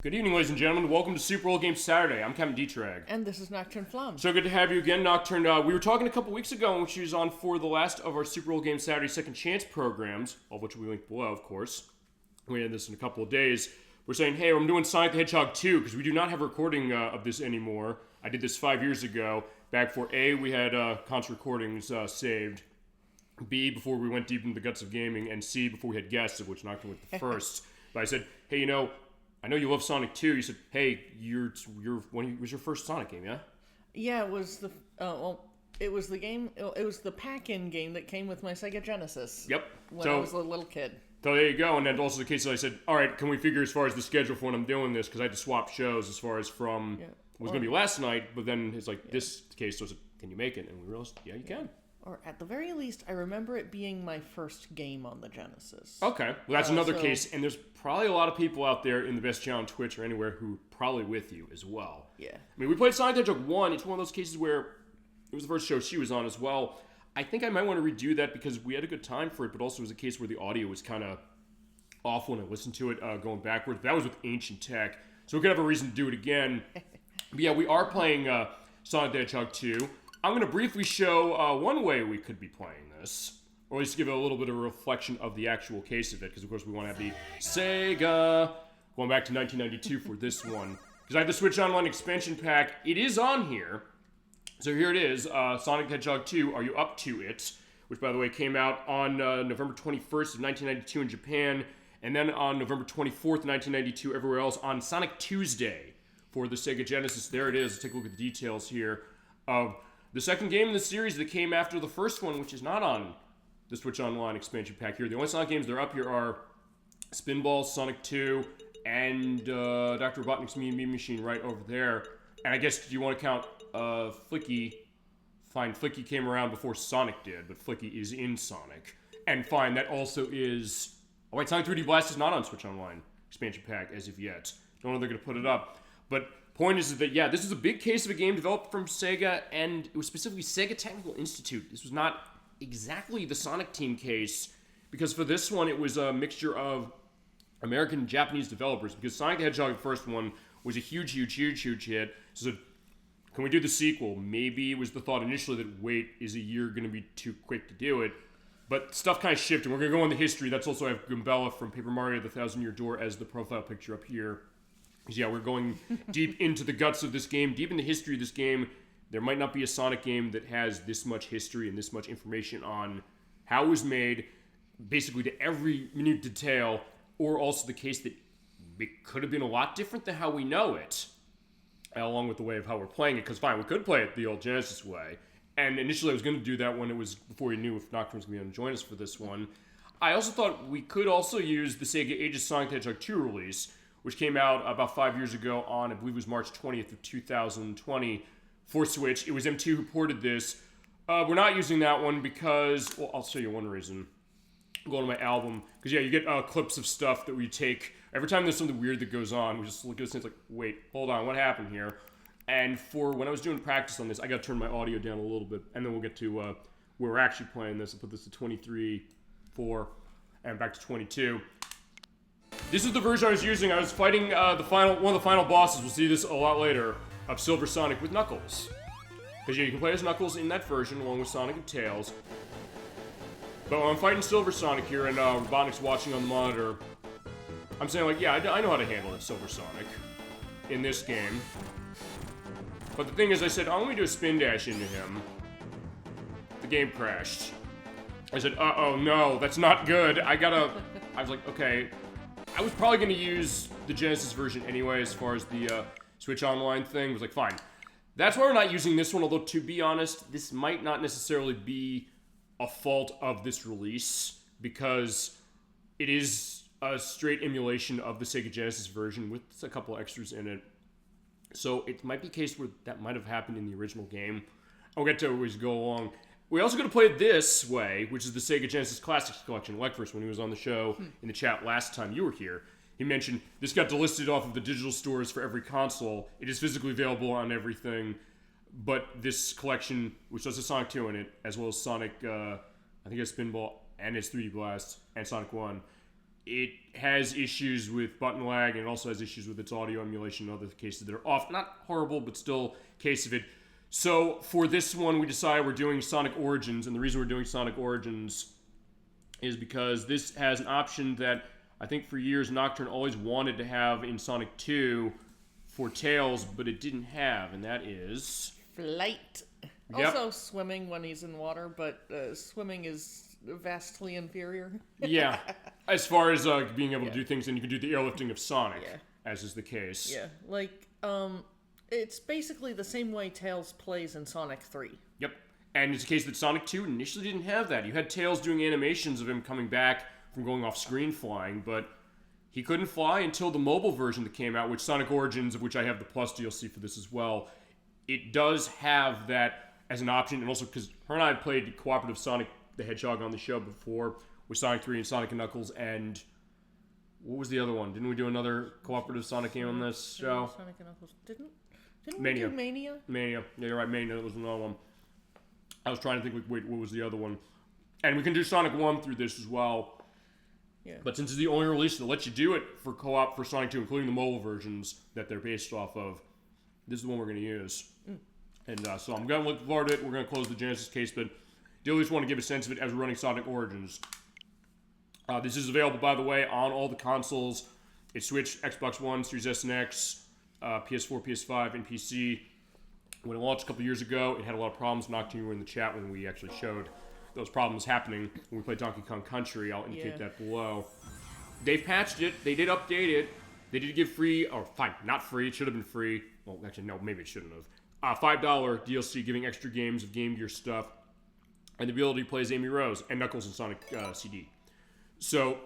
Good evening, ladies and gentlemen. Welcome to Super Old Game Saturday. I'm Captain Dietrag. And this is Nocturne Flum. So good to have you again, Nocturne. We were talking a couple weeks ago when she was on for the last of our Super Old Game Saturday Second Chance programs, all of which we link below, of course. We had this in a couple of days. We're saying, hey, I'm doing Sonic the Hedgehog 2, because we do not have a recording of this anymore. I did this 5 years ago, back before A, we had concert recordings saved, B, before we went deep into the guts of gaming, and C, before we had guests, of which Nocturne was the first. But I said, hey, I know you love Sonic 2. You said, hey, when was your first Sonic game, yeah? Yeah, it was the it was the game. It was the pack-in game that came with my Sega Genesis. Yep. When I was a little kid. So there you go. And then also the case that I said, all right, can we figure as far as the schedule for when I'm doing this, because I had to swap shows as far as from it was going to be last night, but then it's like this case. So I said, can you make it? And we realized, yeah, you can. Or at the very least, I remember it being my first game on the Genesis. Okay. Well, that's another case, and there's probably a lot of people out there in the best channel on Twitch or anywhere who probably with you as well. Yeah. I mean, we played Sonic the Hedgehog 1. It's one of those cases where it was the first show she was on as well. I think I might want to redo that because we had a good time for it, but also it was a case where the audio was kind of awful when I listened to it going backwards. That was with ancient tech, so we could have a reason to do it again. But yeah, we are playing Sonic the Hedgehog 2. I'm going to briefly show one way we could be playing this, or at least give it a little bit of a reflection of the actual case of it, because of course we want to have the Sega, going back to 1992 for this one, because I have the Switch Online expansion pack. It is on here, so here it is, Sonic the Hedgehog 2, Are You Up To It, which by the way came out on November 21st of 1992 in Japan, and then on November 24th, 1992 everywhere else on Sonic Tuesday for the Sega Genesis. There it is. Let's take a look at the details here of the second game in the series that came after the first one, which is not on the Switch Online expansion pack here. The only Sonic games that are up here are Spinball, Sonic 2, and Dr. Robotnik's Mean Machine right over there. And I guess, do you want to count Flicky? Fine, Flicky came around before Sonic did, but Flicky is in Sonic. And fine, that also is... Oh wait, Sonic 3D Blast is not on Switch Online expansion pack as of yet. Don't know if they're going to put it up. But point is that, yeah, this is a big case of a game developed from Sega, and it was specifically Sega Technical Institute. This was not exactly the Sonic Team case, because for this one, it was a mixture of American and Japanese developers, because Sonic the Hedgehog, the first one, was a huge hit. So can we do the sequel? Maybe it was the thought initially that, wait, is a year going to be too quick to do it? But stuff kind of shifted. We're going to go into history. That's also, I have Goombella from Paper Mario The Thousand Year Door as the profile picture up here. Yeah, we're going deep into the guts of this game, deep in the history of this game. There might not be a Sonic game that has this much history and this much information on how it was made, basically to every minute detail, or also the case that it could have been a lot different than how we know it, along with the way of how we're playing it, because fine, we could play it the old Genesis way. And initially I was going to do that when it was, before we knew if Nocturne was going to be able to join us for this one. I also thought we could also use the Sega Ages Sonic the Hedgehog 2 release, which came out about 5 years ago on, I believe it was March 20th of 2020 for Switch. It was M2 who ported this. We're not using that one because, well, I'll show you one reason. I'm going to my album, because yeah, you get clips of stuff that we take. Every time there's something weird that goes on, we just look at this and it's like, wait, hold on, what happened here? And for when I was doing practice on this, I got to turn my audio down a little bit, and then we'll get to where we're actually playing this. I'll put this to 23, 4, and back to 22. This is the version I was using. I was fighting one of the final bosses, we'll see this a lot later, of Silver Sonic with Knuckles. Because yeah, you can play as Knuckles in that version, along with Sonic and Tails. But when I'm fighting Silver Sonic here, and Robotnik's watching on the monitor, I'm saying like, yeah, I know how to handle it, Silver Sonic, in this game. But the thing is, I said, oh, let me do a spin dash into him. The game crashed. I said, uh-oh, no, that's not good. I was like, okay. I was probably going to use the Genesis version anyway as far as the Switch Online thing. I was like, fine. That's why we're not using this one, although to be honest, this might not necessarily be a fault of this release, because it is a straight emulation of the Sega Genesis version with a couple extras in it. So it might be a case where that might have happened in the original game. I'll get to it as we go along. We're also going to play it this way, which is the Sega Genesis Classics Collection. Lekfors, when he was on the show in the chat last time you were here, he mentioned this got delisted off of the digital stores for every console. It is physically available on everything, but this collection, which has a Sonic 2 in it, as well as Sonic, I think it's Spinball and it's 3D Blast and Sonic 1, it has issues with button lag, and it also has issues with its audio emulation and other cases that are off. Not horrible, but still case of it. So for this one, we decided we're doing Sonic Origins, and the reason we're doing Sonic Origins is because this has an option that I think for years Nocturne always wanted to have in Sonic 2 for Tails, but it didn't have, and that is... Flight. Yep. Also swimming when he's in water, but swimming is vastly inferior. Yeah, as far as being able to do things, and you can do the airlifting of Sonic, as is the case. Yeah, like, it's basically the same way Tails plays in Sonic 3. Yep, and it's a case that Sonic 2 initially didn't have that. You had Tails doing animations of him coming back from going off screen flying, but he couldn't fly until the mobile version that came out, which Sonic Origins, of which I have the Plus DLC for this as well. It does have that as an option, and also because her and I had played cooperative Sonic the Hedgehog on the show before with Sonic 3 and Sonic and Knuckles, and what was the other one? Didn't we do another cooperative Sonic game on this show? Sonic and Knuckles didn't Mania. we do Mania? Mania. Yeah, you're right, Mania was another one. I was trying to think, wait, what was the other one? And we can do Sonic 1 through this as well. Yeah. But since it's the only release that lets you do it for co-op for Sonic 2, including the mobile versions that they're based off of, this is the one we're going to use. And so I'm going to look forward to it. We're going to close the Genesis case, but do at least want to give a sense of it as we're running Sonic Origins. This is available, by the way, on all the consoles. It's Switch, Xbox One, Series S and X, PS4, PS5, and PC. When it launched a couple years ago, it had a lot of problems. Nocturne, you were in the chat when we actually showed those problems happening when we played Donkey Kong Country. I'll indicate that below. They've patched it. They did update it. They did give free, or fine, not free. It should have been free. Well, actually, no, maybe it shouldn't have. $5 DLC giving extra games of Game Gear stuff, and the ability to play as Amy Rose and Knuckles and Sonic CD. So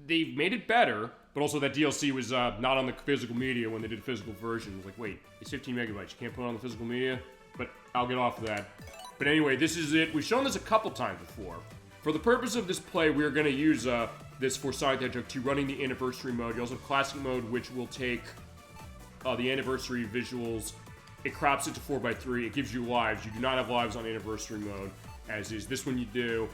they've made it better, but also that DLC was not on the physical media when they did a physical version. It was like, wait, it's 15 megabytes. You can't put it on the physical media? But I'll get off of that. But anyway, this is it. We've shown this a couple times before. For the purpose of this play, we're going to use this for Sonic the Hedgehog 2 running the anniversary mode. You also have classic mode, which will take the anniversary visuals. It crops it to 4x3. It gives you lives. You do not have lives on anniversary mode, as is this one you do.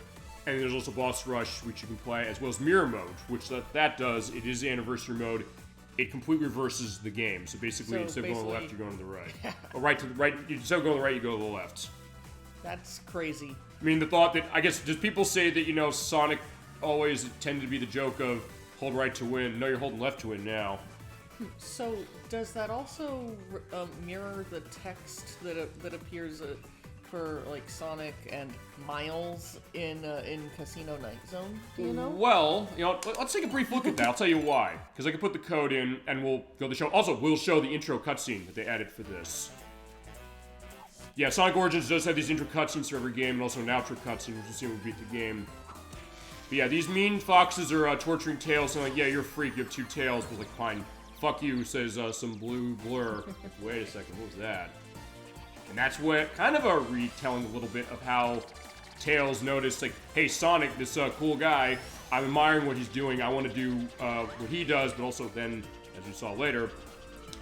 And there's also boss rush, which you can play, as well as mirror mode, which that does. It is anniversary mode. It completely reverses the game. So basically, instead of going to the left, you're going to the right. Or right to the right. Instead of going to the right, you go to the left. That's crazy. I mean, the thought that, I guess, does people say that, you know, Sonic always tended to be the joke of hold right to win? No, you're holding left to win now. So, does that also mirror the text that appears for, like, Sonic and Miles in Casino Night Zone? Do you know? Well, you know, let's take a brief look at that. I'll tell you why. Because I can put the code in, and we'll go to the show. Also, we'll show the intro cutscene that they added for this. Yeah, Sonic Origins does have these intro cutscenes for every game, and also an outro cutscene, which we'll see when we beat the game. But yeah, these mean foxes are torturing Tails, and like, yeah, you're a freak, you have two tails, but like, fine, fuck you, says some blue blur. Wait a second, what was that? And that's what, kind of a retelling a little bit of how Tails noticed, like, hey, Sonic, this cool guy, I'm admiring what he's doing, I want to do what he does, but also then, as we saw later,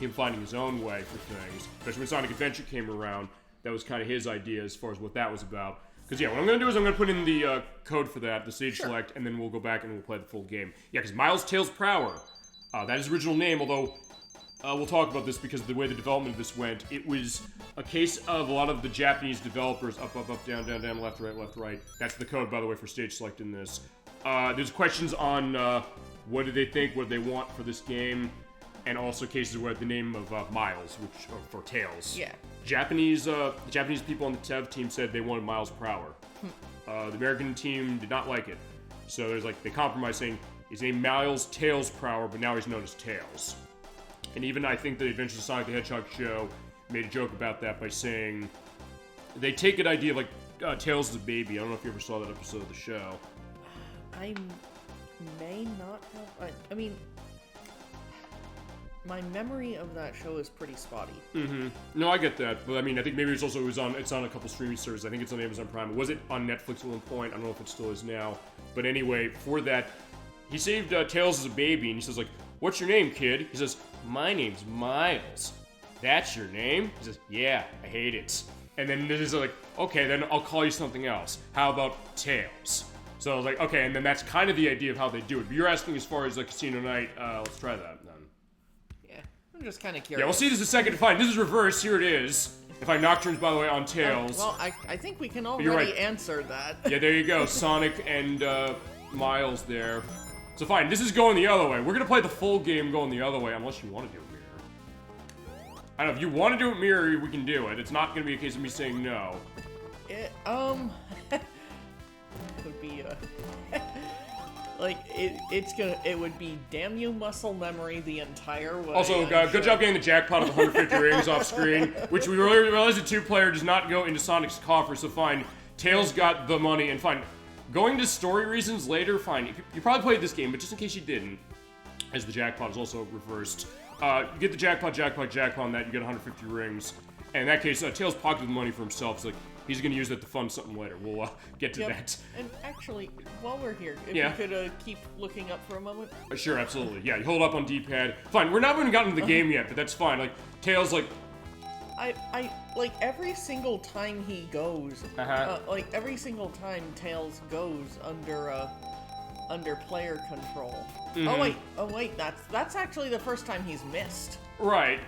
him finding his own way for things. Especially when Sonic Adventure came around, that was kind of his idea as far as what that was about. Because, yeah, what I'm going to do is I'm going to put in the code for that, the stage select, and then we'll go back and we'll play the full game. Yeah, because Miles Tails Prower, that is his original name, although we'll talk about this because of the way the development of this went. It was a case of a lot of the Japanese developers, up, up, up, down, down, down, left, right. That's the code, by the way, for stage select in this. There's questions on what do they think, what do they want for this game, and also cases where the name of Miles, which for Tails. Yeah. Japanese people on the Tev team said they wanted Miles Prower. The American team did not like it. So there's like, they compromised saying his name Miles Tails Prower, but now he's known as Tails. And even I think the Adventures of Sonic the Hedgehog show made a joke about that by saying they take an idea of like Tails is a baby. I don't know if you ever saw that episode of the show. I may not have. I mean, my memory of that show is pretty spotty. Mm-hmm. No, I get that, but I mean, I think maybe it's on a couple streaming services. I think it's on Amazon Prime. Was it on Netflix at one point? I don't know if it still is now. But anyway, for that, he saved Tails as a baby, and he says like, "What's your name, kid?" He says, "My name's Miles." "That's your name?" He says, "Yeah, I hate it." And then this is like, "Okay, then I'll call you something else. How about Tails?" So I was like, okay, and then that's kind of the idea of how they do it. But you're asking as far as like Casino Night, let's try that then. Yeah, I'm just kind of curious. Yeah, we'll see this in a second. Fine, this is reverse, here it is. If I Nocturnes, by the way, on Tails. Well, I think we can already answer that. Yeah, there you go, Sonic and Miles there. So fine, this is going the other way. We're gonna play the full game going the other way, unless you want to do it mirror. I don't know, if you want to do it mirror, we can do it. It's not gonna be a case of me saying no. It would be, like, it would be damn you muscle memory the entire way. Also, good job getting the jackpot of 150 rings off screen, which we really realized the 2-player does not go into Sonic's coffer, so fine, Tails got the money, and fine, going to story reasons later, fine, you probably played this game, but just in case you didn't, as the jackpot is also reversed, you get the jackpot on that, you get 150 rings, and in that case, Tails pocketed the money for himself, so like, he's gonna use that to fund something later. We'll get to that. And actually, while we're here, if Yeah. you could keep looking up for a moment. Sure, absolutely. Yeah, you hold up on D-pad. Fine, we're not even gotten to the game yet, but that's fine. Like, Tails, like... I like, every single time he goes, like, every single time Tails goes under player control. Mm-hmm. Oh wait, that's actually the first time he's missed. Right.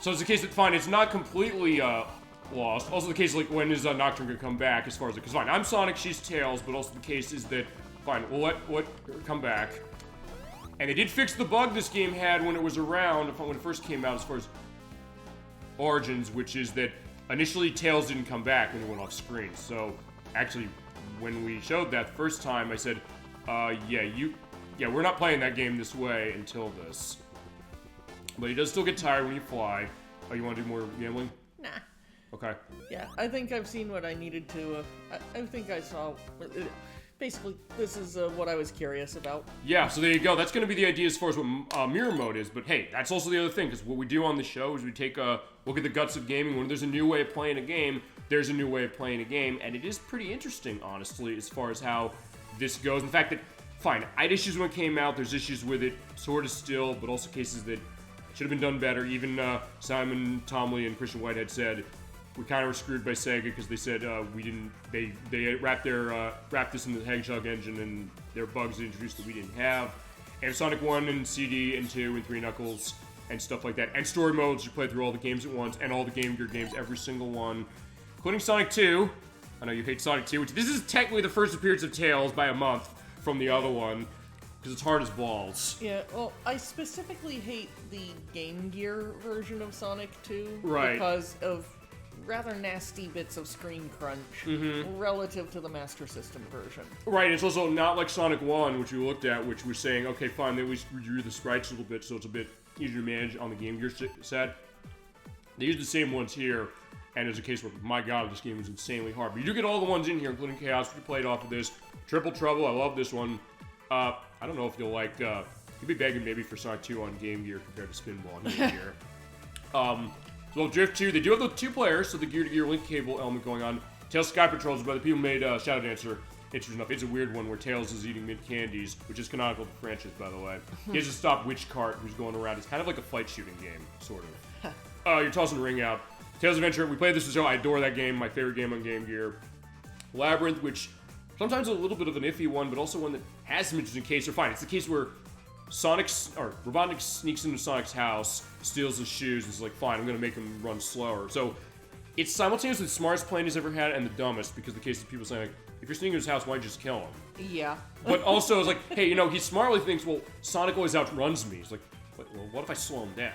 So it's the case that, fine, it's not completely, lost. Also the case, like, when is Nocturne gonna come back, as far as, because fine, I'm Sonic, she's Tails, but also the case is that, fine, we'll let her come back. And they did fix the bug this game had when it was around, when it first came out, as far as Origins, which is that initially Tails didn't come back when he went off screen. So, actually, when we showed that the first time, I said, we're not playing that game this way until this. But he does still get tired when you fly. Oh, you want to do more gambling? Nah. Okay. Yeah, I think I've seen what I needed to, I think I saw, basically, this is what I was curious about. Yeah, so there you go. That's going to be the idea as far as what mirror mode is, but hey, that's also the other thing, because what we do on the show is we take a look at the guts of gaming. When there's a new way of playing a game, there's a new way of playing a game, and it is pretty interesting, honestly, as far as how this goes. And the fact that, fine, I had issues when it came out, there's issues with it, sort of still, but also cases that should have been done better. Even Simon Tomley and Christian Whitehead said, we kind of were screwed by Sega because they said they wrapped this in the Hedghog engine and there are bugs they introduced that we didn't have. And Sonic 1 and CD and 2 and 3 Knuckles and stuff like that. And story modes, you play through all the games at once and all the Game Gear games, every single one, including Sonic 2. I know you hate Sonic 2, which this is technically the first appearance of Tails by a month from the other one, because it's hard as balls. Yeah, well, I specifically hate the Game Gear version of Sonic 2. Right. Because of rather nasty bits of screen crunch relative to the Master System version. Right, it's also not like Sonic 1, which we looked at, which was saying, okay, fine, they at least redrew the sprites a little bit, so it's a bit easier to manage on the Game Gear set. They use the same ones here, and there's a case where, my god, this game was insanely hard. But you do get all the ones in here, including Chaos, which you played off of this. Triple Trouble, I love this one. I don't know if you'll like, you'll be begging maybe for Sonic 2 on Game Gear compared to Spinball on Game Gear. So Drift 2, they do have the 2 players, so the gear-to-gear link cable element going on. Tails Sky Patrols, by the people who made Shadow Dancer, interesting enough. It's a weird one where Tails is eating mint candies, which is canonical to the franchise, by the way. He has to stop Witch Cart, who's going around. It's kind of like a flight shooting game, sort of. You're tossing the ring out. Tails Adventure, we played this as well. I adore that game, my favorite game on Game Gear. Labyrinth, which sometimes a little bit of an iffy one, but also one that has some interesting case. Or fine, it's the case where Robotnik sneaks into Sonic's house, steals his shoes, and is like, fine, I'm gonna make him run slower. So, it's simultaneously the smartest plan he's ever had and the dumbest, because the case of people saying, like, if you're sneaking into his house, why don't you just kill him? Yeah. But also, it's like, hey, you know, he smartly thinks, well, Sonic always outruns me. He's like, well, what if I slow him down?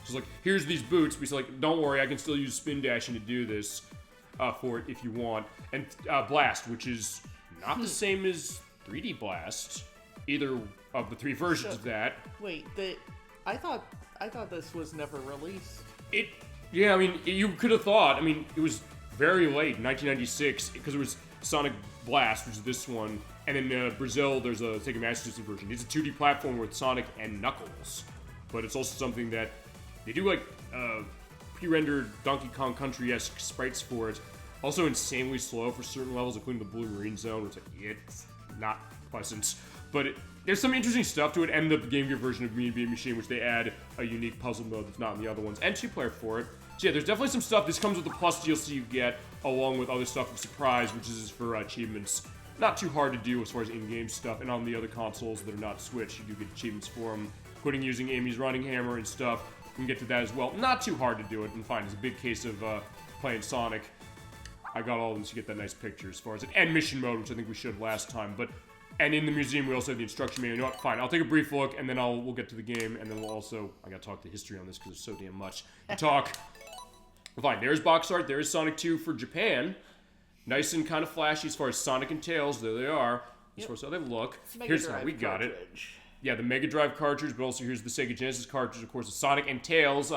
So it's like, here's these boots, but he's like, don't worry, I can still use spin dashing to do this for it if you want. And Blast, which is not the same as 3D Blast, either of the 3 versions of that. Wait, I thought this was never released. Yeah, I mean, you could have thought. I mean, it was very late, 1996, because it was Sonic Blast, which is this one, and in Brazil, there's a Sega Master System version. It's a 2D platform with Sonic and Knuckles, but it's also something that they do like pre-rendered Donkey Kong Country-esque sprites for it. Also insanely slow for certain levels, including the Blue Marine Zone, which it's not pleasant, but there's some interesting stuff to it, and the Game Gear version of Mean Bean Machine, which they add a unique puzzle mode that's not in the other ones, and 2-player for it. So yeah, there's definitely some stuff. This comes with the Plus DLC you get, along with other stuff for Surprise, which is for achievements not too hard to do as far as in-game stuff. And on the other consoles that are not Switch, you do get achievements for them, including using Amy's running hammer and stuff. We can get to that as well. Not too hard to do it, and fine. It's a big case of playing Sonic. I got all of them to get that nice picture as far as it. And mission mode, which I think we showed last time. And in the museum, we also have the instruction manual. You know what? Fine, I'll take a brief look, and then we'll get to the game, and then we'll also... I gotta talk the history on this because there's so damn much to talk. Fine, there's box art. There's Sonic 2 for Japan. Nice and kind of flashy as far as Sonic and Tails. There they are. As far as how they look. Here's how we got it. Yeah, the Mega Drive cartridge, but also here's the Sega Genesis cartridge. Of course, the Sonic and Tails,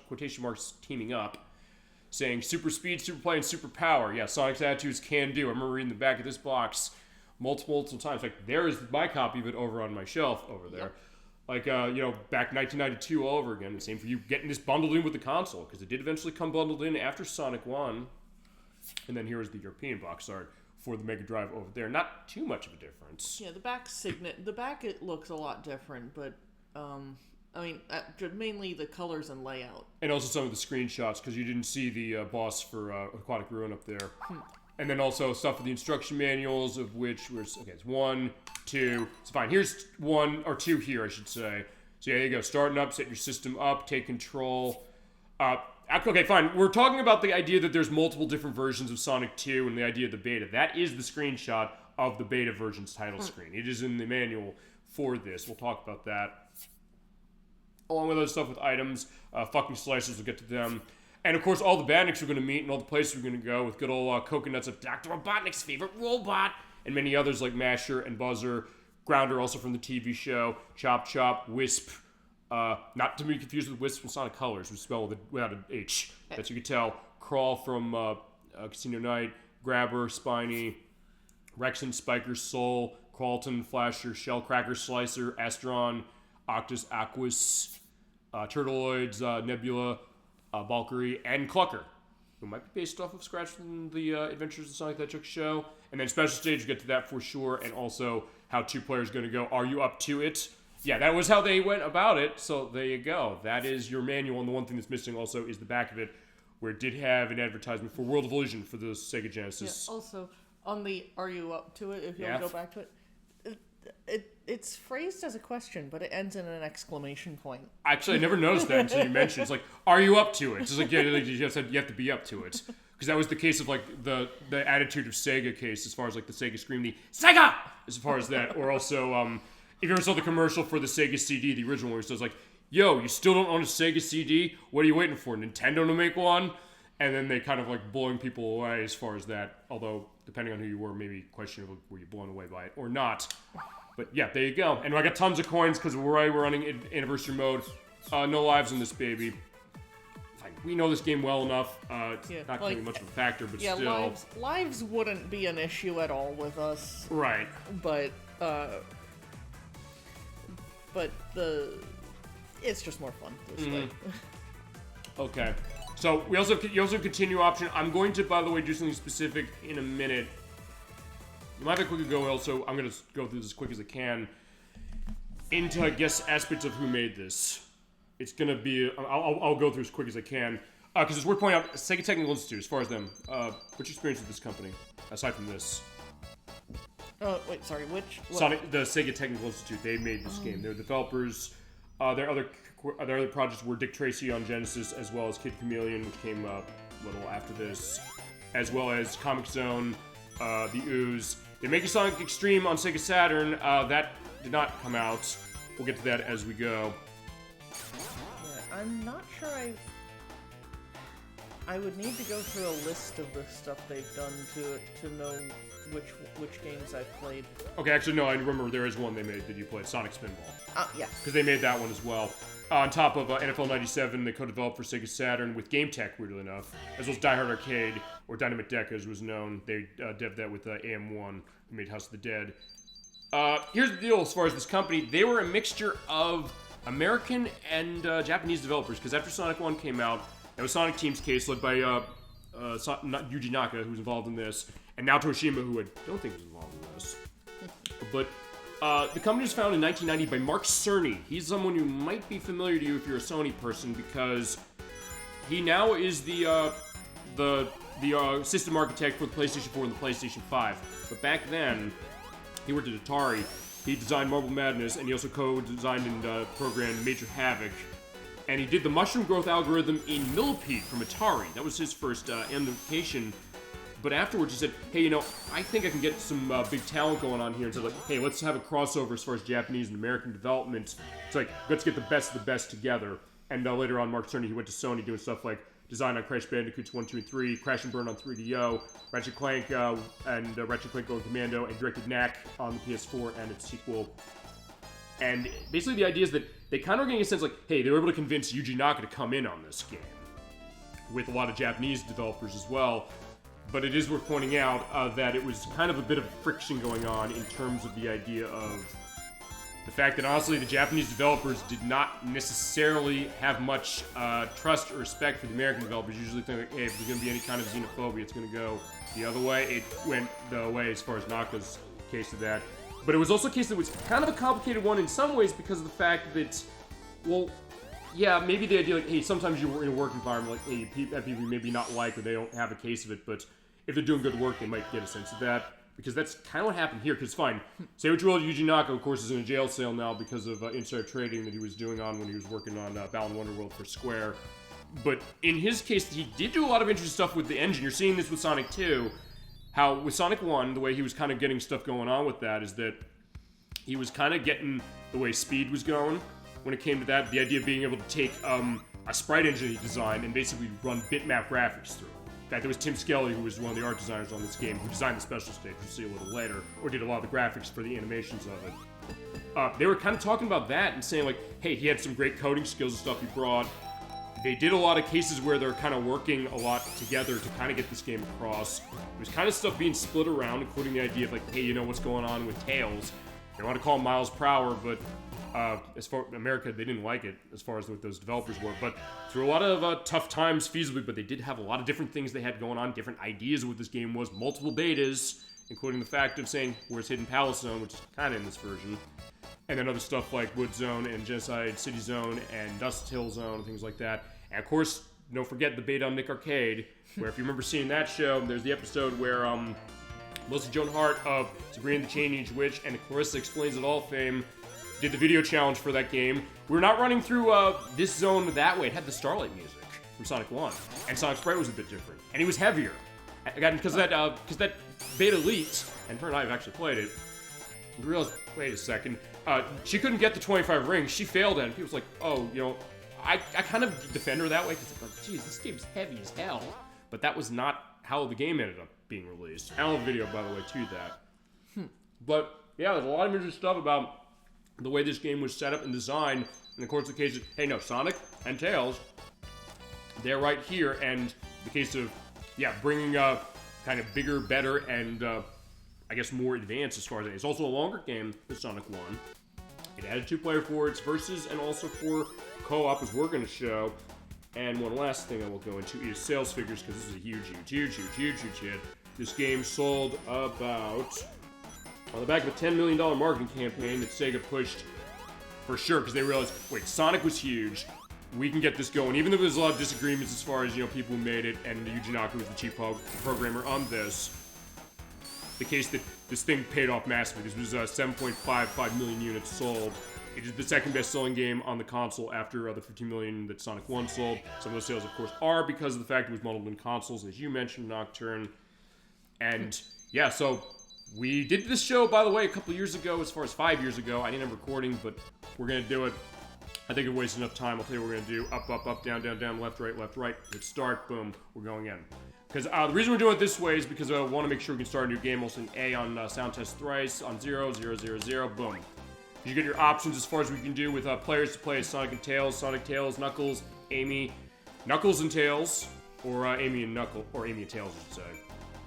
quotation marks teaming up. Saying super speed, super play, and super power. Yeah, Sonic's attitudes can do. I remember reading the back of this box multiple times. Like, there is my copy of it over on my shelf over there. Yep. Like, back 1992 all over again. Same for you getting this bundled in with the console, because it did eventually come bundled in after Sonic 1. And then here is the European box art for the Mega Drive over there. Not too much of a difference. Yeah, the back it looks a lot different, but mainly the colors and layout. And also some of the screenshots, because you didn't see the boss for Aquatic Ruin up there. And then also stuff with the instruction manuals, of which it's 1, 2. It's fine. Here's 1 or 2 here, I should say. So yeah, there you go. Starting up, set your system up, take control. Okay, fine. We're talking about the idea that there's multiple different versions of Sonic 2 and the idea of the beta. That is the screenshot of the beta version's title screen. It is in the manual for this. We'll talk about that. Along with other stuff with items, fucking slicers, we'll get to them. And of course, all the bandits we're going to meet and all the places we're going to go with good old coconuts of Dr. Robotnik's favorite robot, and many others like Masher and Buzzer, Grounder also from the TV show, Chop Chop, Wisp, not to be confused with Wisp from Sonic Colors, which spelled without an H, as you can tell, Crawl from Casino Night, Grabber, Spiny, Rexon, Spiker, Soul, Qualton, Flasher, Shellcracker, Slicer, Astron, Octus, Aquas, Turtleoids, Nebula, Valkyrie, and Clucker, who might be based off of scratch from the Adventures of Sonic the Hedgehog show. And then special stage, we'll get to that for sure, and also how 2 players going to go. Are you up to it? Yeah, that was how they went about it, so there you go. That is your manual, and the one thing that's missing also is the back of it, where it did have an advertisement for World of Illusion for the Sega Genesis. Yeah, also, on the Are You Up to It, if you'll go back to it, it's phrased as a question, but it ends in an exclamation point. Actually, I never noticed that until you mentioned it. It's like, are you up to it? It's like, yeah, you have to be up to it. Because that was the case of, like, the attitude of Sega case, as far as, like, the Sega Scream, the Sega! As far as that. Or also, if you ever saw the commercial for the Sega CD, the original one, where it says, like, yo, you still don't own a Sega CD? What are you waiting for? Nintendo to make one? And then they kind of, like, blowing people away as far as that. Although, depending on who you were, maybe questionable, were you blown away by it or not? But yeah, there you go. And I got tons of coins because we're running anniversary mode. No lives in this baby. Fine. We know this game well enough. It's not going to be much of a factor, but still. Lives wouldn't be an issue at all with us. Right. But it's just more fun this way. Okay. So you also have continue option. I'm going to, by the way, do something specific in a minute. You might have a quick go. Also, I'm going to go through this as quick as I can into, I guess, aspects of who made this. It's going to be... I'll go through as quick as I can. Because it's worth pointing out, Sega Technical Institute, as far as them. What's your experience with this company, aside from this? Wait, sorry, which? The Sega Technical Institute. They made this game. They're developers. Their other projects were Dick Tracy on Genesis, as well as Kid Chameleon, which came a little after this, as well as Comic Zone, The Ooze. They make a Sonic Extreme on Sega Saturn. That did not come out. We'll get to that as we go. Yeah, I'm not sure I would need to go through a list of the stuff they've done to know which games I've played. Okay, actually, no, I remember there is one they made that you played, Sonic Spinball. Yeah. Because they made that one as well. On top of NFL 97, they co-developed for Sega Saturn with Game Tech, weirdly enough, as well as Die Hard Arcade, or Dynamite Deck as was known. They devved that with AM1, who made House of the Dead. Here's the deal as far as this company. They were a mixture of American and Japanese developers, because after Sonic 1 came out, that was Sonic Team's case, led by Yuji Naka, who was involved in this, and Naoto Oshima, who I don't think was involved in this. But the company was founded in 1990 by Mark Cerny. He's someone who might be familiar to you if you're a Sony person, because he now is the the system architect for the PlayStation 4 and the PlayStation 5. But back then, he worked at Atari. He designed Marble Madness, and he also co-designed and programmed Major Havoc. And he did the mushroom growth algorithm in Millipede from Atari. That was his first indication. But afterwards, he said, hey, you know, I think I can get some big talent going on here. And said, like, hey, let's have a crossover as far as Japanese and American development. It's like, let's get the best of the best together. And later on, Mark Cerny, he went to Sony doing stuff like design on Crash Bandicoots 1, 2, and 3, Crash and Burn on 3DO, Ratchet Clank and Ratchet Clank Going Commando, and directed Knack on the PS4 and its sequel. And basically the idea is that they kind of are getting a sense like, hey, they were able to convince Yuji Naka to come in on this game, with a lot of Japanese developers as well. But it is worth pointing out that it was kind of a bit of friction going on in terms of the idea of the fact that, honestly, the Japanese developers did not necessarily have much trust or respect for the American developers. Usually think, like, hey, if there's going to be any kind of xenophobia, it's going to go the other way. It went the way as far as Naka's case of that. But it was also a case that was kind of a complicated one in some ways because of the fact that, well, yeah, maybe the idea, like, hey, sometimes you're in a work environment, like, hey, people maybe not like, or they don't have a case of it, but if they're doing good work, they might get a sense of that. Because that's kind of what happened here, because fine. Say what you will, Yuji Naka, of course, is in a jail cell now because of insider trading that he was doing on when he was working on Balan Wonderworld for Square. But in his case, he did do a lot of interesting stuff with the engine. You're seeing this with Sonic 2. How, with Sonic 1, the way he was kind of getting stuff going on with that is that he was kind of getting the way Speed was going when it came to that. The idea of being able to take a sprite engine he designed and basically run bitmap graphics through it. In fact, there was Tim Skelly, who was one of the art designers on this game, who designed the special stage, we'll see a little later, or did a lot of the graphics for the animations of it. They were kind of talking about that and saying, like, hey, he had some great coding skills and stuff he brought. They did a lot of cases where they're kind of working a lot together to kind of get this game across. There was kind of stuff being split around, including the idea of, like, hey, you know what's going on with Tails? They want to call him miles per hour, but as far as America, they didn't like it as far as what those developers were. But through a lot of tough times feasibly, but they did have a lot of different things they had going on, different ideas of what this game was, multiple betas, including the fact of saying, where's Hidden Palace Zone, which is kind of in this version. And then other stuff like Wood Zone and Genocide City Zone and Dust Hill Zone and things like that. And of course, don't forget the beta on Nick Arcade, where if you remember seeing that show, there's the episode where Melissa Joan Hart of Sabrina the Teenage Witch and Clarissa Explains It All fame did the video challenge for that game. We're not running through this zone that way. It had the Starlight music from Sonic 1. And Sonic Sprite was a bit different. And he was heavier. Again, because that beta leaked, and her and I have actually played it, we realized, wait a second, she couldn't get the 25 rings. She failed at it. People was like, oh, you know, I kind of defend her that way, because it's like, geez, this game's heavy as hell. But that was not how the game ended up being released. I have a video, by the way, to that. But, yeah, there's a lot of interesting stuff about the way this game was set up and designed. And of course, the case of, hey, no, Sonic and Tails, they're right here. And the case of, yeah, bringing kind of bigger, better, and I guess more advanced as far as it is. It's also a longer game than Sonic 1. It added 2-player for its versus and also for co-op, as we're going to show. And one last thing I will go into is sales figures, because this is a huge hit. This game sold about, on the back of a $10 million marketing campaign that Sega pushed for sure, because they realized, wait, Sonic was huge. We can get this going, even though there's a lot of disagreements as far as, you know, people who made it, and Yuji Naka was the chief programmer on this. The case that this thing paid off massively. This was 7.55 million units sold. It is the second best-selling game on the console after the 15 million that Sonic 1 sold. Some of those sales, of course, are because of the fact it was modeled in consoles, as you mentioned, Nocturne. And, yeah, so we did this show, by the way, a couple years ago, as far as 5 years ago. I didn't have recording, but we're going to do it. I think it wastes enough time. I'll tell you what we're going to do. Up, down, left, right. Hit start, boom, we're going in. Because the reason we're doing it this way is because I want to make sure we can start a new game. Also, an A on sound test thrice, on 0, 0, 0, 0, boom. You get your options as far as we can do with players to play as Sonic and Tails, Knuckles, Amy, Knuckles and Tails, or Amy and Tails, I should say.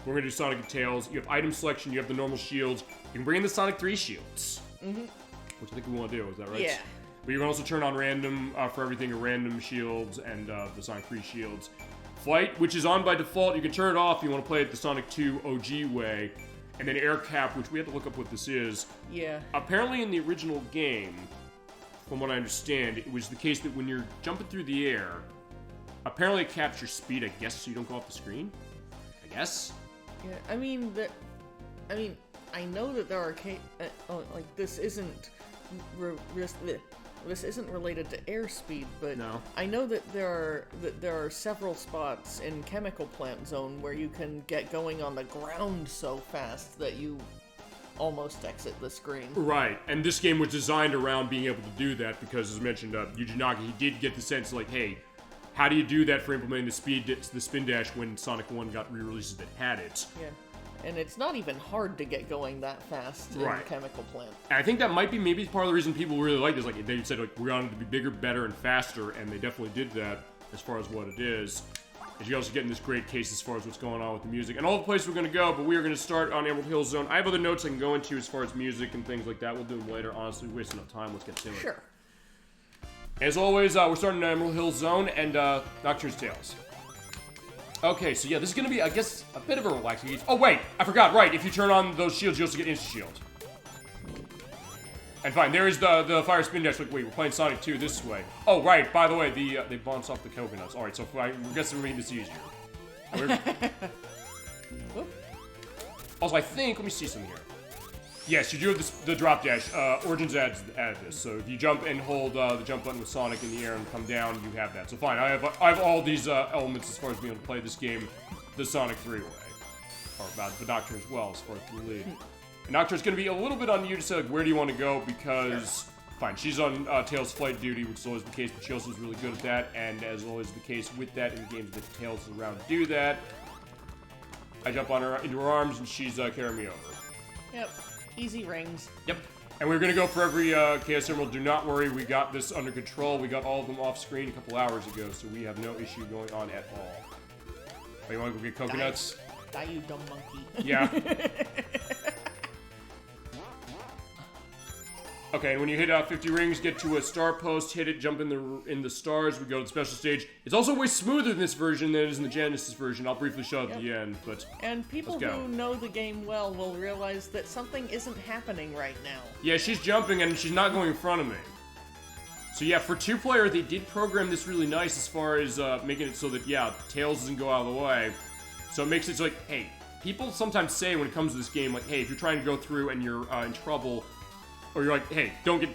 We're going to do Sonic and Tails. You have item selection, you have the normal shields. You can bring in the Sonic 3 shields. Which I think we want to do, is that right? Yeah. But you can also turn on random, for everything, random shields and the Sonic 3 shields. Flight, which is on by default, you can turn it off if you want to play it the Sonic 2 OG way. And then air cap, which we have to look up what this is. Yeah. Apparently in the original game, from what I understand, it was the case that when you're jumping through the air, Apparently it captures speed, I guess, so you don't go off the screen? I guess? Yeah, I mean, I know that there are like, this isn't this isn't related to airspeed, but no. I know that there are several spots in Chemical Plant Zone where you can get going on the ground so fast that you almost exit the screen. Right, and this game was designed around being able to do that because, as mentioned, Yuji Naka, he did get the sense like, hey, how do you do that for implementing the spin dash when Sonic 1 got re-releases that had it? Yeah. And it's not even hard to get going that fast in Chemical Plant. And I think that might be maybe part of the reason people really like this. Like, they said, like, we wanted to be bigger, better, and faster, and they definitely did that as far as what it is. As you also get in this great case as far as what's going on with the music. And all the places we're going to go, but we are going to start on Emerald Hill Zone. I have other notes I can go into as far as music and things like that. We'll do them later. Honestly, wasting enough time. Let's get to it. Sure. As always, we're starting in Emerald Hill Zone and Nocturne's Tales. Okay, so yeah, this is going to be, I guess, a bit of a relaxing game. Oh, wait, I forgot, right, if you turn on those shields, you also get insta-shield. And fine, there is the fire spin dash. Like, wait, we're playing Sonic 2 this way. Oh, right, by the way, they bounce off the coconuts. Alright, so we're guessing we're making this easier. Also, I think, let me see something here. Yes, you do have the drop dash. Origins added this, so if you jump and hold the jump button with Sonic in the air and come down, you have that. So fine, I have all these elements as far as being able to play this game the Sonic 3 way. Or about the Doctor as well, as far as the lead. And Doctor's going to be a little bit on you to say, like, where do you want to go, because, fine, she's on Tails' flight duty, which is always the case, but she also is really good at that, and as always the case with that in games that Tails is around to do that, I jump on her into her arms, and she's carrying me over. Yep. Easy rings. Yep. And we're going to go for every Chaos Emerald. Do not worry, we got this under control. We got all of them off screen a couple hours ago, so we have no issue going on at all. Oh, you want to go get coconuts? Die, you dumb monkey. Yeah. Okay, and when you hit 50 rings, get to a star post, hit it, jump in the stars, we go to the special stage. It's also way smoother in this version than it is in the Genesis version. I'll briefly show it at the end, but and people who know the game well will realize that something isn't happening right now. Yeah, she's jumping and she's not going in front of me. So yeah, for two-player, they did program this really nice as far as making it so that, yeah, Tails doesn't go out of the way. So it makes it so, like, hey, people sometimes say when it comes to this game, like, hey, if you're trying to go through and you're in trouble, or you're like, hey, don't get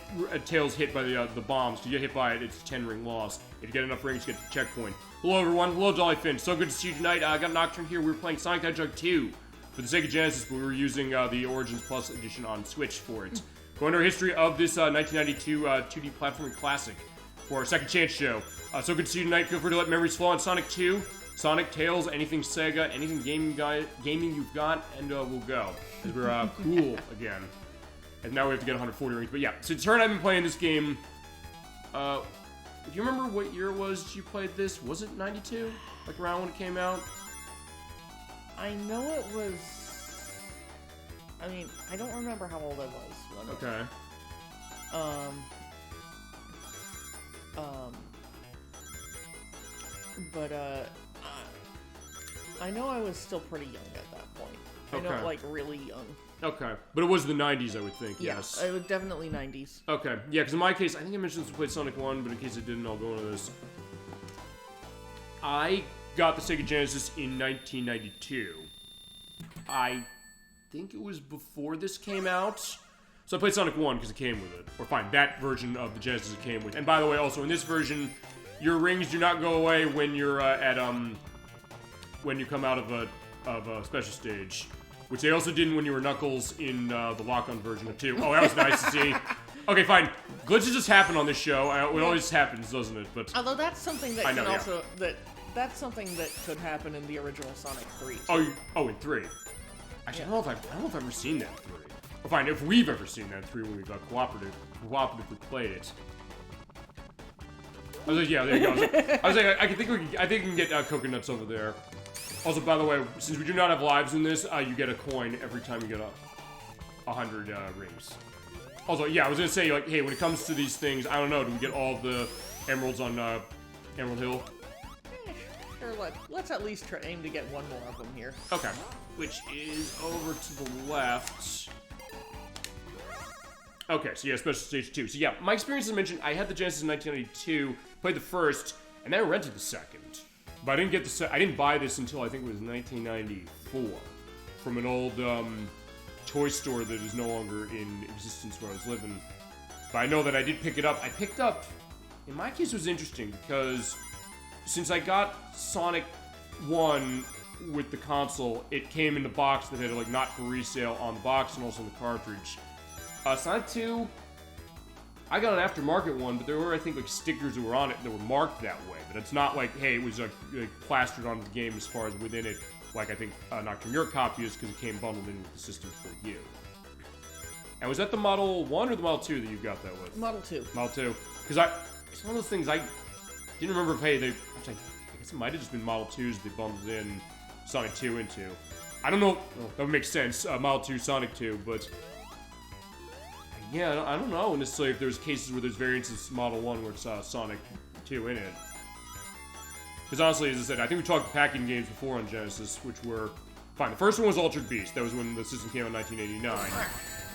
Tails hit by the bombs. If you get hit by it, it's a 10-ring loss. If you get enough rings, you get the checkpoint. Hello, everyone. Hello, Jolly Finn. So good to see you tonight. I got Nocturne here. We were playing Sonic the Hedgehog 2 for the Sega Genesis, but we were using the Origins Plus edition on Switch for it. Going over history of this 1992 2D platforming classic for our Second Chance show. So good to see you tonight. Feel free to let memories flow on Sonic 2, Sonic, Tails, anything Sega, anything gaming you've got, and we'll go. As we're cool again. And now we have to get 140 rings. But yeah, so the turn I've been playing this game, do you remember what year it was you played this? Was it 92? Like around when it came out? I know it was... I mean, I don't remember how old I was. Okay. But, I know I was still pretty young at that point. Okay. I know, like, really young. Okay. But it was the 90s, I would think, yes. Yeah, it was definitely 90s. Okay. Yeah, because in my case, I think I mentioned this we played Sonic 1, but in case I didn't, I'll go into this. I got the Sega Genesis in 1992. I think it was before this came out. So I played Sonic 1 because it came with it. Or fine, that version of the Genesis it came with. And by the way, also in this version, your rings do not go away when you're when you come out of a special stage. Which they also didn't when you were Knuckles in the lock-on version of 2. Oh, that was nice to see. Okay, fine. Glitches just happen on this show. It always happens, doesn't it? But although that's something that that's something that could happen in the original Sonic 3. Too. Oh, in 3. Actually, I don't know if I've ever seen that in 3. Or fine, if we've ever seen that in 3 when we've cooperatively played it. I was like, yeah, there you go. I was like, I think we can get coconuts over there. Also, by the way, since we do not have lives in this, you get a coin every time you get 100 rings. Also, yeah, I was gonna say, like, hey, when it comes to these things, I don't know, do we get all the emeralds on Emerald Hill? Sure, let's at least aim to get one more of them here. Okay, which is over to the left. Okay, so yeah, Special Stage 2. So yeah, my experience, as I mentioned, I had the Genesis in 1992, played the first, And then I rented the second. But I didn't get I didn't buy this until I think it was 1994 from an old toy store that is no longer in existence where I was living. But I know that I did pick it up. I picked up, in my case it was interesting because since I got Sonic 1 with the console, it came in the box that had like not for resale on the box and also in the cartridge. Sonic 2, I got an aftermarket one, but there were, I think, like stickers that were on it that were marked that way. But it's not like, hey, it was like plastered onto the game as far as within it, like I think Nocturne your copy is because it came bundled in with the system for you. And was that the Model 1 or the Model 2 that you got that with? Model 2. Model 2. Because it's one of those things I didn't remember if, hey, actually, I guess it might have just been Model 2s they bundled in Sonic 2 into. I don't know. Well, that would make sense. Model 2, Sonic 2, but yeah, I don't know necessarily if there's cases where there's variants of Model 1 where it's Sonic 2 in it. Because honestly, as I said, I think we talked packing games before on Genesis, which were fine. The first one was Altered Beast. That was when the system came out in 1989.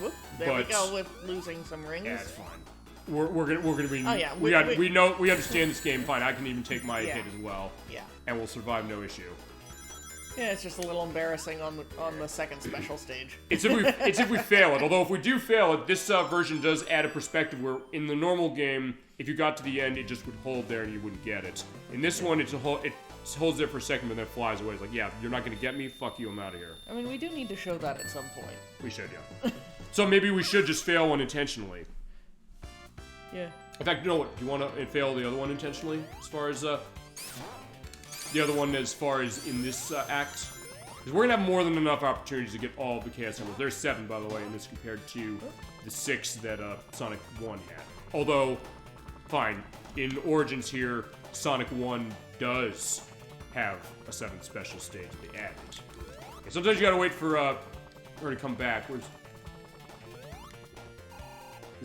Whoop, there we go with losing some rings. Yeah, it's fine. We're gonna be. Oh yeah, we understand this game fine. I can even take my hit as well. Yeah. And we'll survive no issue. Yeah, it's just a little embarrassing on the second special stage. It's if we fail it. Although if we do fail it, this version does add a perspective where in the normal game, if you got to the end, it just would hold there and you wouldn't get it. In this one, it holds there for a second, but then flies away. It's like, yeah, you're not gonna get me. Fuck you, I'm out of here. I mean, we do need to show that at some point. We should, yeah. So maybe we should just fail one intentionally. Yeah. In fact, you know what? Do you want to fail the other one intentionally? As far as, the other one as far as in this act? Because we're going to have more than enough opportunities to get all of the Chaos Emeralds. There's 7, by the way, in this compared to the 6 that Sonic 1 had. Although, fine, in Origins here, Sonic 1 does have a 7th special stage that they added. Okay, sometimes you gotta wait for her to come back.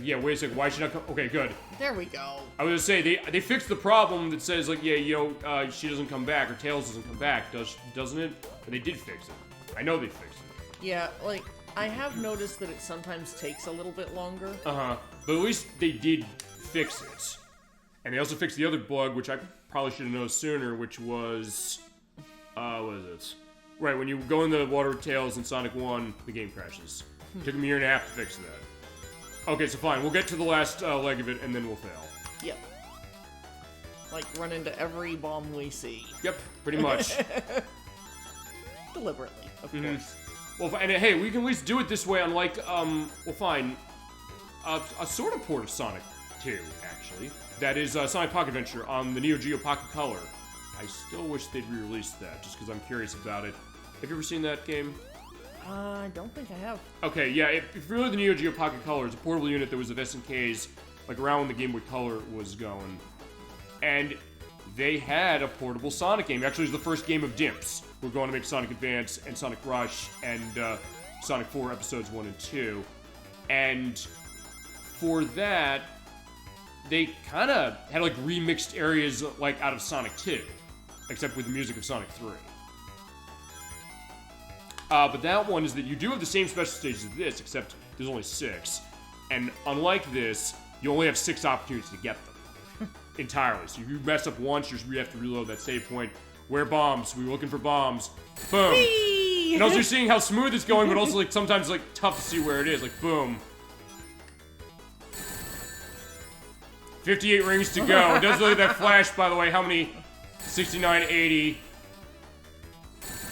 Yeah, wait a second. Why should I come? Okay, good. There we go. I was gonna say they fixed the problem that says like, yeah, you know, she doesn't come back or Tails doesn't come back, doesn't it? But they did fix it. I know they fixed it. Yeah, like I have noticed that it sometimes takes a little bit longer. But at least they did fix it, and they also fixed the other bug, which I probably should have known sooner, which was, what is it? Right, when you go in the water with Tails in Sonic 1, the game crashes. Took them a year and a half to fix that. Okay, so fine. We'll get to the last leg of it, and then we'll fail. Yep. Like, run into every bomb we see. Yep, pretty much. Deliberately, of course. Well, and hey, we can at least do it this way, unlike, well, fine, a sort of port of Sonic 2, actually. That is Sonic Pocket Adventure on the Neo Geo Pocket Color. I still wish they'd re-release that, just because I'm curious about it. Have you ever seen that game? I don't think I have. Okay, yeah, if you're really the Neo Geo Pocket Color, it's a portable unit that was of SNK's, like around when the Game Boy Color was going. And they had a portable Sonic game. Actually, it was the first game of DIMPs. We're going to make Sonic Advance and Sonic Rush and Sonic 4 Episodes 1 and 2. And for that, they kind of had like remixed areas like out of Sonic 2, except with the music of Sonic 3. But that one is that you do have the same special stages as this, except there's only 6. And unlike this, you only have 6 opportunities to get them. Entirely. So if you mess up once, you have to reload that save point. Where bombs? We were looking for bombs. Boom! Whee! And also you're seeing how smooth it's going, but also like sometimes like tough to see where it is. Like, boom. 58 rings to go. It does look at that flash, by the way. How many? 69, 80...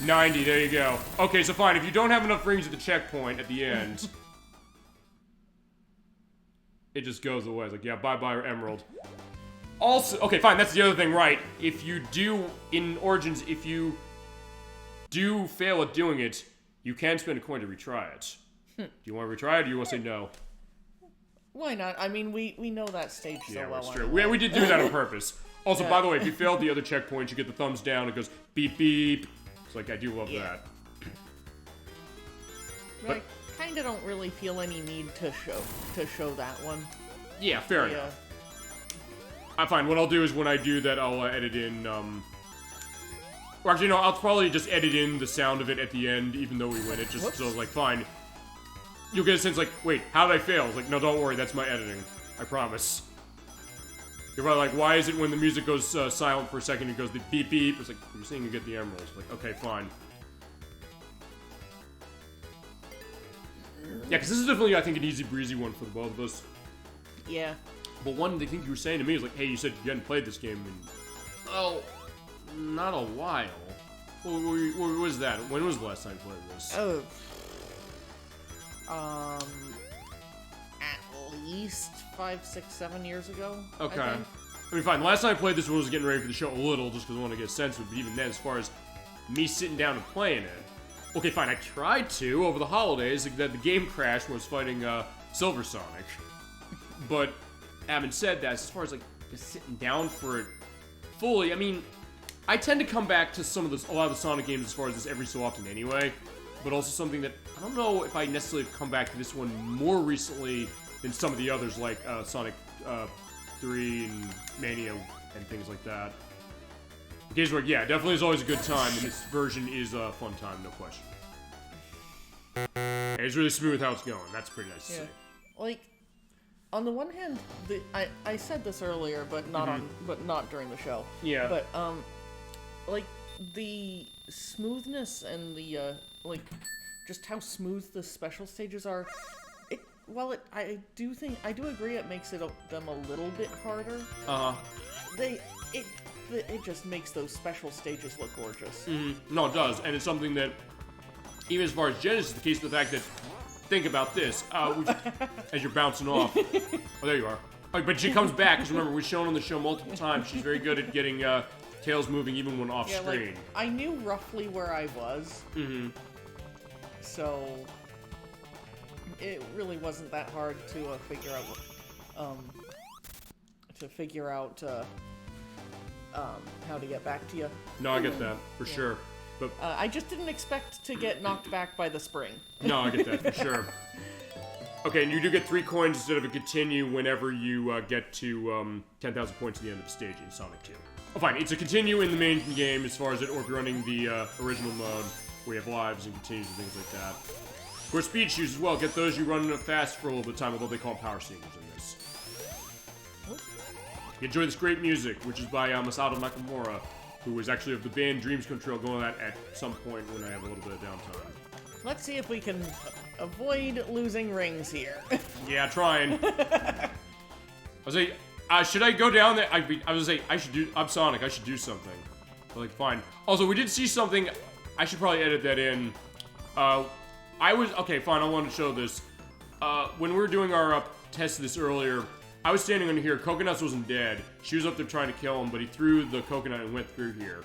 90, there you go. Okay, so fine, if you don't have enough rings at the checkpoint at the end, it just goes away. It's like, yeah, bye-bye, Emerald. Also, okay, fine, that's the other thing, right. If you do, in Origins, if you do fail at doing it, you can spend a coin to retry it. Do you want to retry it, or do you want to say no? Why not? I mean, we know that stage so well. Yeah, true. We did do that on purpose. Also, by the way, if you failed the other checkpoint, you get the thumbs down, it goes beep, beep. It's like, I do love that. But I kind of don't really feel any need to show that one. Yeah, fair enough. I'm fine. What I'll do is when I do that, I'll edit in, or actually, no, I'll probably just edit in the sound of it at the end, even though we win it, just so, like, fine. You'll get a sense, like, wait, how did I fail? It's like, no, don't worry, that's my editing. I promise. You're probably like, why is it when the music goes silent for a second, it goes the beep beep? It's like, you're saying you get the emeralds. Like, okay, fine. Yeah, because this is definitely, I think, an easy breezy one for the both of us. Yeah. But one thing you were saying to me is like, hey, you said you hadn't played this game in, well, not a while. What was that? When was the last time you played this? Oh. At least 5, 6, 7 years ago. Okay. I mean, fine. The last time I played this one was getting ready for the show a little, just because I wanted to get a sense of it. But even then, as far as me sitting down and playing it, okay, fine. I tried to over the holidays. That the game crashed when I was fighting Silver Sonic. But having said that, as far as like just sitting down for it fully, I mean, I tend to come back to a lot of the Sonic games as far as this every so often anyway. But also something that I don't know if I necessarily have come back to this one more recently than some of the others, like Sonic 3 and Mania and things like that. Games where, yeah, definitely is always a good time, and this version is a fun time, no question. And it's really smooth how it's going. That's pretty nice to see. Like, on the one hand, I said this earlier, but not during the show. Yeah. But like the smoothness and the like, just how smooth the special stages are. I do agree it makes them a little bit harder. It just makes those special stages look gorgeous. No, it does, and it's something that, even as far as Genesis, the case of the fact that, think about this, as you're bouncing off. Oh, there you are. Oh, but she comes back, because remember, we've shown on the show multiple times, she's very good at getting tails moving even when off screen. Like, I knew roughly where I was. So it really wasn't that hard to figure out how to get back to you. No, I get that for sure. But I just didn't expect to get knocked back by the spring. No, I get that for sure. Okay, and you do get 3 coins instead of a continue whenever you get to 10,000 points at the end of the stage in Sonic 2. Oh, fine. It's a continue in the main game as far as it, or if you're running the original mode where you have lives and continues and things like that. Of course, speed shoes as well. Get those, you run fast for a little bit of time, although they call them power singers in this. You enjoy this great music, which is by Masato Nakamura, who is actually of the band Dreams Come True. I'll go on that at some point when I have a little bit of downtime. Let's see if we can avoid losing rings here. Yeah, trying. I was like, should I go down there? I was like, I'm Sonic, I should do something. But like, fine. Also, we did see something, I should probably edit that in. Okay, fine, I wanted to show this. When we were doing our test of this earlier, I was standing under here, Coconuts wasn't dead. She was up there trying to kill him, but he threw the coconut and went through here.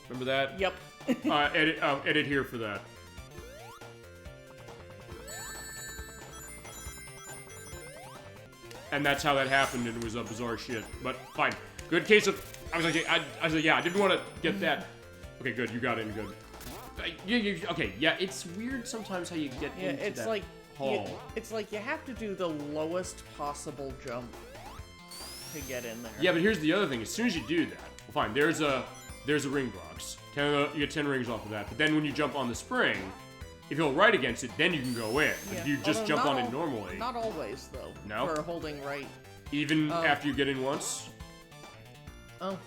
Remember that? Yep. Edit here for that. And that's how that happened, and it was a bizarre shit. But fine. Good case of... I was like, yeah, I didn't want to get that. Okay, good, you got in, good. Okay, yeah, it's weird sometimes how you get into it's that like hall. It's like you have to do the lowest possible jump to get in there. Yeah, but here's the other thing. As soon as you do that, well, fine, there's a ring box. You get 10 rings off of that. But then when you jump on the spring, if you hold right against it, then you can go in. Yeah. If you just jump on it normally... Not always, though. No? For holding right. Even after you get in once? Oh,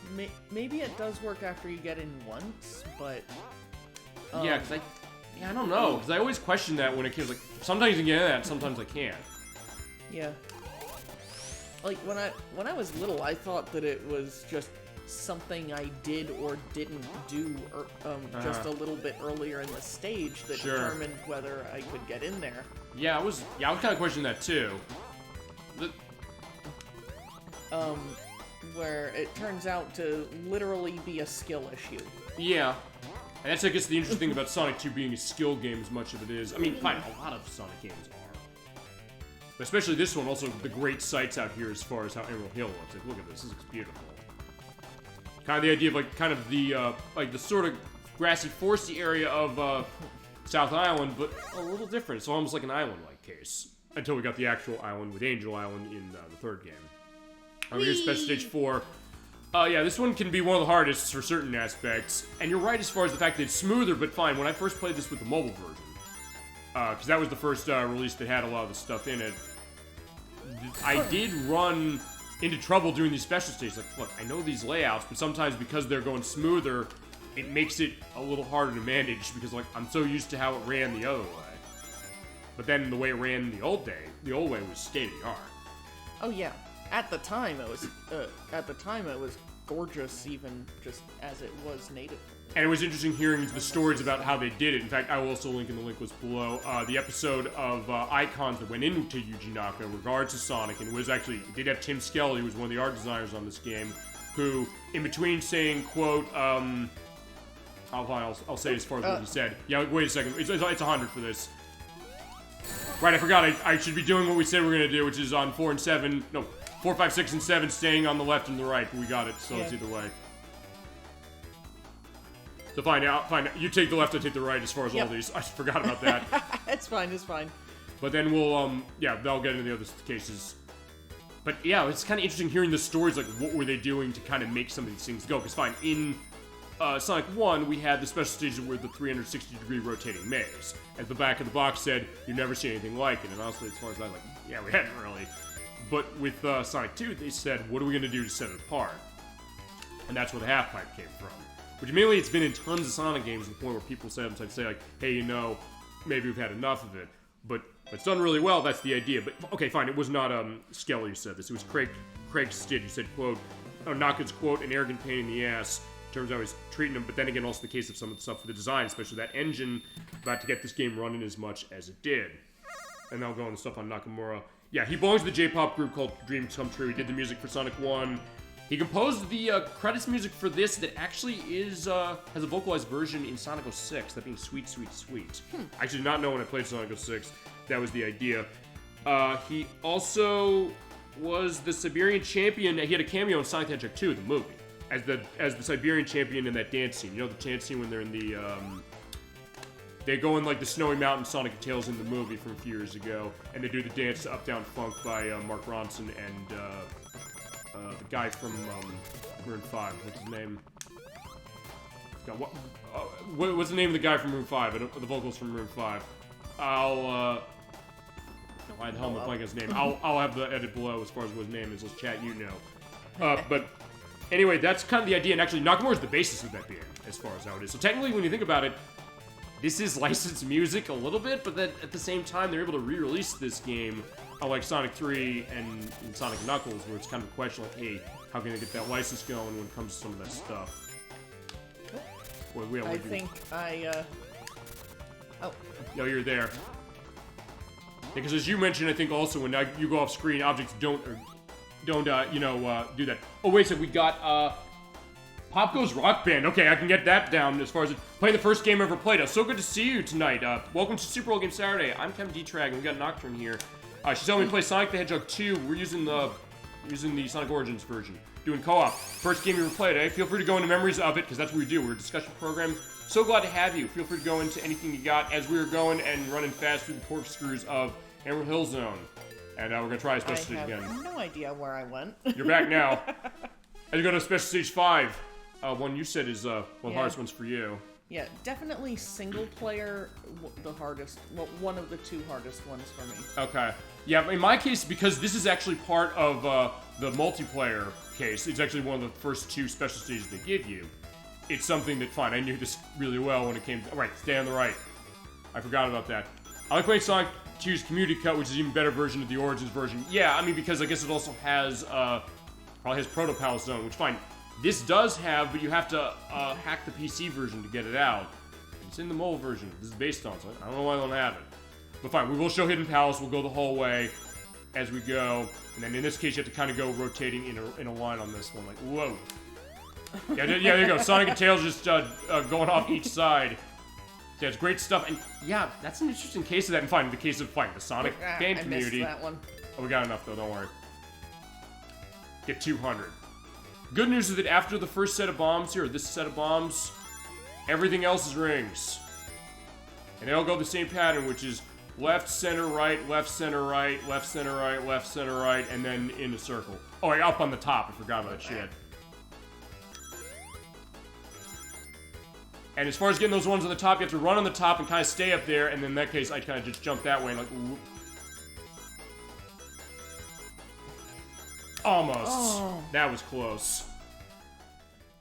maybe it does work after you get in once, but... yeah, because I don't know. Because I always question that when it comes, like, sometimes you can get in that, sometimes I can't. Yeah. Like, when I was little, I thought that it was just something I did or didn't do just a little bit earlier in the stage that determined whether I could get in there. Yeah, I was kind of questioning that too. Where it turns out to literally be a skill issue. Yeah. And that's, I guess, the interesting thing about Sonic 2 being a skill game as much of it is. I mean, fine, a lot of Sonic games are. But especially this one, also the great sights out here as far as how Emerald Hill looks. Like, look at this looks beautiful. Kind of the idea of, like, kind of the, like, the sort of grassy, foresty area of, South Island, but a little different. It's almost like an island-like case. Until we got the actual island with Angel Island in the third game. Here's Special Stage 4. Yeah, this one can be one of the hardest for certain aspects. And you're right as far as the fact that it's smoother, but fine. When I first played this with the mobile version, because that was the first release that had a lot of the stuff in it, I did run into trouble doing these special stages. Like, look, I know these layouts, but sometimes because they're going smoother, it makes it a little harder to manage because, like, I'm so used to how it ran the other way. But then the way it ran the old way was state-of-the-art. Oh yeah, at the time it was gorgeous, even just as it was native. And it was interesting hearing the stories about how they did it. In fact, I will also link in the link was below the episode of Icons that went into Yuji Naka in regards to Sonic, and it was actually, it did have Tim Skelly, who was one of the art designers on this game, who, in between saying, quote, I'll say as far as what he said. Yeah, wait a second, it's 100 for this. Right, I forgot, I should be doing what we said we were going to do, which is on 4 and 7, no, 4, 5, 6, and 7, staying on the left and the right, but we got it, so it's either way. So fine. You take the left, I take the right as far as all these. I forgot about that. It's fine. But then we'll, they'll get into the other cases. But yeah, it's kind of interesting hearing the stories, like what were they doing to kind of make some of these things go. Because fine, in Sonic 1, we had the special stages with the 360-degree rotating maze. As the back of the box said, you never see anything like it. And honestly, as far as I'm like, yeah, we hadn't really. But with Sonic 2, they said, what are we going to do to set it apart? And that's where the half-pipe came from. Which mainly it's been in tons of Sonic games to the point where people sometimes say like, hey, you know, maybe we've had enough of it. But it's done really well, that's the idea. But, okay, fine, it was not Skelly who said this. It was Craig Stidd who said, quote, Naka's, quote, an arrogant pain in the ass in terms of how he's treating him. But then again, also the case of some of the stuff for the design, especially that engine, about to get this game running as much as it did. And now go on the stuff on Nakamura. Yeah, he belongs to the J-pop group called Dreams Come True. He did the music for Sonic 1. He composed the credits music for this that actually has a vocalized version in Sonic 06, that being Sweet, Sweet, Sweet. I actually did not know when I played Sonic 06 that was the idea. He also was the Siberian champion. He had a cameo in Sonic the Hedgehog 2, the movie, as the Siberian champion in that dance scene. You know the dance scene when they're in the they go in like the snowy mountain Sonic and Tails in the movie from a few years ago, and they do the dance to Up Down Funk by Mark Ronson and the guy from Maroon 5. What's his name? What's the name of the guy from Maroon 5? The vocals from Maroon 5. Why the hell am I blanking his name? I'll have the edit below as far as what his name is. Let's chat, you know. But anyway, that's kind of the idea. And actually, Nakamura is the basis of that band, as far as how it is. So technically, when you think about it, this is licensed music a little bit, but then at the same time, they're able to re-release this game, unlike Sonic 3 and Sonic Knuckles, where it's kind of a question like, hey, how can they get that license going when it comes to some of that stuff? Oh. No, you're there. Because as you mentioned, I think also when you go off screen, objects don't do that. Oh, wait a second, we got, Pop Goes Rock Band. Okay, I can get that down as far as playing the first game I ever played. So good to see you tonight. Welcome to Super Bowl Game Saturday. I'm Kevin D-Trag, and we got Nocturne here. She's telling me to play Sonic the Hedgehog 2. We're using the Sonic Origins version. Doing co-op. First game you ever played, eh? Feel free to go into memories of it, because that's what we do. We're a discussion program. So glad to have you. Feel free to go into anything you got as we were going and running fast through the corkscrews of Emerald Hill Zone. And we're going to try a special stage again. I have no idea where I went. You're back now. As you go to special stage 5. One you said is one of the hardest ones for you. Yeah, definitely single player, the hardest. Well, one of the two hardest ones for me. Okay. Yeah, in my case, because this is actually part of the multiplayer case, it's actually one of the first two special stages they give you. It's something that, fine, I knew this really well when it came to... Right, stay on the right. I forgot about that. I like playing Sonic 2's Community Cut, which is an even better version of the Origins version. Yeah, I mean, because I guess it also has, probably has Proto Palace Zone, which, fine, this does have, but you have to hack the PC version to get it out. It's in the mobile version. This is based on, so I don't know why I don't have it. But fine, we will show Hidden Palace. We'll go the whole way as we go. And then in this case, you have to kind of go rotating in a line on this one. Like, whoa. Yeah, there you go. Sonic and Tails just going off each side. Yeah, it's great stuff. And yeah, that's an interesting case of that. And fine, in the case of, the Sonic fan community. I missed that one. Oh, we got enough, though. Don't worry. Get 200. Good news is that after the first set of bombs here, or this set of bombs, everything else is rings. And they all go the same pattern, which is left, center, right, left, center, right, left, center, right, left, center, right, and then in a circle. Oh, right, up on the top. I forgot about that shit. And as far as getting those ones on the top, you have to run on the top and kind of stay up there, and then in that case, I kind of just jump that way and like, whoop. Almost. Oh. That was close.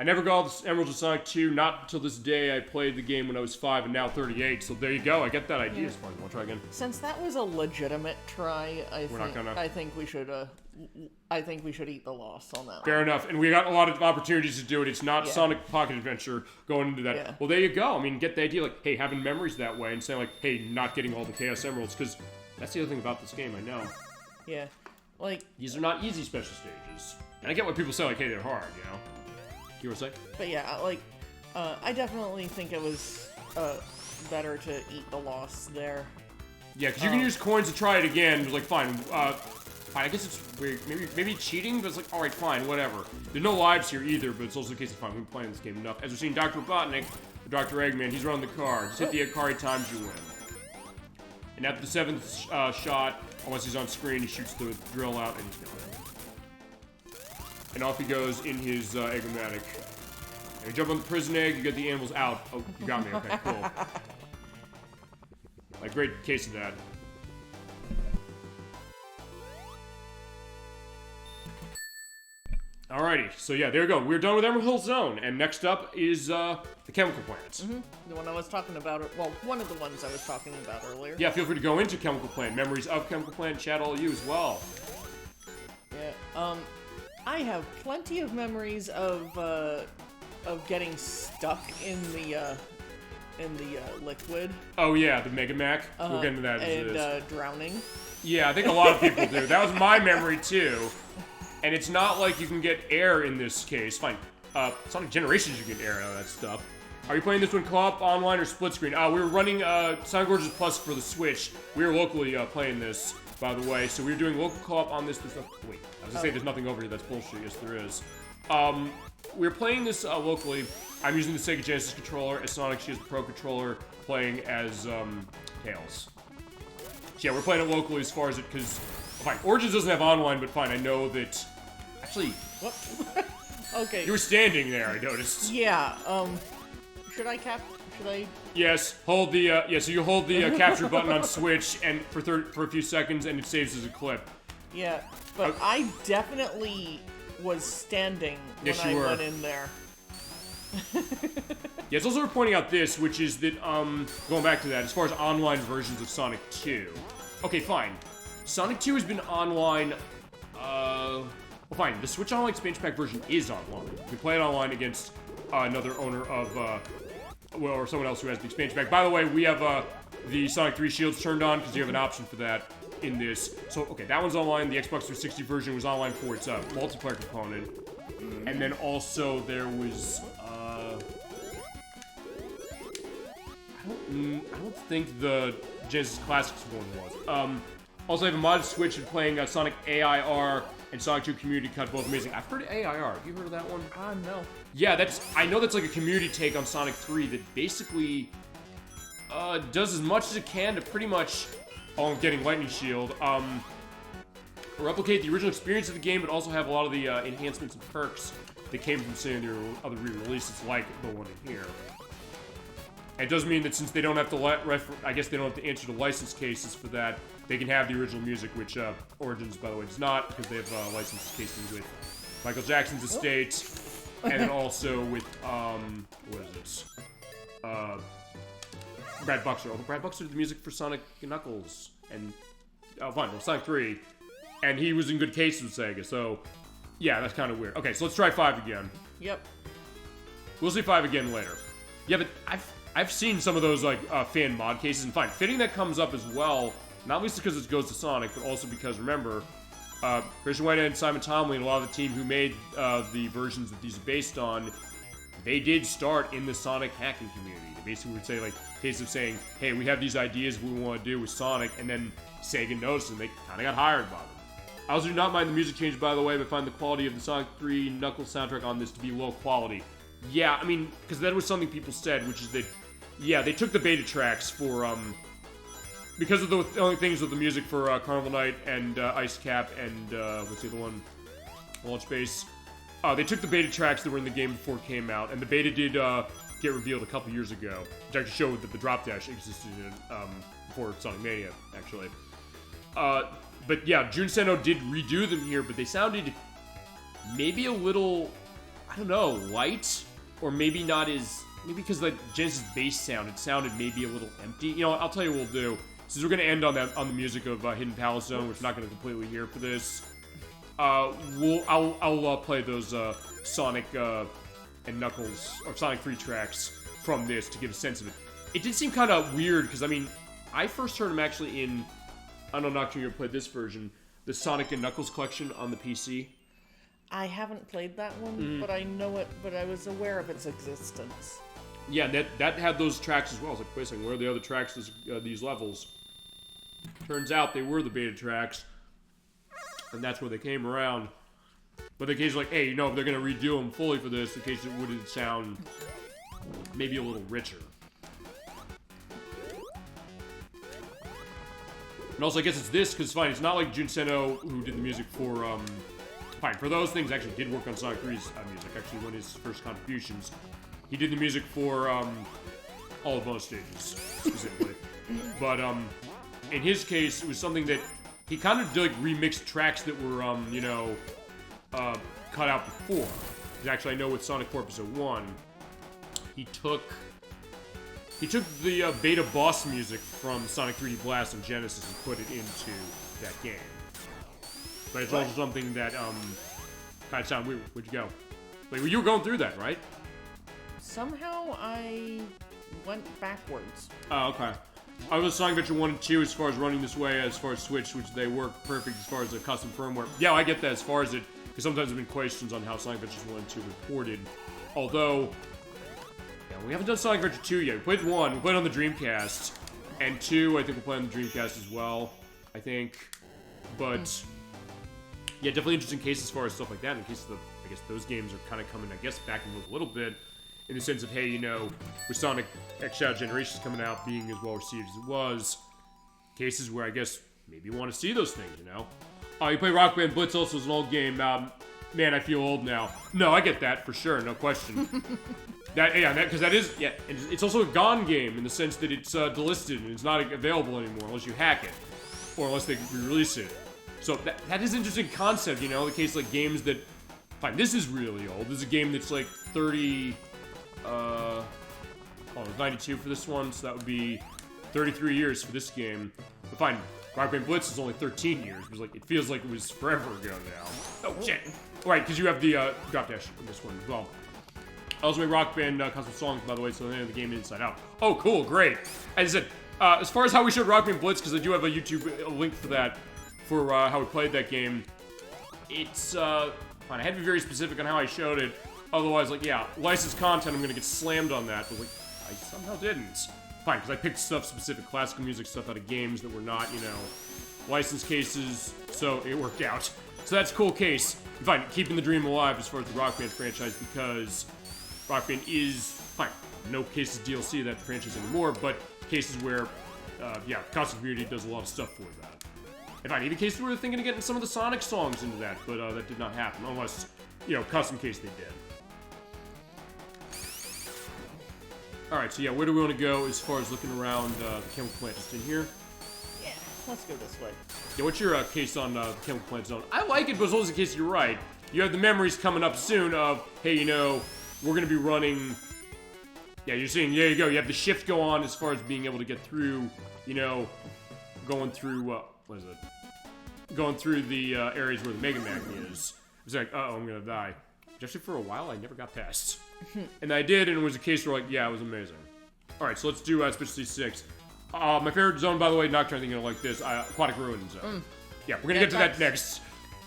I never got all the emeralds in Sonic 2. Not until this day. I played the game when I was 5 and now 38. So there you go. I get that idea. Yeah. We'll try again. Since that was a legitimate try, We're not gonna. I think we should eat the loss on that. Fair enough. And we got a lot of opportunities to do it. It's not Sonic Pocket Adventure going into that. Yeah. Well, there you go. I mean, get the idea, like, hey, having memories that way and saying, like, hey, not getting all the Chaos Emeralds, because that's the other thing about this game, I know. Yeah. Like, these are not easy special stages. And I get what people say, like, hey, they're hard, you know? You want to say? But yeah, like, I definitely think it was better to eat the loss there. Yeah, because you can use coins to try it again. It's like, fine. Fine, I guess it's weird. Maybe cheating, but it's like, alright, fine, whatever. There's no lives here either, but it's also the case of fine. We've been playing this game enough. As we've seen Dr. Robotnik, or Dr. Eggman, he's running the car. Just hit the egg car 8 times, you win. And after the 7th shot, unless he's on screen, he shoots the drill out and he's gone. And off he goes in his egg-o-matic. And you jump on the prison egg, you get the animals out. Oh, you got me. Okay, cool. Like, great case of that. Alrighty, so yeah, there we go. We're done with Emerald Hill Zone, and next up is the chemical plants. The one I was talking about, well, one of the ones I was talking about earlier. Yeah, feel free to go into Chemical Plant. Memories of Chemical Plant, chat all you as well. Yeah, I have plenty of memories of getting stuck in the liquid. Oh yeah, the Mega Mac. We'll get into that as it is. And drowning. Yeah, I think a lot of people do. That was my memory too. And it's not like you can get air in this case. Fine. Sonic Generations you get air out of that stuff. Are you playing this one co-op, online, or split screen? We were running Sonic Origins Plus for the Switch. We were locally playing this, by the way. So we were doing local co-op on this. Wait, I was gonna say there's nothing over here. That's bullshit. Yes, there is. We're playing this locally. I'm using the Sega Genesis controller. As Sonic, she has the Pro controller, playing as Tails. So yeah, we're playing it locally as far as it, because fine, Origins doesn't have online, but fine, I know that. Actually, what? Okay. You were standing there, I noticed. Yeah. Should I? Yes. Hold the. So you hold the capture button on Switch, and for a few seconds, and it saves as a clip. Yeah, but I definitely was standing when I went in there. Yeah, it's also worth pointing out this, which is that, going back to that, as far as online versions of Sonic 2. Okay, fine. Sonic 2 has been online, well, fine, the Switch Online expansion pack version is online. You can play it online against another owner of, well, or someone else who has the expansion pack. By the way, we have, the Sonic 3 shields turned on, because you have an option for that in this. So, okay, that one's online. The Xbox 360 version was online for its, multiplayer component. And then also there was, I don't think the Genesis Classics one was. Also, I have a modded Switch and playing Sonic AIR and Sonic 2 Community Cut, both amazing. I've heard of AIR. Have you heard of that one? No. Yeah, I know that's like a community take on Sonic 3 that basically does as much as it can to pretty much, I'm getting Lightning Shield, replicate the original experience of the game, but also have a lot of the enhancements and perks that came from some of their other re-releases, like the one in here. And it does mean that since they don't have to I guess they don't have to answer the license cases for that, they can have the original music, which Origins, by the way, does not, because they have license cases with Michael Jackson's estate, and then also with, what is it? Brad Buxer. Oh, Brad Buxer did the music for Sonic and Knuckles, and, Sonic 3, and he was in good cases with Sega, so, yeah, that's kind of weird. Okay, so let's try 5 again. Yep. We'll see 5 again later. Yeah, but I've seen some of those, like, fan mod cases, and fine, fitting that comes up as well, not least because it goes to Sonic, but also because, remember, Christian Whitehead and Simon Tomley and a lot of the team who made the versions that these are based on, they did start in the Sonic hacking community. They basically would say, like, case of saying, hey, we have these ideas we want to do with Sonic, and then Sega noticed, and they kind of got hired by them. I also do not mind the music change, by the way, but find the quality of the Sonic 3 Knuckles soundtrack on this to be low quality. Yeah, I mean, because that was something people said, which is that, yeah, they took the beta tracks for, because of the only things with the music for Carnival Night and Ice Cap and, what's the other one? Launch Base. They took the beta tracks that were in the game before it came out, and the beta did get revealed a couple years ago, which actually showed that the drop dash existed in before Sonic Mania, actually. But yeah, Jun Seno did redo them here, but they sounded maybe a little, I don't know, light, or maybe not as, maybe because the Genesis bass sound, it sounded maybe a little empty. You know, I'll tell you what we'll do. Since we're gonna end on the music of Hidden Palace Zone, which we're not gonna completely hear for this. I'll play those Sonic and Knuckles or Sonic 3 tracks from this to give a sense of it. It did seem kind of weird because I mean, I first heard them actually in, I don't know, Nocturne, you ever played this version, the Sonic and Knuckles collection on the PC. I haven't played that one, but I know it. But I was aware of its existence. Yeah, that had those tracks as well. I was like, wait a second, where are the other tracks? These levels. Turns out they were the beta tracks. And that's where they came around. But the case like, hey, you know, if they're going to redo them fully for this, in case it would sound maybe a little richer. And also, I guess it's this, because fine, it's not like Jun Seno, who did the music for, fine, for those things, actually did work on Sonic 3's music, actually one of his first contributions. He did the music for, all of bonus stages, specifically. But, in his case, it was something that he kind of did, like, remixed tracks that were, you know, cut out before. Because actually, I know with Sonic 4 Episode 1, he took the beta boss music from Sonic 3D Blast on Genesis and put it into that game. But it's also something that, kind of sounded weird. Where'd you go? Wait, you were going through that, right? Somehow I went backwards. Oh, okay. I was Sonic Adventure 1 and 2 as far as running this way, as far as Switch, which they work perfect as far as the custom firmware. Yeah, I get that as far as it, because sometimes there have been questions on how Sonic Adventures 1 and 2 reported. Although, yeah, we haven't done Sonic Adventure 2 yet. We played 1, we played on the Dreamcast, and 2, I think we'll play on the Dreamcast as well, I think. But, yeah, definitely interesting case as far as stuff like that, in case the, I guess those games are kind of coming, I guess, back in a little bit. In the sense of, hey, you know, with Sonic X Shadow Generations coming out, being as well received as it was, cases where I guess maybe you want to see those things, you know? You play Rock Band Blitz also as an old game. Man, I feel old now. No, I get that for sure, no question. Because that is, yeah, it's also a gone game in the sense that it's delisted and it's not available anymore unless you hack it or unless they re-release it. So that is an interesting concept, you know, the case like games that, fine, this is really old. This is a game that's like 30. It was 92 for this one, so that would be 33 years for this game. But fine, Rock Band Blitz is only 13 years. It was like, it feels like it was forever ago now. Oh shit! Right, because you have the drop dash in this one as well. I also made Rock Band custom songs, by the way, so they have the game inside out. Oh, cool, great. As I said, as far as how we showed Rock Band Blitz, because I do have a YouTube link for that, for how we played that game. It's fine. I had to be very specific on how I showed it. Otherwise, like, yeah, licensed content, I'm gonna get slammed on that, but, like, I somehow didn't. Fine, because I picked stuff specific, classical music stuff out of games that were not, you know, licensed cases, so it worked out. So that's a cool case. Fine, keeping the dream alive as far as the Rock Band franchise, because Rock Band is, fine, no cases DLC of that franchise anymore, but cases where, yeah, the custom community does a lot of stuff for that. And fine, even cases where they're thinking of getting some of the Sonic songs into that, but that did not happen, unless, you know, custom case they did. Alright, so yeah, where do we want to go as far as looking around the chemical plant? Just in here? Yeah, let's go this way. Yeah, what's your case on the chemical plant zone? I like it, but as long as in case you're right. You have the memories coming up soon of, hey, you know, we're going to be running... Yeah, you're seeing, there you go, you have the shift go on as far as being able to get through, you know, going through, what is it? Going through the areas where the Mega Man is. It's like, uh-oh, I'm going to die. Actually, for a while, I never got past. And I did, and it was a case where, like, yeah, it was amazing. Alright, so let's do Specialty 6. My favorite zone, by the way, Nocturne, I think you're gonna like this, Aquatic Ruin Zone. Yeah, we're gonna get to that next.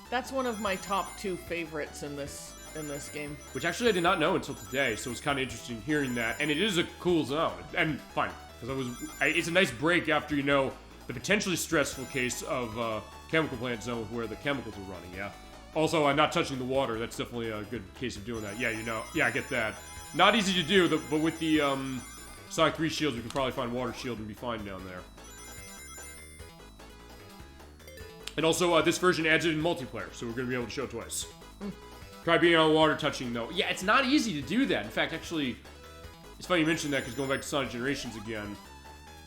That's one of my top 2 favorites in this game. Which actually I did not know until today, so it's kind of interesting hearing that. And it is a cool zone. And fine, because it's a nice break after, you know, the potentially stressful case of Chemical Plant Zone where the chemicals are running, yeah? Also, not touching the water, that's definitely a good case of doing that. Yeah, you know, yeah, I get that. Not easy to do, but with the Sonic 3 shields, we can probably find Water Shield and be fine down there. And also, this version adds it in multiplayer, so we're going to be able to show it twice. Try being on water touching, though. Yeah, it's not easy to do that. In fact, actually, it's funny you mentioned that, because going back to Sonic Generations again,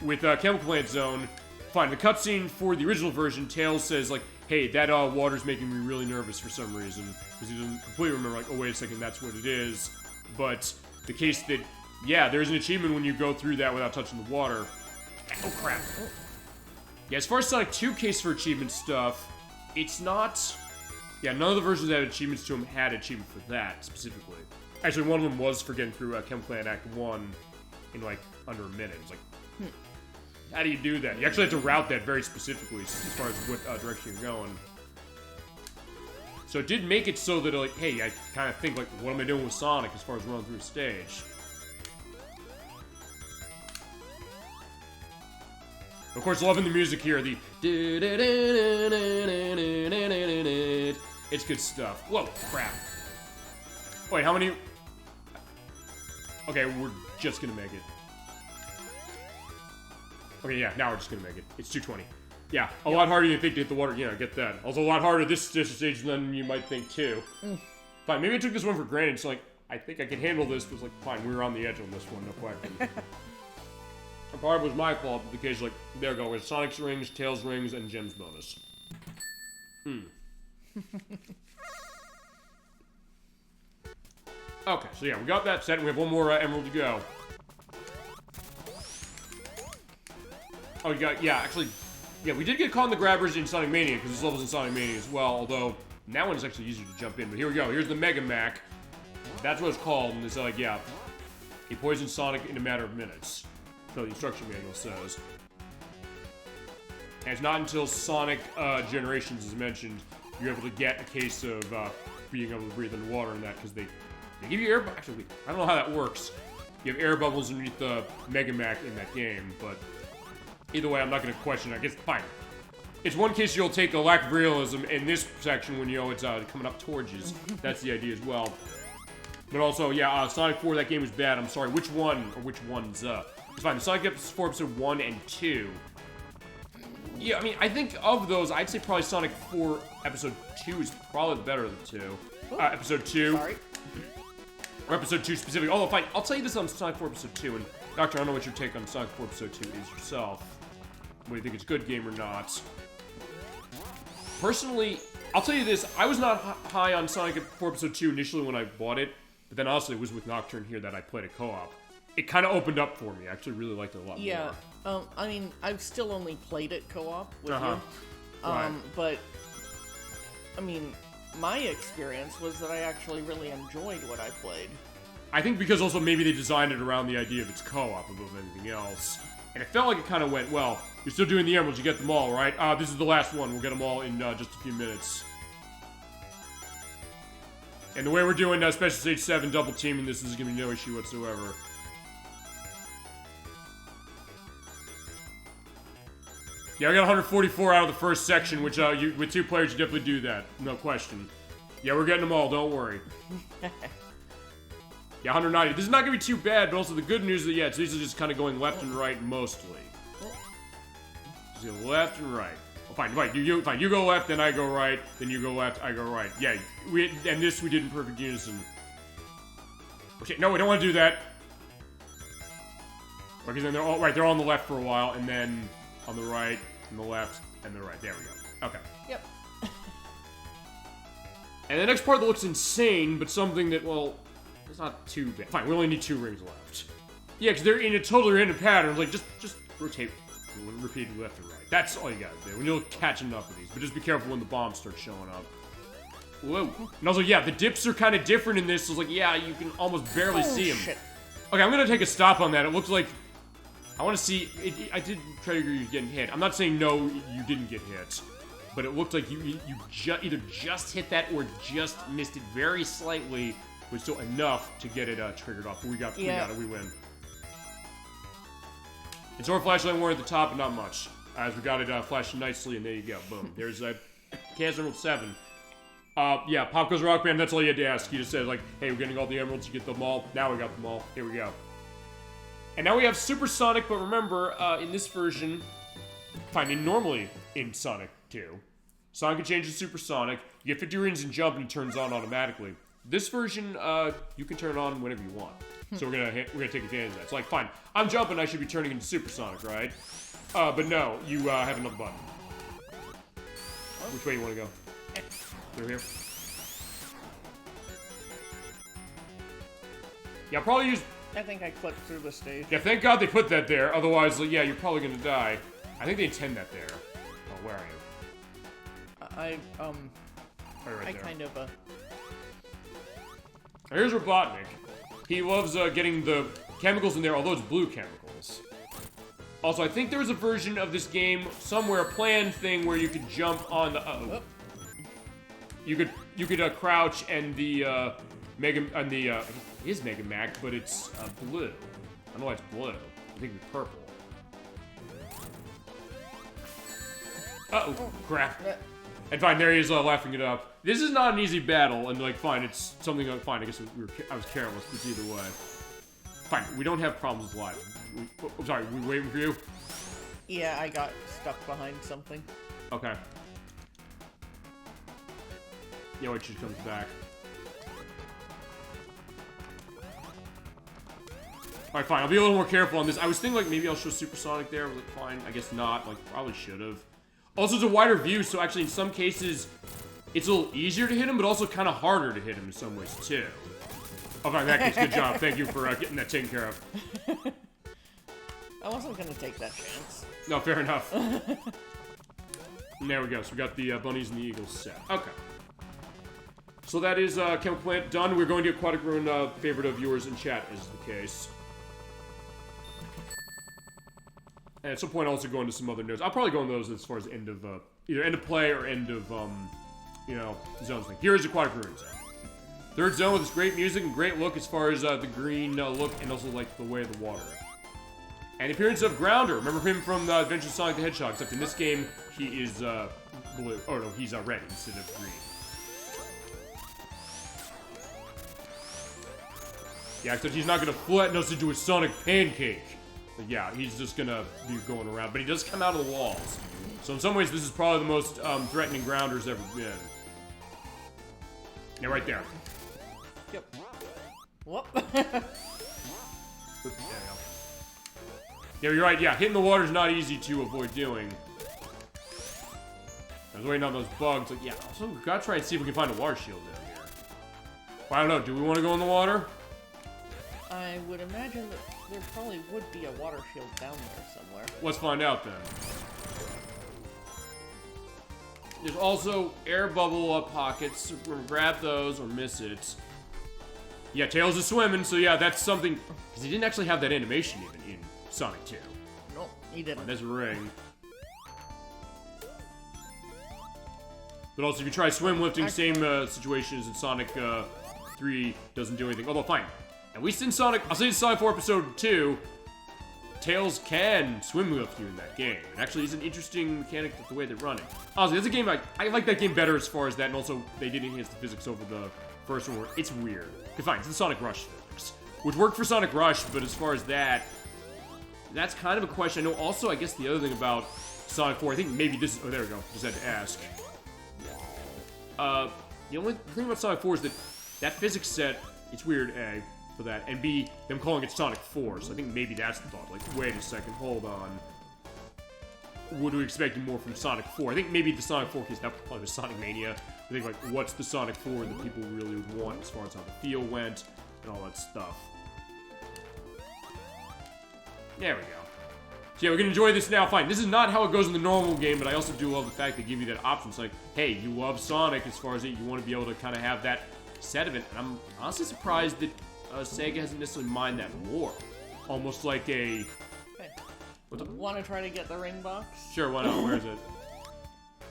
with Chemical Plant Zone, fine, the cutscene for the original version, Tails says, like, hey, that water's making me really nervous for some reason. Because he doesn't completely remember, like, oh, wait a second, that's what it is. But the case that, yeah, there's an achievement when you go through that without touching the water. Oh, crap. Yeah, as far as Sonic 2 case for achievement stuff, it's not... Yeah, none of the versions that had achievements to them had achievement for that, specifically. Actually, one of them was for getting through Chem Plant Act 1 in, like, under a minute. It's like, how do you do that? You actually have to route that very specifically as far as what direction you're going. So it did make it so that, like, hey, I kind of think, like, what am I doing with Sonic as far as running through a stage? Of course, loving the music here, the... It's good stuff. Whoa, crap. Wait, how many... Okay, we're just gonna make it. Okay, yeah, now we're just gonna make it. It's 220. Yeah, a lot harder than you think to hit the water. Yeah, get that. Also, a lot harder this stage than you might think, too. Fine, maybe I took this one for granted. It's like, I think I can handle this. But it's like, fine, we were on the edge on this one, no question. Part was my fault, but the case, like, there we go. It's Sonic's rings, Tails rings, and Gem's bonus. Okay, so yeah, we got that set, and we have one more emerald to go. Oh, you got, yeah, actually, yeah, we did get caught in the grabbers in Sonic Mania, because this level's in Sonic Mania as well, although that one is actually easier to jump in. But here we go, here's the Mega Mac. That's what it's called, and it's like, yeah, he poisons Sonic in a matter of minutes. So the instruction manual says. And it's not until Sonic Generations is mentioned, you're able to get a case of being able to breathe underwater in that, because they give you air... Actually, I don't know how that works. You have air bubbles underneath the Mega Mac in that game, but either way, I'm not going to question it. I guess, fine. It's one case you'll take a lack of realism in this section when you know it's coming up towards you. That's the idea as well. But also, yeah, Sonic 4, that game was bad. I'm sorry. Which one, or which ones? It's fine. Sonic 4 Episode 1 and 2. Yeah, I mean, I think of those, I'd say probably Sonic 4 Episode 2 is probably the better of the two. Episode 2. Sorry. Or Episode 2 specifically. Although, fine, I'll tell you this on Sonic 4 Episode 2, and Doctor, I don't know what your take on Sonic 4 Episode 2 is yourself. Whether you think it's a good game or not. Personally, I'll tell you this, I was not high on Sonic 4 Episode 2 initially when I bought it, but then honestly, it was with Nocturne here that I played a co-op. It kind of opened up for me. I actually really liked it a lot more. Yeah, I mean, I've still only played it co-op with you. Right. But, I mean, my experience was that I actually really enjoyed what I played. I think because also maybe they designed it around the idea of its co-op above anything else. And it felt like it kind of went, well, you're still doing the emeralds, you get them all, right? This is the last one. We'll get them all in just a few minutes. And the way we're doing Special Stage 7 double teaming this is going to be no issue whatsoever. Yeah, we got 144 out of the first section, which with 2 players, you definitely do that. No question. Yeah, we're getting them all, don't worry. Yeah, 190. This is not going to be too bad, but also the good news is that, yeah, these are just kind of going left and right mostly. Just go left and right. Oh, fine, right. Fine, you go left, then I go right, then you go left, I go right. Yeah, and this we did in perfect unison. Okay, no, we don't want to do that. Because then they're all, right, they're all on the left for a while, and then on the right, and the left, and the right. There we go. Okay. Yep. And the next part that looks insane, but something that, well, it's not too bad. Fine, we only need 2 rings left. Yeah, because they're in a totally random pattern. Like, just rotate, repeat left and right. That's all you gotta do when you'll catch enough of these. But just be careful when the bombs start showing up. Whoa. And also, yeah, the dips are kind of different in this. So it's like, yeah, you can almost barely see them. Shit. Okay, I'm gonna take a stop on that. It looks like I want to see. I did trigger you getting hit. I'm not saying no, you didn't get hit, but it looked like you either just hit that or just missed it very slightly, but still enough to get it triggered off. But we got it. We win. And so our flashlight wore at the top, but not much. As we got it flashing nicely, and there you go. Boom. There's Chaos Emerald 7. Yeah, Pop Goes Rock Band, that's all you had to ask. You just said, like, hey, we're getting all the emeralds, you get them all. Now we got them all. Here we go. And now we have Super Sonic, but remember, in this version, normally in Sonic 2, Sonic can change to Super Sonic, you get 50 rings and jump, and it turns on automatically. This version, you can turn it on whenever you want. So we're gonna take advantage of that. It's like, fine, I'm jumping, I should be turning into Super Sonic, right? But no, you have another button. Which way you want to go? Through here? Yeah, I'll probably use... I think I clipped through the stage. Yeah, thank God they put that there. Otherwise, yeah, you're probably gonna die. I think they intend that there. Oh, where are you? I kind of, Here's Robotnik. He loves getting the chemicals in there, although it's blue chemicals. Also, I think there was a version of this game somewhere, a planned thing where you could jump on the. You could crouch and the it is Mega Mac, but it's blue. I don't know why it's blue. I think it's purple. Uh-oh, crap. And fine, there he is laughing it up. This is not an easy battle, and like, fine, it's something fine. I guess I was careless, but either way. Fine, we don't have problems with live. I'm sorry, we waiting for you? Yeah, I got stuck behind something. Okay. Yeah, wait, she comes back. Alright, fine, I'll be a little more careful on this. I was thinking, like, maybe I'll show Supersonic there. I was like, fine, I guess not. Like, probably should have. Also, it's a wider view, so actually, in some cases, it's a little easier to hit him, but also kind of harder to hit him in some ways, too. Okay, in that case, good job. Thank you for getting that taken care of. I wasn't gonna take that chance. No, fair enough. And there we go. So we got the bunnies and the eagles set. Okay. So that is Chemical Plant done. We're going to Aquatic Ruin, favorite of yours in chat is the case. And at some point, I'll also go into some other notes. I'll probably go into those as far as end of, either end of play or end of, you know, zones thing. Here is Aquatic Ruin Zone. Third zone with this great music and great look as far as the green look and also like the way of the water. And the appearance of Grounder. Remember him from the Adventures of Sonic the Hedgehog, except in this game, he is blue. Oh no, he's red instead of green. Yeah, except he's not going to flatten us into a Sonic pancake. But yeah, he's just going to be going around. But he does come out of the walls. So in some ways, this is probably the most threatening Grounder's ever been. Yeah, right there. Yep. Whoop. Yeah, you're right. Yeah, hitting the water is not easy to avoid doing. I was waiting on those bugs. Like, yeah, also we gotta try and see if we can find a water shield down here. Well, I don't know. Do we want to go in the water? I would imagine that there probably would be a water shield down there somewhere. Let's find out then. There's also air bubble pockets. We're gonna grab those or miss it. Yeah, Tails is swimming, so yeah, that's something. Because he didn't actually have that animation even in Sonic 2. No, he didn't. There's a ring. But also, if you try swim lifting, same situation as in Sonic 3, doesn't do anything. Although, fine. At least in Sonic, I'll say in Sonic 4 Episode 2, Tails can swim lift you in that game. And actually, it's an interesting mechanic with the way they're running. Honestly, that's a game I like that game better as far as that, and also they did enhance the physics over the first one where it's weird. Okay, fine, it's the Sonic Rush physics, which worked for Sonic Rush, but as far as that, that's kind of a question. I know also, I guess the other thing about Sonic 4, I think maybe this, oh, there we go, just had to ask. The only thing about Sonic 4 is that that physics set, it's weird, A, for that, and B, them calling it Sonic 4, so I think maybe that's the thought, like, wait a second, hold on. Would we expect more from Sonic 4? I think maybe the Sonic 4 case, that probably was Sonic Mania. I think, like, what's the Sonic 4 that people really would want as far as how the feel went, and all that stuff. There we go. So yeah, we can enjoy this now. Fine, this is not how it goes in the normal game, but I also do love the fact they give you that option. It's like, hey, you love Sonic as far as you want to be able to kind of have that set of it. And I'm honestly surprised that Sega hasn't necessarily mined that more. Almost like a... Hey, want to try to get the ring box? Sure, why not? Where is it?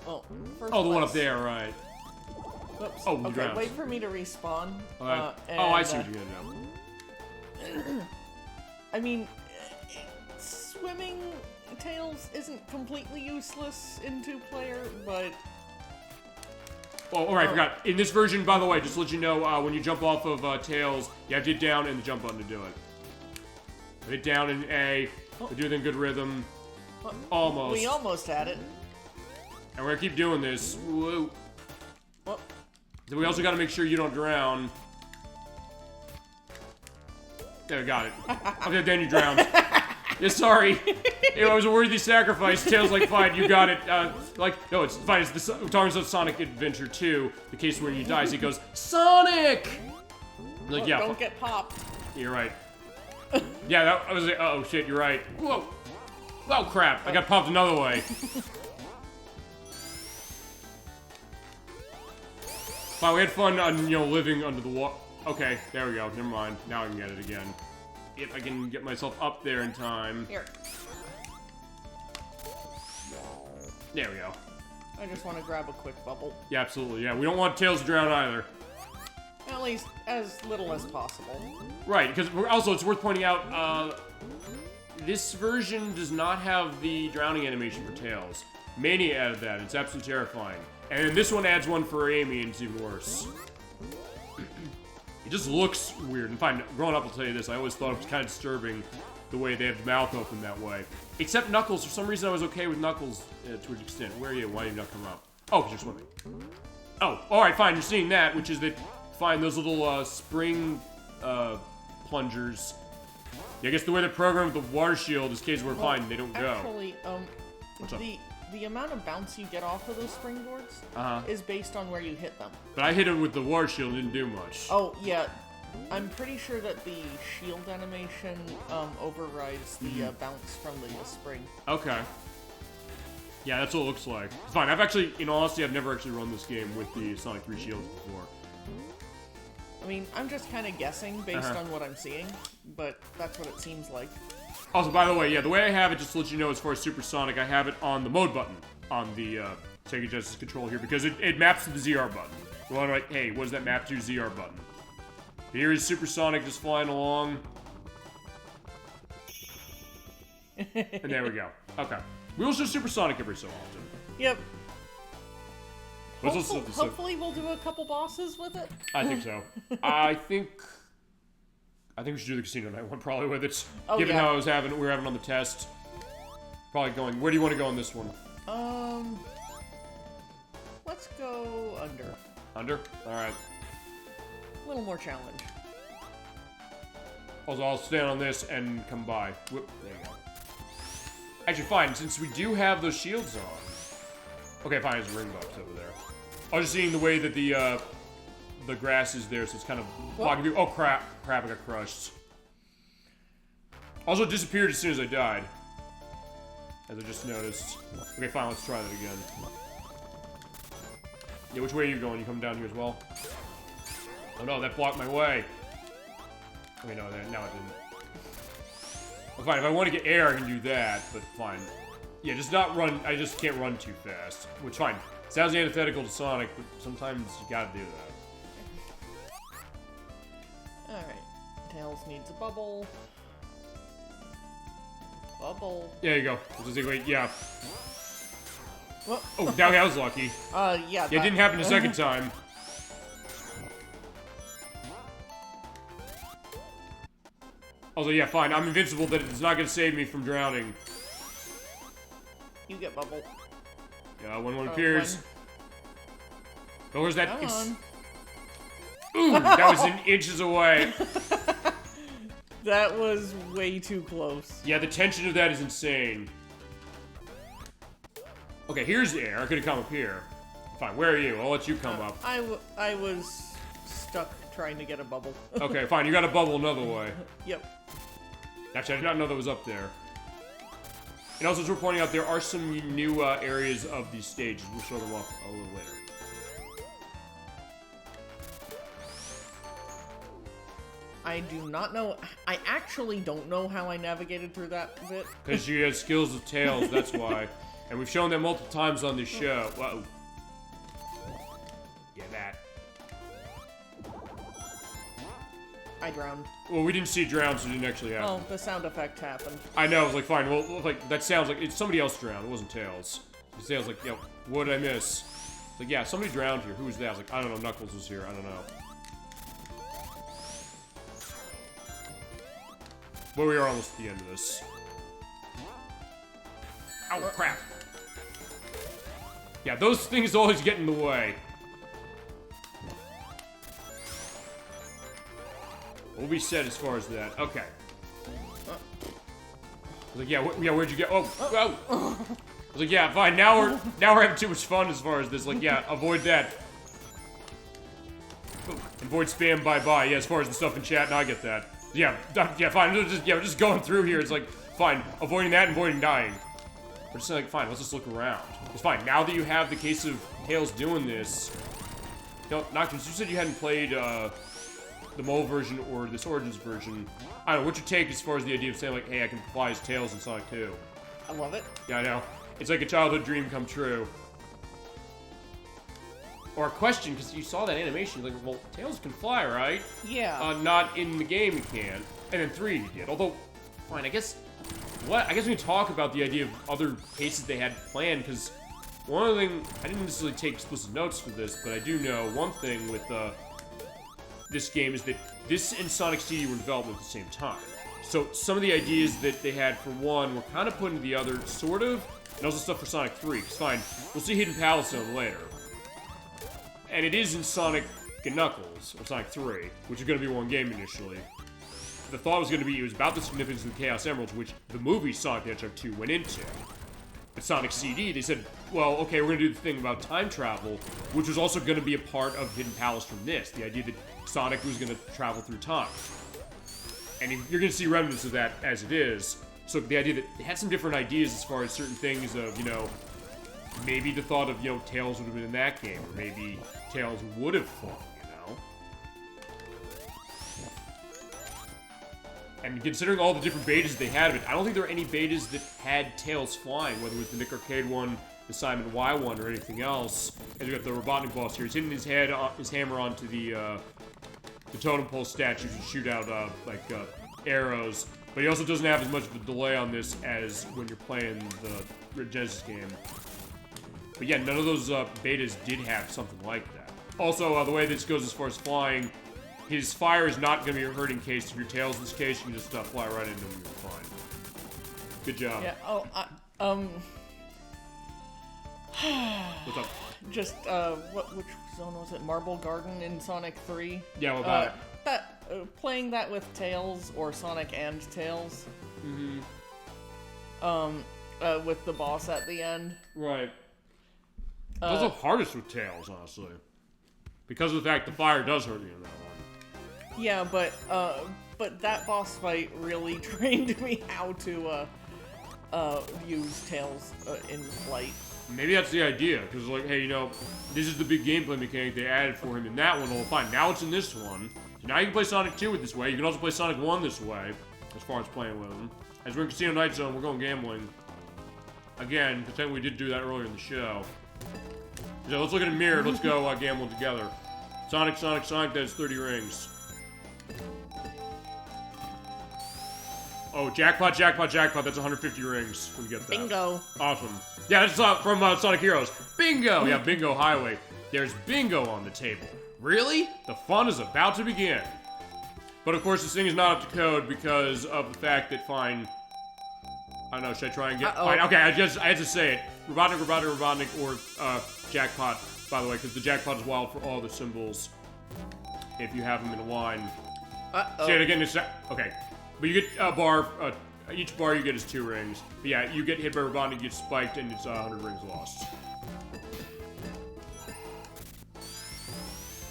Oh, the one up there, right. Whoops. Oh, you okay, drowned. wait for me to respawn. And, I see what you're gonna do. I mean, swimming Tails isn't completely useless in two-player, but... Oh, alright, forgot. In this version, by the way, just to let you know, when you jump off of Tails, you have to hit down and the jump button to do it. Hit down in A, to do it in good rhythm. Almost. We almost had it. And we're gonna keep doing this. Whoa. Well, So we also gotta make sure you don't drown. There, got it. Okay, then you drowned. Yeah, sorry. It was a worthy sacrifice. Tails like, fine, you got it. No, it's fine. It's we're talking about Sonic Adventure 2, the case where he dies. He goes, Sonic! Like, Look, yeah. don't get popped. You're right. Yeah, that was like, oh shit, you're right. Whoa. Oh crap, I got popped another way. Wow, we had fun on, living under the water. Okay, there we go. Never mind. Now I can get it again. If I can get myself up there in time. Here. There we go. I just want to grab a quick bubble. Yeah, absolutely. Yeah, we don't want Tails to drown either. At least as little as possible. Right, because also it's worth pointing out, this version does not have the drowning animation for Tails. Mania added that. It's absolutely terrifying. And this one adds one for Amy, and it's even worse. It just looks weird. And fine, growing up, I'll tell you this, I always thought it was kind of disturbing the way they have the mouth open that way. Except Knuckles. For some reason, I was okay with Knuckles to an extent. Where are you? Why did you not come up? Oh, because you're swimming. Oh, alright, fine. You're seeing that, which is that, fine, those little spring plungers. Yeah, I guess the way they're programmed with the water shield is case where, fine, they don't go. Actually, What's up? The amount of bounce you get off of those springboards is based on where you hit them. But I hit it with the water shield and didn't do much. Oh, yeah. I'm pretty sure that the shield animation overrides the bounce from the spring. Okay. Yeah, that's what it looks like. It's fine. I've actually, in all honesty, I've never actually run this game with the Sonic 3 shields before. I mean, I'm just kind of guessing based on what I'm seeing, but that's what it seems like. Also, by the way, yeah, the way I have it, just to let you know, as far as Super Sonic, I have it on the mode button on the Sega Genesis controller here, because it maps to the ZR button. You want to like, hey, what does that map to? ZR button. Here is Super Sonic just flying along. And there we go. Okay. We will show Super Sonic every so often. Yep. Let's Hopefully we'll do a couple bosses with it. I think so. I think we should do the Casino Night one probably with it. Oh, Given yeah. how we were having on the test. Probably going. Where do you want to go on this one? Let's go under. Under? Alright. A little more challenge. Also, I'll stand on this and come by. Whoop, there you go. Actually, fine, since we do have those shields on. Okay, fine, there's a ring box over there. I was just seeing the way that the grass is there, so it's kind of blocking view. Oh, crap. Crap, I got crushed. Also, it disappeared as soon as I died. As I just noticed. Okay, fine, let's try that again. Yeah, which way are you going? You coming down here as well? Oh no, that blocked my way. Okay, no, now it didn't. Well, fine, if I want to get air, I can do that, but fine. Yeah, just not run, I just can't run too fast. Which, fine. Sounds antithetical to Sonic, but sometimes you gotta do that. Alright. Tails needs a bubble. Bubble. There you go. Wait, yeah. Well, Oh, now that was lucky. yeah. Yeah, it didn't happen a second time. Also, yeah, fine. I'm invincible. That it's not going to save me from drowning. You get bubble. Yeah, when one appears. Oh, where's that? Come on. Ooh, that was inches away. That was way too close. Yeah, the tension of that is insane. Okay, here's air. I could have come up here. Fine, where are you? I'll let you come up. I was stuck trying to get a bubble. Okay, fine. You got a bubble another way. Yep. Actually, I did not know that was up there. And also, as we're pointing out, there are some new areas of these stages. We'll show them off a little later. I do not know. I actually don't know how I navigated through that bit. Because you have skills of Tails, that's why. And we've shown that multiple times on this show. Whoa. Yeah, that. I drowned. Well, we didn't see drown, so it didn't actually happen. Oh, the sound effect happened. I know, I was like, fine, well, like, that sounds like it's somebody else drowned. It wasn't Tails. Tails like, yo, what did I miss? Like, yeah, somebody drowned here. Who was that? I was like, I don't know, Knuckles was here. I don't know. But we are almost at the end of this. Ow, crap. Yeah, those things always get in the way. We'll be set as far as that. Okay. was like, yeah, where'd you go? Oh. I was like, yeah, fine. Now we're having too much fun as far as this. Like, yeah, avoid that. Avoid spam. Bye. Yeah, as far as the stuff in chat, no, I get that. Yeah, fine. We're just going through here. It's like, fine, avoiding that and avoiding dying. We're just like, fine, let's just look around. It's fine. Now that you have the case of Tails doing this, Nocturne, you said you hadn't played the mole version or this Origins version. I don't know, what's your take as far as the idea of saying like, hey, I can fly as Tails in Sonic 2? I love it. Yeah, I know. It's like a childhood dream come true. Or a question, because you saw that animation, like, well, Tails can fly, right? Yeah. Not in the game, he can. And in 3, he did. Although, fine, I guess we can talk about the idea of other cases they had planned, because one other thing, I didn't necessarily take explicit notes for this, but I do know one thing with this game is that this and Sonic CD were in development at the same time. So some of the ideas that they had for one were kind of put into the other, sort of, and also stuff for Sonic 3. Because fine, we'll see Hidden Palace Zone later. And it is in Sonic and Knuckles, or Sonic 3, which is going to be one game initially. The thought was going to be it was about the significance of the Chaos Emeralds, which the movie Sonic the Hedgehog 2 went into. But Sonic CD, they said, well, okay, we're going to do the thing about time travel, which was also going to be a part of Hidden Palace from this. The idea that Sonic was going to travel through time. And you're going to see remnants of that as it is. So the idea that they had some different ideas as far as certain things of, maybe the thought of, Tails would have been in that game, or maybe Tails would have flown, And considering all the different betas they had of it, I don't think there were any betas that had Tails flying, whether it was the Nick Arcade one, the Simon Y one, or anything else. And we got the Robotnik boss here. He's hitting his hammer onto the totem pole statues and shoot out, arrows. But he also doesn't have as much of a delay on this as when you're playing the Genesis game. But yeah, none of those betas did have something like that. Also, the way this goes as far as flying, his fire is not going to be a hurting case. If your Tails in this case, you can just fly right into him and you're fine. Good job. Yeah, What's up? Just, which zone was it? Marble Garden in Sonic 3? Yeah, what about it? Playing that with Tails, or Sonic and Tails. With the boss at the end. Right. It's also hardest with Tails, honestly. Because of the fact the fire does hurt you in that one. Yeah, but that boss fight really trained me how to, use Tails, in flight. Maybe that's the idea, because like, hey, this is the big gameplay mechanic they added for him in that one. Well, fine, now it's in this one. So now you can play Sonic 2 with this way. You can also play Sonic 1 this way, as far as playing with him. As we're in Casino Night Zone, we're going gambling. Again, pretend we did do that earlier in the show. So let's look at a mirror. Let's go gambling together. Sonic, that's 30 rings. Oh, jackpot, that's 150 rings. We get that. Bingo. Awesome. Yeah, that's from Sonic Heroes. Bingo! Yeah, Bingo Highway. There's bingo on the table. Really? The fun is about to begin. But of course, this thing is not up to code because of the fact that, fine... I don't know, should I try and get... Fine, okay, I had to say it. Robotnik, or jackpot, by the way, because the jackpot is wild for all the symbols. If you have them in a line. Say it again, okay. But you get a bar, each bar you get is 2 rings. But yeah, you get hit by Robotnik, you get spiked, and it's 100 rings lost.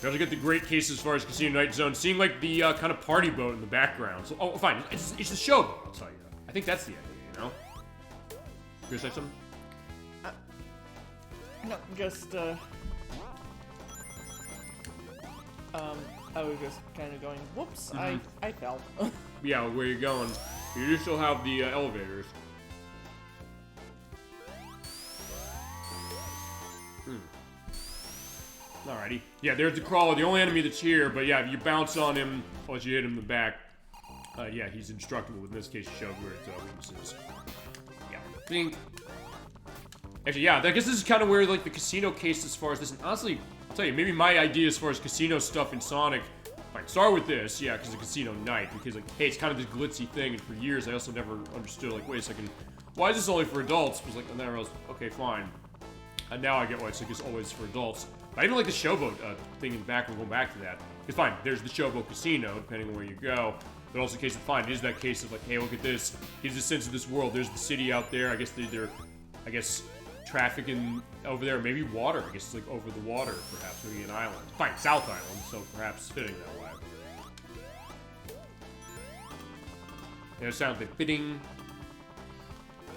You also get the great case as far as Casino Night Zone, seeing like the kind of party boat in the background. So, oh, fine, it's the show boat, I'll tell you. I think that's the idea, You gonna say something? No, just, I was just kind of going, whoops, I fell. Yeah, where you going? You do still have the elevators. Alrighty. Yeah, there's the crawler, the only enemy that's here, but yeah, if you bounce on him, unless you hit him in the back, yeah, he's indestructible. In this case, you showed where its weaknesses. Yeah. Bing. Actually, yeah, I guess this is kind of where, like, the casino case as far as this, and honestly, I'll tell you, maybe my idea as far as casino stuff in Sonic, fine, start with this, yeah, because it's a casino night, because, like, hey, it's kind of this glitzy thing, and for years I also never understood, like, wait a second, why is this only for adults? I was like, and then I realized, okay, fine. And now I get why it's like it's always for adults. But I even like the showboat thing in the back, we're going back to that. Because fine, there's the showboat casino, depending on where you go. but also a case of fine. It is that case of like, hey, look at this. Here's the sense of this world. There's the city out there. I guess they're traffic in over there. Maybe water. I guess it's like over the water, perhaps. Maybe an island. Fine, South Island, so perhaps fitting that way. Yeah, it sounds like fitting.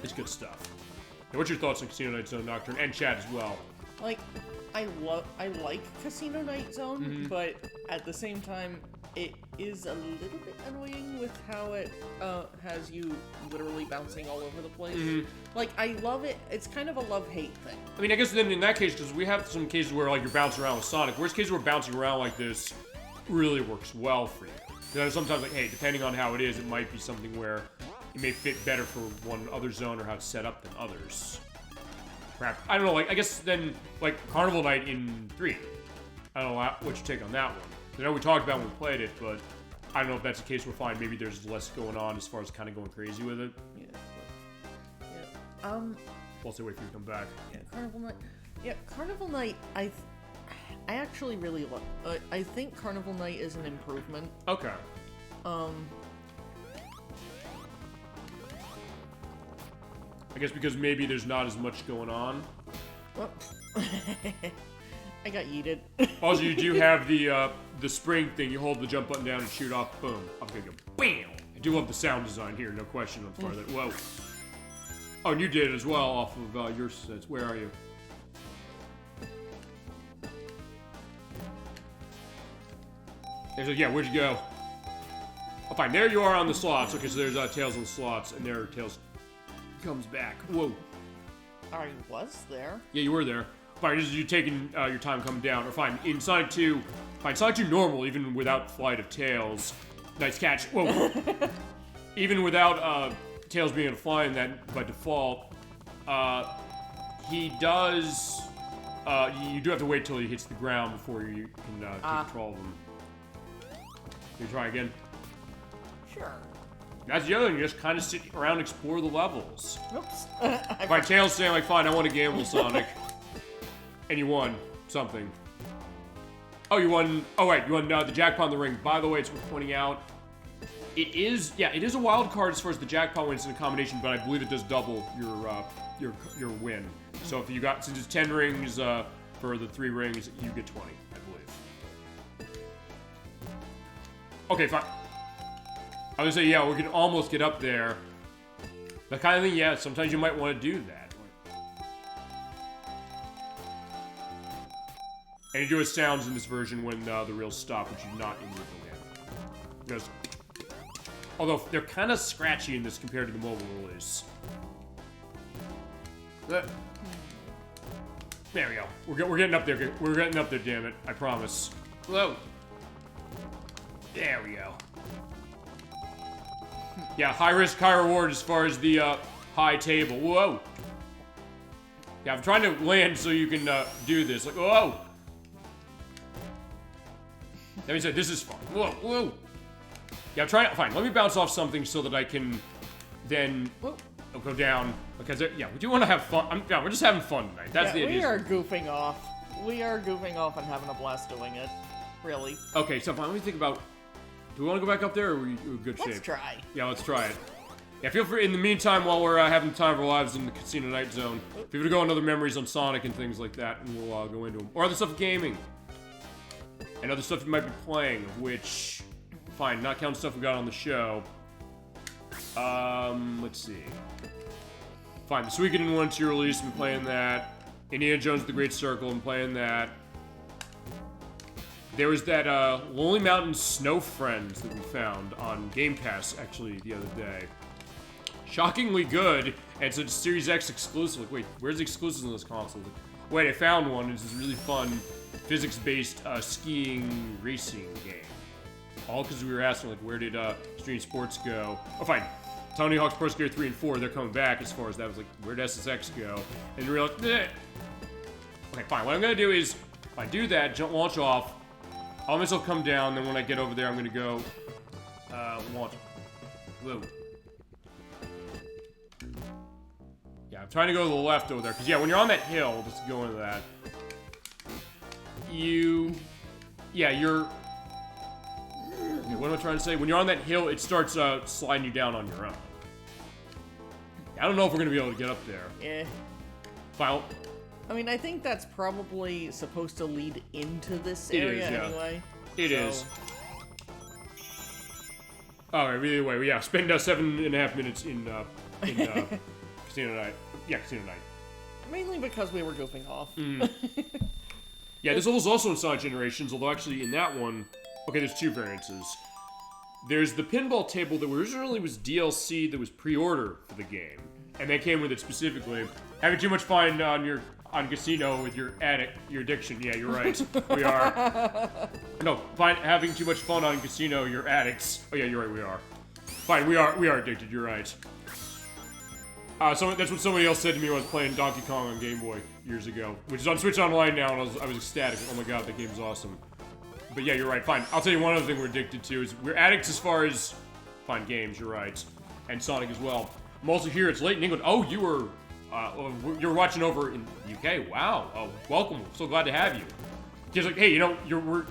It's good stuff. Now, what's your thoughts on Casino Night Zone Nocturne and chat as well? Like, I like Casino Night Zone, but at the same time, it is a little bit annoying with how it has you literally bouncing all over the place. Like, I love it. It's kind of a love-hate thing. I mean, I guess then in that case, because we have some cases where like you're bouncing around with Sonic, whereas cases where bouncing around like this really works well for you. Because sometimes, like, hey, depending on how it is, it might be something where it may fit better for one other zone or how it's set up than others. Perhaps, I don't know, like, I guess then, like, Carnival Night in 3. I don't know what you take on that one. I know we talked about when we played it, but I don't know if that's the case. We're fine. Maybe there's less going on as far as kind of going crazy with it. Yeah. I'll say wait for you to come back. Yeah, Carnival Night. Yeah, Carnival Night, I actually really love. I think Carnival Night is an improvement. Okay. I guess because maybe there's not as much going on. Well, I got yeeted. Also, you do have the spring thing. You hold the jump button down and shoot off. Boom. I'm gonna go BAM! I do love the sound design here. No question on far that. Whoa. Oh, and you did it as well off of your sets. Where are you? There's yeah, where'd you go? Oh, fine. There you are on the slots. Okay, so there's Tails on the slots, and there Tails comes back. Whoa. I was there. Yeah, you were there. Fine, this is you taking your time coming down. Or fine, in Sonic 2, fine, Sonic 2 normal, even without Flight of Tails. Nice catch. Whoa. Even without Tails being able to fly in that by default, he does. You do have to wait till he hits the ground before you can take control of him. Can you try again? Sure. That's the other thing, you just kind of sit around and explore the levels. Oops. By Tails saying, like, fine, I want to gamble, Sonic. And you won something. Oh, you won. Oh, right, you won the jackpot in the ring. By the way, it's worth pointing out. It is a wild card as far as the jackpot wins in a combination, but I believe it does double your win. So if you got, since it's 10 rings for the 3 rings, you get 20, I believe. Okay, fine. I was gonna say, yeah, we can almost get up there. That kind of thing, yeah, sometimes you might want to do that. And you do it sounds in this version when the reels stop, which you not in the original game. Because, although they're kind of scratchy in this compared to the mobile release. There we go. We're getting up there. We're getting up there, damn it. I promise. Whoa. There we go. Yeah, high risk, high reward as far as the high table. Whoa. Yeah, I'm trying to land so you can do this. Like, whoa. Let me say, this is fun. Whoa, whoa. Yeah, I'm trying. Fine, let me bounce off something so that I can then go down. Because, yeah, we do want to have fun. Yeah, we're just having fun tonight. That's the idea. We are goofing off. We are goofing off and having a blast doing it. Really. Okay, so fine, let me think about... Do we want to go back up there, or are we in good shape? Let's try. Yeah, let's try it. Yeah, feel free, in the meantime, while we're having time of our lives in the Casino Night Zone, feel free to go on other memories on Sonic and things like that, and we'll go into them. Or other stuff of gaming. And other stuff you might be playing, which... Fine, not counting stuff we got on the show. Let's see. Fine, the Suikoden in 1-2 release, I'm playing that. Indiana Jones The Great Circle, I'm playing that. There was that Lonely Mountain Snow Friends that we found on Game Pass, actually, the other day. Shockingly good, and it's a Series X exclusive. Like, wait, where's the exclusives on this console? Like, wait, I found one. It's this really fun, physics-based skiing racing game. All because we were asking, like, where did Stream Sports go? Oh, fine. Tony Hawk's Pro Skater 3 and 4, they're coming back as far as that. I was like, where'd SSX go? And realized, eh. Okay, fine. What I'm going to do is, if I do that, launch off, I'll myself come down, then when I get over there, I'm going to go, launch. Whoa. Yeah, I'm trying to go to the left over there, because, yeah, when you're on that hill, just go into that, Okay, what am I trying to say? When you're on that hill, it starts sliding you down on your own. I don't know if we're gonna be able to get up there. Yeah. Final. I mean, I think that's probably supposed to lead into this area anyway. It is. Alright, either way, yeah, spend 7.5 minutes in Casino Night. Yeah, Casino Night. Mainly because we were goofing off. Yeah, this level's also in Sonic Generations, although actually in that one, okay, there's two variances. There's the pinball table that originally was DLC that was pre-order for the game, and that came with it specifically. Having too much fun on Casino with your addiction. Yeah, you're right. We are. No, having too much fun on Casino, you're addicts. Oh yeah, you're right. We are. Fine, we are addicted. You're right. That's what somebody else said to me when I was playing Donkey Kong on Game Boy years ago, which is on Switch Online now, and I was ecstatic. Oh my god, that game's awesome. But yeah, you're right. Fine. I'll tell you one other thing we're addicted to is we're addicts as far as games. You're right, and Sonic as well. I'm also here. It's late in England. Oh, you're watching over in the UK. Wow. Oh, welcome. So glad to have you. He's like, hey, you know,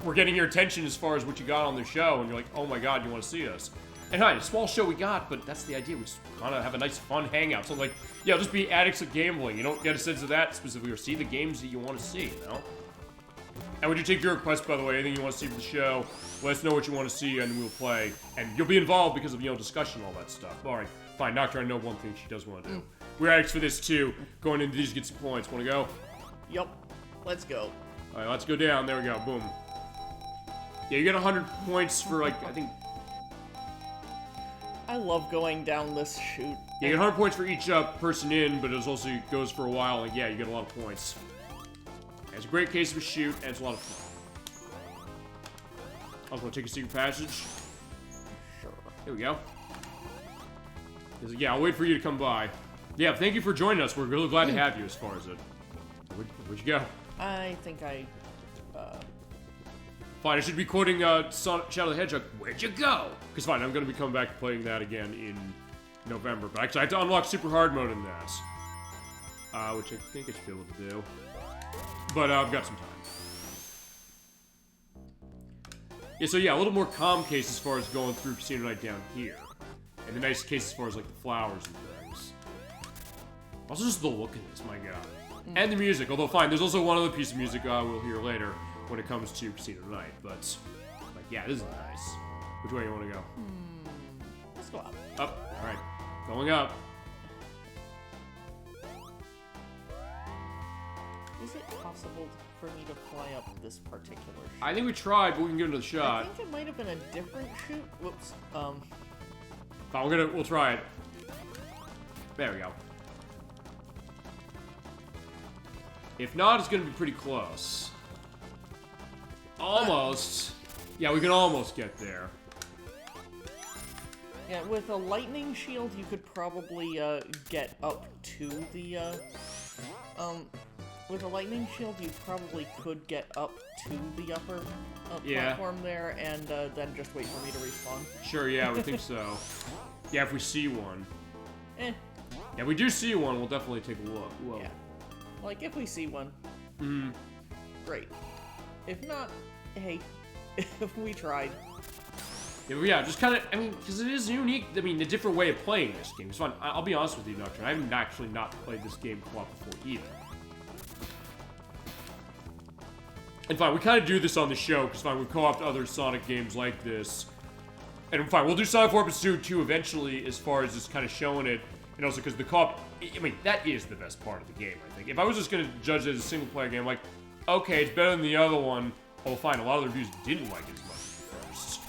we're getting your attention as far as what you got on the show, and you're like, oh my god, you want to see us? And hi, a small show we got, but that's the idea. We just want to have a nice, fun hangout. So, like, yeah, just be addicts of gambling. You don't get a sense of that specifically, or see the games that you want to see, you know? And we do take your requests, by the way, anything you want to see for the show, let us know what you want to see, and we'll play. And you'll be involved because of, you know, discussion and all that stuff. All right, fine, Nocturne, I know one thing she does want to do. We're addicts for this, too. Going into these to get some points. Want to go? Yup. Let's go. All right, let's go down. There we go. Boom. Yeah, you get 100 points for, like, I think... I love going down this chute. Yeah, you get 100 points for each person in, but it also goes for a while, and yeah, you get a lot of points. It's a great case of a shoot, and it's a lot of fun. I also want to take a secret passage. Sure. There we go. Yeah, I'll wait for you to come by. Yeah, thank you for joining us. We're really glad to have you as far as it. Where'd you go? I think I... Fine, I should be quoting Shadow the Hedgehog. Where'd you go? Because fine, I'm going to be coming back and playing that again in November. But actually, I have to unlock super hard mode in that. Which I think I should be able to do. But I've got some time. Yeah, so yeah, a little more calm case as far as going through Casino Night down here. And the nice case as far as like the flowers and things. Also just the look of this, my god. And the music, although fine, there's also one other piece of music we'll hear later when it comes to Casino Night, but like, yeah, this is nice. Which way you want to go? Let's go up. Up, alright. Going up. Is it possible for me to fly up this particular chute? I think we tried, but we can give it another I shot. think it might have been a different chute. Whoops. Fine, we'll try it. There we go. If not, it's gonna be pretty close. Almost. Yeah, we can almost get there. Yeah, with a lightning shield, you could probably get up to the with a lightning shield, you probably could get up to the upper platform there, and then just wait for me to respawn. Sure, yeah, we think so. Yeah, if we see one. Eh. Yeah, if we do see one, we'll definitely take a look. Whoa. Yeah. Like, if we see one. Great. If not, hey, we tried. Yeah, just kind of, I mean, because it is unique, I mean, a different way of playing this game. It's fun. I'll be honest with you, Nocturne, I haven't actually not played this game co-op before either. And fine, we kind of do this on the show, because fine, we co-opt other Sonic games like this. And fine, we'll do Sonic 4 Episode 2 eventually, as far as just kind of showing it. And also because the co-op, I mean, that is the best part of the game, I think. If I was just going to judge it as a single-player game, like, okay, it's better than the other one. Oh, fine, a lot of the reviews didn't like it as much at first.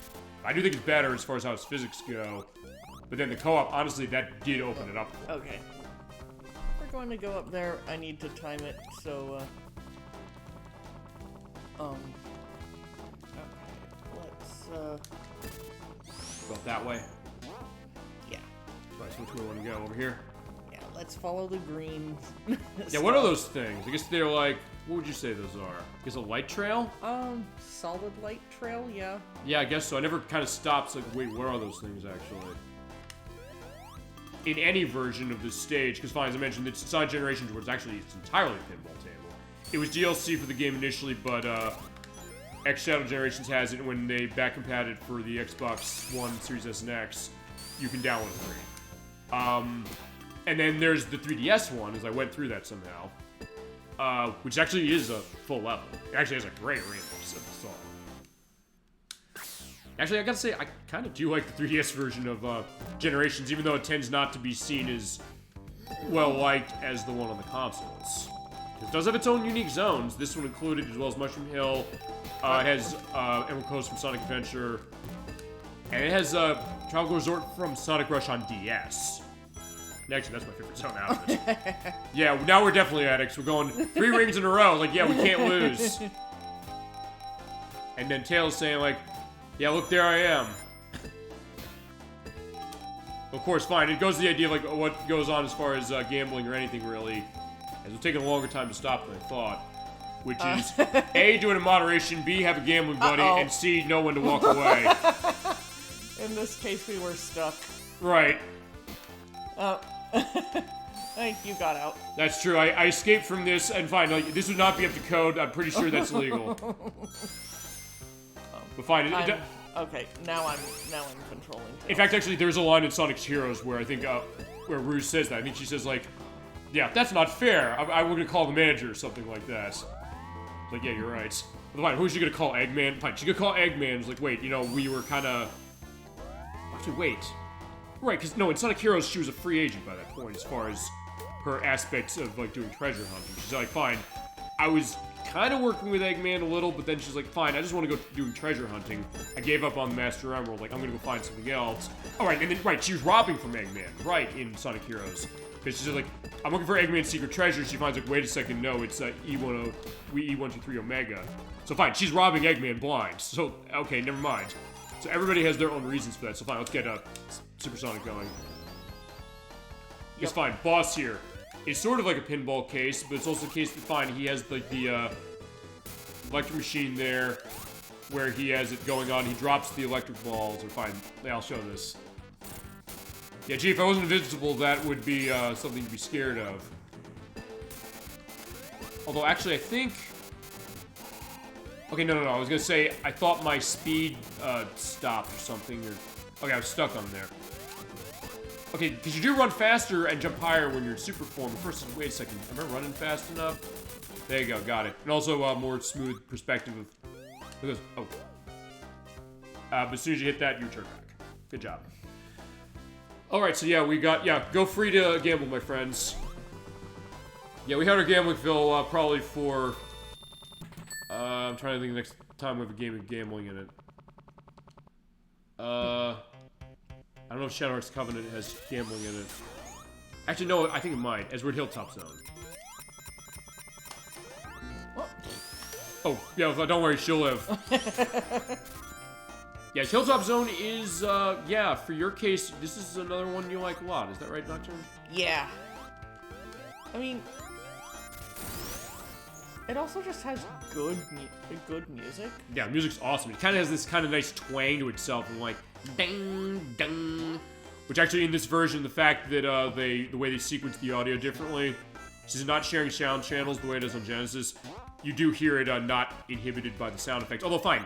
I do think it's better as far as how its physics go. But then the co-op, honestly, that did open it up. Okay. We're going to go up there. I need to time it, so, okay, let's, Go up that way. Yeah. Right, so which way we want to go? Over here? Yeah, let's follow the green. Yeah, what are those things? I guess they're like, what would you say those are? I guess a light trail? Solid light trail, yeah. Yeah, I guess so. I never kind of stopped, like, wait, where are those things, actually? In any version of this stage, because fine, as I mentioned, it's Sonic Generations, where it's entirely a pinball table. It was DLC for the game initially, but, X Shadow Generations has it, and when they back compat it for the Xbox One, Series S and X, you can download it free. And then there's the 3DS one, as I went through that somehow, which actually is a full level. It actually has a great remix of the song. Actually, I gotta say, I kind of do like the 3DS version of Generations, even though it tends not to be seen as well-liked as the one on the consoles. It does have its own unique zones, this one included, as well as Mushroom Hill. It has Emerald Coast from Sonic Adventure, and it has Tropical Resort from Sonic Rush on DS. And actually, that's my favorite zone out of it. Yeah, now we're definitely addicts. We're going 3 rings in a row. Like, yeah, we can't lose. And then Tails saying, like, yeah, look, there I am. Of course, fine. It goes to the idea of, like, what goes on as far as gambling or anything, really. As it's taking a longer time to stop than I thought. Which is, A, do it in moderation, B, have a gambling buddy, and C, know when to walk away. In this case, we were stuck. Right. You got out. That's true. I escaped from this, and fine, like, this would not be up to code. I'm pretty sure that's illegal. But fine. Okay, now I'm controlling. Tails. In fact, actually, there's a line in Sonic Heroes where I think, where Rouge says that. I think she says, like, yeah, that's not fair. I'm gonna call the manager or something like that. It's like, yeah, you're right. But fine, who's she gonna call? Eggman? Fine, she could call Eggman. It's like, wait, you know, we were kinda... Actually, wait. Right, because, no, in Sonic Heroes, she was a free agent by that point, as far as her aspects of, like, doing treasure hunting. She's like, fine, I was kind of working with Eggman a little, but then she's like, fine, I just want to go doing treasure hunting. I gave up on the Master Emerald, like, I'm gonna go find something else. Oh, right, and then, right, she was robbing from Eggman, right, in Sonic Heroes. Because she's like, I'm looking for Eggman's secret treasure. She finds, like, wait a second, no, it's E123 Omega. So fine, she's robbing Eggman blind. So, okay, never mind. So everybody has their own reasons for that. So fine, let's get Supersonic going. It's fine. Boss here. It's sort of like a pinball case, but it's also a case that, fine, he has, like, the electric machine there, where he has it going on. He drops the electric balls. Or fine, yeah, I'll show this. Yeah, gee, if I wasn't invisible, that would be something to be scared of. Although, actually, I think... Okay, no, I was gonna say, I thought my speed stopped or something, or... Okay, I was stuck on there. Okay, because you do run faster and jump higher when you're in super form. But first, wait a second, am I running fast enough? There you go, got it. And also, more smooth perspective of... Oh. But as soon as you hit that, you turn back. Good job. Alright, so yeah, we got... Yeah, go free to gamble, my friends. Yeah, we had our gambling fill probably for... I'm trying to think the next time we have a game of gambling in it. I don't know if Shadow Hearts Covenant has gambling in it. Actually, no, I think it might. Edward Hilltop Zone. What? Oh, yeah, don't worry, she'll live. Yeah, Hilltop Zone is, yeah, for your case, this is another one you like a lot. Is that right, Nocturne? Yeah. I mean... It also just has good music. Yeah, music's awesome. It kind of has this kind of nice twang to itself, and like ding ding. Which actually, in this version, the fact that the way they sequence the audio differently, this is not sharing sound channels the way it is on Genesis. You do hear it not inhibited by the sound effects. Although, fine,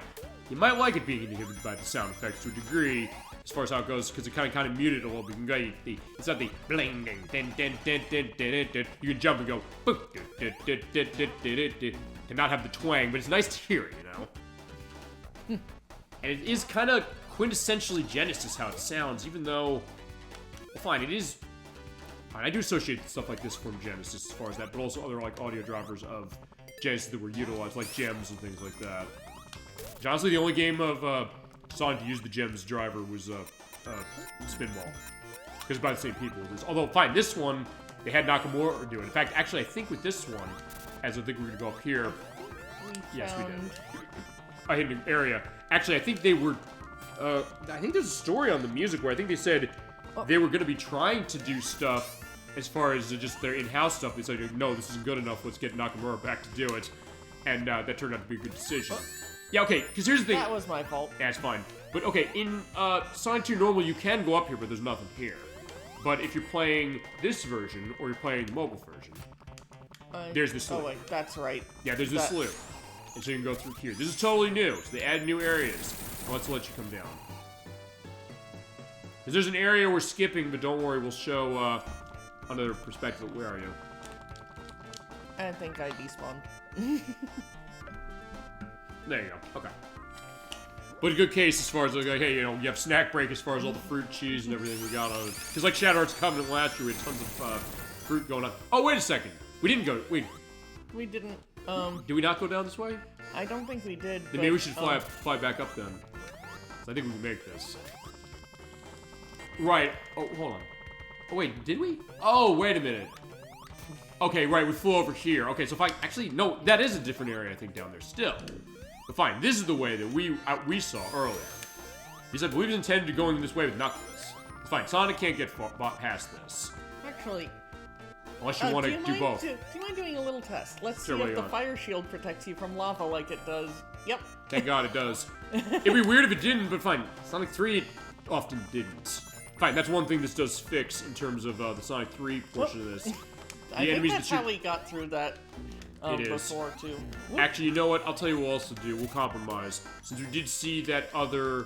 you might like it being inhibited by the sound effects to a degree, as far as how it goes, because it kind of muted a little bit. You can go, it's not the bling ding din din din din din din. You can jump and go boop and not have the twang, but it's nice to hear it, you know. And it is kind of quintessentially Genesis how it sounds, even though, well, fine, it is. Fine, I do associate stuff like this from Genesis as far as that, but also other like audio drivers of Genesis that were utilized, like gems and things like that. Which, honestly, the only game of Sonic to use the gems driver was Spinball, because by the same people. Although, fine, this one they had Nakamura do it. In fact, actually, I think with this one, as I think we're gonna go up here. Yes, we did. I hit an area. Actually, I think they were. I think there's a story on the music where I think they said they were going to be trying to do stuff as far as just their in-house stuff. They said, no, this isn't good enough. Let's get Nakamura back to do it. And that turned out to be a good decision. Yeah, okay, because here's the thing. That was my fault. Yeah, it's fine. But okay, in Sonic 2 normal, you can go up here, but there's nothing here. But if you're playing this version, or you're playing the mobile version, there's the slough. Oh, wait, that's right. Yeah, there's the slough. And so you can go through here. This is totally new. So they add new areas. Well, let's let you come down. Because there's an area we're skipping, but don't worry, we'll show another perspective. Where are you? I think I despawned. There you go. Okay. But a good case as far as like, hey, you know, you have snack break as far as all the fruit, cheese, and everything we got on it. Because like Shadow Hearts Covenant last year, we had tons of fruit going on. Oh, wait a second. We didn't go. Wait. We didn't. Did we not go down this way? I don't think we did. Then maybe we should fly back up then. So I think we can make this. Right. Oh, hold on. Oh, wait. Did we? Oh, wait a minute. Okay, right. We flew over here. Okay, so if I actually no, that is a different area I think down there still. But fine. This is the way that we saw earlier. Because I believe it's intended to go in this way with Knuckles. It's fine. Sonic can't get past this. Actually. Unless you want to do both. Do you mind doing a little test? Let's see if the fire shield protects you from lava like it does. Yep. Thank God it does. It'd be weird if it didn't, but fine. Sonic 3 often didn't. Fine, that's one thing this does fix in terms of the Sonic 3 portion of this. I think that's how we got through that before, too. Whoop. Actually, you know what? I'll tell you what we'll also do. We'll compromise. Since we did see that other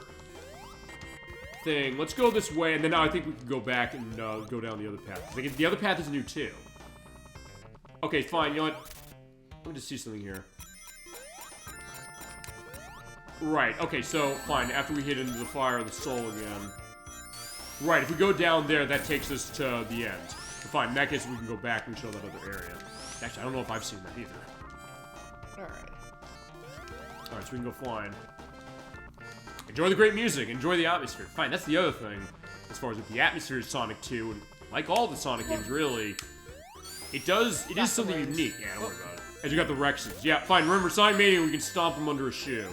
thing, let's go this way, and then I think we can go back and go down the other path. Like, the other path is new, too. Okay, fine. You know what? Let me just see something here. Right, okay, so, fine. After we hit into the fire of the soul again. Right, if we go down there, that takes us to the end. But fine, in that case, we can go back and show that other area. Actually, I don't know if I've seen that either. Alright. Alright, so we can go flying. Enjoy the great music, enjoy the atmosphere. Fine, that's the other thing. As far as with the atmosphere of Sonic 2, and like all the Sonic games, really, it is something unique. Yeah, don't worry about it. And you got the Rexes. Yeah, fine, remember, Sonic Mania, we can stomp them under a shoe,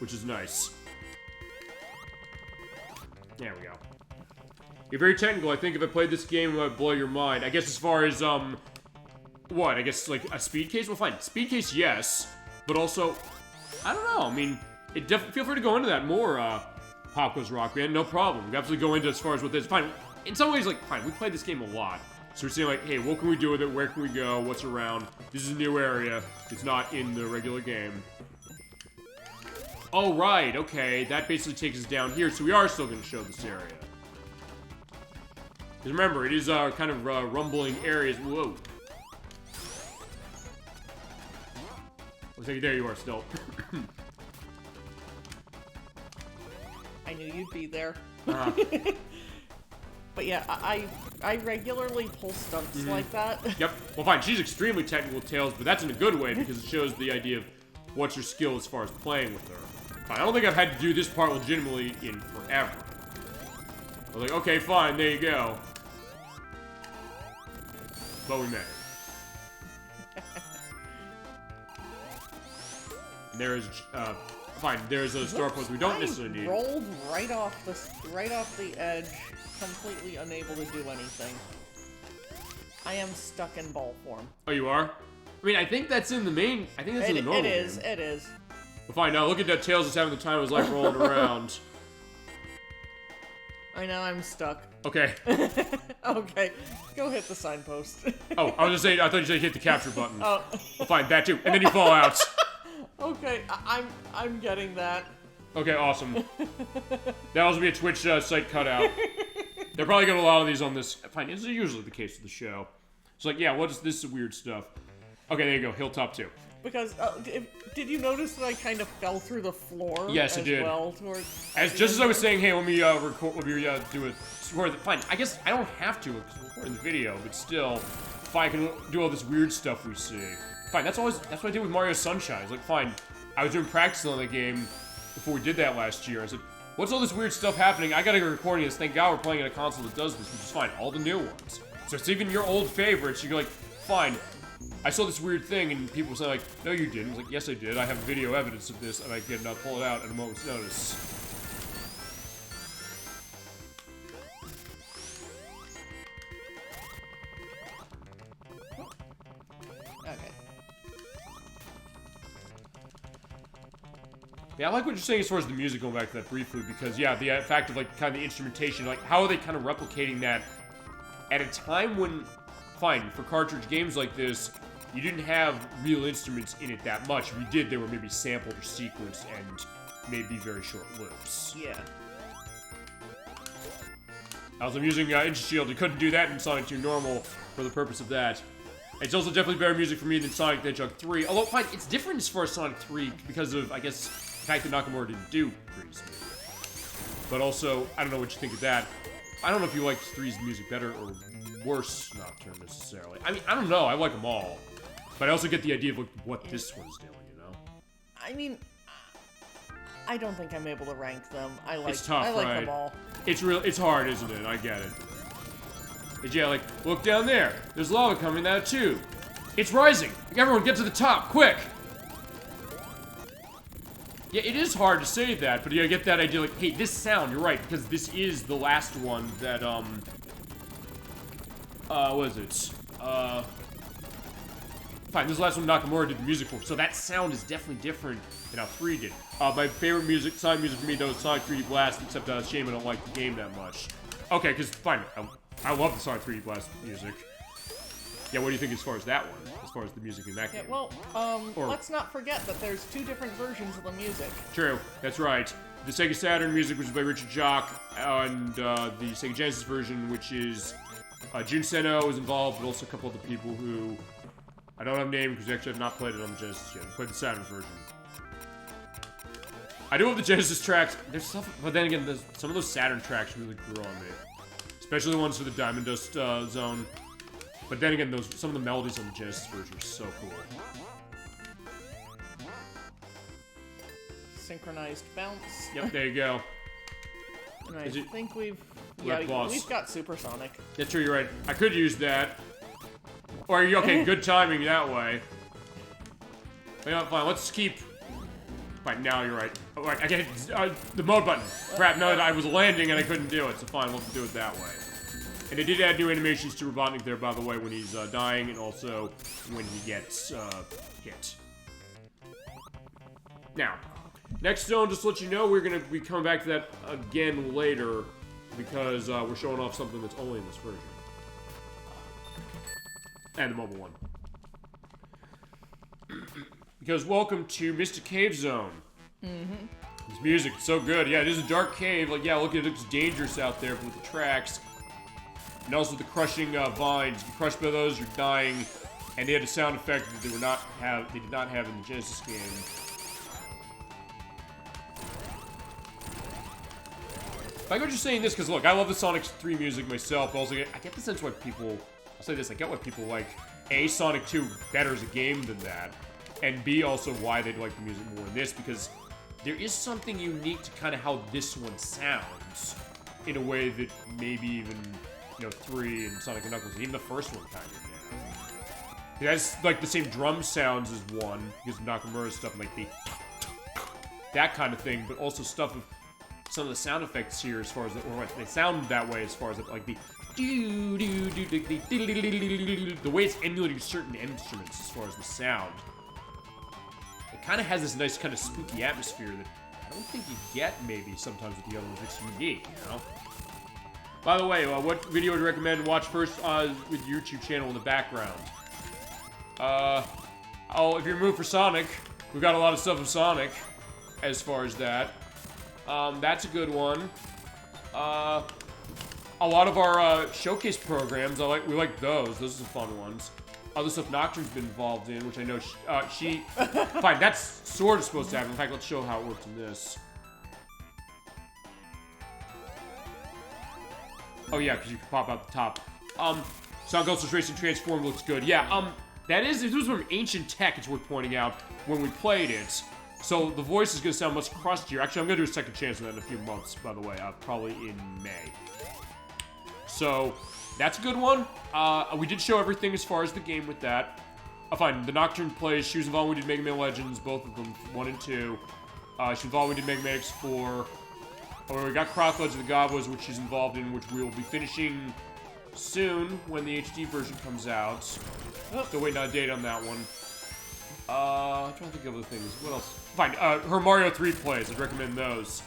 which is nice. There we go. You're very technical. I think if I played this game, it might blow your mind. I guess as far as, what? I guess, like, a speed case? Well, fine. Speed case, yes. But also, I don't know. I mean, feel free to go into that more, Pop Goes Rock Band. No problem. We can absolutely go into as far as what this. Fine. In some ways, like, fine. We played this game a lot. So we're saying, like, hey, what can we do with it? Where can we go? What's around? This is a new area. It's not in the regular game. Oh, right. Okay. That basically takes us down here. So we are still going to show this area. Because remember, it is kind of rumbling areas. Whoa. Looks like there you are still. I knew you'd be there. But yeah, I regularly pull stunts like that. Yep. Well, fine. She's extremely technical with Tails, but that's in a good way because it shows the idea of what's your skill as far as playing with her. Fine. I don't think I've had to do this part legitimately in forever. I was like, okay, fine. There you go. But we made it. And there is, fine, there's those star posts we don't necessarily need. Rolled right off the edge, completely unable to do anything. I am stuck in ball form. Oh, you are? I mean, I think that's in the main, I think that's in the normal game. It is. Well, fine, now look at that Tails is having the time of his life rolling around. I know, I'm stuck. Okay. Okay, go hit the signpost. Oh, I was just saying, I thought you said hit the capture button. Oh. Well, fine, that too. And then you fall out. Okay, I'm getting that. Okay, awesome. That'll also be a Twitch site cutout. They're probably gonna allow these on this. Fine, this is usually the case with the show. It's like, yeah, this is weird stuff. Okay, there you go, Hilltop 2. Because, did you notice that I kind of fell through the floor? Yes, I did. Well, Just as I was saying, hey, let me record, let me do it. Fine, I guess I don't have to because we're recording the video, but still, if I can do all this weird stuff we see. Fine, that's what I did with Mario Sunshine. It's like, fine, I was doing practice on the game before we did that last year. I said, what's all this weird stuff happening? I gotta go recording this. Thank God we're playing on a console that does this, which is fine. All the new ones. So it's even your old favorites. You're like, fine. I saw this weird thing, and people say like, no, you didn't. I was like, yes, I did. I have video evidence of this, and I can pull it out at a moment's notice. Okay. Yeah, I like what you're saying as far as the music, going back to that briefly, because, yeah, the fact of, like, kind of the instrumentation, like, how are they kind of replicating that at a time when, fine, for cartridge games like this, you didn't have real instruments in it that much. If you did, they were maybe sampled or sequenced and maybe very short loops. Yeah. Also, I'm using Inch Shield. You couldn't do that in Sonic 2 normal for the purpose of that. It's also definitely better music for me than Sonic the Hedgehog 3. Although, fine, it's different as far as Sonic 3 because of, I guess, the fact that Nakamura didn't do 3's music. But also, I don't know what you think of that. I don't know if you like 3's music better or worse Nocturne necessarily. I mean, I don't know. I like them all. But I also get the idea of what this one's doing, you know? I mean, I don't think I'm able to rank them. It's tough, I like right? them all. It's hard, isn't it? I get it. But yeah, like, look down there. There's lava coming out too. It's rising. Everyone get to the top, quick! Yeah, it is hard to say that, but you get that idea, like, hey, this sound, you're right, because this is the last one that, what is it? Fine, this is the last one Nakamura did the music for, so that sound is definitely different than how 3 did. My favorite Sonic music for me, though, is Sonic 3D Blast, except, shame I don't like the game that much. Okay, because, fine, I love the Sonic 3D Blast music. Yeah, what do you think as far as that one? As far as the music in that game? Well, let's not forget that there's 2 different versions of the music. True, that's right. The Sega Saturn music, which is by Richard Jock, and the Sega Genesis version, which is Jun Seno is involved, but also a couple other people who I don't have named because actually I've not played it on the Genesis yet. I've played the Saturn version. I do have the Genesis tracks. There's stuff, but then again, some of those Saturn tracks really grew on me, especially the ones for the Diamond Dust Zone. But then again, some of the melodies on the Genesis version are so cool. Synchronized bounce. Yep, there you go. And I think we've got Supersonic. That's true, you're right. I could use that. Or, okay, good timing that way. Yeah, fine, let's keep... Fine, now you're right. Oh, right, I get the mode button. Crap, no, I was landing and I couldn't do it, so fine, we'll do it that way. And they did add new animations to Robotnik there, by the way, when he's dying, and also when he gets hit. Now, next zone, just to let you know, we're going to be coming back to that again later, because we're showing off something that's only in this version. And the mobile one. Because welcome to Mystic Cave Zone. Mm-hmm. This music is so good. Yeah, it is a dark cave. Like, yeah, look, it looks dangerous out there with the tracks. And also the crushing vines. If you crush by those, you're dying. And they had a sound effect that they did not have in the Genesis game. I got you saying this because look, I love the Sonic 3 music myself. But also, I get the sense why people. I'll say this: I get why people like A, Sonic 2 better as a game than that, and B, also why they like the music more in this, because there is something unique to kind of how this one sounds in a way that maybe even 3 and Sonic and Knuckles, and even the first one kind of did. It has like the same drum sounds as 1 because of Nakamura's stuff, like that kind of thing, but also stuff of some of the sound effects here, as far as they sound that way, as far as like the way it's emulating certain instruments, as far as the sound. It kind of has this nice kind of spooky atmosphere that I don't think you get maybe sometimes with the other ones. It's unique, By the way, what video would you recommend to watch first with your YouTube channel in the background? If you're in the mood for Sonic, we've got a lot of stuff of Sonic, as far as that. That's a good one. A lot of our showcase programs, we like those. Those are some fun ones. Other stuff Nocturne's been involved in, which I know she fine, that's sort of supposed to happen. In fact, let's show how it works in this. Oh yeah, because you can pop out the top. Sonic Ghost Racing Transform looks good. Yeah, this was from ancient tech, it's worth pointing out, when we played it. So the voice is going to sound much crustier. Actually, I'm going to do a second chance of that in a few months, by the way. Probably in May. So, that's a good one. We did show everything as far as the game with that. Fine, the Nocturne plays. She was involved when we did Mega Man Legends, both of them, 1 and 2. She was involved when we did Mega Man X4. We got Cross Legends of the Gobos, which she's involved in, which we will be finishing soon when the HD version comes out. Still waiting on a date on that one. I'm trying to think of other things. What else? Fine, her Mario 3 plays. I'd recommend those.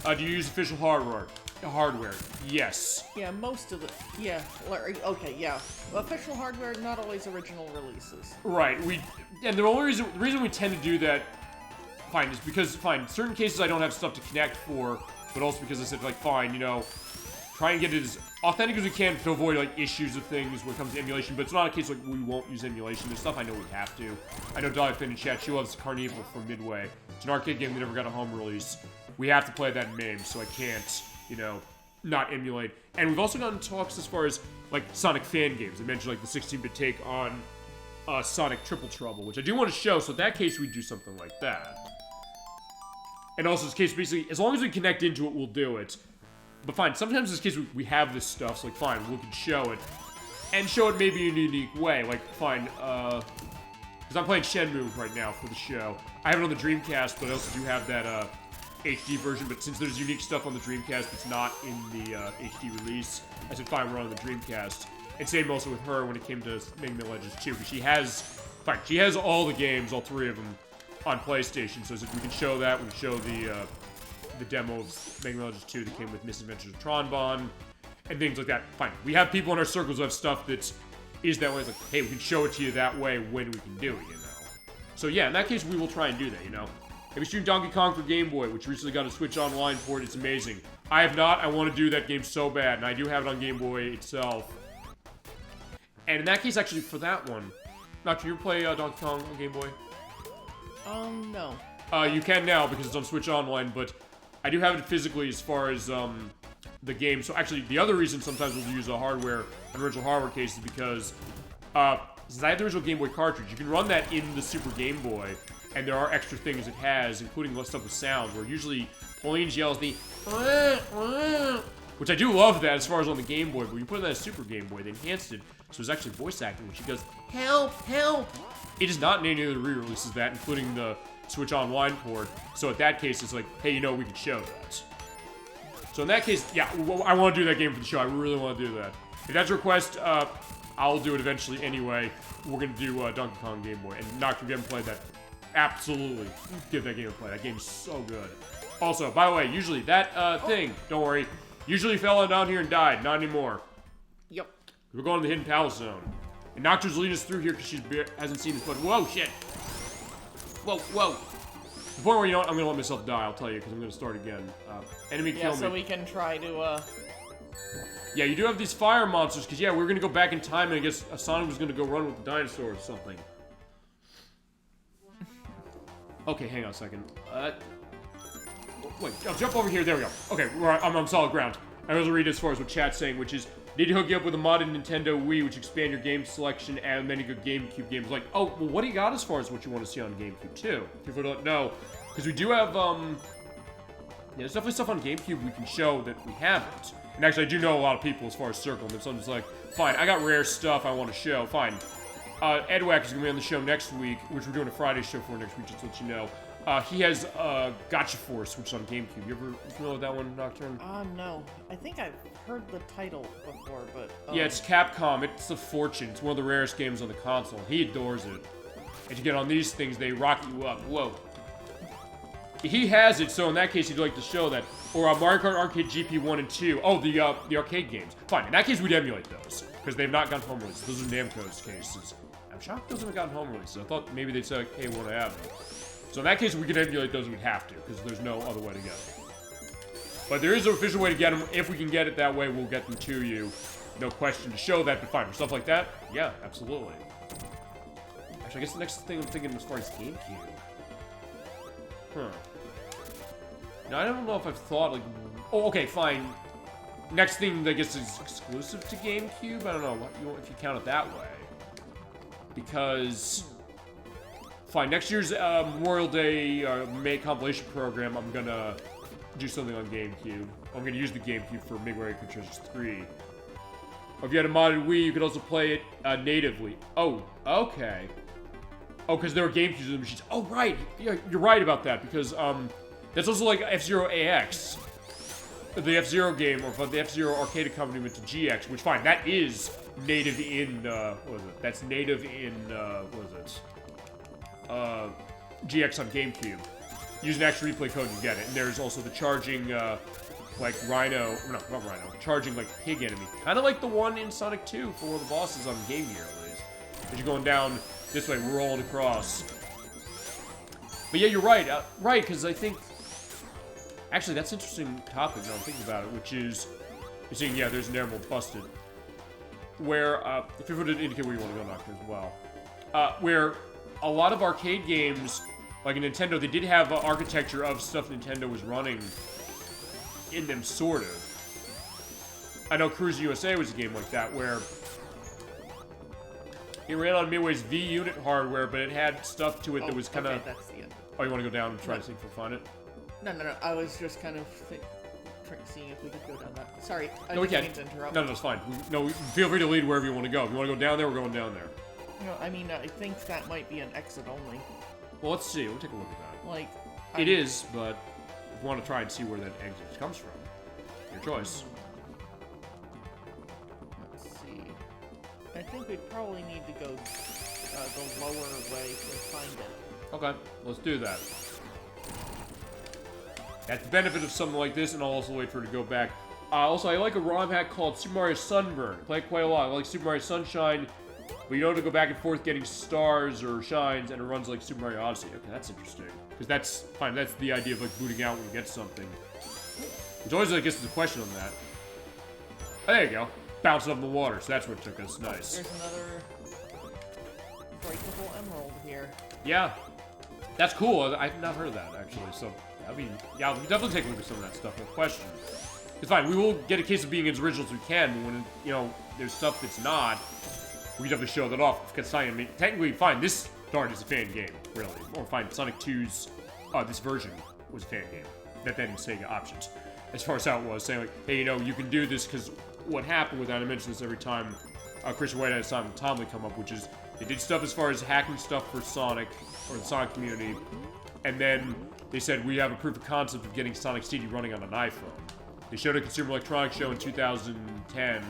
Do you use official hardware? hardware. Yes. Yeah, most of the... Yeah, okay, yeah. Official hardware, not always original releases. Right, and the reason we tend to do that, fine, is because, certain cases I don't have stuff to connect for, but also because I said, like, fine, you know, try and get it as authentic as we can to avoid, like, issues of things when it comes to emulation, but it's not a case, like, we won't use emulation. There's stuff I know we have to. I know Dollyfin in chat, she loves Carnival from Midway. It's an arcade game that never got a home release. We have to play that in MAME, so I can't, you know, not emulate. And we've also gotten talks as far as, like, Sonic fan games. I mentioned, like, the 16-bit take on Sonic Triple Trouble, which I do want to show, so in that case, we'd do something like that. And also, in this case, basically, as long as we connect into it, we'll do it. But fine, sometimes in this case, we have this stuff, so, like, fine, we can show it. And show it maybe in a unique way. Like, fine, because I'm playing Shenmue right now for the show. I have it on the Dreamcast, but I also do have that, HD version, but since there's unique stuff on the Dreamcast that's not in the HD release, I said, fine, we're on the Dreamcast. And same also with her when it came to Mega Man Legends 2, because she has all the games, all three of them, on PlayStation, so we can show that, we can show the demo of Mega Man Legends 2 that came with Misadventures of Tronbon, and things like that. Fine, we have people in our circles who have stuff that is that way, it's like, hey, we can show it to you that way when we can do it, you know? So yeah, in that case, we will try and do that, you know? Have you streamed Donkey Kong for Game Boy, which recently got a Switch Online port? It's amazing. I have not. I want to do that game so bad, and I do have it on Game Boy itself. And in that case, actually, for that one, Nocturne, you ever play Donkey Kong on Game Boy? No. You can now because it's on Switch Online, but I do have it physically as far as the game. So actually, the other reason sometimes we'll use an original hardware case is because since I have the original Game Boy cartridge, you can run that in the Super Game Boy. And there are extra things it has, including stuff with sound, where usually Pauline yells the which I do love that as far as on the Game Boy, but when you put it on a Super Game Boy, they enhanced it, so it's actually voice acting, when she goes, help, help! It is not in any of the re-releases that, including the Switch Online port, so in that case, it's like, hey, you know, we can show that. So in that case, yeah, I want to do that game for the show, I really want to do that. If that's a request, I'll do it eventually anyway. We're going to do Donkey Kong Game Boy, and Nocturne, you haven't played that. Absolutely give that game a play. That game is so good. Also, by the way, usually that thing, don't worry, usually fell down here and died. Not anymore. Yep. We're going to the Hidden Palace Zone. And Nocturne's leading us through here because she hasn't seen this footage. Whoa, shit. Whoa, whoa. The point where, you know what, I'm going to let myself die, I'll tell you, because I'm going to start again. Enemy kill me. Yeah, so we can try to, Yeah, you do have these fire monsters, because, yeah, we're going to go back in time, and I guess Sonic was going to go run with the dinosaur or something. Okay, hang on a second. Wait, I'll jump over here. There we go. Okay, I'm on solid ground. I also read as far as what chat's saying, which is, need to hook you up with a modded Nintendo Wii, which expand your game selection and many good GameCube games. Like, oh, well, what do you got as far as what you want to see on GameCube, too? People don't know. Because we do have, yeah, there's definitely stuff on GameCube we can show that we haven't. And actually, I do know a lot of people as far as Circle, and so I'm just like, fine, I got rare stuff I want to show, fine. Edwack is going to be on the show next week, which we're doing a Friday show for next week, just to let you know. He has Gotcha Force, which is on GameCube. You ever familiar with that one, Nocturne? No. I think I've heard the title before, but... Yeah, it's Capcom. It's a fortune. It's one of the rarest games on the console. He adores it. As you get on these things, they rock you up. Whoa. He has it, so in that case, he'd like to show that. Or Mario Kart Arcade GP 1 and 2. Oh, the arcade games. Fine. In that case, we'd emulate those, because they've not gotten home releases. Those are Namco's cases. I'm shocked those haven't gotten home releases. I thought maybe they'd say, like, hey, we want to have them. So in that case, we could emulate those, we'd have to, because there's no other way to get them. But there is an official way to get them. If we can get it that way, we'll get them to you. No question to show that, but fine. For stuff like that, yeah, absolutely. Actually, I guess the next thing I'm thinking as far as GameCube. Huh. Now, I don't know if I've thought, like... Oh, okay, fine. Next thing, I guess, is exclusive to GameCube? I don't know if you count it that way. Because... Fine, next year's Memorial Day May compilation program, I'm gonna do something on GameCube. I'm gonna use the GameCube for Midway Superheroes 3. Or if you had a modded Wii, you could also play it natively. Oh, okay. Oh, because there were GameCube machines. Oh, right. Yeah, you're right about that, because that's also like F-Zero AX. The F-Zero game, or the F-Zero arcade accompaniment to GX, which, fine, that is native in, what is it? That's native in, what is it? GX on GameCube. Use an extra replay code to get it. And there's also the charging like Rhino, no, not Rhino, charging like pig enemy. Kind of like the one in Sonic 2 for one of the bosses on Game Gear, at least. As you're going down this way, rolling across. But yeah, you're right, right, because I think, actually, that's an interesting topic now I'm thinking about it, which is, you're seeing, yeah, there's an emerald busted. Where, if you were to indicate where you want to go, Doctor, as well. Where a lot of arcade games, like in Nintendo, they did have architecture of stuff Nintendo was running in them, sort of. I know Cruise USA was a game like that, where it ran on Midway's V-Unit hardware, but it had stuff to it that was kind of... Okay, that's the end. Oh, you want to go down and try to see if we'll find it? No. I was just kind of seeing if we could go down that. Sorry, I no, we didn't can't. mean to interrupt. No, it's fine. Feel free to lead wherever you want to go. If you want to go down there, we're going down there. No, I mean, I think that might be an exit only. Well, let's see. We'll take a look at that. Like... It is, but if you want to try and see where that exit comes from, your choice. Let's see. I think we'd probably need to go the lower way to find it. Okay, let's do that. That's the benefit of something like this, and I'll also wait for it to go back. Also, I like a ROM hack called Super Mario Sunburn. I play it quite a lot. I like Super Mario Sunshine, but you don't have to go back and forth getting stars or shines, and it runs like Super Mario Odyssey. Okay, that's interesting. Because that's fine. That's the idea of like booting out when you get something. There's always, I guess, the question on that. Oh, there you go. Bouncing up in the water, so that's what took us. Nice. There's another breakable emerald here. Yeah. That's cool. I've not heard of that, actually. So, I mean, yeah, we'll definitely take a look at some of that stuff, no question. It's fine. We will get a case of being as original as we can, but when, you know, there's stuff that's not, we definitely show that off. Because, I mean, technically, fine, this Dart is a fan game, really. Or fine, Sonic 2's, this version was a fan game. That then Sega options. As far as how it was, saying like, hey, you know, you can do this, because what happened with that, I mention this every time Christian White and Simon Tomley come up, which is, they did stuff as far as hacking stuff for Sonic, or the Sonic community, and then they said, we have a proof of concept of getting Sonic CD running on an iPhone. They showed a Consumer Electronics Show in 2010.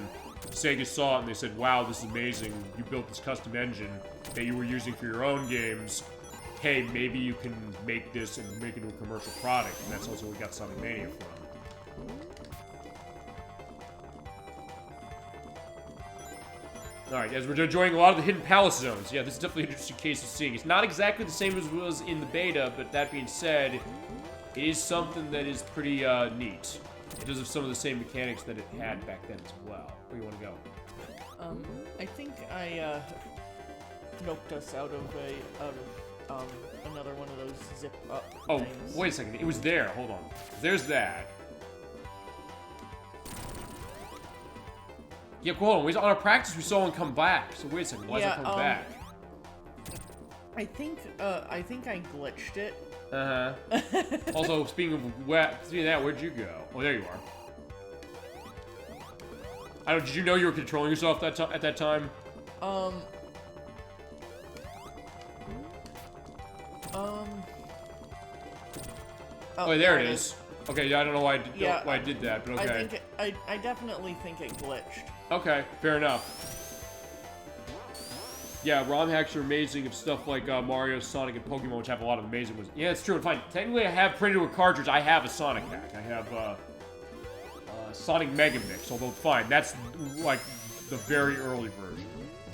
Sega saw it and they said, wow, this is amazing. You built this custom engine that you were using for your own games. Hey, maybe you can make this and make it into a commercial product. And that's also what we got Sonic Mania from. Alright, as we're enjoying a lot of the hidden palace zones. Yeah, this is definitely an interesting case of seeing. It's not exactly the same as it was in the beta, but that being said, it is something that is pretty neat. It does have some of the same mechanics that it had back then as well. Where do you want to go? I think I noped us out of another one of those zip up things. Wait a second. It was there. Hold on. There's that. Yeah, hold on. On our practice, we saw one come back. So wait a second. Why is it come back? I think I glitched it. Also, speaking of that, where'd you go? Oh, there you are. I don't. Did you know you were controlling yourself at that time? Oh, there it is. Okay, yeah, I don't know why I did that, but okay. I definitely think it glitched. Okay, fair enough. Yeah, ROM hacks are amazing of stuff like Mario, Sonic, and Pokemon, which have a lot of amazing ones. Yeah, it's true. Fine. Technically, I have printed to a cartridge. I have a Sonic hack. I have Sonic Mega Mix, although fine, that's like the very early version,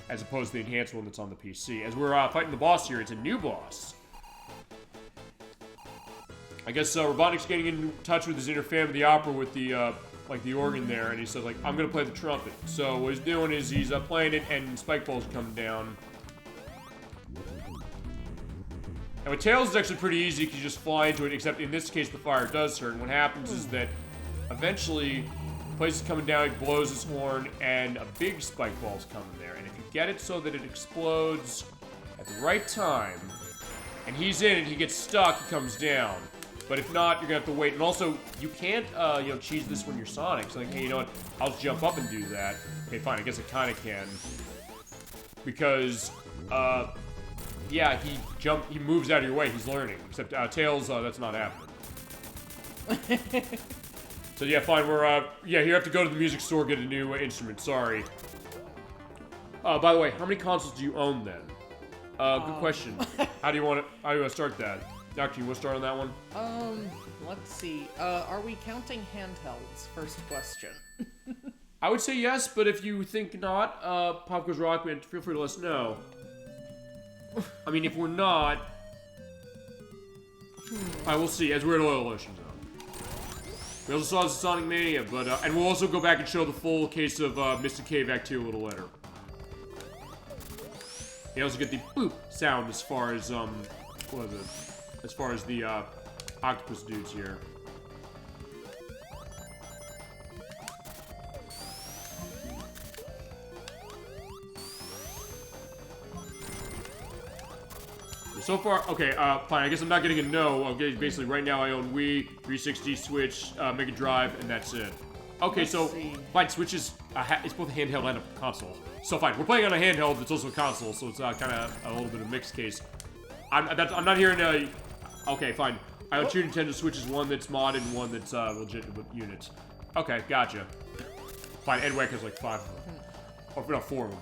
as opposed to the enhanced one that's on the PC. As we're fighting the boss here, it's a new boss. I guess Robotnik's getting in touch with his inner fan of the opera with the like the organ there, and he says like, I'm gonna play the trumpet. So what he's doing is he's playing it, and spike balls come down. And with Tails, it's actually pretty easy because you just fly into it, except in this case the fire does hurt. And what happens is that eventually, the place is coming down, it blows his horn, and a big spike ball's coming there. And if you get it so that it explodes at the right time, and he's in it, he gets stuck, he comes down. But if not, you're gonna have to wait. And also, you can't, cheese this when you're Sonic. So like, hey, you know what? I'll just jump up and do that. Okay, fine. I guess I kind of can. Because, yeah, he moves out of your way. He's learning. Except Tails, that's not happening. So yeah, fine. You have to go to the music store, get a new instrument. Sorry. By the way, how many consoles do you own then? Good question. How do you want to start that? Doctor, you want to start on that one? Let's see. Are we counting handhelds? First question. I would say yes, but if you think not, Pop Goes Rockman, feel free to let us know. I mean, if we're not, I will see, as we're at Oil Ocean Zone. We also saw this in Sonic Mania, but, and we'll also go back and show the full case of Mystic Cave Act 2 a little later. You also get the boop sound as far as, what is it? As far as the, octopus dudes here. So far, okay, fine. I guess I'm not getting a no. Okay, basically, right now I own Wii, 360, Switch, Mega Drive, and that's it. Okay, Let's so see. fine. Switch is it's both a handheld and a console. So fine, we're playing on a handheld that's also a console, so it's kind of a little bit of a mixed case. I'm not hearing a. Okay, fine. I own two Nintendo Switches, one that's modded and one that's legit with units. Okay, gotcha. Fine, Edwek has like 5 of them, or if not 4 of them,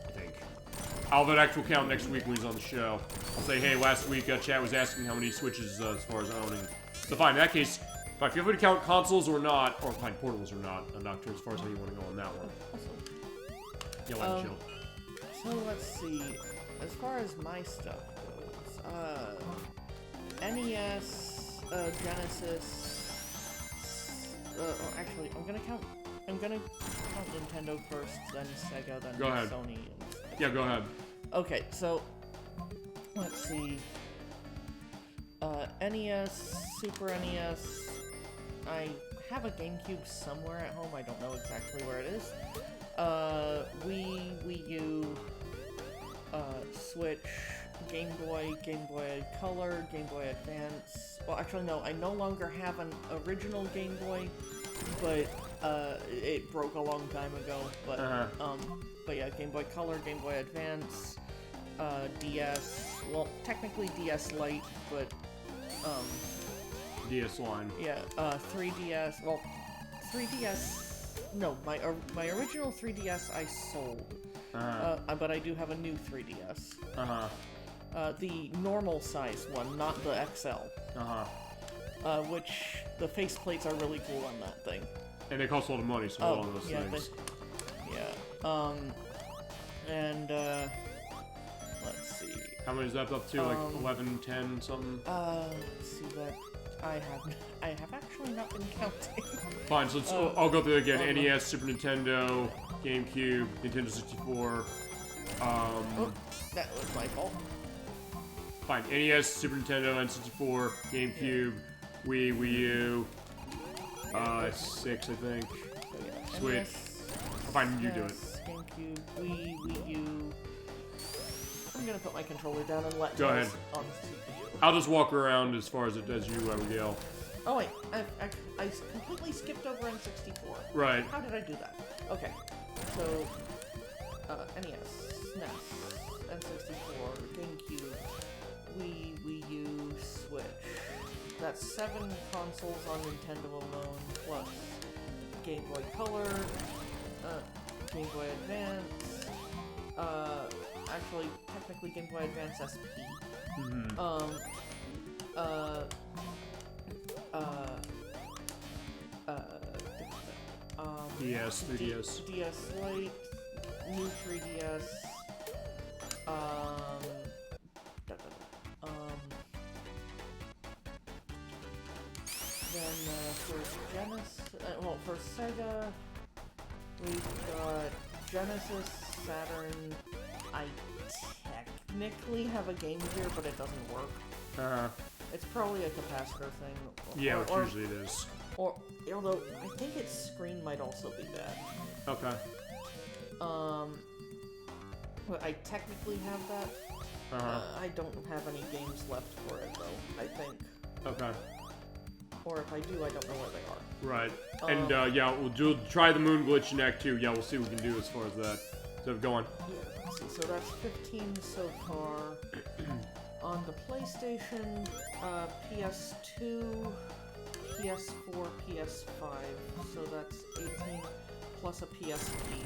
I think. I'll have an actual count next week when he's on the show. I'll say, hey, last week chat was asking how many Switches as far as owning. So fine, in that case, fine, feel free to count consoles or not, or fine, portables or not, Nocturne, as far as how you want to go on that one. Yeah, let me chill. So let's see. As far as my stuff goes, NES, Genesis. Actually, I'm gonna count Nintendo first, then Sega, then Go ahead. Sony. Yeah, go ahead. Okay, so let's see. NES, Super NES. I have a GameCube somewhere at home. I don't know exactly where it is. Wii U, Switch, Game Boy Color, Game Boy Advance. Well, actually, no. I no longer have an original Game Boy, but it broke a long time ago. But yeah, Game Boy Color, Game Boy Advance, DS. Well, technically DS Lite, but DS line. yeah, 3DS. Well, 3DS. No, my original 3DS I sold. But I do have a new 3DS. The normal size one, not the XL. Which the faceplates are really cool on that thing. And they cost a lot of money, so hold on to those things. Let's see. How many is that up to? Like 11, 10, something? Let's see that. I have actually not been counting. Fine, so let's, I'll go through it again. NES, Super Nintendo, GameCube, Nintendo 64. That was my fault. Fine, NES, Super Nintendo, N64, GameCube, Wii, Wii U, 6, I think. So yeah, Switch. NES, Fine, you do it. GameCube, Wii U. I'm gonna put my controller down and let Go ahead. on the CPU. I'll just walk around as far as it does you, Miguel. Oh wait, I completely skipped over N64. Right. How did I do that? Okay, so NES, SNES, N64, GameCube, Wii U, Switch. That's 7 consoles on Nintendo alone, plus Game Boy Color, Game Boy Advance. Actually, technically Game Boy Advance SP. DS, 3DS. DS Lite, new 3DS, then for Genesis, for Sega, we've got Genesis, Saturn. I technically have a Game Gear, but it doesn't work. It's probably a capacitor thing. Yeah, which usually it is. Or, although, I think its screen might also be bad. Okay. But I technically have that. I don't have any games left for it, though, I think. Okay. Or if I do, I don't know where they are. Right. And, yeah, we'll try the Moon Glitch in Act 2. Yeah, we'll see what we can do as far as that. So, go on. Yeah, let's see. So that's 15 so far. On the PlayStation, PS2, PS4, PS5. So that's 18 plus a PSP,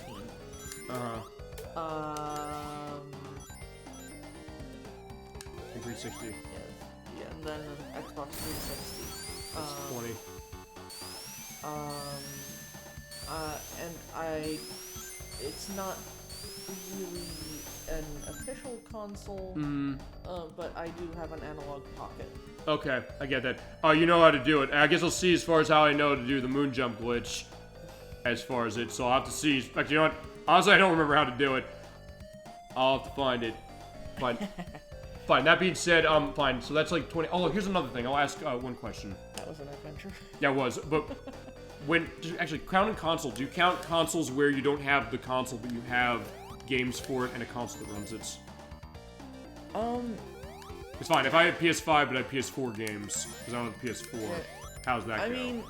19. And 360. Yes. then Xbox 360. That's 20. And it's not really an official console, but I do have an analog pocket. Okay, I get that. Oh, you know how to do it. I guess I'll see as far as how I know to do the moon jump glitch. As far as it, so I'll have to see. Actually, you know what? Honestly, I don't remember how to do it. I'll have to find it. Fine. Fine. That being said, fine. So that's like 20. Oh, here's another thing. I'll ask one question. That was an adventure. Yeah, it was. But actually, counting console, do you count consoles where you don't have the console, but you have games for it and a console that runs it? It's fine. If I have PS5 but I have PS4 games, because I don't have PS4, how's that go? I mean...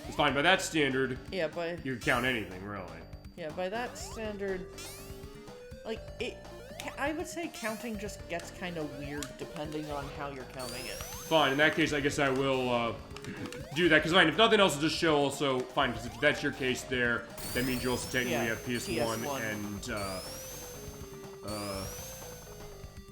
It's fine. By that standard, yeah, but... you can count anything, really. Yeah, by that standard... Like, I would say counting just gets kind of weird depending on how you're counting it. Fine. In that case, I guess I will do that. Because fine, if nothing else, will just show also... Fine, because if that's your case there, that means you also technically have PS1 and...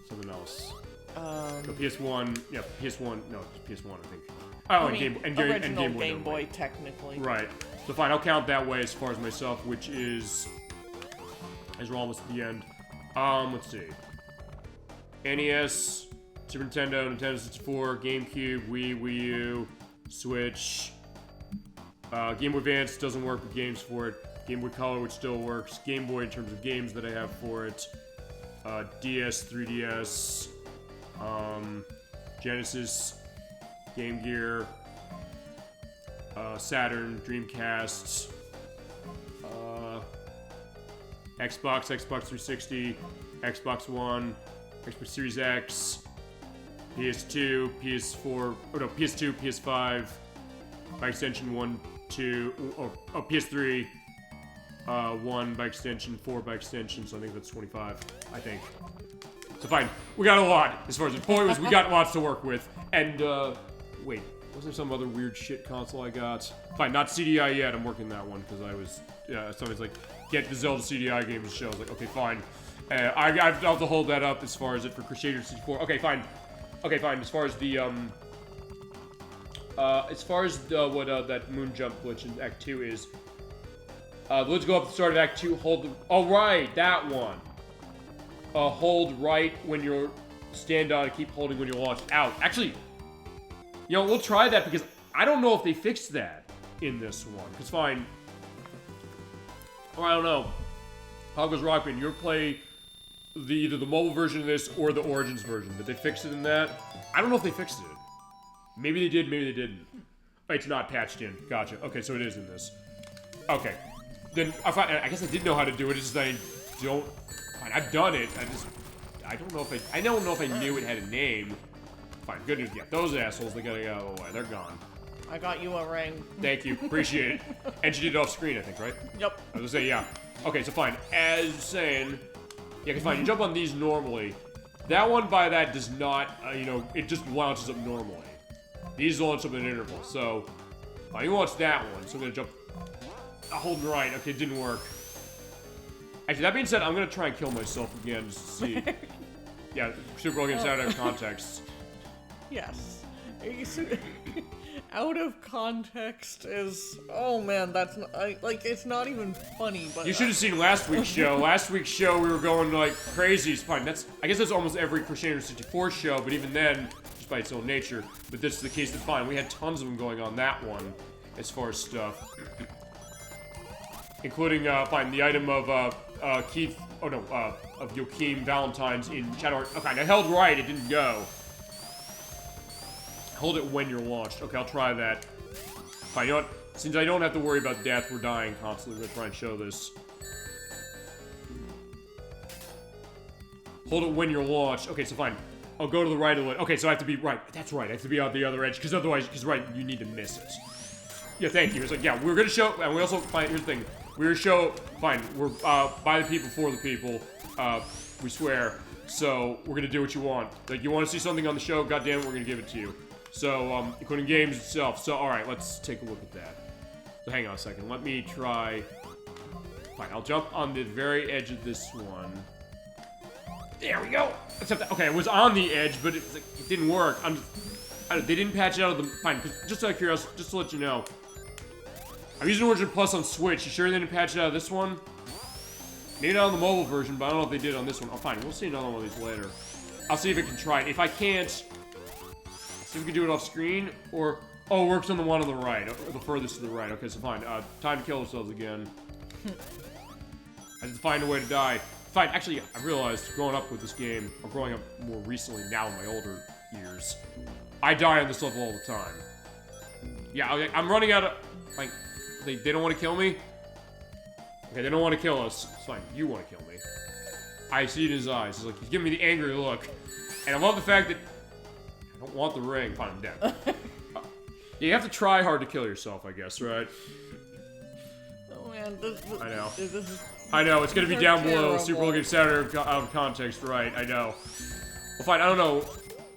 something else. So PS1... Yeah, PS1... No, PS1, I think. Oh, original Game Boy, technically. Right. So fine, I'll count that way as far as myself, which is... As we're almost at the end. Let's see. NES, Super Nintendo, Nintendo 64, GameCube, Wii U, Switch. Game Boy Advance doesn't work with games for it. Game Boy Color, which still works. Game Boy in terms of games that I have for it. DS, 3DS, Genesis, Game Gear, Saturn, Dreamcast, Xbox, Xbox 360, Xbox One, Xbox Series X, PS2, PS4, PS2, PS5, by extension 1, 2, PS3, 1 by extension, 4 by extension, so I think that's 25, I think. So fine, we got a lot, as far as the point was, we got lots to work with, and, wait, was there some other weird shit console I got? Fine, not CDI yet, I'm working that one, because I was, somebody's like, get the Zelda CDI game to show, I was like, okay, fine. I'll have to hold that up as far as it for Crusader 64, okay, fine. Okay, fine, as far as the, what that moon jump glitch in Act 2 is, let's go up to the start of Act 2, hold the... Oh, right, that one. Hold right when you're... Stand on and keep holding when you're launched out. Actually, you know, we'll try that because I don't know if they fixed that in this one. Because, fine. Or, I don't know. Hogwarts Rock Band, you'll play either the mobile version of this or the Origins version. Did they fix it in that? I don't know if they fixed it. Maybe they did, maybe they didn't. It's not patched in. Gotcha. Okay, so it is in this. Okay. Then, I guess I did know how to do it, it's just that I don't... Fine, I've done it, I don't know if I don't know if I knew it had a name. Fine, good news, yeah, those assholes, they gotta go away, they're gone. I got you a ring. Thank you, appreciate it. And she did it off screen, I think, right? Yep. I was gonna say, yeah. Okay, so fine, as saying... Yeah, cause fine, you jump on these normally. That one by that does not, you know, it just launches up normally. These launch up at an interval, so... you launch that one, so I'm gonna jump... Holding right, okay, it didn't work. Actually, that being said, I'm gonna try and kill myself again just to see. Yeah, Super Bowl games out of context. Yes. Out of context is... Oh man, that's not... like, it's not even funny, but... You should have seen last week's show. Last week's show, we were going like crazy. It's fine. I guess that's almost every Crusader 64 show, but even then, just by its own nature. But this is the case that's fine. We had tons of them going on that one, as far as stuff. Including, fine, the item of, Keith, of Joachim Valentine's in Shadow. Okay, I held right, it didn't go. Hold it when you're launched. Okay, I'll try that. Fine, you know what? Since I don't have to worry about death, we're dying constantly. We're gonna try and show this. Hold it when you're launched. Okay, so fine. I'll go to the right of it. Okay, so I have to be right. That's right, I have to be on the other edge, because otherwise, right, you need to miss it. Yeah, thank you. It's like, yeah, we're gonna show, and we also, fine, here's the thing. We're gonna show, fine, we're, by the people, for the people, we swear. So, we're gonna do what you want. Like, you wanna see something on the show, goddammit, we're gonna give it to you. So, including games itself. So, alright, let's take a look at that. So, hang on a second, let me try... Fine, I'll jump on the very edge of this one. There we go. Except that, okay, it was on the edge, but it didn't work. They didn't patch it out of the... Fine, just out of curiosity, just to let you know. I'm using Origin Plus on Switch. You sure they didn't patch it out of this one? Maybe not on the mobile version, but I don't know if they did on this one. Oh, fine, we'll see another one of these later. I'll see if I can try it. If I can't, see if we can do it off screen, or... Oh, it works on the one on the right, or the furthest to the right. Okay, so fine. Time to kill ourselves again. I have to find a way to die. Fine, actually, I realized growing up with this game, or growing up more recently now in my older years, I die on this level all the time. Yeah, okay, I'm running out of, like, they don't want to kill me? Okay, they don't want to kill us. It's fine, you want to kill me. I see it in his eyes. He's like, he's giving me the angry look. And I love the fact that I don't want the ring. Fine, I'm dead. Yeah, you have to try hard to kill yourself, I guess, right? Oh man, I know. This is... I know, it's gonna be down below. Terrible. Super Bowl Game Saturday out of context, right? I know. Well, fine, I don't know.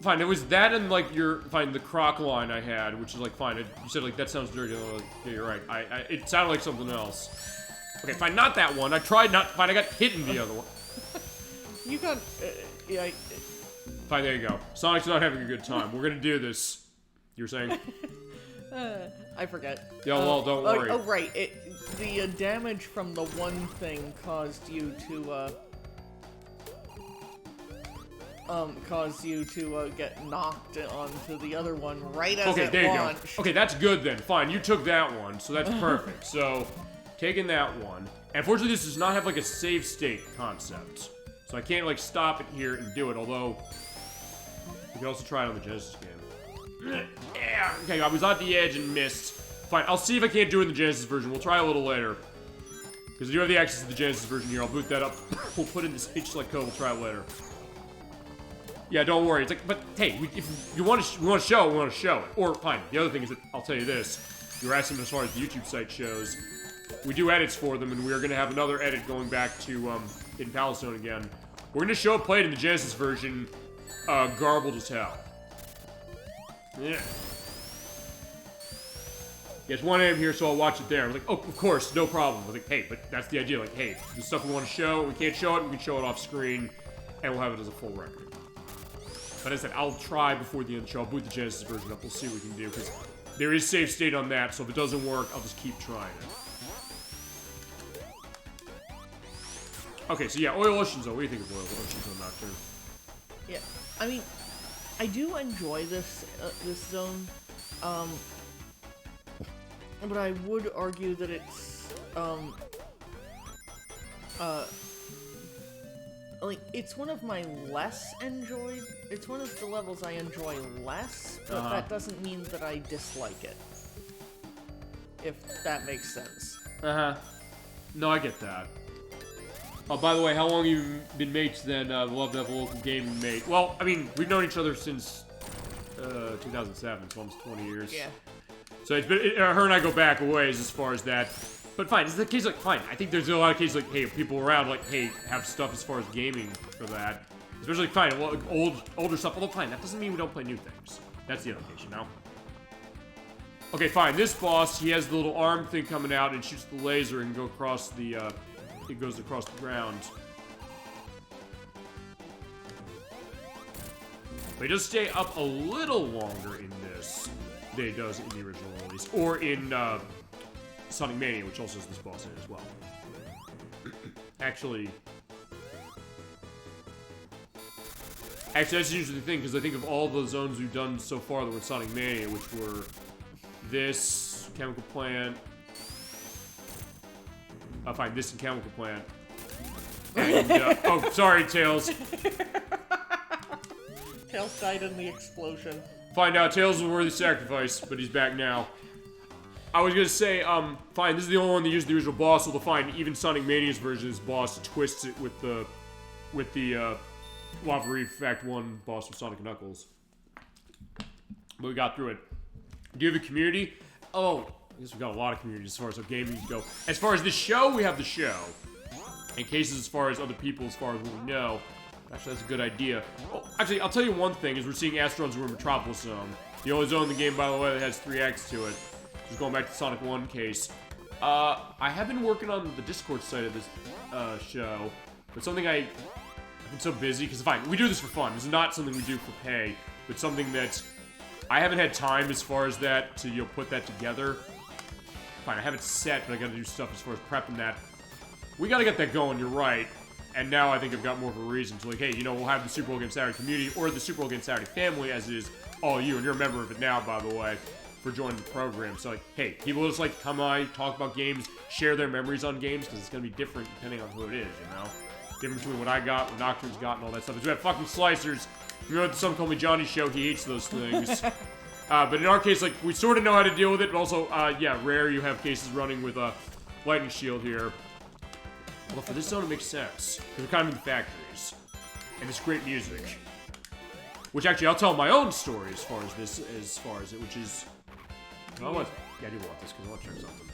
Fine, it was that and, like, the croc line I had, which is, like, fine. You said, like, that sounds dirty. Like, yeah, you're right. It sounded like something else. Okay, fine, not that one. I tried not, fine, I got hit in the other one. You got, yeah. Fine, there you go. Sonic's not having a good time. We're gonna do this. You were saying? I forget. Yeah, well, don't worry. Oh, right. The damage from the one thing caused you to get knocked onto the other one right as okay, it there launched. you go. Okay, that's good then. Fine, you took that one, so that's perfect. So, taking that one. And unfortunately, this does not have, like, a save state concept. So I can't, like, stop it here and do it, although you can also try it on the Genesis game. Yeah, okay, I was at the edge and missed. Fine, I'll see if I can't do it in the Genesis version. We'll try a little later. Because I do have the access to the Genesis version here. I'll boot that up. We'll put in this H-select code. We'll try it later. Yeah, don't worry. It's like, but hey, if you want to show it, we want to show it. Or, fine, the other thing is that, I'll tell you this. You were asking as far as the YouTube site shows. We do edits for them, and we are going to have another edit going back to, in Palace Zone again. We're going to show it played in the Genesis version, garbled as hell. Yeah. Yeah, it's 1 a.m. here, so I'll watch it there. I was like, oh, of course, no problem. I was like, hey, but that's the idea. Like, hey, the stuff we want to show, we can't show it, we can show it off screen, and we'll have it as a full record. But as I said, I'll try before the end of the show. I'll boot the Genesis version up. We'll see what we can do, because there is save state on that, so if it doesn't work, I'll just keep trying it. Okay, so yeah, Oil Oceans, though. What do you think of Oil Oceans on Nocturne? Yeah, I mean, I do enjoy this zone, but I would argue that it's like it's one of my less enjoyed. It's one of the levels I enjoy less, but that doesn't mean that I dislike it. If that makes sense. No, I get that. Oh, by the way, how long have you been mates then? Love to have a local game mate. Well, I mean, we've known each other since 2007, so almost 20 years. Yeah. So it's been, her and I go back a ways as far as that. But fine, it's the case like, fine. I think there's a lot of cases like, hey, people around like, hey, have stuff as far as gaming for that. Especially, fine, well, like, older stuff. Although, fine, that doesn't mean we don't play new things. That's the other case, you know? Okay, fine, this boss, he has the little arm thing coming out and shoots the laser and go across the, it goes across the ground. But he does stay up a little longer in this than he does in the original release. Or in Sonic Mania, which also has this boss in it as well. Actually, that's an interesting thing, because I think of all the zones we've done so far that were in Sonic Mania, which were this, Chemical Plant, fine, this and Chemical Plant. And, oh, sorry, Tails. Tails died in the explosion. Find out Tails was a worthy sacrifice, but he's back now. I was gonna say, fine, this is the only one that used the original boss, so fine, even Sonic Mania's version of this boss twists it with the Lava Reef Fact 1 boss with Sonic and Knuckles. But we got through it. Do you have a community? Oh, I guess we've got a lot of communities as far as our gaming go. As far as the show, we have the show. In cases as far as other people, as far as what we know. Actually, that's a good idea. Oh, actually, I'll tell you one thing, is we're seeing Astron's War Metropolis Zone. The only zone in the game, by the way, that has 3 acts to it. Just going back to the Sonic 1 case. I have been working on the Discord site of this show, but something I I've been so busy, because fine, we do this for fun. This is not something we do for pay, but something that I haven't had time as far as that to, put that together. Fine, I have it set, but I gotta do stuff as far as prepping that. We gotta get that going, you're right. And now I think I've got more of a reason to, like, hey, we'll have the Super Bowl Game Saturday community, or the Super Bowl Game Saturday family, as it is all you, and you're a member of it now, by the way, for joining the program. So, like, hey, people just like to come by, talk about games, share their memories on games, because it's gonna be different depending on who it is, Different between what I got, what Nocturne's got, and all that stuff. Is we have fucking slicers. You know what the Some Call Me Johnny show, he hates those things. But in our case, like, we sort of know how to deal with it, but also, yeah, rare you have cases running with a lightning shield here. Although for this zone it makes sense, because we're kind of in the factories. And it's great music. Which actually, I'll tell my own story as far as it, which is... I want, yeah, I do want this, because I want to check something.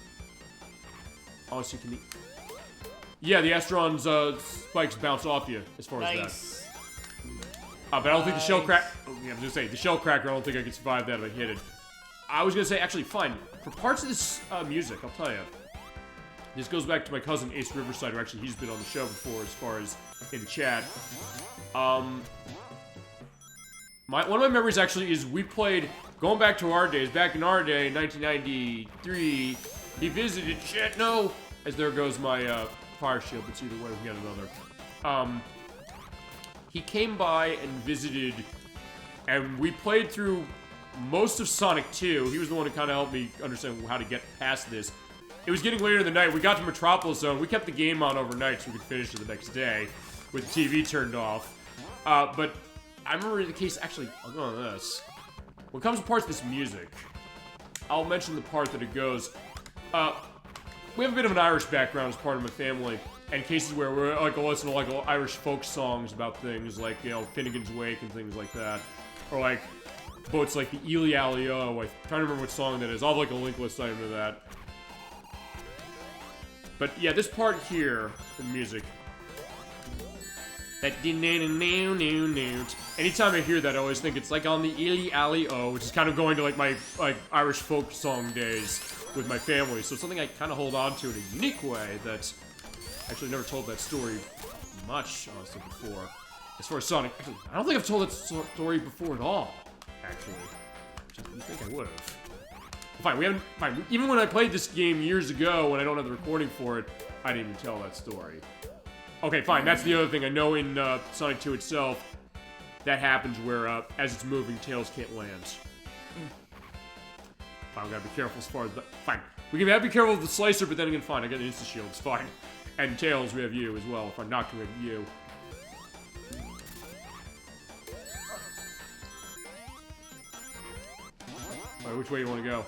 Oh, so you can... Yeah, the Astron's spikes bounce off you, as far as that. But I don't think the shell crack... Oh, yeah, I was gonna say, the shell cracker, I don't think I could survive that if I hit it. I was gonna say, actually, fine. For parts of this music, I'll tell you. This goes back to my cousin Ace Riverside, who actually he's been on the show before, as far as in the chat. One of my memories actually is we played, going back to our days, back in our day, 1993, he visited, shit, no! As there goes my fire shield, but either way, we got another. He came by and visited, and we played through most of Sonic 2. He was the one who kind of helped me understand how to get past this. It was getting later in the night. We got to Metropolis Zone. We kept the game on overnight so we could finish it the next day with the TV turned off. But I remember the case, actually, I'll go on this. When it comes to parts of this music, I'll mention the part that it goes. We have a bit of an Irish background as part of my family, and cases where we're like listen to like Irish folk songs about things like, Finnegan's Wake and things like that. Or like boats like the Ely Alley O. I'm trying to remember what song that is. I'll have like a link list item to that. But yeah, this part here, the music. That anytime I hear that, I always think it's like on the Ely Alley O, which is kind of going to like my Irish folk song days with my family. So it's something I kind of hold on to in a unique way that actually never told that story much, honestly, before. As far as Sonic, actually, I don't think I've told that story before at all, actually. You think I would have. Fine, fine. Even when I played this game years ago, when I don't have the recording for it, I didn't even tell that story. Okay, fine. That's the other thing. I know in Sonic 2 itself, that happens where, as it's moving, Tails can't land. Fine, we gotta be careful as far as... Fine. We gotta be careful with the slicer, but then again, fine. I got an insta-shield. It's fine. And Tails, we have you as well. If I'm not going to have you. Alright, which way do you want to go?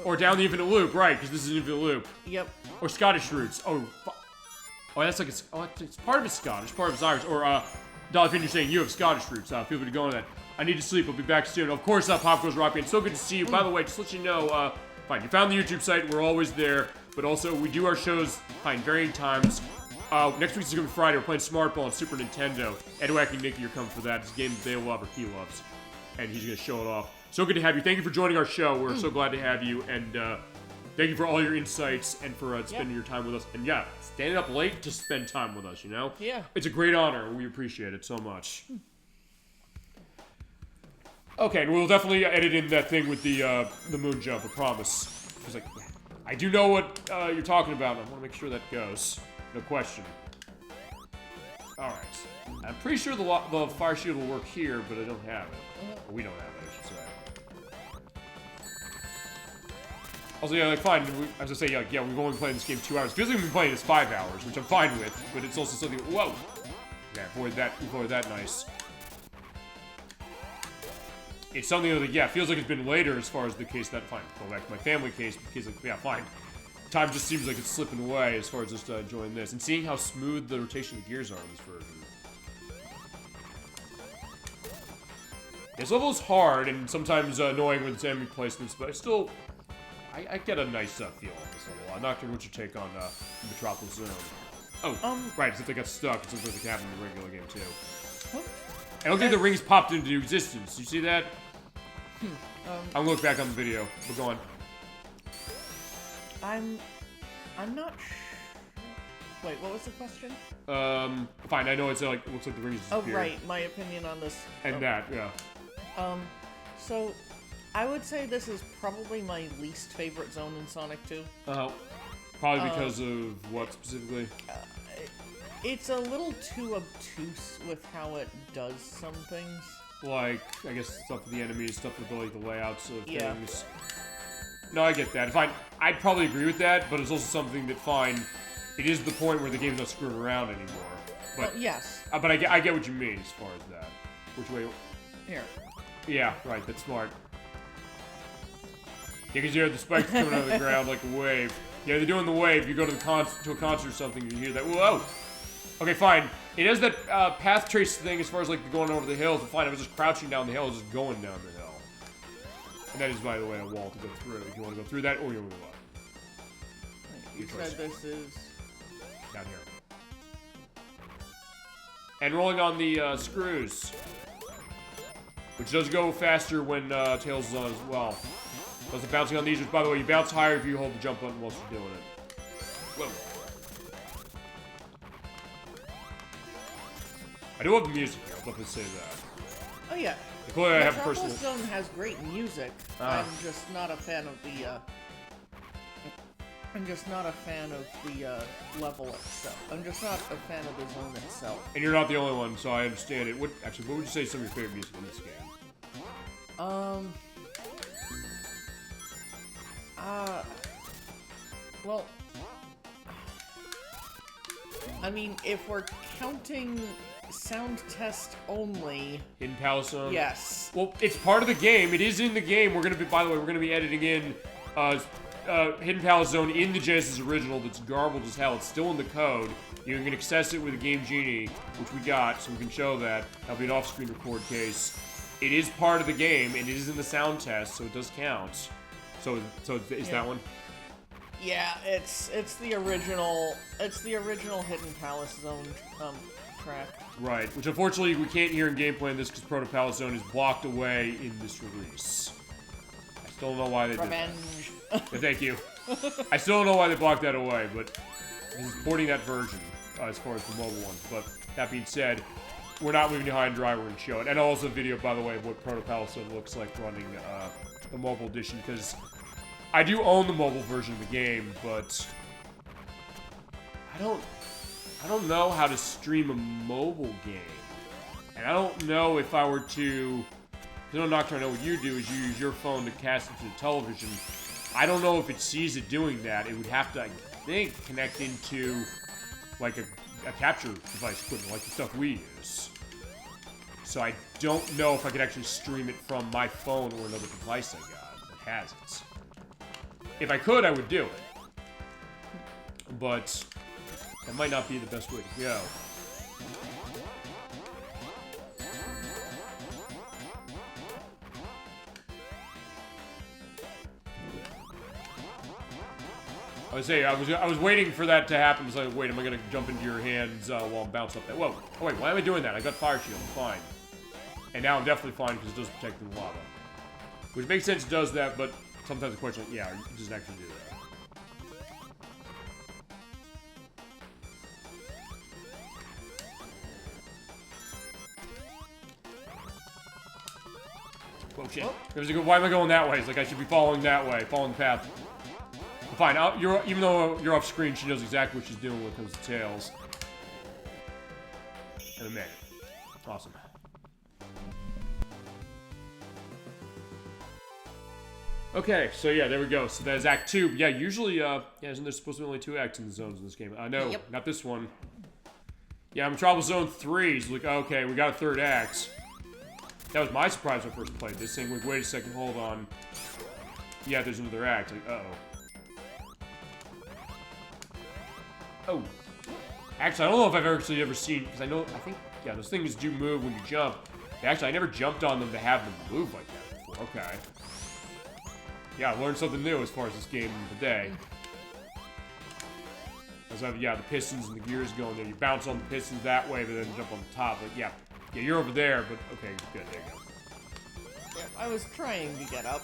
Or down the infinite loop, right, because this is an infinite loop. Yep. Or Scottish roots. Oh, that's like, it's part of it's Scottish, part of it's Irish. Or, Dolphin, you're saying you have Scottish roots. Feel free to go on that. I need to sleep, I'll be back soon. Of course, Pop Goes Rock Band, so good to see you. By the way, just to let you know, fine, you found the YouTube site, we're always there. But also, we do our shows, fine, varying times. Next week's gonna be Friday, we're playing Smart Ball on Super Nintendo. Edwack and Nicky are coming for that. It's a game that they love, or he loves. And he's gonna show it off. So good to have you. Thank you for joining our show. We're so glad to have you. And thank you for all your insights and for spending your time with us. And yeah, standing up late to spend time with us, Yeah. It's a great honor. We appreciate it so much. Okay, and we'll definitely edit in that thing with the moon jump, I promise. Because I do know what you're talking about, and I want to make sure that goes. No question. Alright. I'm pretty sure the fire shield will work here, but I don't have it. Or we don't have it, I should say. Also, yeah, like, fine, as I say, yeah, we've only been playing this game 2 hours. It feels like we've been playing this 5 hours, which I'm fine with, but it's also something, whoa! Yeah, avoid that nice. It's something that, yeah, feels like it's been later as far as the case that, fine, go back to my family case, because, like, yeah, fine. Time just seems like it's slipping away as far as just enjoying this, and seeing how smooth the rotation of the gears are in this version. This level is hard, and sometimes annoying with its enemy placements, but I get a nice feel on this level. Nocturne, what's your take on Metropolis Zone? Oh, right, as if they got stuck. It's something that can happen in the regular game, too. What? I don't think the rings popped into existence. You see that? I'll look back on the video. We're going. I'm not sure. Wait, what was the question? Fine. I know it's like it looks like the rings Oh, disappear. right. My opinion on this. And that, yeah. So, I would say this is probably my least favorite zone in Sonic 2. Probably because of what specifically? It's a little too obtuse with how it does some things. Like, I guess stuff with the enemies, stuff with like the layouts of Yeah. things. No, I get that. Fine, I'd probably agree with that, but it's also something that, fine, it is the point where the game's not screwing around anymore. But yes. But I get what you mean as far as that. Which way? Here. Yeah, right. That's smart. Yeah, because you hear the spikes coming out of the ground like a wave. Yeah, they're doing the wave. You go to a concert or something, you hear that. Whoa! Okay, fine. It has that path trace thing as far as like going over the hills. But fine, I was just crouching down the hill, just going down the hill. And that is, by the way, a wall to go through. If you want to go through that, or you want to go up. You said this is... Down here. And rolling on the screws. Which does go faster when Tails is on as well. Does the bouncing on these, which, by the way, you bounce higher if you hold the jump button whilst you're doing it. Whoa. I do love the music here, I'll definitely say that. Oh, yeah. Clearly, I have a personal... Metropolis Zone has great music. I'm just not a fan of the, I'm just not a fan of the, level itself. I'm just not a fan of the zone itself. And you're not the only one, so I understand it. Actually, what would you say is some of your favorite music in this game? Well... I mean, if we're counting sound test only... Hidden Palace Zone? Yes. Well, it's part of the game. It is in the game. We're going to be, by the way, we're going to be editing in Hidden Palace Zone in the Genesis original that's garbled as hell. It's still in the code. You can access it with a game Genie, which we got, so we can show that. That'll be an off-screen record case. It is part of the game, and it is in the sound test, so it does count. So is that one? Yeah, it's the original Hidden Palace Zone track. Right, which unfortunately we can't hear in gameplay in this because Proto Palace Zone is blocked away in this release. I still don't know why they did that. Revenge. Thank you. I still don't know why they blocked that away, but this is porting that version as far as the mobile ones. But that being said, we're not leaving you high and dry. We're going to show it. And also a video, by the way, of what Proto Palace Zone looks like running the mobile edition, because I do own the mobile version of the game, but I don't know how to stream a mobile game. And I don't know if I were to, because I'm not trying to know what you do, is you use your phone to cast it to the television. I don't know if it sees it doing that. It would have to, I think, connect into like a capture device equipment, like the stuff we use. So I don't know if I could actually stream it from my phone or another device I got that has it. If I could, I would do it. But that might not be the best way to go. I was waiting for that to happen. I was like, wait, am I gonna jump into your hands while I'm bouncing up that? Whoa! Oh wait, why am I doing that? I got fire shield. I'm fine. And now I'm definitely fine because it does protect the lava, which makes sense. It does that, but sometimes the question, yeah, it doesn't actually do that. Oh shit! There was a good. Why am I going that way? It's like I should be following that way, following the path. Fine, even though you're off screen, she knows exactly what she's doing when it comes to Tails. And a minute. Awesome. Okay, so yeah, there we go. So that is Act 2. Yeah, usually, isn't there supposed to be only 2 acts in the zones in this game? No, yep. Not this one. Yeah, I'm in Trouble Zone 3. So like, okay, we got a 3rd act. That was my surprise when I first played this thing. Like, wait a second, hold on. Yeah, there's another act. Like, uh-oh. Oh. Actually, I don't know if I've actually ever seen, because I think, yeah, those things do move when you jump. Actually, I never jumped on them to have them move like that before. Okay. Yeah, I learned something new as far as this game today. As I have, yeah, the pistons and the gears going there. You bounce on the pistons that way, but then jump on the top. Like, yeah, you're over there, but okay, good, there you go. Yeah, I was trying to get up.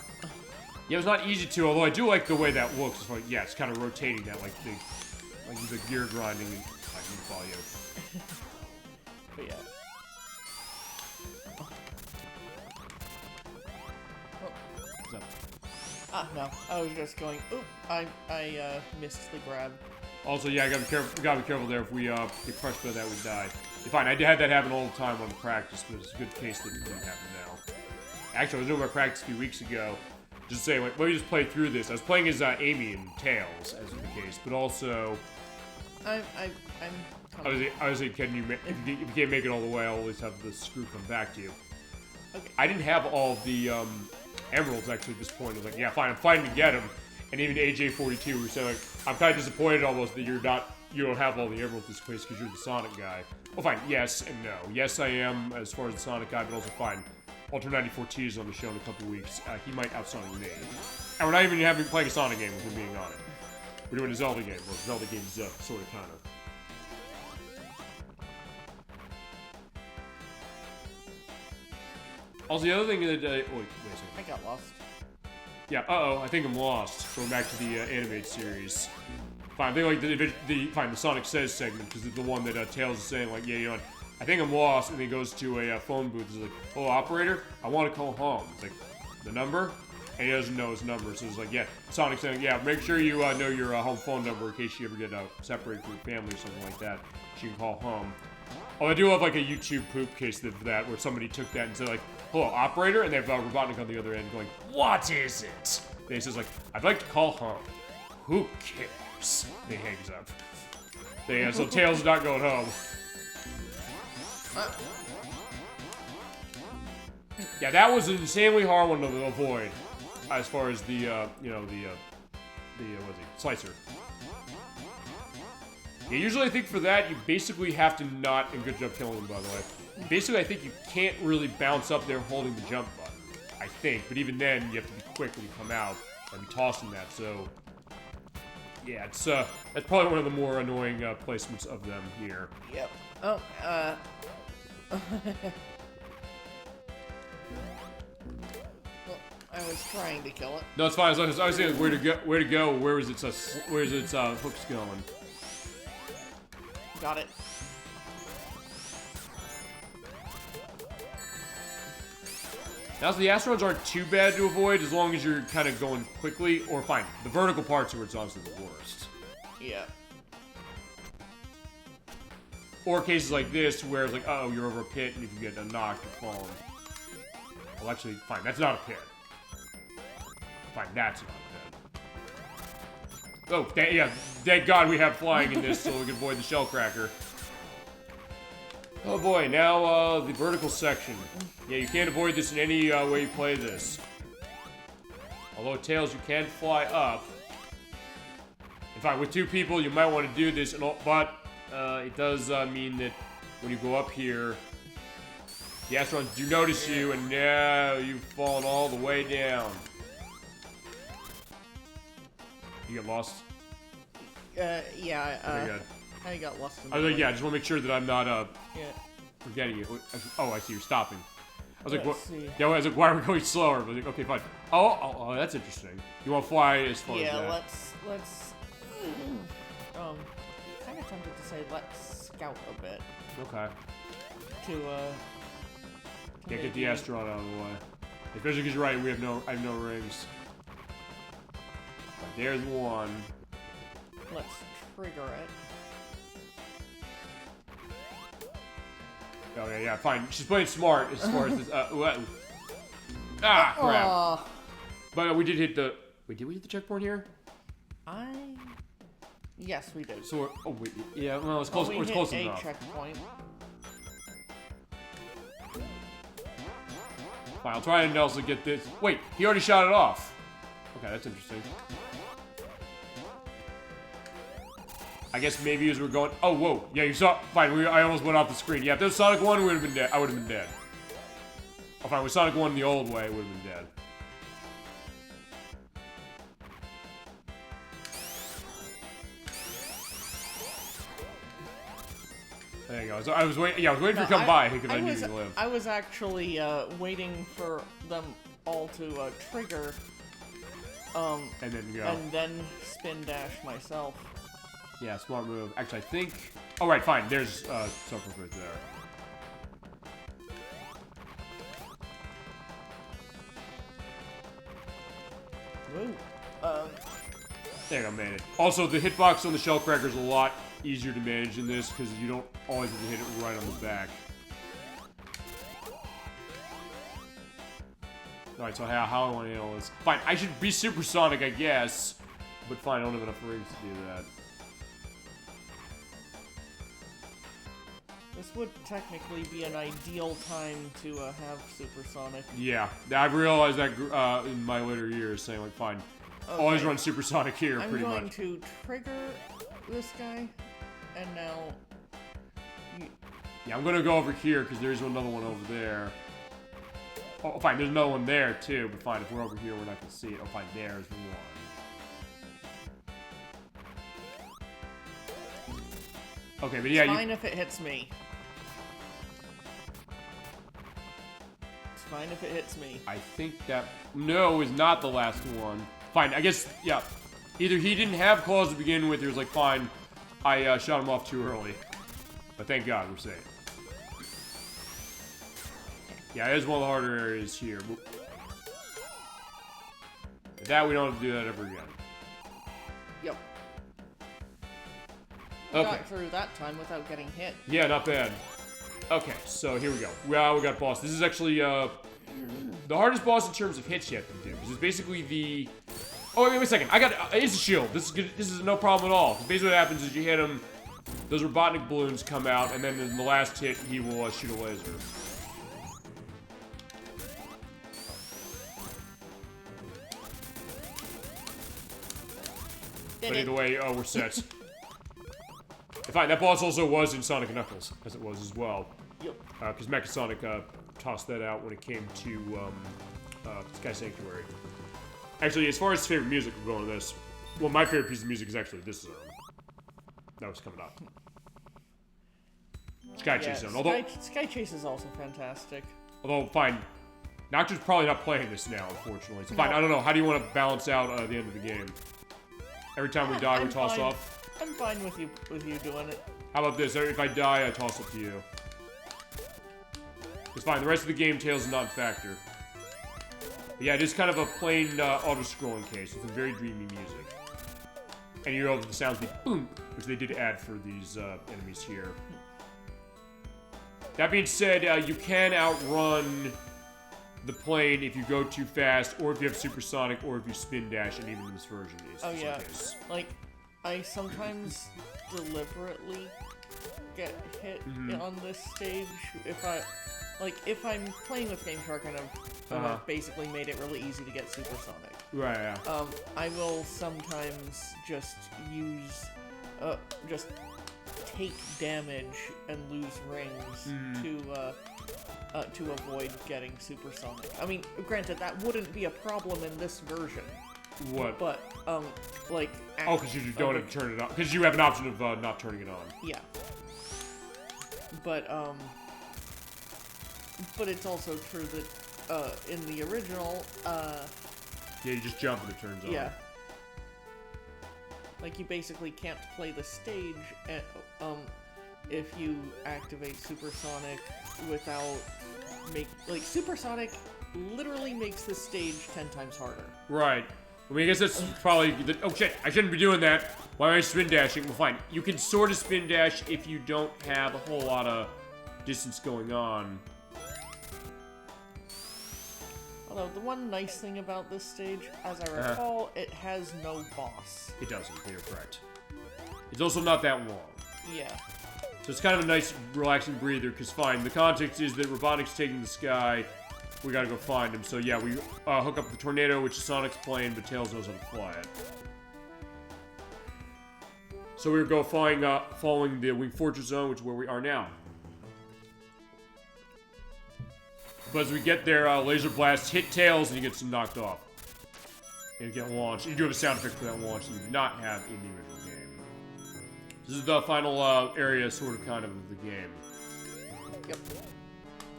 Yeah, it was not easy to, although I do like the way that looks. It's like, yeah, it's kind of rotating that, like Like the gear grinding, I can follow you. But yeah. What's up? Ah, no. I was just going, oop, I missed the grab. Also, yeah, gotta be careful there. If we get crushed by that, we die. Fine, I had that happen all the time on the practice, but it's a good case that it didn't happen now. Actually, I was doing my practice a few weeks ago. Just saying, like, let me just play through this. I was playing as Amy in Tails, as is the case, but also I'm I was like, if you can't make it all the way, I'll always have the screw come back to you. Okay. I didn't have all the emeralds actually at this point. I was like, yeah, fine, I'm fighting to get them. And even AJ42 was saying, like, I'm kind of disappointed almost that you don't have all the emeralds this place because you're the Sonic guy. Well, fine, yes and no. Yes, I am as far as the Sonic guy, but also fine. Ultra 94T is on the show in a couple weeks. He might out-Sonic me. And we're not even playing a Sonic game with him being on it. We're doing a Zelda game, or Zelda game's sort of, kind of. Also, the other thing that, wait a second. I got lost. Yeah, I think I'm lost. Going back to the animated series. Fine, I think like the Sonic Says segment, because it's the one that Tails is saying, like, yeah, you know, I think I'm lost, and he goes to a phone booth. He's like, oh, operator, I want to call home. It's like, the number? And he doesn't know his number, so it's like, yeah, Sonic's saying, yeah, make sure you know your home phone number in case you ever get separated from your family or something like that. So you can call home. Oh, I do love like a YouTube poop case of that, where somebody took that and said like, hello, operator, and they have Robotnik on the other end going, what is it? And he says like, I'd like to call home. Who cares? And he hangs up. So Tails is not going home. Yeah, that was an insanely hard one to avoid, as far as the, what is he, Slicer. Yeah, usually I think for that, you basically have to not, and good job killing him, by the way. Basically, I think you can't really bounce up there holding the jump button, I think. But even then, you have to be quick when you come out and be tossing that, so... Yeah, it's, that's probably one of the more annoying, placements of them here. Yep. Oh, well, I was trying to kill it. No, it's fine. I was saying where to go. Where's its hooks going? Got it. Now, the asteroids aren't too bad to avoid as long as you're kind of going quickly, or fine. The vertical parts are where it's honestly the worst. Yeah. Or cases like this where it's like, oh, you're over a pit, and if you get knocked, you're falling. Well, actually, fine. That's not a pit. Fine, that's not a pit. Oh, yeah. Thank God we have flying in this so we can avoid the shell cracker. Oh boy, now the vertical section. Yeah, you can't avoid this in any way you play this. Although Tails, you can fly up. In fact, with two people, you might want to do this, but it does mean that when you go up here, the astronauts do notice you, and now you've fallen all the way down. You get lost? Yeah, I got lost in the I was like, yeah, I just want to make sure that I'm not, yeah. forgetting you. Oh, I see, you're stopping. I was like, Let's what? see. Yeah, I was like, why are we going slower? I was like, okay, fine. Oh, that's interesting. You want to fly as far as that? Yeah, let's kind of tempted to say let's scout a bit. Okay. To Can't get the astronaut out of the way. Especially because you're right, I have no rings. But there's one. Let's trigger it. Oh, yeah, fine. She's playing smart as far as this, ah, crap. But we did hit the, wait, did we hit the checkpoint here? Yes, we did. So, wait, yeah, well, it's close, it's close enough. Checkpoint. Fine, I'll try and also get this. Wait, he already shot it off. Okay, that's interesting. I guess maybe as we're going. Oh, whoa! Yeah, you saw. Fine, I almost went off the screen. Yeah, if there was Sonic 1, we would have been dead. I would have been dead. Oh, fine, with Sonic 1 the old way, I would have been dead. There you go. So I was waiting. Yeah, I was waiting for you to come by because I knew you lived. I was actually waiting for them all to trigger. And then go. And then spin dash myself. Yeah, smart move. Actually, I think... Oh, right, fine. There's something right there. Woo. There you go, made it. Also, the hitbox on the shell cracker is a lot easier to manage in this because you don't always have to hit it right on the back. Alright, so how I want to handle this. Fine, I should be supersonic, I guess. But fine, I don't have enough rings to do that. This would technically be an ideal time to have supersonic. Yeah, I've realized that in my later years, saying like, fine, okay. Always run supersonic here, pretty much. I'm going to trigger this guy, and now... Yeah, I'm going to go over here, because there's another one over there. Oh, fine, there's another one there, too, but fine, if we're over here, we're not going to see it. Oh, fine, there's one. Okay, but yeah, it's fine if it hits me. It's fine if it hits me. I think that... No, is not the last one. Fine, I guess, yeah. Either he didn't have claws to begin with, or he was like, fine, I shot him off too early. But thank God, we're safe. Yeah, it is one of the harder areas here. With that, we don't have to do that ever again. Yep. Okay. Got through that time without getting hit. Yeah, not bad. Okay, so here we go. Well, we got boss. This is actually the hardest boss in terms of hits yet to do. Because it's basically the... Oh, wait a second. I got... it's a shield. This is good. This is no problem at all. Basically what happens is you hit him, those Robotnik balloons come out, and then in the last hit, he will shoot a laser. But either way, we're set. In fact, that boss also was in Sonic & Knuckles, as it was as well. Yep. Because Mecha Sonic tossed that out when it came to Sky Sanctuary. Actually, as far as favorite music, we're going to this. Well, my favorite piece of music is actually this zone. That was coming up. Sky Chase Zone. Although Sky Chase is also fantastic. Although, fine. Nocturne's probably not playing this now, unfortunately. So fine, I don't know. How do you want to balance out the end of the game? Every time we die, we toss off? I'm fine with you doing it. How about this? If I die, I toss it to you. It's fine. The rest of the game, Tails is not a factor. But yeah, it is kind of a plain auto-scrolling case with very dreamy music. And you know the sounds be boom, which they did add for these enemies here. That being said, you can outrun the plane if you go too fast, or if you have supersonic, or if you spin dash, and even in this version is oh yeah, case. like I sometimes deliberately get hit on this stage if I'm playing with Game Shark and I've basically made it really easy to get supersonic. Right. Yeah. I will sometimes just use just take damage and lose rings to avoid getting supersonic. I mean, granted, that wouldn't be a problem in this version. What? But, like... Oh, because you don't have to turn it on. Because you have an option of not turning it on. Yeah. But it's also true that, in the original, Yeah, you just jump and it turns on. Yeah. Like, you basically can't play the stage, if you activate supersonic without supersonic literally makes the stage 10 times harder. Right. I mean, I guess that's probably... oh, shit. I shouldn't be doing that. Why am I spin dashing? Well, fine. You can sort of spin dash if you don't have a whole lot of distance going on. Although, the one nice thing about this stage, as I recall, it has no boss. It doesn't. You're correct. It's also not that long. Yeah. So it's kind of a nice, relaxing breather, because fine, the context is that Robotnik's taking the sky. We gotta go find him. So yeah, we hook up the tornado, which is Sonic's plane, but Tails knows how to fly it. So we go following the Wing Fortress Zone, which is where we are now. But as we get there, laser blasts hit Tails, and he gets knocked off. And you get launched. You do have a sound effect for that launch that you do not have in the original game. This is the final area, sort of, kind of the game. Yep.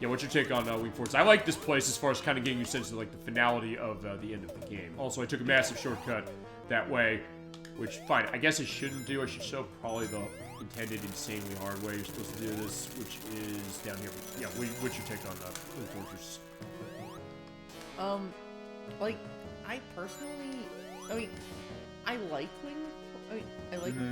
Yeah, what's your take on Wing Fortress? I like this place as far as kind of getting you a sense of like the finality of the end of the game. Also, I took a massive shortcut that way. Which, fine, I guess it shouldn't do. I should show probably the intended insanely hard way you're supposed to do this, which is down here. Yeah, what's your take on Wing Fortress? Like, I personally, I like Wing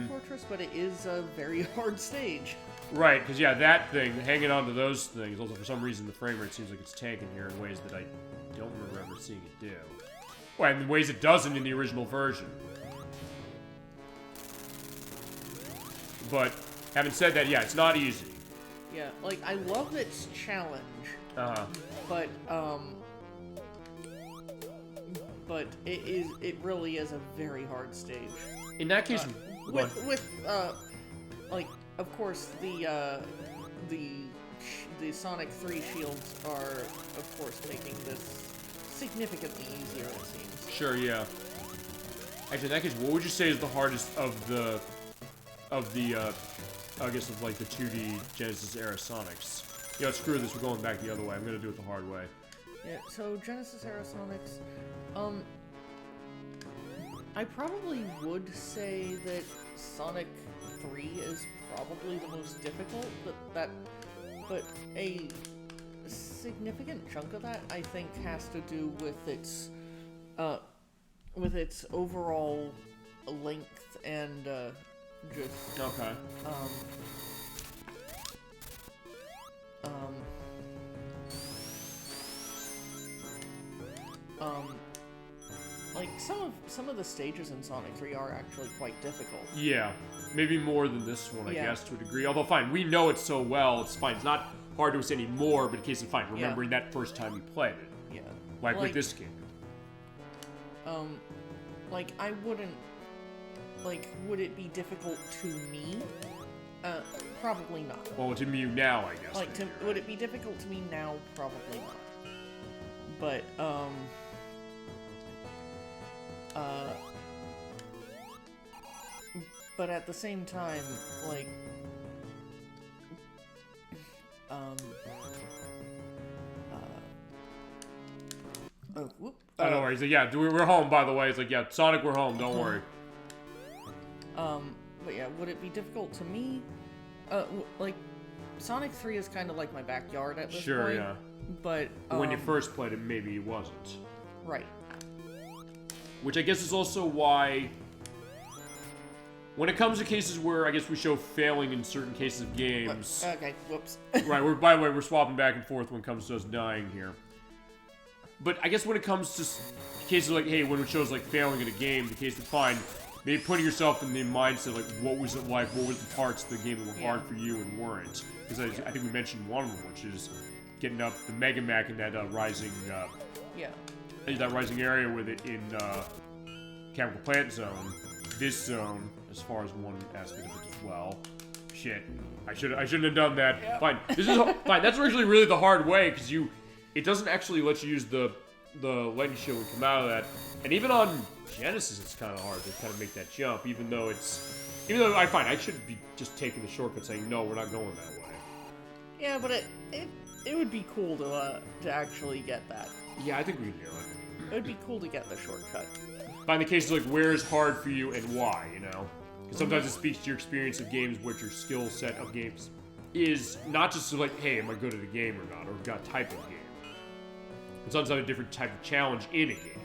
Fortress, but it is a very hard stage. Right, because yeah, that thing, hanging on to those things, also for some reason the frame rate seems like it's tanking here in ways that I don't remember ever seeing it do. Well, in ways it doesn't in the original version. But, having said that, yeah, it's not easy. Yeah, like, I love its challenge. But it really is a very hard stage. In that case, like, of course, the Sonic 3 shields are, of course, making this significantly easier, it seems. Sure, yeah. Actually, in that case, what would you say is the hardest of the I guess of like the 2D Genesis era Sonics? You know, screw this, we're going back the other way. I'm gonna do it the hard way. Yeah, so Genesis era Sonics, I probably would say that Sonic 3 is probably the most difficult, but a significant chunk of that, I think, has to do with its overall length and just okay. Like some of the stages in Sonic 3 are actually quite difficult. Yeah, maybe more than this one, I Yeah. guess, to a degree. Although, fine, we know it so well, it's fine. It's not hard to us anymore, but in case of fine, remembering that first time you played it. Yeah. Like with this game. Like, I wouldn't... Like, would it be difficult to me? Probably not. Well, to me now, I guess. Like, would it be difficult to me now? Probably not. But, but at the same time, like, oh, whoop. Don't worry. He's like, yeah, we're home, by the way. It's like, yeah, Sonic, we're home. Don't worry. But yeah, would it be difficult to me? Like, Sonic 3 is kind of like my backyard at this point. Sure, yeah. But, When you first played it, maybe it wasn't. Right. Which I guess is also why, when it comes to cases where I guess we show failing in certain cases of games... Okay, whoops. Right, by the way, we're swapping back and forth when it comes to us dying here. But I guess when it comes to cases like, hey, when it shows like failing in a game, the case to find, maybe putting yourself in the mindset, like, what was it like, what were the parts of the game that were hard for you and weren't? Because I think we mentioned one of them, which is getting up the Mega Mac in that rising... that rising area with it in Chemical Plant Zone. This zone, as far as one aspect of it as well. Shit, I shouldn't have done that. Yep. Fine, this is fine. That's originally really the hard way because it doesn't actually let you use the lightning shield and come out of that. And even on Genesis, it's kind of hard to kind of make that jump. Even though I find I should be just taking the shortcut, saying no, we're not going that way. Yeah, but it would be cool to actually get that. Yeah, I think we can do it. It would be cool to get the shortcut. Find the cases like where is hard for you and why, you know? Because sometimes it speaks to your experience of games, what your skill set of games is, not just to like, hey, am I good at a game or not, or got type of game. It's sometimes a different type of challenge in a game.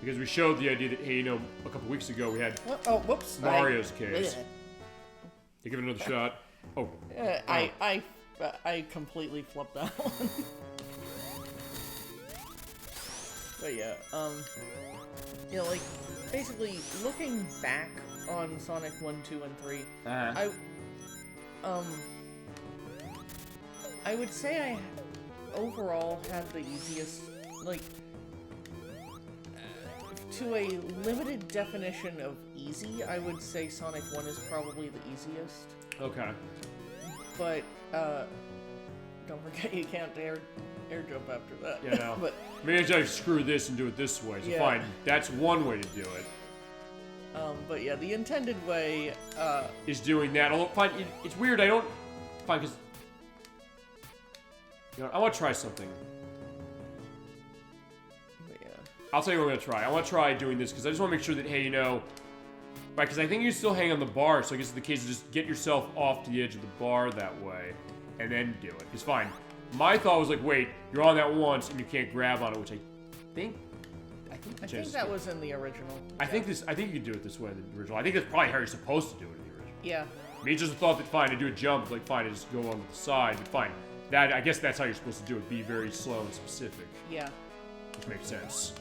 Because we showed the idea that, hey, you know, a couple weeks ago we had whoops, Mario's case. You give it another shot. Oh. I completely flipped that one. But yeah, you know, like, basically, looking back on Sonic 1, 2, and 3, I would say I overall had the easiest, like, to a limited definition of easy, I would say Sonic 1 is probably the easiest. Okay. But, don't forget you can't air jump after that. Yeah, no. But maybe I screw this and do it this way. So fine, that's one way to do it. But yeah, the intended way is doing that. Although, fine, it's weird. I don't fine because you know I want to try something. Yeah. I'll tell you what I'm gonna try. I want to try doing this because I just want to make sure that, hey, you know, right? Because I think you still hang on the bar, so I guess it's the case of just get yourself off to the edge of the bar that way, and then do it. Because fine, my thought was like, wait, you're on that once and you can't grab on it, which I think that was in the original. I think you can do it this way in the original. I think that's probably how you're supposed to do it in the original. Yeah. I mean, it's just a thought that fine, to do a jump, like fine, to just go on the side, but fine. That I guess that's how you're supposed to do it. Be very slow and specific. Yeah. Which makes sense.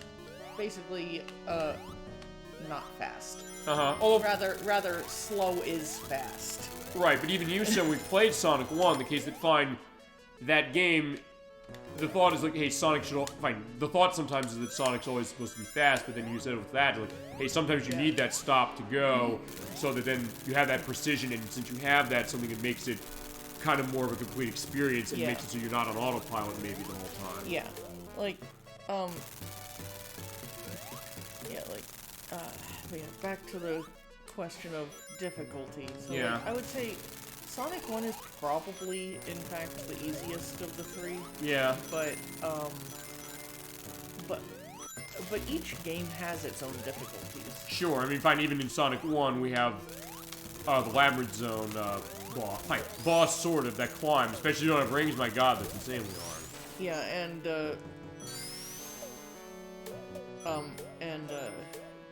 Basically, not fast. Although Rather slow is fast. Right, but even you said we played Sonic 1, the case that fine, that game, the thought is like, hey, Sonic should fine. The thought sometimes is that Sonic's always supposed to be fast, but then you said with that, like, hey, sometimes you need that stop to go, so that then you have that precision, and since you have that, something that makes it kind of more of a complete experience and makes it so you're not on autopilot maybe the whole time. Yeah, like, back to the question of difficulty. So like, I would say Sonic 1 is probably, in fact, the easiest of the three. Yeah. But each game has its own difficulties. Sure, I mean, fine, even in Sonic 1, we have the Labyrinth Zone boss, sort of, that climb. Especially if you don't have rings, my god, that's insanely hard. Yeah, and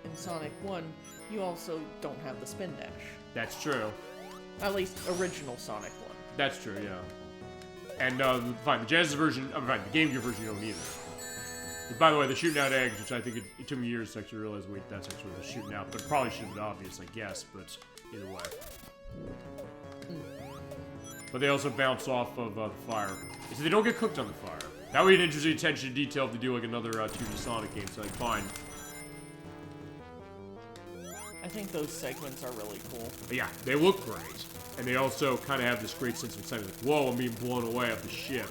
in Sonic 1, you also don't have the spin dash. That's true. At least original Sonic 1. That's true, yeah. And, fine, the Genesis version, the Game Gear version, you don't either. By the way, the shooting out eggs, which I think it took me years to actually realize, wait, that's actually what they're shooting out. But it probably should have been obvious, I guess, but either way. But they also bounce off of the fire. So they don't get cooked on the fire. That would be an interesting attention to detail if they do like another 2D Sonic game, so like, fine. I think those segments are really cool. But yeah, they look great. And they also kind of have this great sense of excitement, like, whoa, I'm being blown away off the ship.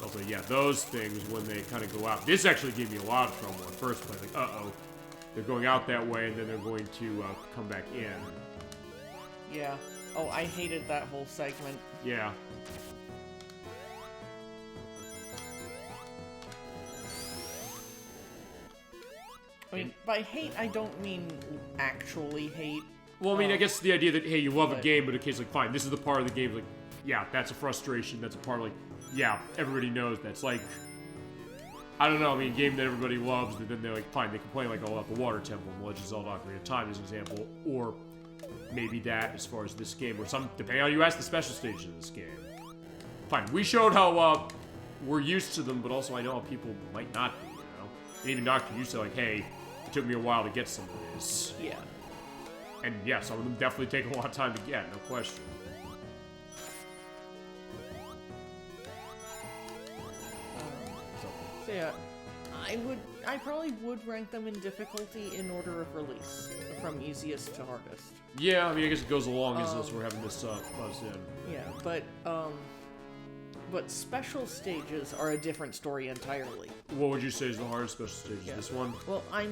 Also, yeah, those things, when they kind of go out. This actually gave me a lot of trouble at first place. Like, uh-oh. They're going out that way, and then they're going to come back in. Yeah. Oh, I hated that whole segment. Yeah. I mean, by hate, I don't mean actually hate. Well, I mean, I guess the idea that, hey, you love a game, but in case, like, fine, this is the part of the game, like, yeah, that's a frustration, that's a part, like, yeah, everybody knows that's, like, I don't know, I mean, a game that everybody loves, and then they're, like, fine, they complain, like, about the Water Temple in Legend of Zelda Ocarina of Time, as an example, or maybe that, as far as this game, or some, depending on how you ask the special stages of this game. Fine, we showed how, we're used to them, but also I know how people might not be, you know? And even Dr. you said, like, hey, it took me a while to get some of this. Yeah. And yeah, some of them definitely take a lot of time to get, no question. So yeah, I probably would rank them in difficulty in order of release, from easiest to hardest. Yeah, I mean, I guess it goes along as we're having this buzz in. Yeah, but special stages are a different story entirely. What would you say is the hardest special stage? Yeah. This one? Well, I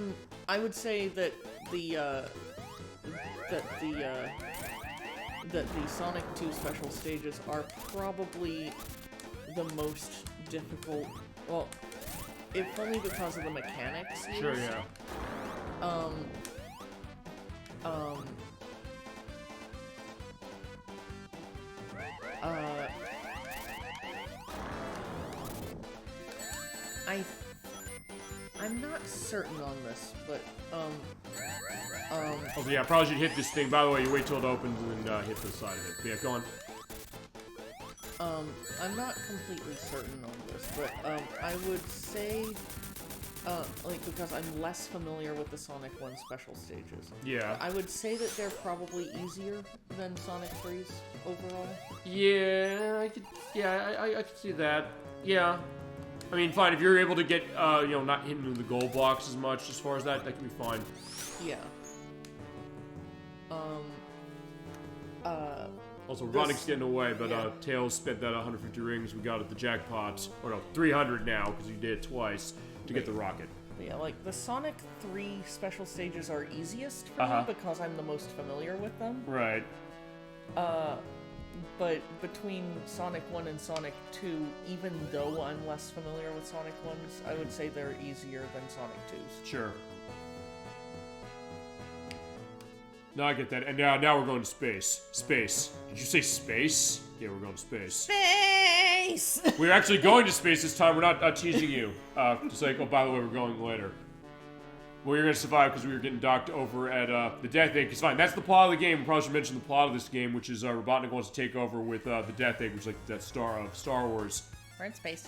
would say that the Sonic 2 special stages are probably the most difficult. Well, if only because of the mechanics used. Sure, yeah. I'm not certain on this, but Oh, yeah, probably should hit this thing. By the way, you wait till it opens and then hit the side of it. But yeah, go on. I'm not completely certain on this, but I would say, like, because I'm less familiar with the Sonic 1 special stages. Yeah. I would say that they're probably easier than Sonic 3's overall. Yeah, I could see that. Yeah. I mean, fine, if you're able to get, you know, not hitting the gold blocks as much as far as that can be fine. Yeah. Also, Ronic's getting away, but Tails spent that 150 rings we got at the jackpot. Or no, 300 now, because you did it twice, to get the rocket. Yeah, like, the Sonic 3 special stages are easiest for me because I'm the most familiar with them. Right. but between Sonic 1 and Sonic 2, even though I'm less familiar with Sonic 1s, I would say they're easier than Sonic 2s. Sure. No, I get that. And now we're going to space. Space. Did you say space? Yeah, we're going to space. Space! We're actually going to space this time. We're not teasing you. Just like, oh, by the way, we're going later. Well, you're going to survive because we were getting docked over at the Death Egg. It's fine. That's the plot of the game. We probably should mention the plot of this game, which is Robotnik wants to take over with the Death Egg, which is like the Death Star of Star Wars. We're in space.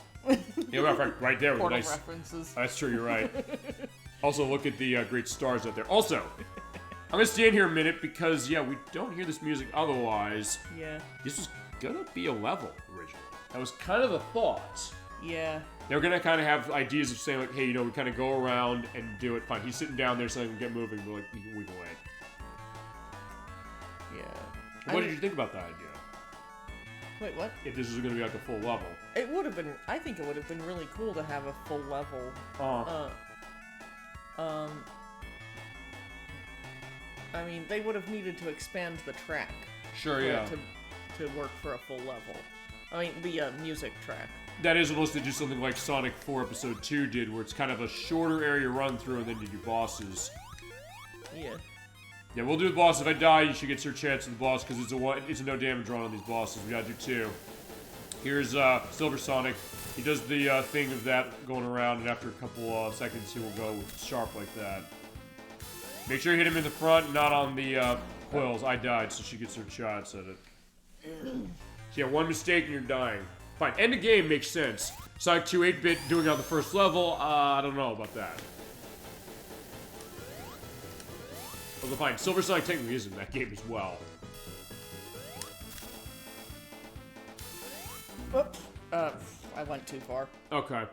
Yeah, right there with Portal nice references. That's true, you're right. Also, look at the great stars out there. Also, I'm going to stand here a minute because, yeah, we don't hear this music otherwise. Yeah. This was going to be a level originally. That was kind of the thought. Yeah. They were going to kind of have ideas of saying, like, hey, you know, we kind of go around and do it. Fine, he's sitting down there saying, get moving. We're like, we can wiggle away. Yeah. What did you think about that idea? Wait, what? If this was going to be like a full level. It would have been, I think it would have been really cool to have a full level. I mean, they would have needed to expand the track. Sure, for yeah. it to work for a full level. I mean, the music track. That is unless they do something like Sonic 4 Episode 2 did, where it's kind of a shorter area run through and then you do bosses. Yeah. Yeah, we'll do the boss. If I die, you should get your chance at the boss, because it's a no damage run on these bosses. We gotta do 2. Here's Silver Sonic. He does the thing of that going around, and after a couple seconds, he will go sharp like that. Make sure you hit him in the front, not on the coils. I died, so she gets her shots at it. So yeah, one mistake and you're dying. Fine, end of game makes sense. Sonic 2 8-bit doing it on the first level, I don't know about that. Although fine, Silver Sonic technically is in that game as well. Oops. I went too far. Okay.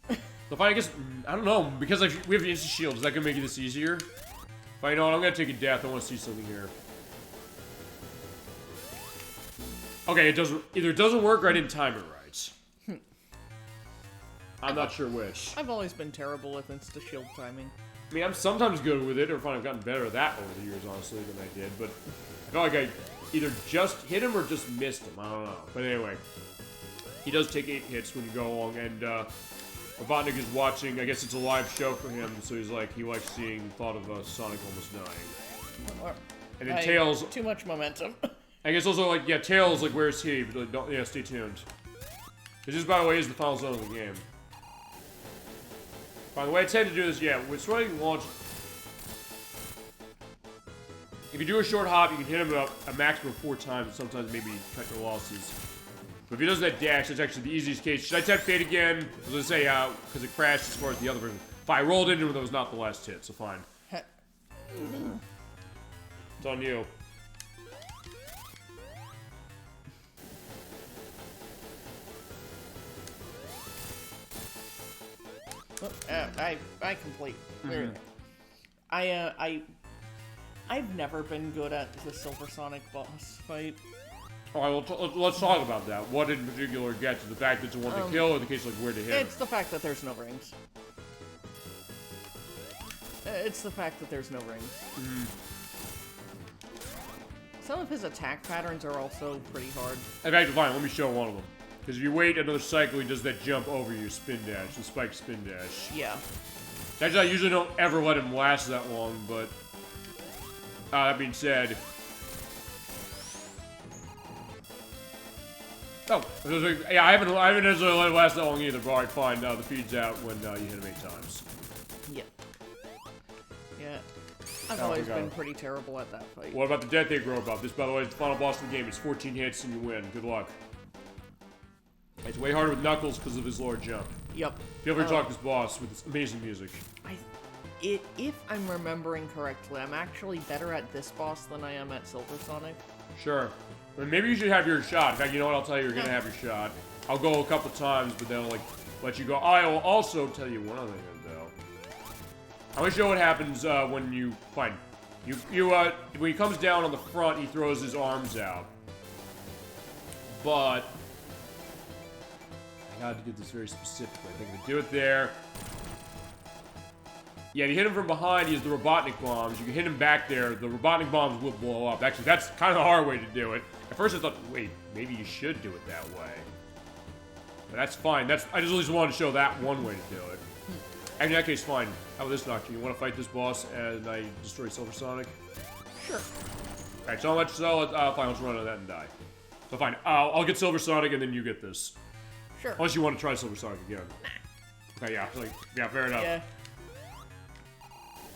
So fine, I guess, I don't know, because we have the instant shield, is that gonna make this easier? Fine, you know what, I'm gonna take a death, I wanna see something here. Okay, either it doesn't work or I didn't time it right. I'm not sure which. I've always been terrible with insta-shield timing. I mean, I'm sometimes good with it, or fine, I've gotten better at that over the years, honestly, than I did, but I felt like I either just hit him or just missed him, I don't know. But anyway, he does take 8 hits when you go along, and Robotnik is watching, I guess it's a live show for him, so he's like, he likes seeing the thought of Sonic almost dying. And then Tails... Too much momentum. I guess also, like, yeah, Tails, like, where's he? But, like, don't, yeah, stay tuned. This, by the way, is the final zone of the game. By the way, I tend to do this, yeah, with swinging launch. If you do a short hop, you can hit him a maximum of 4 times, and sometimes maybe cut your losses. But if he does that dash, that's actually the easiest case. Should I tap Fate again? I was gonna say, because it crashed as far as the other version. If I rolled into it, that was not the last hit, so fine. It's on you. I complete. I've never been good at the Silver Sonic boss fight. Alright, well, let's talk about that. What in particular gets the fact that it's a one to kill, or the case like where to hit? It's the fact that there's no rings. It's the fact that there's no rings. Some of his attack patterns are also pretty hard. In fact, fine, let me show one of them. Because if you wait another cycle, he does that jump over your spin dash, the spike spin dash. Yeah. Actually, I usually don't ever let him last that long, but... that being said... Oh, yeah, I haven't necessarily let it last that long either, but alright, fine, the feed's out when you hit him 8 times. Yeah. Yeah. I've always been pretty terrible at that fight. What about the Death Egg Robot? This, by the way, is the final boss of the game. It's 14 hits and you win. Good luck. It's way harder with Knuckles because of his lower jump. Yep. Feel free to talk to this boss with this amazing music. If I'm remembering correctly, I'm actually better at this boss than I am at Silver Sonic. Sure. But maybe you should have your shot. In fact, you know what? I'll tell you, you're going to have your shot. I'll go a couple times, but then I'll, like, let you go. I will also tell you one other thing, though. I'm going to show what happens when you... Fine. When he comes down on the front, he throws his arms out. But... I got to get this very specific. I think I'm going to do it there. Yeah, if you hit him from behind, he has the Robotnik bombs. You can hit him back there, the Robotnik bombs will blow up. Actually, that's kind of the hard way to do it. At first I thought, wait, maybe you should do it that way. But that's fine. I just at least wanted to show that one way to do it. And in that case, fine. How about this, Doctor? You want to fight this boss and I destroy Silver Sonic? Sure. Alright, so fine, let's run on that and die. So fine, I'll get Silver Sonic and then you get this. Sure. Unless you want to try Silver Sonic again. Okay, yeah, fair enough. Yeah.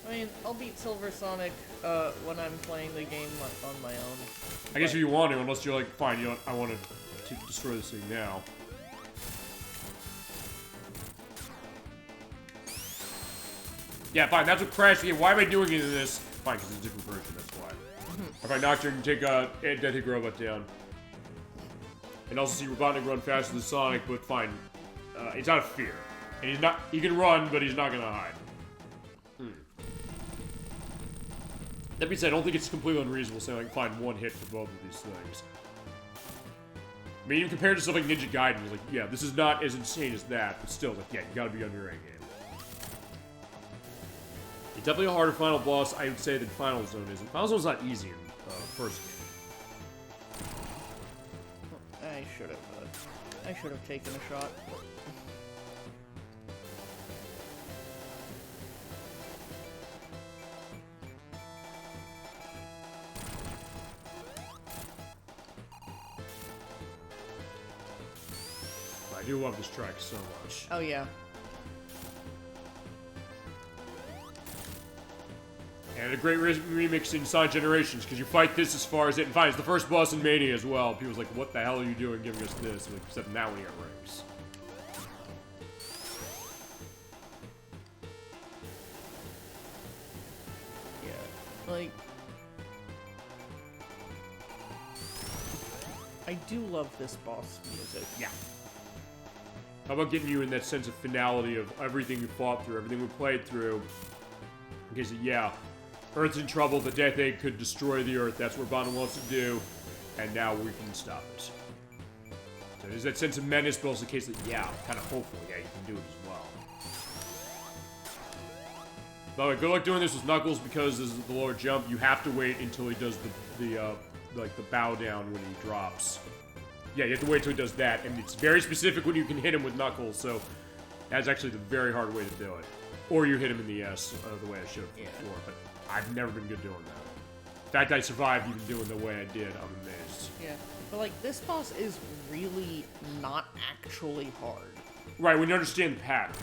I mean, I'll beat Silver Sonic when I'm playing the game on my own. I guess if you want to, unless you're like, fine, you know, I want to destroy this thing now. Yeah, fine, that's what crashed the game. Why am I doing it in this? Fine, because it's a different version, that's why. If I knocked her and take Death Hit Robot down. And also see Robotnik run faster than Sonic, but fine. It's out of fear. And he's not, he can run, but he's not gonna hide. That being said, I don't think it's completely unreasonable saying I can find one hit for both of these things. I mean, even compared to something like Ninja Gaiden, it's like, yeah, this is not as insane as that, but still, like, yeah, you gotta be on your A game. It's definitely a harder final boss, I would say, than Final Zone is. And Final Zone's not easy in first game. I should have taken a shot. I do love this track so much. Oh, yeah. And a great remix in Sonic Generations, because you fight this as far as it, and fine, it's the first boss in Mania as well. People's like, what the hell are you doing giving us this? Like, except now when you got rings. Yeah, like... I do love this boss music. Yeah. How about getting you in that sense of finality of everything we fought through, everything we played through? In case, yeah, Earth's in trouble, the Death Egg could destroy the Earth, that's what Bono wants to do, and now we can stop it. So there's that sense of menace, but also the case that, yeah, kind of hopeful, yeah, you can do it as well. By the way, good luck doing this with Knuckles, because this is the lower jump, you have to wait until he does the bow down when he drops. Yeah, you have to wait till he does that, and it's very specific when you can hit him with Knuckles, so that's actually the very hard way to do it. Or you hit him in the S, the way I showed before, but I've never been good doing that. In fact, I survived even doing the way I did, I'm amazed. Yeah, but like, this boss is really not actually hard. Right, when you understand the pattern.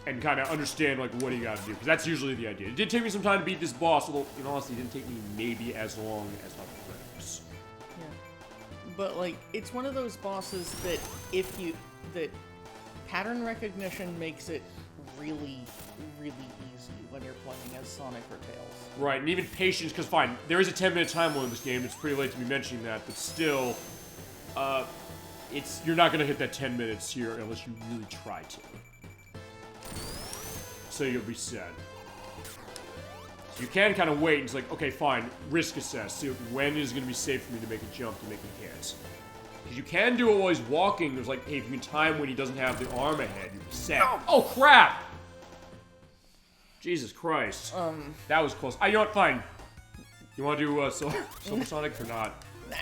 And kind of understand, like, what you gotta do, because that's usually the idea. It did take me some time to beat this boss, although, in all honesty, it didn't take me maybe as long as other critics. Yeah. But, like, it's one of those bosses that that pattern recognition makes it really, really easy when you're playing as Sonic or Tails. Right, and even patience, because fine, there is a 10-minute time limit in this game, it's pretty late to be mentioning that, but still, you're not gonna hit that 10 minutes here unless you really try to. So you'll be set. So you can kind of wait, and it's like, okay, fine, risk assess, see when is gonna be safe for me to make a jump to make a hit. Because you can do it while he's walking. There's like, hey, if you can time when he doesn't have the arm ahead, you'll be set. Oh, crap! Jesus Christ. That was close. You know what, fine. You want to do Silver Sonic or not? Nah.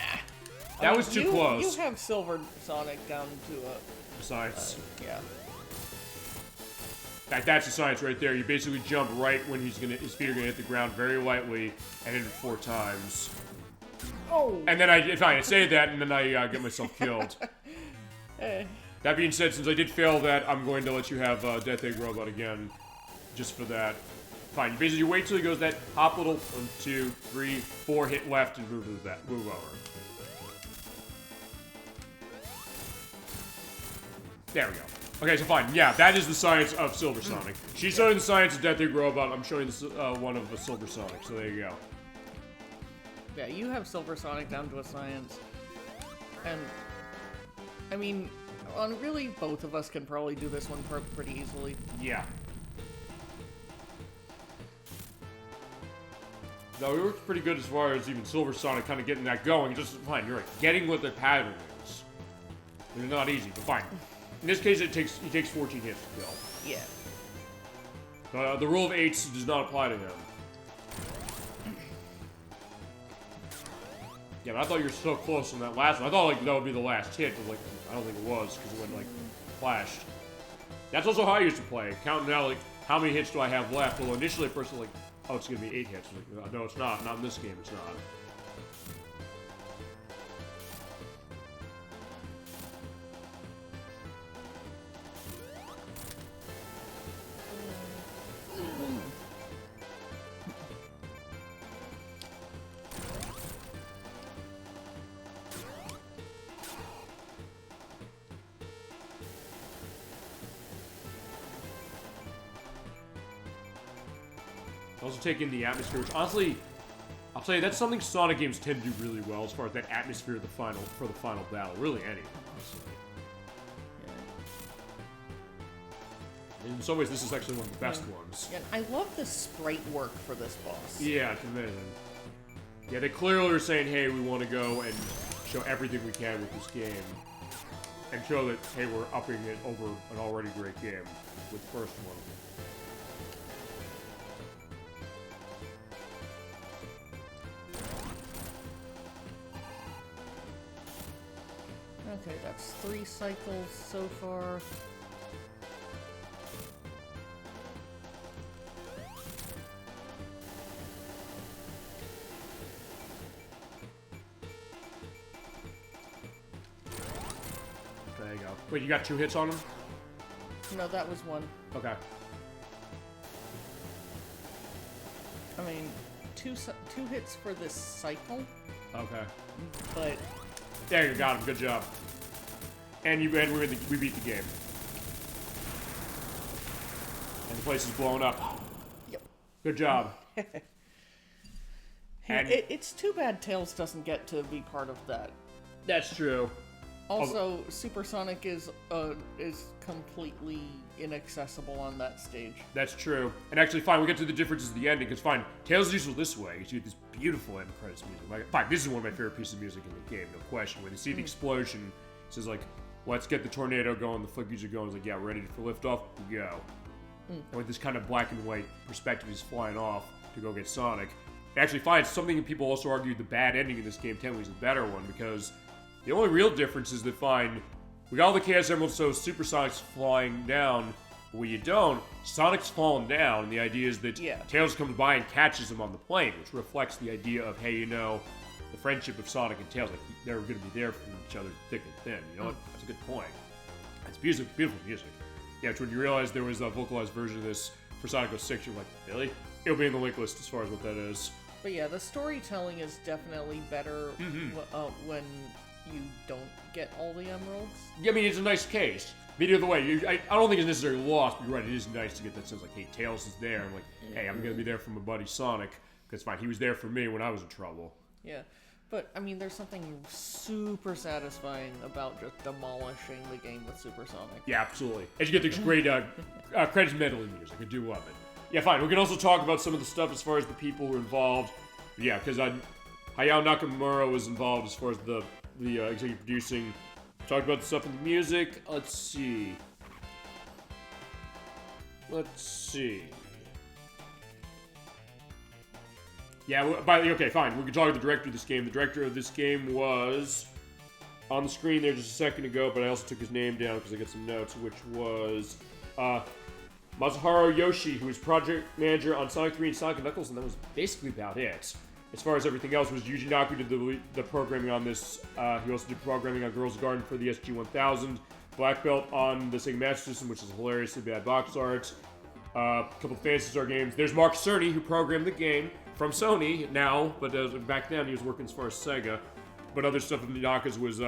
That was too close. You have Silver Sonic down to a... Science. Yeah. In fact, that's the science right there. You basically jump right when his feet are gonna hit the ground very lightly, and hit it 4 times. Oh! And then I say that, and then I get myself killed. That being said, since I did fail that, I'm going to let you have Death Egg Robot again, just for that. Fine. Basically, you wait till he goes that hop little 1, 2, 3, 4 hit left and move over. There we go. Okay, so fine. Yeah, that is the science of Silver Sonic. She's showing the science of Death Egg Robot. I'm showing this one of Silver Sonic. So there you go. Yeah, you have Silver Sonic down to a science. And, I mean, really, both of us can probably do this one pretty easily. Yeah. No, it works pretty good as far as even Silver Sonic kind of getting that going. Just fine, you're right. Getting what the pattern is. It's not easy, but fine. In this case, he takes 14 hits to kill. Yeah. The rule of 8s does not apply to him. Yeah, but I thought you were so close on that last one. I thought like that would be the last hit, but like I don't think it was because it went like flashed. That's also how I used to play, counting out like how many hits do I have left. Well, initially at first I was like, oh, it's gonna be 8 hits. Like, no, it's not. Not in this game. It's not. Also taking the atmosphere, which honestly, I'll tell you, that's something Sonic games tend to do really well as far as that atmosphere of the final battle. Really, anything, honestly. Yeah. In some ways, this is actually one of the best ones. Yeah, I love the sprite work for this boss. Yeah, I can imagine. Yeah, they clearly are saying, hey, we want to go and show everything we can with this game. And show that, hey, we're upping it over an already great game with the first one. Okay, that's 3 cycles so far. There you go. Wait, you got 2 hits on him? No, that was 1. Okay. I mean, two hits for this cycle. Okay. But There you got him. Good job. And we beat the game. And the place is blowing up. Yep. Good job. And it's too bad Tails doesn't get to be part of that. That's true. Also, Supersonic is completely inaccessible on that stage. That's true. And actually, fine, we'll get to the differences at the ending, because fine, Tails is usually this way. You get this beautiful end credits music. Like, fine, this is one of my favorite pieces of music in the game, no question. When you see the explosion, it says like, let's get the tornado going, the flickies are going. It's like, yeah, we're ready for liftoff, we go. And with this kind of black and white perspective, he's flying off to go get Sonic. Actually, fine, it's something that people also argue the bad ending in this game 10 was the better one, because the only real difference is that, fine, we got all the Chaos Emeralds, so Supersonic's flying down. But when you don't, Sonic's falling down, and the idea is that Tails comes by and catches him on the plane, which reflects the idea of, hey, you know, the friendship of Sonic and Tails, like, they're going to be there for each other thick and thin, you know what? That's a good point. It's beautiful music. Yeah, it's when you realize there was a vocalized version of this for Sonic 06, you're like, really? It'll be in the link list as far as what that is. But yeah, the storytelling is definitely better when you don't get all the emeralds. Yeah, I mean, it's a nice case. But either way, I don't think it's necessarily lost, but you're right, it is nice to get that sense like, hey, Tails is there. I'm like, hey, I'm going to be there for my buddy Sonic. Because fine, he was there for me when I was in trouble. Yeah, but I mean, there's something super satisfying about just demolishing the game with Supersonic. Yeah, absolutely. And you get this great credits medley music. I do love it. Yeah, fine. We can also talk about some of the stuff as far as the people who are involved. But yeah, because Hayao Nakamura was involved as far as the executive producing. Talked about the stuff in the music. Let's see. Yeah, okay, fine. We can talk about the director of this game. The director of this game was on the screen there just a second ago, but I also took his name down because I got some notes, which was Masaharu Yoshi, who was project manager on Sonic 3 and Sonic & Knuckles, and that was basically about it. As far as everything else, was Yuji Naka who did the programming on this. He also did programming on Girls Garden for the SG-1000. Black Belt on the Sega Master System, which is hilariously bad box art. A couple of Phantasy Star games. There's Mark Cerny, who programmed the game from Sony now, but back then he was working as far as Sega. But other stuff in the Naka's was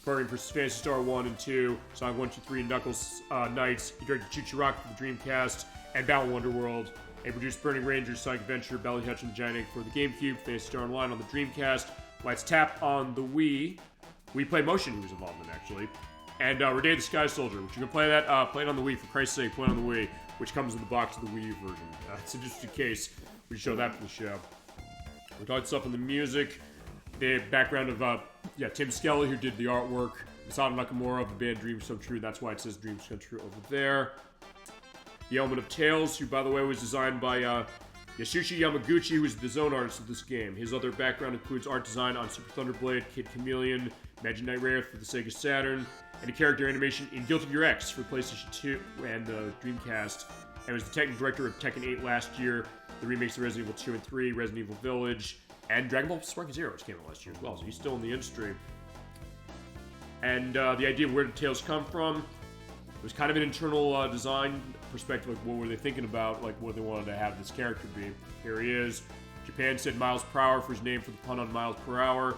programming for Phantasy Star 1 and 2, Sonic 1, 2, 3, and Knuckles Knights. He directed Choo Choo Rock for the Dreamcast and Battle Wonderworld. And produced Burning Rangers, Sonic Adventure, Belly Hutch and the Giant Egg for the GameCube, Phantasy Star Online on the Dreamcast, Lights Tap on the Wii. Wii Play Motion he was involved in, actually. And Renee the Sky Soldier, which you can play that, play it on the Wii, for Christ's sake, play it on the Wii, which comes in the box of the Wii U version. It's just in case we show that for the show. We're talking stuff in the music, the background of, Tim Skelly, who did the artwork, Masato Nakamura of the band Dreams Come True, that's why it says Dreams Come True over there. the element of Tails, who, by the way, was designed by Yasushi Yamaguchi, who is the zone artist of this game. His other background includes art design on Super Thunder Blade, Kid Chameleon, Magic Knight Wraith for the Sega Saturn, and a character animation in Guilty Gear X for PlayStation 2 and the Dreamcast, and was the technical director of Tekken 8 last year, the remakes of Resident Evil 2 and 3, Resident Evil Village, and Dragon Ball Sparking Zeroes came out last year as well, so he's still in the industry. And the idea of where did Tails come from, it was kind of an internal design perspective, like what were they thinking about, like what they wanted to have this character be. Here he is. Japan said miles per hour for his name for the pun on miles per hour.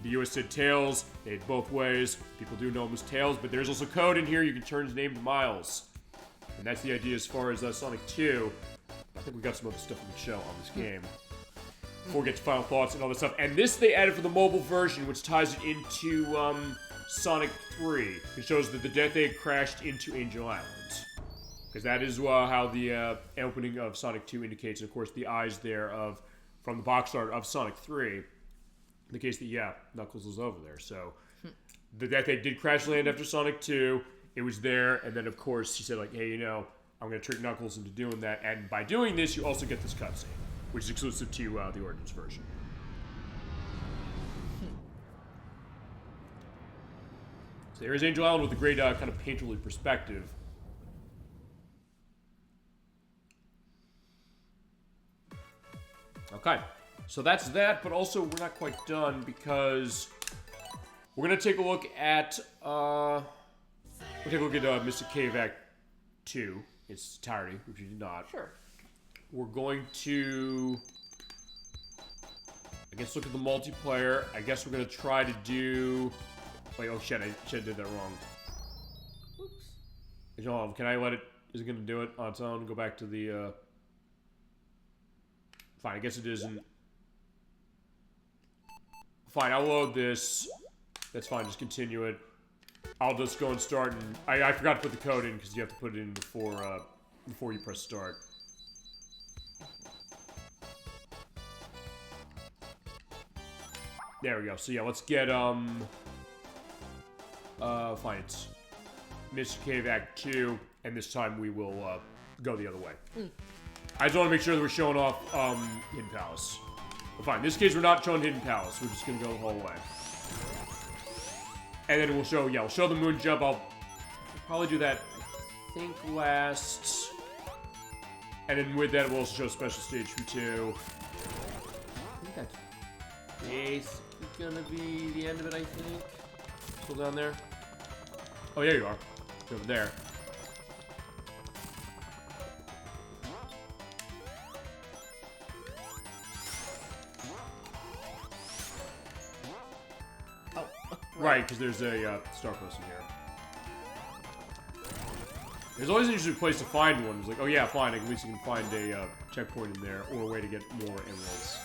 The US said Tails. They had both ways. People do know him as Tails, but there's also code in here. You can turn his name to Miles. And that's the idea as far as Sonic 2. I think we got some other stuff we can show on this game. Before we get to final thoughts and all this stuff. And this they added for the mobile version, which ties it into Sonic 3. It shows that the Death Egg crashed into Angel Island. Because that is how the opening of Sonic 2 indicates. And of course, the eyes there from the box art of Sonic 3. In the case that, yeah, Knuckles was over there. So, the Death Egg did crash land after Sonic 2. It was there, and then, of course, he said, like, hey, I'm going to trick Knuckles into doing that. And by doing this, you also get this cutscene, which is exclusive to the Origins version. So there is Angel Island with a great kind of painterly perspective. Okay. So that's that, but also we're not quite done because we're going to take a look at, Mr. Cave Act 2, its entirety, which you did not. Sure. We're going to, I guess, look at the multiplayer. I guess we're going to try to do, wait, oh shit, I did that wrong. Oops. Hold on, can I let it, is it going to do it on its own? Go back to the, fine, I guess it isn't. Fine, I'll load this. That's fine, just continue it. I'll just go and start, and I forgot to put the code in because you have to put it in before you press start. There we go. So yeah, let's get fine, it's Mr. Cave Act 2, and this time we will go the other way. I just want to make sure that we're showing off Hidden Palace. But fine, in this case we're not showing Hidden Palace. We're just gonna go the whole way. And then we'll show the moon jump. I'll probably do that, I think, last. And then with that, we'll also show Special Stage for 2. I think that's basically gonna be the end of it, I think. Still down there? Oh, there you are. Over there. Right, because there's a star post in here. There's always an interesting place to find one. It's like, oh yeah, fine, at least you can find a checkpoint in there, or a way to get more emeralds.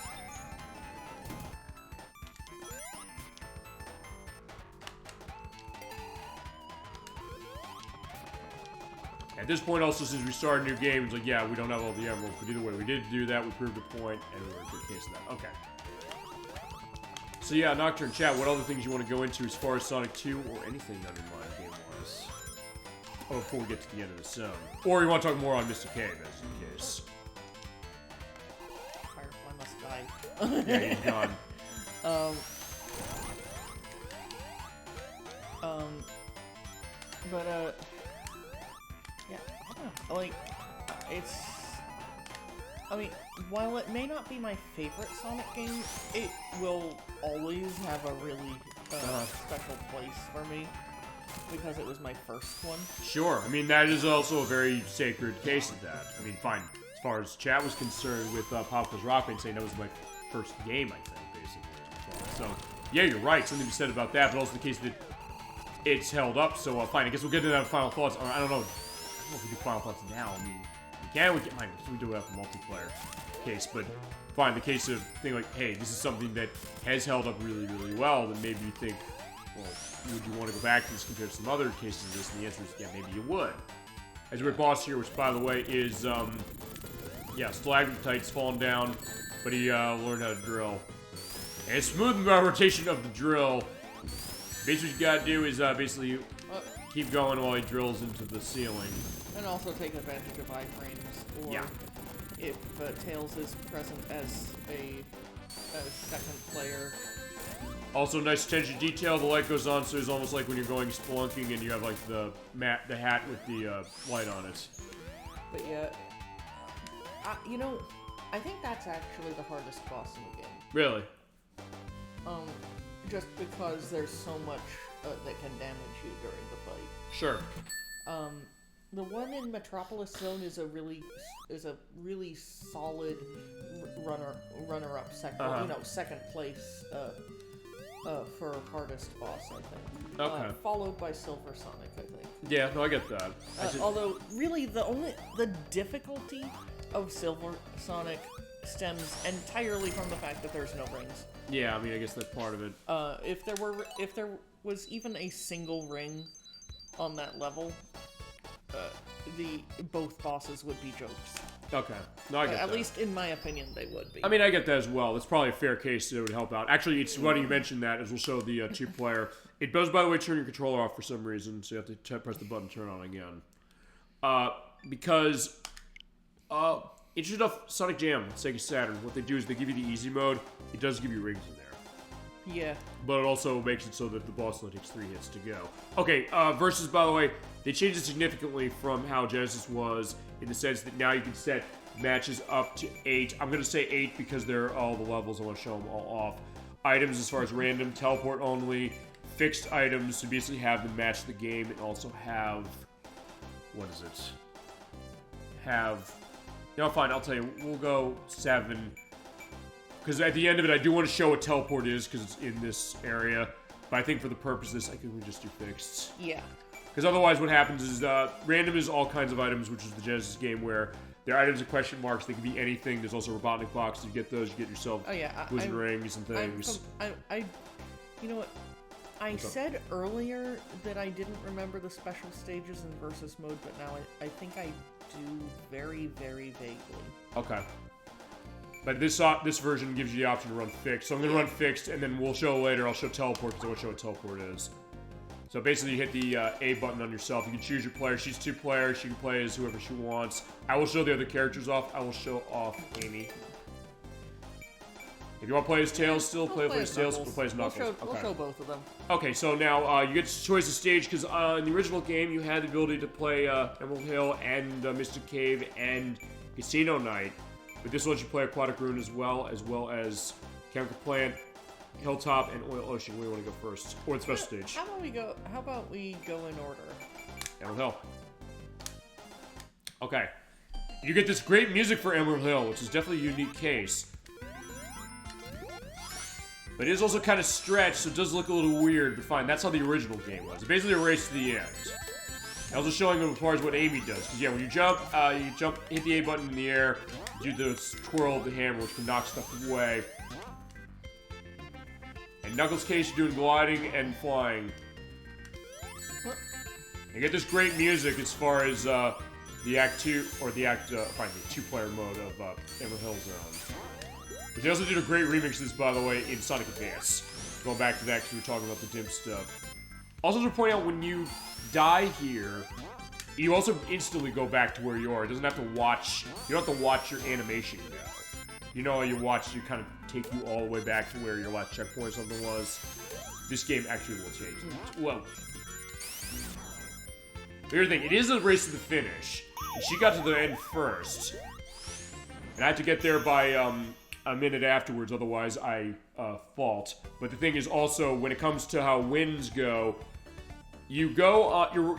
At this point, also, since we started a new game, it's like, yeah, we don't have all the emeralds, but either way, we did do that, we proved a point, and we were in a good case of that. Okay. So yeah, Nocturne chat, what other things you want to go into as far as Sonic 2 or anything on your mind game-wise? Oh, before we get to the end of the zone. Or you want to talk more on Mr. Cave, as in case. Firefly must die. Yeah, he's gone. Yeah, I don't know. Like, it's... I mean, while it may not be my favorite Sonic game, it will always have a really special place for me, because it was my first one. Sure, I mean, that is also a very sacred case of that. I mean, fine, as far as chat was concerned with Pop Goes Rockband saying that was my first game, I think, basically. So, yeah, you're right, something to be said about that, but also the case that it's held up, so fine, I guess we'll get into that final thoughts. I don't know if we do final thoughts now. I mean, we get mine, we do have the multiplayer case, but fine, the case of thing like, hey, this is something that has held up really, really well, then maybe you think, well, would you want to go back to this compared to some other cases of this? And the answer is, yeah, maybe you would. As we're boss here, which, by the way, is, yeah, stalagmitites falling down, but he learned how to drill. And smooth rotation of the drill. Basically, what you gotta do is, basically, keep going while he drills into the ceiling. And also take advantage of iframes, or if Tails is present as a second player. Also, nice attention to detail. The light goes on, so it's almost like when you're going spelunking and you have like the hat with the light on it. But yeah, you know, I think that's actually the hardest boss in the game. Really? Just because there's so much that can damage you during the fight. Sure. The one in Metropolis Zone is a really solid runner up second place for hardest boss, I think. Okay. Followed by Silver Sonic, I think. Yeah, no, I get that. Although really the difficulty of Silver Sonic stems entirely from the fact that there's no rings. Yeah, I mean, I guess that's part of it. If there was even a single ring on that level, both bosses would be jokes. Okay. No, I get that. At least in my opinion, they would be. I mean, I get that as well. That's probably a fair case that it would help out. Actually, it's funny you mentioned that, as we'll show the two-player. It does, by the way, turn your controller off for some reason, so you have to press the button to turn it on again. Because, interesting enough, Sonic Jam, Sega Saturn, what they do is they give you the easy mode. It does give you rings in there. Yeah. But it also makes it so that the boss only takes 3 hits to go. Okay, Versus, by the way, they changed it significantly from how Genesis was, in the sense that now you can set matches up to 8. I'm going to say 8 because they're all the levels. I want to show them all off. Items as far as random, teleport only, fixed items to basically have them match the game, and also have... What is it? No, fine, I'll tell you. We'll go 7. Because at the end of it, I do want to show what teleport is, because it's in this area. But I think for the purpose of this, I think we just do fixed. Yeah. Because otherwise what happens is, random is all kinds of items, which is the Genesis game, where they're items with question marks. They can be anything. There's also Robotnik boxes. You get those, you get yourself Blizzard rings and things. You know what? I said earlier that I didn't remember the special stages in Versus mode, but now I think I do very, very vaguely. Okay. But this version gives you the option to run fixed. So I'm going to run fixed, and then we'll show later. I'll show teleport, because I want to show what teleport is. So basically, you hit the A button on yourself. You can choose your player. She's 2-player. She can play as whoever she wants. I will show the other characters off. I will show off Amy. If you want to play as Tails still, play as Tails. We'll play as Knuckles. We'll show both of them. Okay, so now you get to choose the stage, because in the original game, you had the ability to play Emerald Hill and Mystic Cave and Casino Night. But this lets you play Aquatic Ruin as well as Chemical Plant, Hilltop, and Oil Ocean. Where do you want to go first? Or the special stage? How about we go in order? Emerald Hill. Okay. You get this great music for Emerald Hill, which is definitely a unique case. But it is also kind of stretched, so it does look a little weird, but fine. That's how the original game was. It basically a race to the end. I was just showing them as far as what Amy does. Because yeah, when you jump, hit the A button in the air, do the twirl of the hammer, which can knock stuff away. In Knuckles' case, you're doing gliding and flying. You get this great music as far as the Act 2, or the two-player mode of Emerald Hill Zone. But they also did a great remix of this, by the way, in Sonic Advance. Going back to that, because we were talking about the dim stuff. Also, to point out, when you die here, you also instantly go back to where you are. It doesn't have to watch. You don't have to watch your animation go. You know, you kind of take you all the way back to where your last checkpoint or something was. This game actually will change that. Well, here's the thing. It is a race to the finish. And she got to the end first. And I had to get there by a minute afterwards, otherwise I fault. But the thing is also, when it comes to how wins go, you go, you're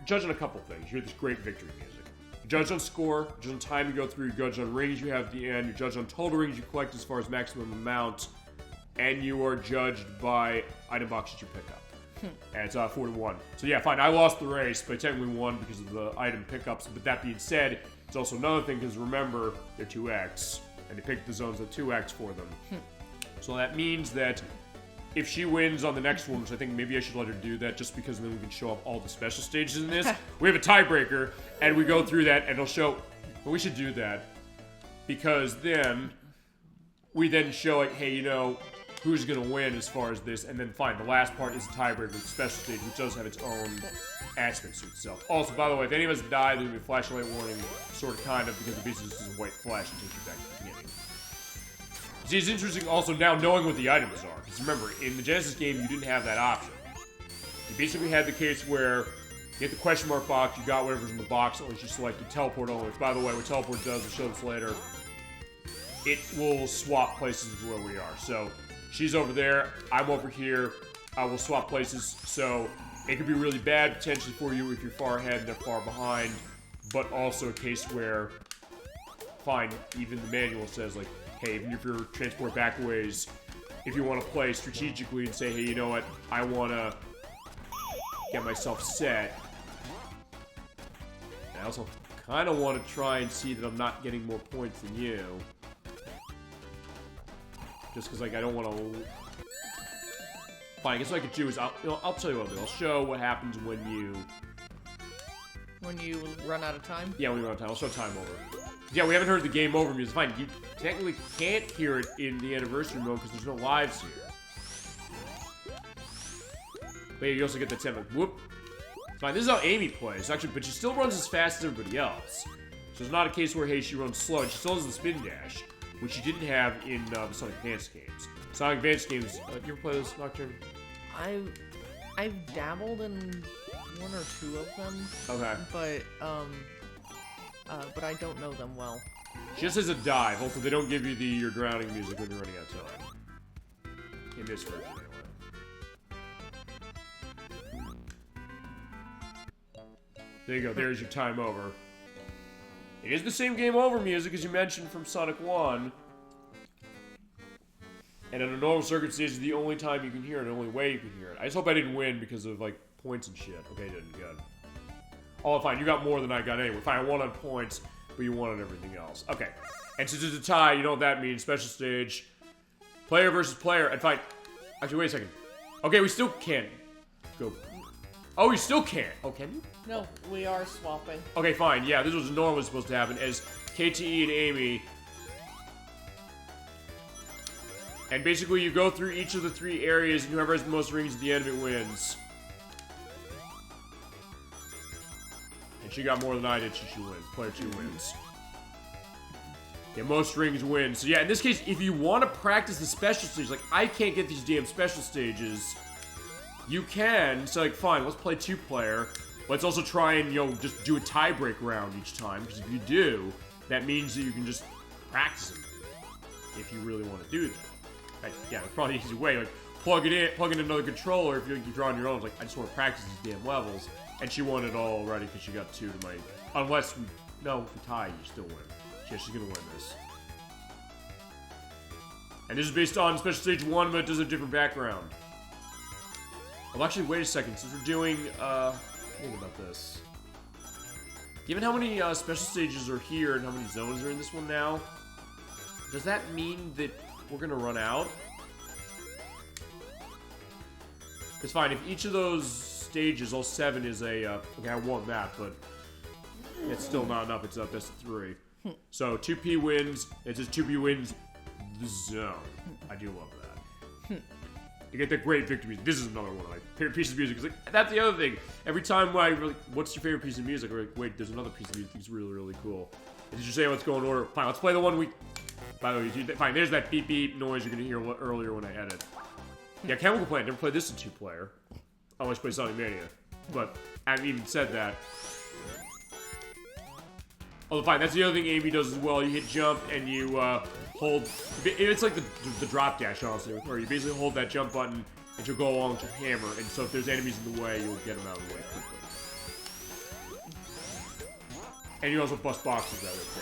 judged on a couple things. You hear this great victory music. You judge on score, you judge on time you go through, you judge on rings you have at the end, you judge on total rings you collect as far as maximum amount, and you are judged by item boxes you pick up. And it's 4-1. So yeah, fine, I lost the race, but I technically won because of the item pickups. But that being said, it's also another thing, because remember, they're 2x, and they picked the zones at 2x for them. So that means that if she wins on the next one, which I think maybe I should let her do that, just because then we can show off all the special stages in this. We have a tiebreaker, and we go through that, and it'll show... Well, we should do that, because then we then show, like, hey, you know, who's going to win as far as this, and then fine, the last part is the tiebreaker with the special stage, which does have its own aspects to itself. Also, by the way, if any of us die, there's going to be a flashlight warning, sort of, kind of, because the basically this is a white flash and takes you back to the beginning. See, it's interesting also now knowing what the items are, because remember, in the Genesis game, you didn't have that option. You basically had the case where you hit the question mark box, you got whatever's in the box, unless you selected teleport only, which, by the way, what teleport does, we'll show this later, it will swap places with where we are. So, she's over there, I'm over here, I will swap places, so it could be really bad potentially for you if you're far ahead and they're far behind, but also a case where, fine, even the manual says, like, hey, even if you're transport back ways, if you want to play strategically and say, hey, you know what, I want to get myself set. I also kind of want to try and see that I'm not getting more points than you. Just because, like, I don't want to... Fine, I guess what I could do is, I'll tell you what I'll do. I'll show what happens when you... When you run out of time? Yeah, when you run out of time. I'll show time over. Yeah, we haven't heard the game over music. Fine, you technically can't hear it in the anniversary mode because there's no lives here. But yeah, you also get that 10 like, whoop. Fine, this is how Amy plays, actually, but she still runs as fast as everybody else. So it's not a case where, hey, she runs slow. She still has the spin dash, which she didn't have in the Sonic Advance games. Sonic Advance games, you ever play this, Nocturne? I've dabbled in one or two of them. Okay. But I don't know them well. She just has a dive. Also, they don't give you your drowning music when you're running out of time. In this version, anyway. There you go. There's your time over. It is the same game over music as you mentioned from Sonic 1. And under normal circumstances, the only time you can hear it, the only way you can hear it. I just hope I didn't win because of, like, points and shit. Okay, didn't. Good. Oh, fine. You got more than I got anyway. Fine, I won on points, but you won on everything else. Okay. And since it's a tie, you know what that means. Special stage. Player versus player. And fine. Actually, wait a second. Okay, we still can go. Oh, we still can't. Oh, can you? No, we are swapping. Okay, fine. Yeah, this was normally supposed to happen as KTE and Amy. And basically, you go through each of the 3 areas, and whoever has the most rings at the end of it wins. And she got more than I did, so she wins. Player 2 wins. Yeah, most rings win. So yeah, in this case, if you want to practice the special stages, like, I can't get these damn special stages, you can. So, like, fine, let's play 2-player. Let's also try and, just do a tie-break round each time, because if you do, that means that you can just practice them, if you really want to do that. Right, yeah, it's probably an easy way. Like, plug in another controller if you're drawing your own. Like, I just want to practice these damn levels. And she won it all already because she got 2 to my... Unless we... No, if we tie, you still win. Yeah, she's gonna win this. And this is based on Special Stage 1, but it does a different background. Well, actually, wait a second. Since we're doing... think about this. Given how many special stages are here and how many zones are in this one now, does that mean that we're gonna run out? It's fine, if each of those stages, all 7 is a, okay, I won that, but it's still not enough, it's a best of 3. So, 2P wins, it says 2P wins the zone. I do love that. You get that great victory music. This is another one of my favorite pieces of music. It's like, that's the other thing. Every time I really, what's your favorite piece of music? We're like, wait, there's another piece of music that's really, really cool. And did you say let's go in order? Fine, let's play the one we... By the way, fine, there's that beep beep noise you're gonna hear earlier when I edit. Yeah, Chemical Plant, never played this in 2-player. I always play Sonic Mania. But, I haven't even said that. Oh, fine, that's the other thing Amy does as well. You hit jump and you hold... It's like the drop dash, honestly, where you basically hold that jump button and you'll go along with your hammer. And so if there's enemies in the way, you'll get them out of the way quickly. And you also bust boxes out of it, too.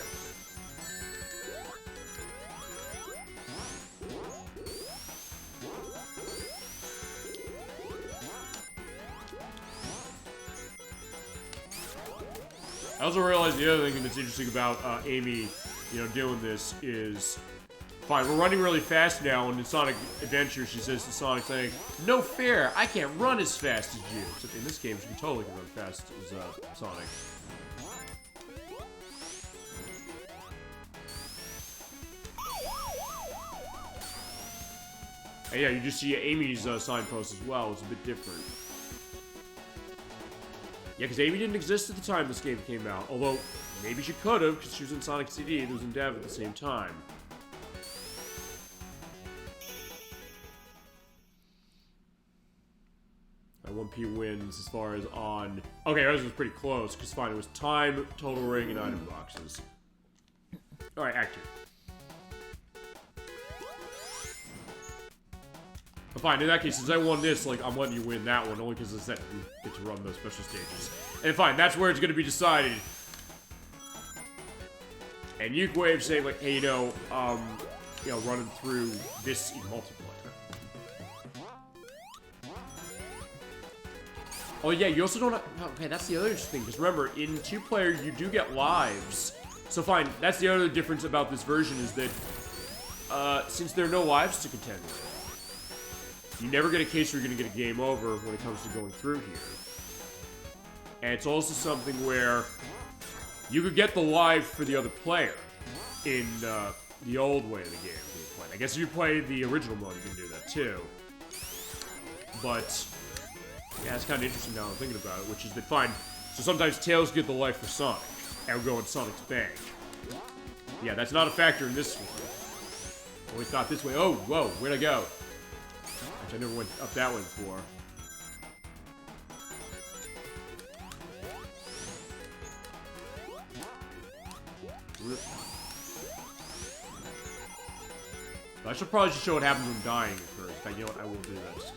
I also realized the other thing that's interesting about Amy, doing this is, fine, we're running really fast now, and in Sonic Adventure, she says to Sonic, saying, no fair, I can't run as fast as you. Except in this game, she totally can run fast as Sonic. And yeah, you just see Amy's signpost as well. It's a bit different. Yeah, because Amy didn't exist at the time this game came out. Although, maybe she could have, because she was in Sonic CD and was in dev at the same time. That 1P wins as far as on... Okay, ours was pretty close, because fine, it was time, total ring, and item boxes. Alright, Act 2. But fine, in that case, since I won this, like, I'm letting you win that one, only because it's that we get to run those special stages. And fine, that's where it's going to be decided. And Uke Wave saying, like, hey, running through this in multiplayer. Oh, yeah, you also don't have... Okay, that's the other interesting thing, because remember, in 2-player, you do get lives. So fine, that's the other difference about this version, is that, since there are no lives to contend with, you never get a case where you're going to get a game over when it comes to going through here. And it's also something where you could get the live for the other player in the old way of the game. I guess if you play the original mode, you can do that too. But, yeah, it's kind of interesting now I'm thinking about it, which is that, fine, so sometimes Tails get the life for Sonic, and we're going Sonic's bank. Yeah, that's not a factor in this one. Always thought this way. Oh, whoa, where'd I go? I never went up that way before. I should probably just show what happens when dying at first. In fact, you know what? I will do that. Just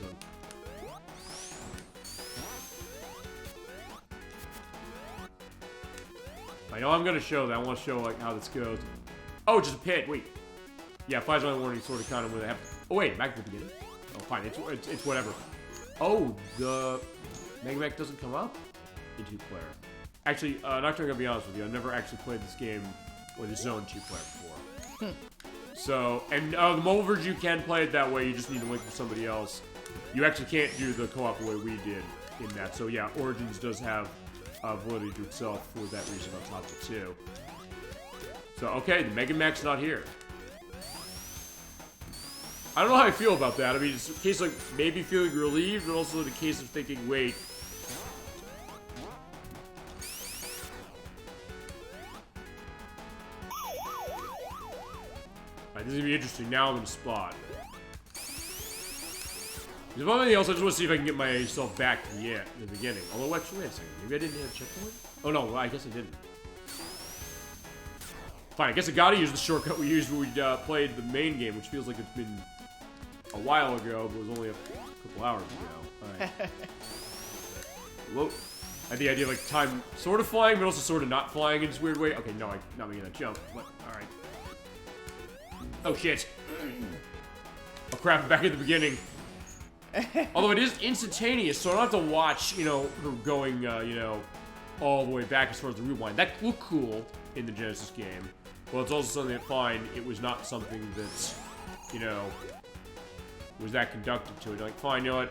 I know I'm gonna show that. I want to show like how this goes. Oh, just a pit. Wait. Yeah, flies on warning, sort of, kind of, when they have. Oh wait, back to the beginning. Oh, fine. It's whatever. Oh, the Mega Mech doesn't come up in 2-player. Actually, not gonna be honest with you. I never actually played this game with a zone 2-player before. So, and the mobile version you can play it that way. You just need to link with somebody else. You actually can't do the co-op the way we did in that. So yeah, Origins does have validity to itself for that reason on top of it too. So okay, the Mega Mech's not here. I don't know how I feel about that. I mean, it's a case of like maybe feeling relieved, but also the case of thinking, wait. Alright, this is gonna be interesting. Now I'm in a spot. If anything else, I just want to see if I can get myself back to the beginning. Although, actually, wait a second. Maybe I didn't hit a checkpoint? Oh, no. Well, I guess I didn't. Fine. I guess I gotta use the shortcut we used when we played the main game, which feels like it's been a while ago, but it was only a couple hours ago. Alright. Whoa. I had the idea of, like, time sort of flying, but also sort of not flying in this weird way. Okay, no, I'm not making that jump. But, alright. Oh, shit. Oh, crap. I'm back at the beginning. Although it is instantaneous, so I don't have to watch, her going, all the way back as far as the rewind. That looked cool in the Genesis game. Well, it's also something that, fine, it was not something that, was that conducted to it. Like, fine, you know what?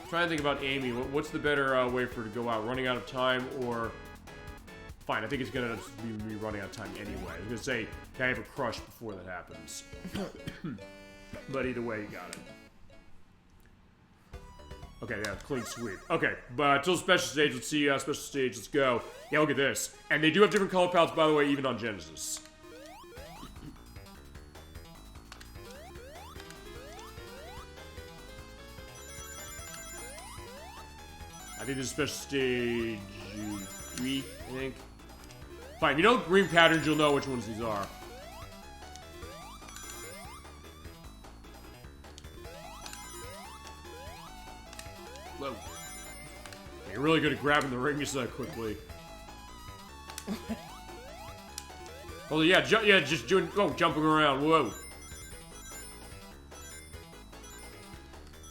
I'm trying to think about Amy. What's the better way for her to go out? Running out of time or... Fine, I think it's gonna be me running out of time anyway. I was gonna say, can I have a crush before that happens? But either way, you got it. Okay, yeah, clean sweep. Okay, but till special stage, let's see, special stage, let's go. Yeah, look at this. And they do have different color palettes, by the way, even on Genesis. I think this is special stage 3, I think. Fine, you know green patterns, you'll know which ones these are. Whoa. Yeah, you're really good at grabbing the rings quickly. Oh yeah, just doing, jumping around, whoa.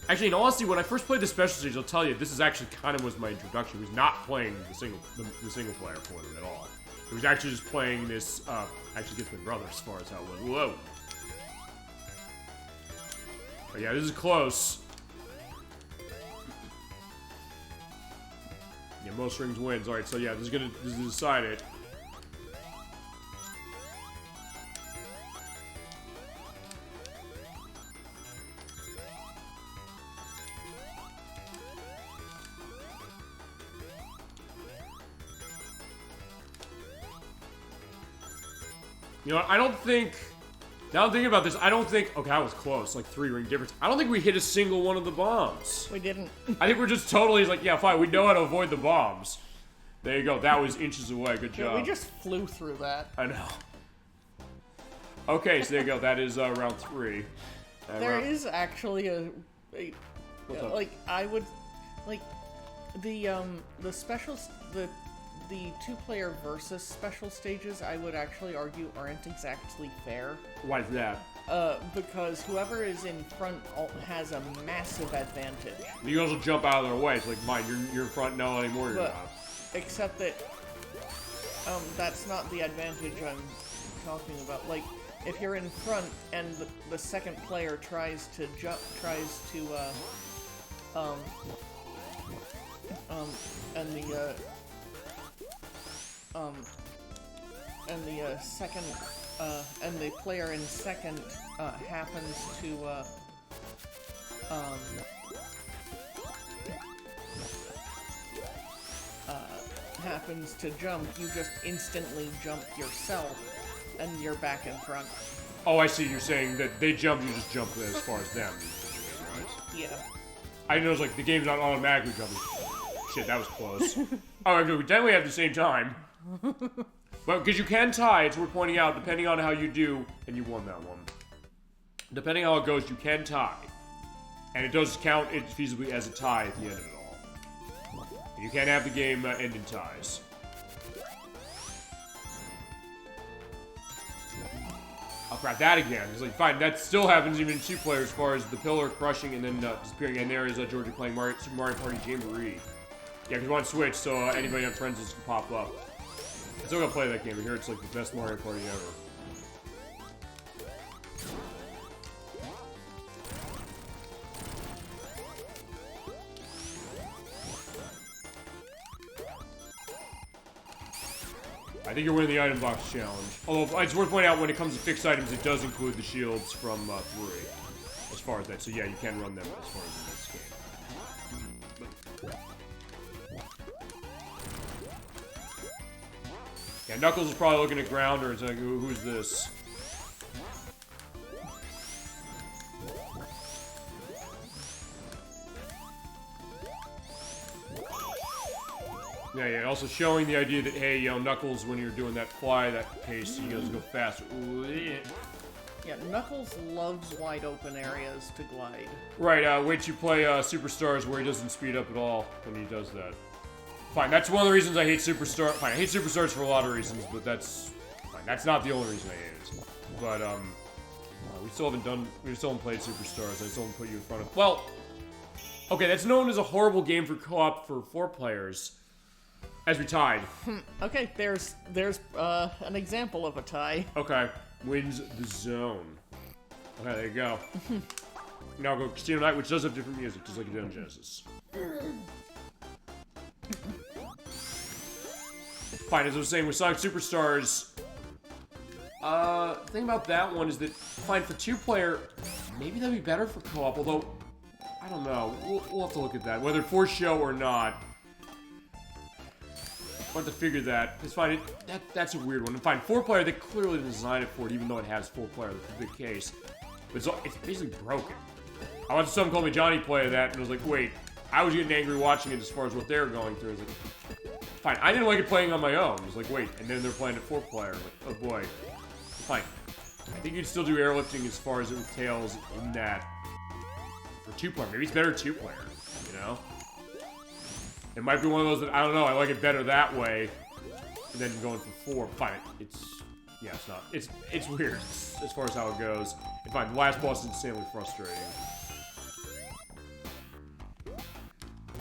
Actually, in all honesty, when I first played the special stage, I'll tell you, this is actually kind of was my introduction. It was not playing the single player for them at all. It was actually just playing this, actually gets my brother as far as how it was. Whoa. But yeah, this is close. Yeah, most rings wins. Alright, so yeah, this is decided. You know what? I don't think... Now I'm thinking about this, I don't think... Okay, that was close, like 3 ring difference. I don't think we hit a single one of the bombs. We didn't. I think we're just totally like, yeah, fine, we know how to avoid the bombs. There you go, that was inches away, good job. Yeah, we just flew through that. I know. Okay, so there you go, that is round 3. There is actually What's I would, like, the specials, the 2-player versus special stages, I would actually argue aren't exactly fair. Why is that? Because whoever is in front has a massive advantage. You can also jump out of their way. It's like, mine, you're in front, no anymore, you're not. Except that, that's not the advantage I'm talking about. Like, if you're in front and the second player tries to jump, and the player in second happens to jump, you just instantly jump yourself, and you're back in front. Oh, I see. You're saying that they jump, you just jump as far as them. Right? Yeah. I know it's like the game's not automatically jumping. Shit, that was close. Oh, we definitely have the same time. But because you can tie, it's worth pointing out, depending on how you do, and you won that one. Depending on how it goes, you can tie. And it does count it feasibly as a tie at the end of it all. You can't have the game end in ties. Oh crap, that again. It's like, fine, that still happens even in 2 players as far as the pillar crushing and then disappearing. And there is Georgia playing Super Mario Party Jamboree. Yeah, because we're on Switch, so anybody on Friends can pop up. I'm still gonna play that game. I hear it's like the best Mario Party ever. I think you're winning the item box challenge. Although, it's worth pointing out, when it comes to fixed items, it does include the shields from 3. As far as that. So yeah, you can run them as far as in this game. Yeah, Knuckles is probably looking at ground, or it's like, who's this? Yeah, also showing the idea that, hey, you know, Knuckles, when you're doing that fly, that pace, you guys go faster. Yeah, Knuckles loves wide open areas to glide. Right, wait till you play Superstars where he doesn't speed up at all when he does that. Fine, that's one of the reasons I hate Superstars. Fine, I hate Superstars for a lot of reasons, but that's... Fine, that's not the only reason I hate it. But, we still haven't played Superstars. I still haven't put you in front of... Well, okay, that's known as a horrible game for co-op for 4 players. As we tied. Okay, there's an example of a tie. Okay, wins the zone. Okay, there you go. Now go Casino Night, which does have different music, just like it did on Genesis. Fine, as I was saying, with Sonic Superstars, the thing about that one is that, fine, for 2-player, maybe that'd be better for co-op, although, I don't know. We'll have to look at that, whether for show or not. I'll have to figure that. It's fine. That's a weird one. And fine, 4-player, they clearly didn't design it for it, even though it has 4-player. That's a good case. But it's basically broken. I watched someone call me Johnny play that, and I was like, wait, I was getting angry watching it as far as what they were going through. I was like, fine, I didn't like it playing on my own. I was like, wait, and then they're playing it 4-player. Like, oh boy. Fine. I think you'd still do airlifting as far as it entails in that. For 2-player. Maybe it's better 2-player, you know? It might be one of those that, I don't know, I like it better that way than going for 4. Fine, yeah, it's not. It's weird as far as how it goes. And fine, the last boss is insanely frustrating.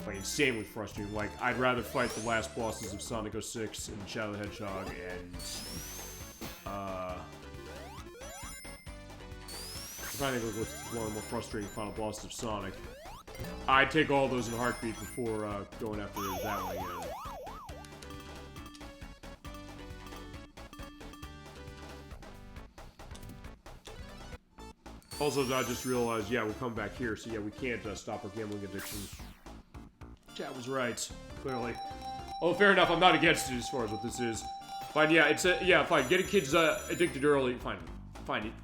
Like, insanely frustrating. Like, I'd rather fight the last bosses of Sonic 06 and Shadow the Hedgehog and, I'm trying to think of what's one of the more frustrating final bosses of Sonic. I'd take all those in a heartbeat before going after that one again. Also, I just realized, yeah, we'll come back here, so yeah, we can't stop our gambling addiction. Chat was right, clearly. Oh, fair enough, I'm not against it as far as what this is. Fine, yeah, fine. Getting kids addicted early, fine.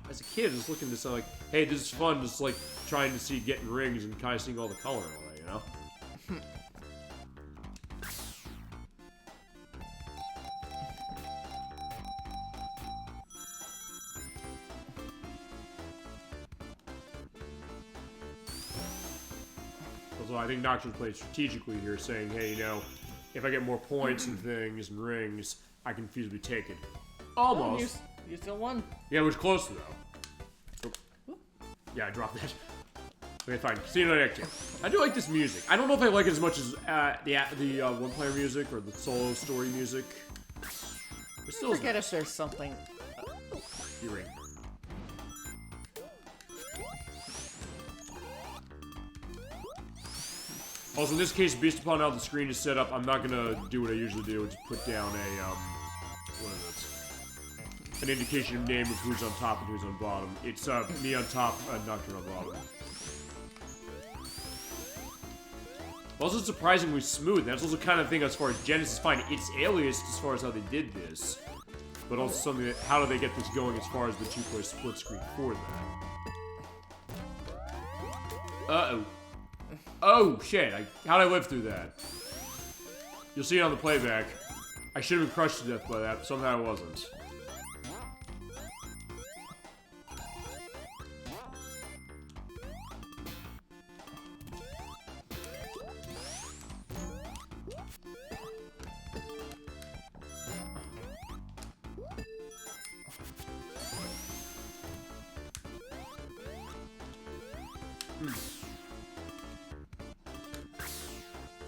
As a kid, just looking to say like, hey, this is fun. Just like trying to see getting rings and kind of seeing all the color and all that, you know. Also, I think Nocturne played strategically here, saying, hey, you know, if I get more points and things and rings, I can feasibly take it. Almost. Oh, you still won. Yeah, it was close though. Oh. Yeah, I dropped that. Okay, fine. Casino Night again. I do like this music. I don't know if I like it as much as the one-player music or the solo story music. But still, I forget if there's something. Earring. Also, in this case, based upon how the screen is set up, I'm not gonna do what I usually do, which is put down a what is it? An indication of name of who's on top and who's on bottom. It's me on top and Nocturne on bottom. Also surprisingly smooth. That's also kind of thing as far as Genesis. Fine, it's aliased as far as how they did this, but also something that how do they get this going as far as the two-player split screen for that? Uh-oh. Oh shit! How'd I live through that? You'll see it on the playback. I should have been crushed to death by that, but somehow I wasn't.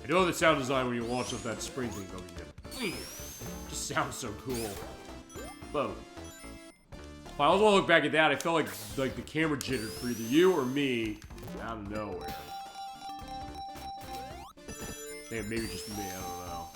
I know the sound design when you launch up that spring thing over here. Just sounds so cool. Whoa. If I also want to look back at that, I felt like the camera jittered for either you or me out of nowhere. Damn, maybe just me, I don't know.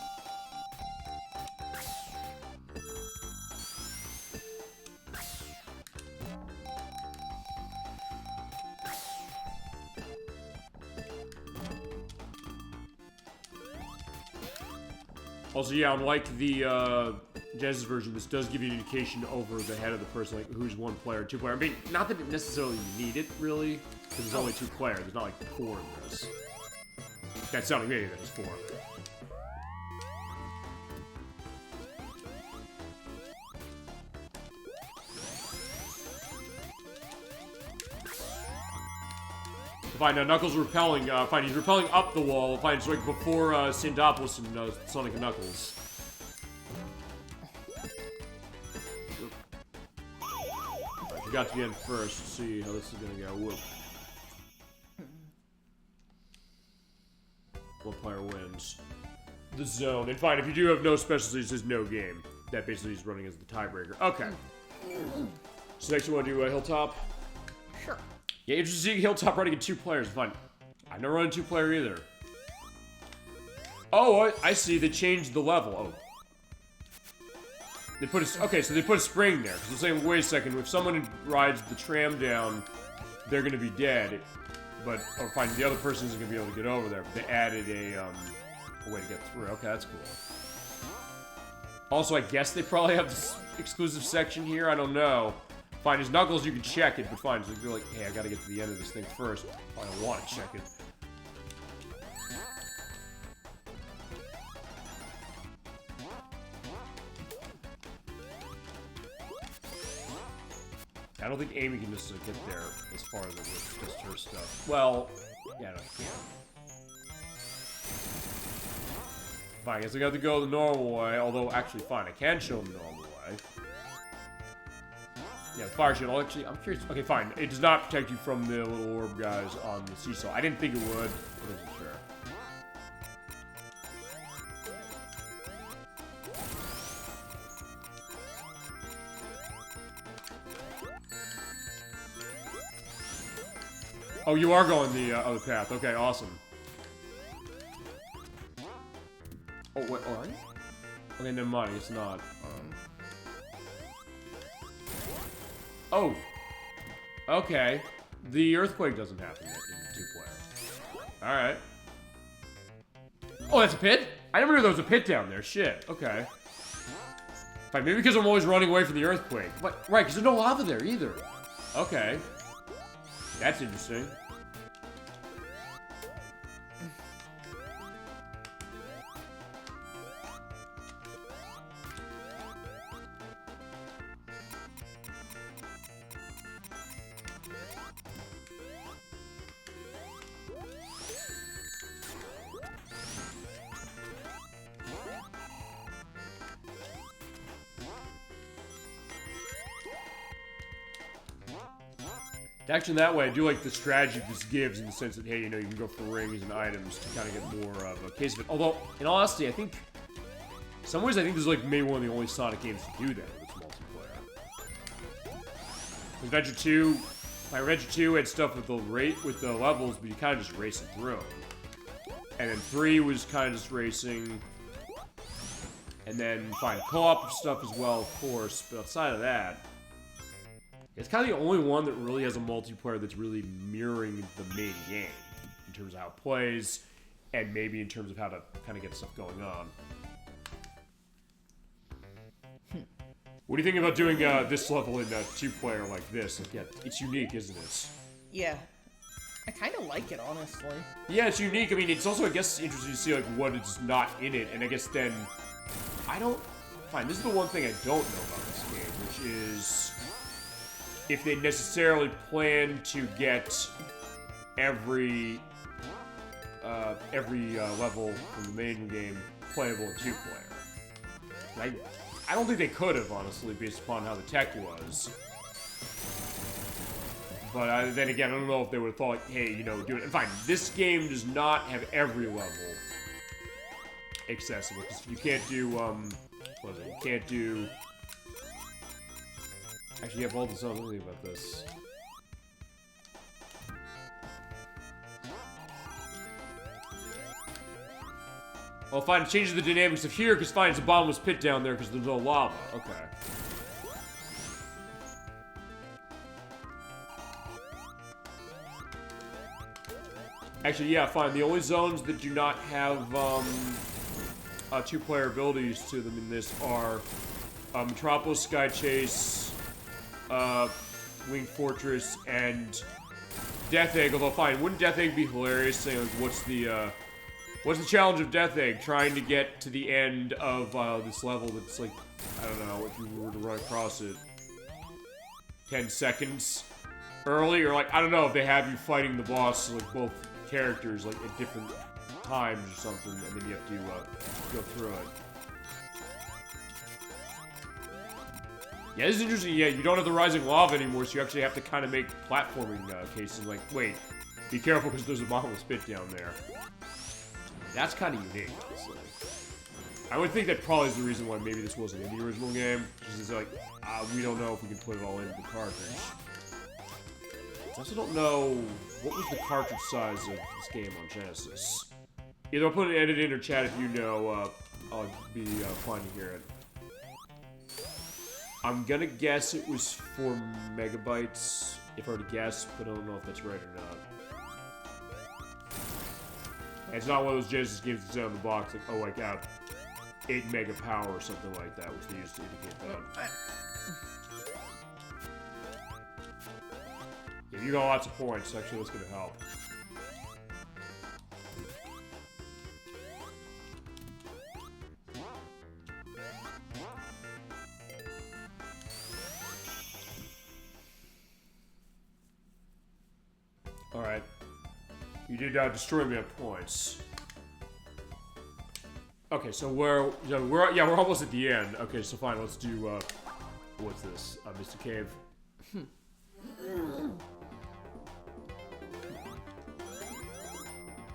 Also, yeah, unlike the Genesis version, this does give you an indication over the head of the person, like who's one player, two player. I mean, not that it necessarily you need it, really, because there's only two players. There's not like four in this. That's sounding maybe there's four. Fine, now Knuckles repelling, fine, he's repelling up the wall, fine, it's like before, Sandopoulos and, Sonic and Knuckles. I got to the end first to see how this is gonna go. Whoop. One player wins. The zone. And fine, if you do have no specialties, there's no game. That basically is running as the tiebreaker. Okay. So next you want to do a Hilltop? Sure. Yeah, interesting seeing Hilltop running in two players. Fine. I've never run in two-player either. Oh, I see. They changed the level. Oh. They put a... Okay, so they put a spring there. Because they're saying, wait a second, if someone rides the tram down, they're going to be dead. But... Oh, fine. The other person isn't going to be able to get over there. But they added a way to get through. Okay, that's cool. Also, I guess they probably have this exclusive section here. I don't know. Fine, his Knuckles, you can check it, but fine. So if you're like, hey, I gotta get to the end of this thing first, I don't want to check it. I don't think Amy can just get there as far as it with just her stuff. Well, yeah, no, yeah. Fine, I guess I got to go the normal way, although actually fine, I can show them the normal way. Yeah, the fire shield. Actually, I'm curious. Okay, fine. It does not protect you from the little orb guys on the seesaw. I didn't think it would. I wasn't sure. Oh, you are going the other path. Okay, awesome. Oh, wait, are you? Okay, never mind. It's not. Oh. Okay. The earthquake doesn't happen in two-player. Alright. Oh, that's a pit? I never knew there was a pit down there. Shit. Okay. Fine, maybe because I'm always running away from the earthquake. What? Right, because there's no lava there either. Okay. That's interesting. Actually, in that way, I do like the strategy this gives in the sense that, hey, you know, you can go for rings and items to kind of get more of a case of it. Although, in all honesty, I think, in some ways, I think this is like maybe one of the only Sonic games to do that with its multiplayer. Adventure 2, Adventure 2 had stuff with the levels, but you kind of just racing through. And then 3 was kind of just racing. And then find co-op stuff as well, of course. But outside of that, it's kind of the only one that really has a multiplayer that's really mirroring the main game in terms of how it plays and maybe in terms of how to kind of get stuff going on. What do you think about doing this level in two-player like this? Like, yeah, it's unique, isn't it? Yeah. I kind of like it, honestly. Yeah, it's unique. I mean, it's also, I guess, interesting to see, like, what is not in it. And I guess then, Fine, this is the one thing I don't know about this game, which is if they necessarily plan to get every level from the main game playable in two-player. I don't think they could have, honestly, based upon how the tech was. But then again, I don't know if they would have thought, hey, you know, do it. And fine, this game does not have every level accessible, because you can't do, what is it? You can't do... Actually, you have all the zones. Let me think about this. Well, fine, it changes the dynamics of here, because fine, it's a bottomless pit down there, because there's no lava. Okay. Actually, yeah, fine. The only zones that do not have two-player abilities to them in this are Metropolis, Sky Chase, Winged Fortress, and Death Egg. Although, fine, wouldn't Death Egg be hilarious? Saying, like, what's the challenge of Death Egg? Trying to get to the end of this level that's like, I don't know, if you were to run across it 10 seconds early, or like, I don't know if they have you fighting the boss, like, both characters, like, at different times or something, and then you have to go through it. Yeah, this is interesting. Yeah, you don't have the rising lava anymore, so you actually have to kind of make platforming cases. Like, wait, be careful because there's a bottomless pit down there. That's kind of unique, honestly. I would think that probably is the reason why maybe this wasn't in the original game. Because it's like, we don't know if we can put it all into the cartridge. I also don't know what was the cartridge size of this game on Genesis. Either I'll put an edit in or chat if you know. I'll be fine to hear it. I'm gonna guess it was 4 megabytes, if I were to guess, but I don't know if that's right or not. And it's not one of those Genesis games that's out of the box, like, oh, I got 8 mega power or something like that, which they used to indicate that. Yeah, you got lots of points, actually, that's gonna help. Alright. You did destroy me on points. Okay, so we're almost at the end. Okay, so fine, let's do what's this? Mr. Cave.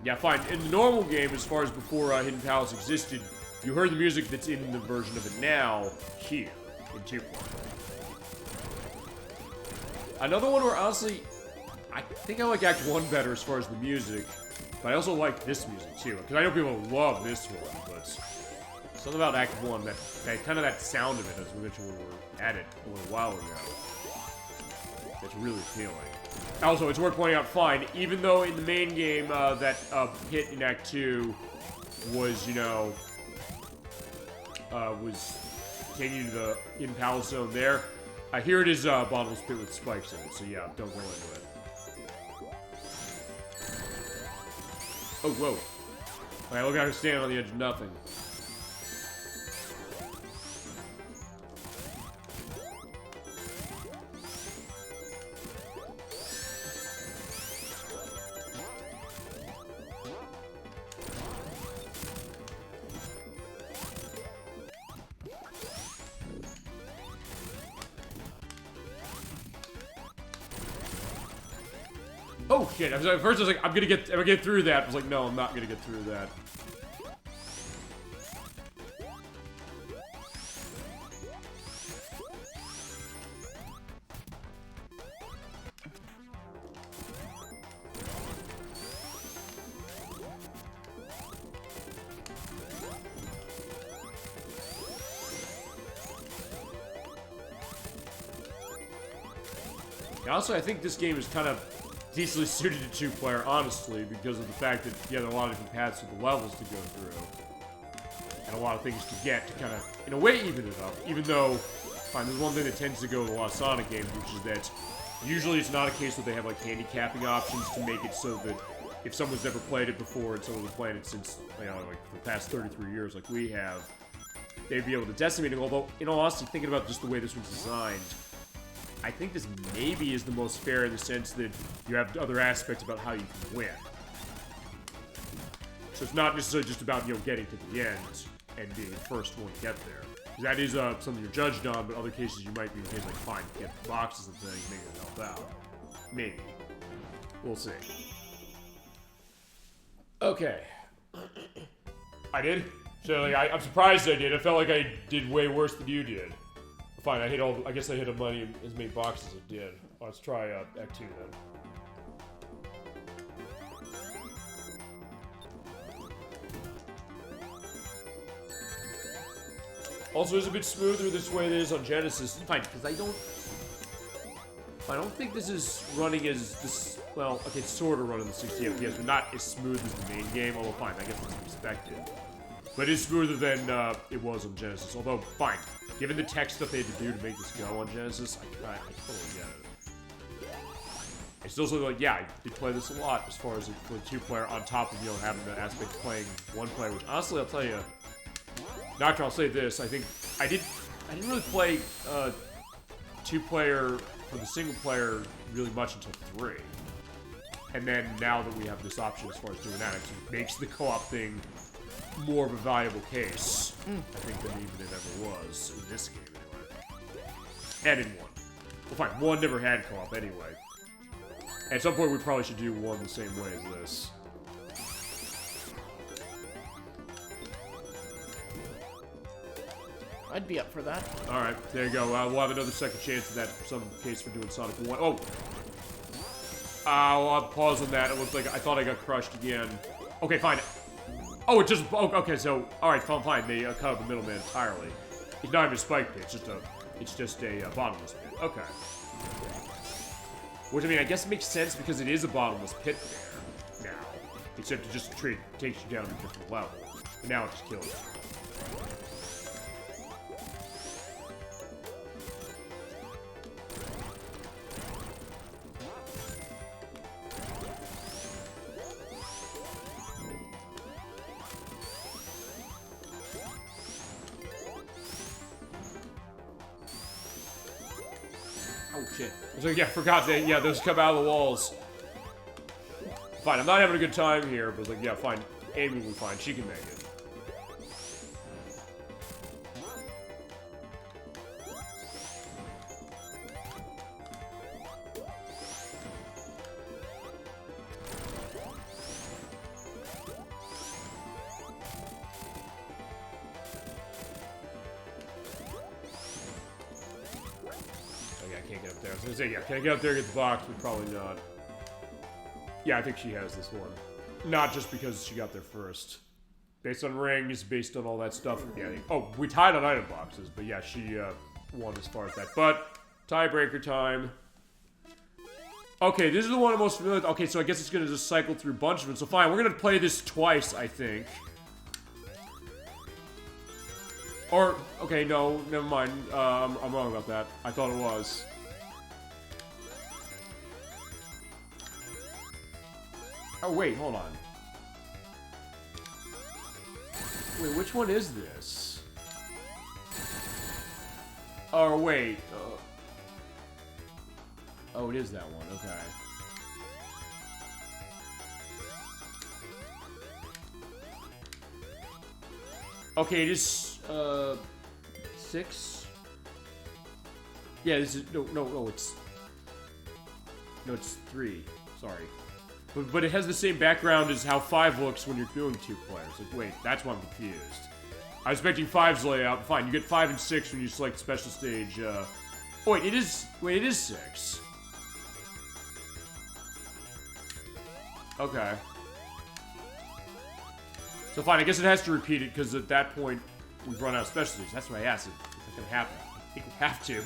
Yeah, fine. In the normal game, as far as before Hidden Palace existed, you heard the music that's in the version of it now here in 2. Another one where honestly, I think I like Act 1 better as far as the music, but I also like this music too, because I know people love this one, but something about Act 1, that kind of that sound of it, as we mentioned when we were at it a little while ago, that's really appealing. Also, it's worth pointing out, fine, even though in the main game that hit in Act 2 was, you know, was continue the in-palace zone there. Here it is bottomless pit with spikes in it, so yeah, don't go into it. Oh, whoa. Alright, look at her standing on the edge of nothing. Oh shit! At first I was like, I'm gonna get through that. I was like, no, I'm not gonna get through that. Also, I think this game is kind of decently suited to two-player, honestly, because of the fact that you have a lot of different paths with the levels to go through. And a lot of things to get to kind of, in a way, even it up. Even though, fine, there's one thing that tends to go with a lot of Sonic games, which is that usually it's not a case where they have, like, handicapping options to make it so that if someone's never played it before and someone's played it since, you know, like, for the past 33 years, like we have, they'd be able to decimate it. Although, in all honesty, thinking about just the way this was designed, I think this maybe is the most fair in the sense that you have other aspects about how you can win. So it's not necessarily just about, you know, getting to the end and being the first one to get there. That is something you're judged on, but other cases you might be in case like, fine, get boxes and things, maybe it'll help out. Maybe. We'll see. Okay. I did? So, like, I'm surprised I did. I felt like I did way worse than you did. Fine, I guess I hit as many boxes as it did. Let's try Act 2 then. Also, it's a bit smoother this way than it is on Genesis. Fine, because I don't think this is running as this. Well, okay, it's sort of running the 60 FPS, but not as smooth as the main game. Although, fine, I guess that's expected. But it is smoother than it was on Genesis. Although, fine. Given the tech stuff they had to do to make this go on Genesis, I totally get it. I still say, like, yeah, I did play this a lot as far as for the two-player on top of, you know, having the aspect of playing one-player, which honestly, I'll tell you, Doctor, I'll say this, I think I didn't really play two-player for the single-player really much until 3. And then now that we have this option as far as doing that, it makes the co-op thing more of a valuable case, I think, than even it ever was in this game, anyway. And in 1. Well, fine, 1 never had co-op anyway. At some point, we probably should do 1 the same way as this. I'd be up for that. Alright, there you go. We'll have another second chance in that for some case for doing Sonic 1. Oh! I'll pause on that. It looks like I thought I got crushed again. Okay, fine. Oh, it just... Oh, okay, so... Alright, fine. They cut out the middleman entirely. It's not even a spike pit. It's just a bottomless pit. Okay. Which, I mean, I guess makes sense because it is a bottomless pit there now. Except it just takes you down to a different level. And now it just kills you. Oh shit. So yeah, forgot that, yeah, those come out of the walls. Fine, I'm not having a good time here, but it's like, yeah, fine. Amy will be fine, she can make it. Yeah, can I get up there and get the box? But probably not. Yeah, I think she has this one. Not just because she got there first. Based on rings, based on all that stuff. Yeah. Oh, we tied on item boxes, but yeah, she won as far as that. But tiebreaker time. Okay, this is the one I'm most familiar with. Okay, so I guess it's gonna just cycle through a bunch of them. So fine, we're gonna play this twice, I think. Or, okay, no, never mind. I'm wrong about that. I thought it was. Oh, wait, hold on. Wait, which one is this? Oh, wait. Oh, it is that one, okay. Okay, it is, 6? Yeah, this is, no, it's 3, sorry. But it has the same background as how 5 looks when you're doing 2 players. Like, wait, that's why I'm confused. I was expecting 5's layout. Fine, you get 5 and 6 when you select special stage, Oh, wait, it is 6. Okay. So fine, I guess it has to repeat it, because at that point, we've run out of special stages. That's why I asked if it's gonna happen. I think we have to.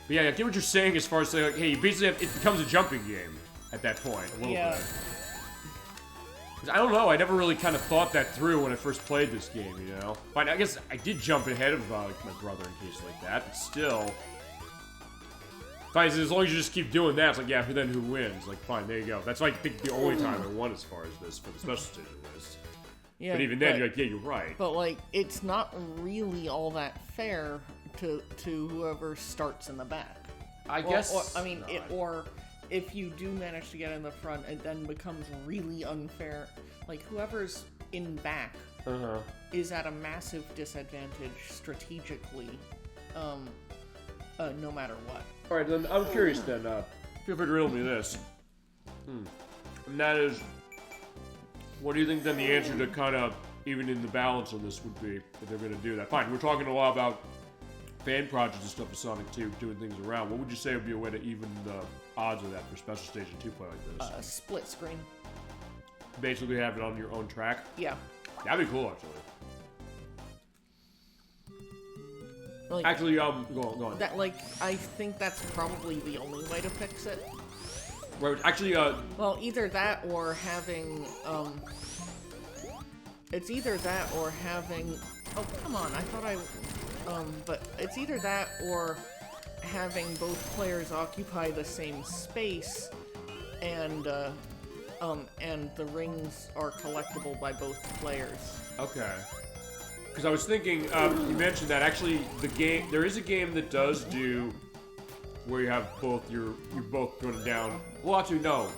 But yeah, I get what you're saying as far as saying, like, hey, you basically have, it becomes a jumping game at that point, a little bit. 'Cause I don't know, I never really kind of thought that through when I first played this game, you know? Fine, I guess I did jump ahead of like, my brother in cases like that, but still. Fine, as long as you just keep doing that, it's like, yeah, then who wins? Like, fine, there you go. That's like, I think the only time I won as far as this for the special stage list. Yeah, but even then, you're like, yeah, you're right. But like, it's not really all that fair to whoever starts in the back. I guess. Or, I mean, or if you do manage to get in the front, it then becomes really unfair. Like whoever's in back is at a massive disadvantage strategically, no matter what. All right, then I'm curious. Then feel free to riddle me this. And that is, what do you think then the answer to kind of even in the balance on this would be if they're going to do that? Fine, we're talking a lot about fan projects and stuff with Sonic 2, doing things around. What would you say would be a way to even the odds of that for special stage and 2 play like this? Split screen. Basically have it on your own track? Yeah. That'd be cool, actually. Like, actually, go on. That, like, I think that's probably the only way to fix it. Right, actually, well, either that or having, it's either that or having... Oh, come on, I thought I... but it's either that or having both players occupy the same space, and the rings are collectible by both players. Okay. Because I was thinking, you mentioned that actually there is a game that does do where you have both you're both going down. Well, actually, no,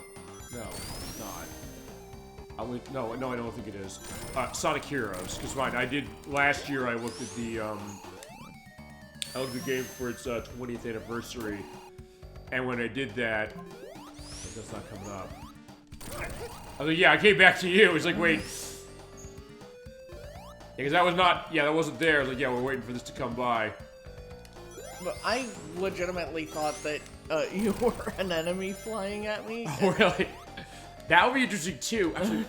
it's not. No, I don't think it is. Sonic Heroes, because fine, last year I looked at the game for its 20th anniversary, and when I did that, that's not coming up. I was like, yeah, I came back to you. It was like, wait. Because that was not, that wasn't there. I was like, yeah, we're waiting for this to come by. But I legitimately thought that you were an enemy flying at me. Oh, really? That would be interesting, too. Actually,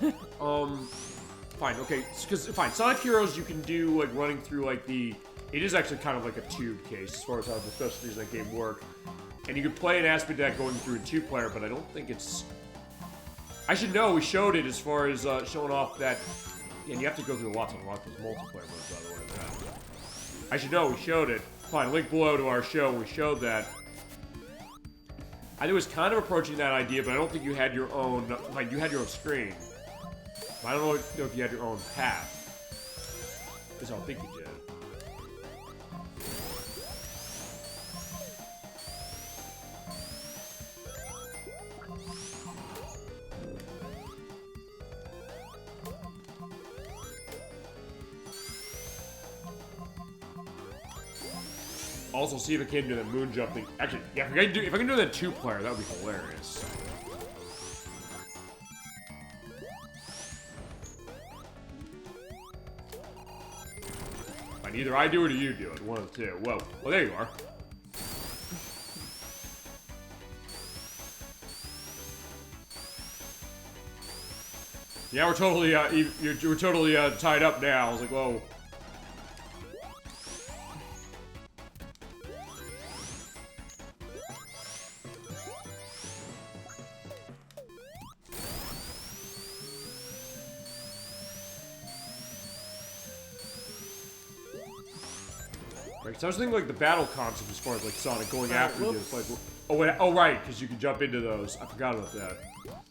fine, okay. Because, fine, Sonic Heroes you can do, like, running through, like, it is actually kind of like a tube case as far as how the specialties in that game work. And you can play an aspect of that going through a 2-player, but I don't think it's... I should know, we showed it as far as showing off that... Yeah, and you have to go through lots and lots of multiplayer modes, by the way. I should know, we showed it. Fine, link below to our show, we showed that. I think it was kind of approaching that idea, but I don't think you had your own... Like, you had your own screen. I don't know if you had your own path. Because I don't think you did. Also, see if I can do that moon jump thing. Actually, yeah, if I can do that 2-player, that would be hilarious. Fine, either I do it or you do it. One of the two. Whoa. Well, there you are. Yeah, we're totally, you're totally tied up now. I was like, whoa. Right, so I was thinking like the battle concept as far as like Sonic going after you. Like, oh right, because you can jump into those. I forgot about that.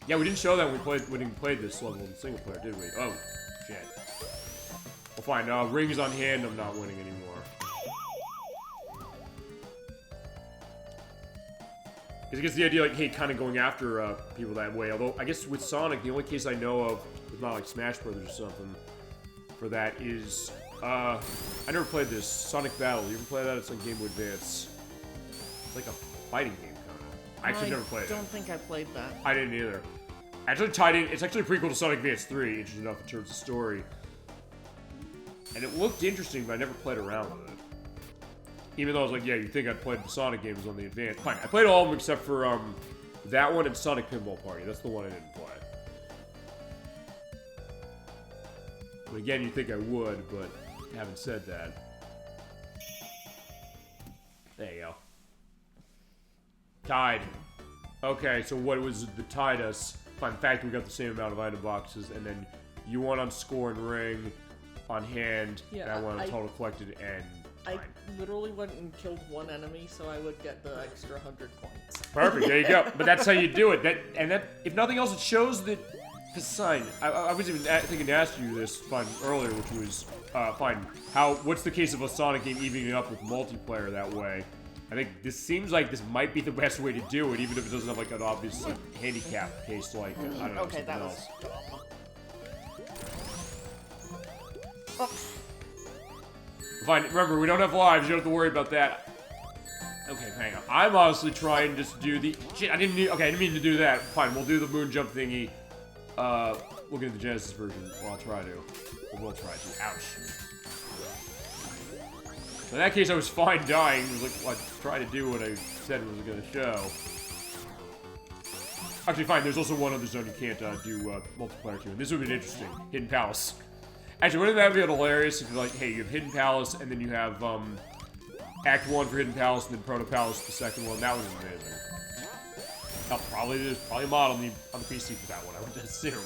Yeah, we didn't show that when we played this level in single player, did we? Oh, shit. Well, fine. Rings on hand, I'm not winning anymore. Because I guess the idea, like, hey, kind of going after people that way. Although, I guess with Sonic, the only case I know of, it's not like Smash Brothers or something, for that is, I never played this, Sonic Battle. You ever play that? It's on Game Boy Advance. It's like a fighting game, kind of. I actually never played it. I don't think I played that. I didn't either. Actually tied in, it's actually a prequel to Sonic Advance 3, interesting enough in terms of story. And it looked interesting, but I never played around with it. Even though I was like, yeah, you'd think I'd played the Sonic games on the Advance. Fine, I played all of them except for that one and Sonic Pinball Party. That's the one I didn't play. But again, you'd think I would, but haven't said that. There you go. Tied. Okay, so what was it that tied us? In fact, we got the same amount of item boxes, and then you won on score and ring, on hand, and I won on total collected, and I literally went and killed one enemy, so I would get the extra 100 points. Perfect, there you go. But that's how you do it. That, if nothing else, it shows that. Fine. I was even thinking to ask you this earlier, which was fine. What's the case of a Sonic game evening it up with multiplayer that way? I think this seems like this might be the best way to do it, even if it doesn't have like an obvious handicap case like I don't know. Okay, that was dumb. Oh. Fine. Remember, we don't have lives. You don't have to worry about that. Okay, hang on. I'm honestly trying just to do the shit. I didn't mean to do that. Fine, we'll do the moon jump thingy. Looking at the Genesis version. Well, I'll try to. Or we'll try to. Ouch. In that case, I was fine dying. It was like, I tried to do what I said I was going to show. Actually, fine. There's also one other zone you can't do multiplayer to. And this would be interesting. Hidden Palace. Actually, wouldn't that be hilarious if you're like, hey, you have Hidden Palace, and then you have Act 1 for Hidden Palace, and then Proto Palace the second one. That would be amazing. There's probably a mod on the PC for that one, I would assume.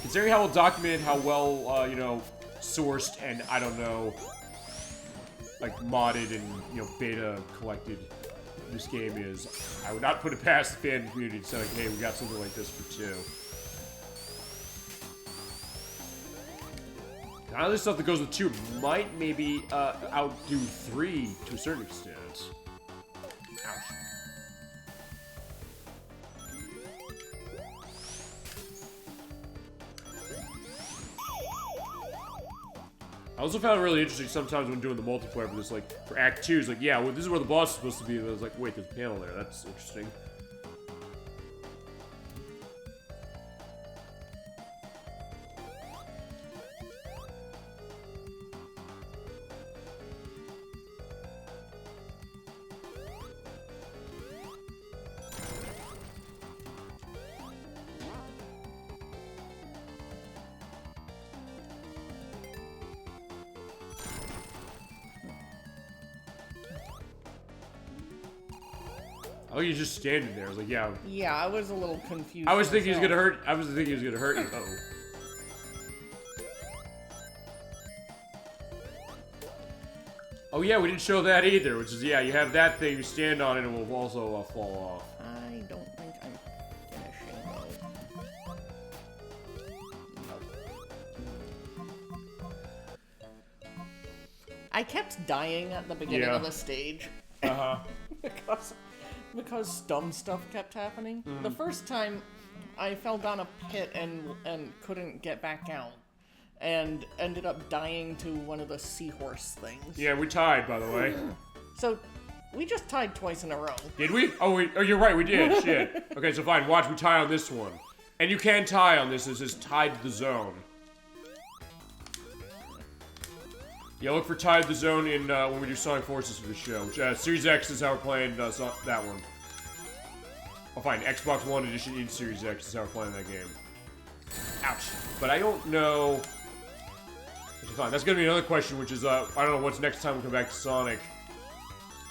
Considering how well documented, how well, you know, sourced, and I don't know, like modded and, you know, beta collected this game is, I would not put it past the fan community to say, like, hey, we got something like this for 2. Now, other stuff that goes with 2 might maybe outdo 3 to a certain extent. Ouch. I also found it really interesting sometimes when doing the multiplayer for this, like, for Act 2, it's like, yeah, well, this is where the boss is supposed to be, and I was like, wait, there's a panel there, that's interesting. Oh, he's just standing there. I was like, yeah. Yeah, I was a little confused. I was thinking he was gonna hurt. I was thinking he was gonna hurt you. Uh-oh. Oh yeah, we didn't show that either. Which is, yeah, you have that thing. You stand on it, and it will also fall off. I don't think I'm finishing though. No. I kept dying at the beginning of the stage. Because dumb stuff kept happening. The first time, I fell down a pit and couldn't get back out, and ended up dying to one of the seahorse things. Yeah, we tied, by the way. So, we just tied twice in a row. Did we? Oh, you're right, we did. Shit. Okay, so fine. Watch, we tie on this one, and you can tie on this. It says tied to the zone. Yeah, look for Tied the Zone in when we do Sonic Forces for the show. Which, Series X is how we're playing that one. Oh, fine. Xbox One Edition in Series X is how we're playing that game. Ouch. But I don't know... Which is fine. That's gonna be another question, which is, I don't know what's next time we come back to Sonic.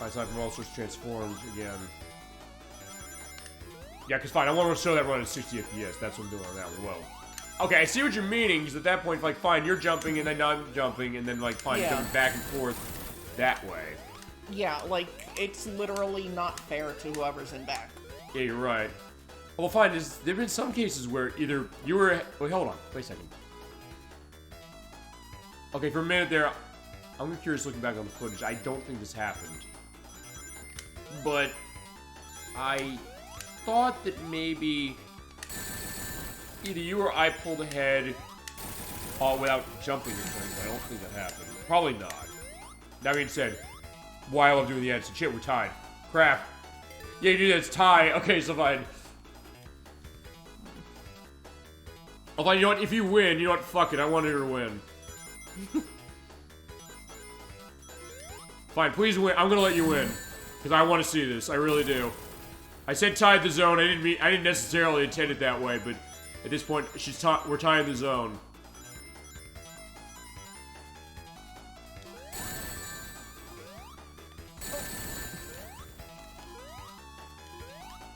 Aside from all sorts transformed again. Yeah, because fine, I want to show that run at 60 FPS. That's what I'm doing on that one. Well, okay, I see what you're meaning, because at that point, like, fine, you're jumping, and then I'm jumping, and then, like, fine, Yeah. coming back and forth that way. Yeah, like, it's literally not fair to whoever's in back. Yeah, you're right. Well, fine, there have been some cases where either you were... Wait, hold on. Wait a second. Okay, for a minute there, I'm curious looking back on the footage. I don't think this happened. But I thought that maybe either you or I pulled ahead without jumping or something. I don't think that happened. Probably not. That being said, while I'm doing the edits, shit, we're tied. Crap. Yeah, you do that. It's tie. Okay, so fine. Oh, fine. You know what? If you win, you know what? Fuck it. I wanted her to win. Fine, please win. I'm gonna let you win. Because I want to see this. I really do. I said tied the zone. I didn't necessarily intend it that way, but at this point, we're tying the zone.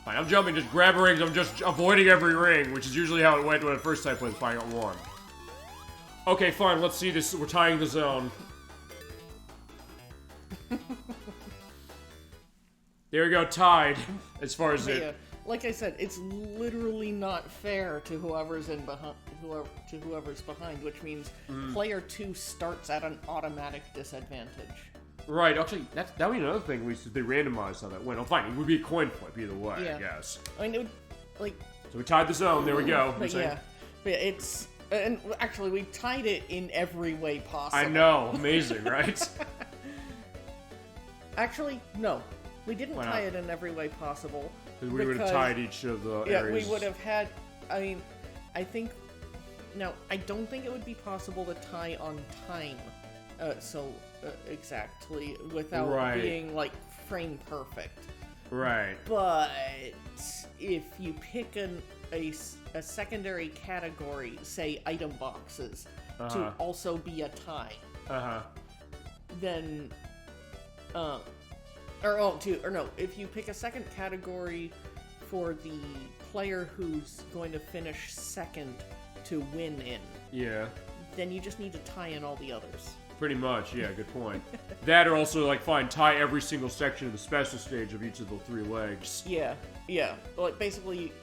Fine, I'm jumping, just grab rings. I'm just avoiding every ring, which is usually how it went when I first time played Final 1. Okay, fine, let's see this. We're tying the zone. There we go, tied, as far as it... Like I said, it's literally not fair to whoever's behind, which means player 2 starts at an automatic disadvantage. Right, actually, that would be another thing, at least, if they randomized how that went. Oh, fine, it would be a coin flip either way, yeah. I guess. I mean, it would, like... So we tied the zone, there we go. But yeah, it's... And actually, we tied it in every way possible. I know, amazing, right? Actually, no. We didn't tie it in every way possible. Because we would have tied each of the areas. Yeah, we would have had... I mean, I think... Now, I don't think it would be possible to tie on time. Exactly, without being, like, frame perfect. Right. But if you pick a secondary category, say item boxes, to also be a tie, then, if you pick a second category for the player who's going to finish second to win in, then you just need to tie in all the others. Pretty much, yeah, good point. That or also, like, fine, tie every single section of the special stage of each of the 3 legs. Yeah. Like, basically,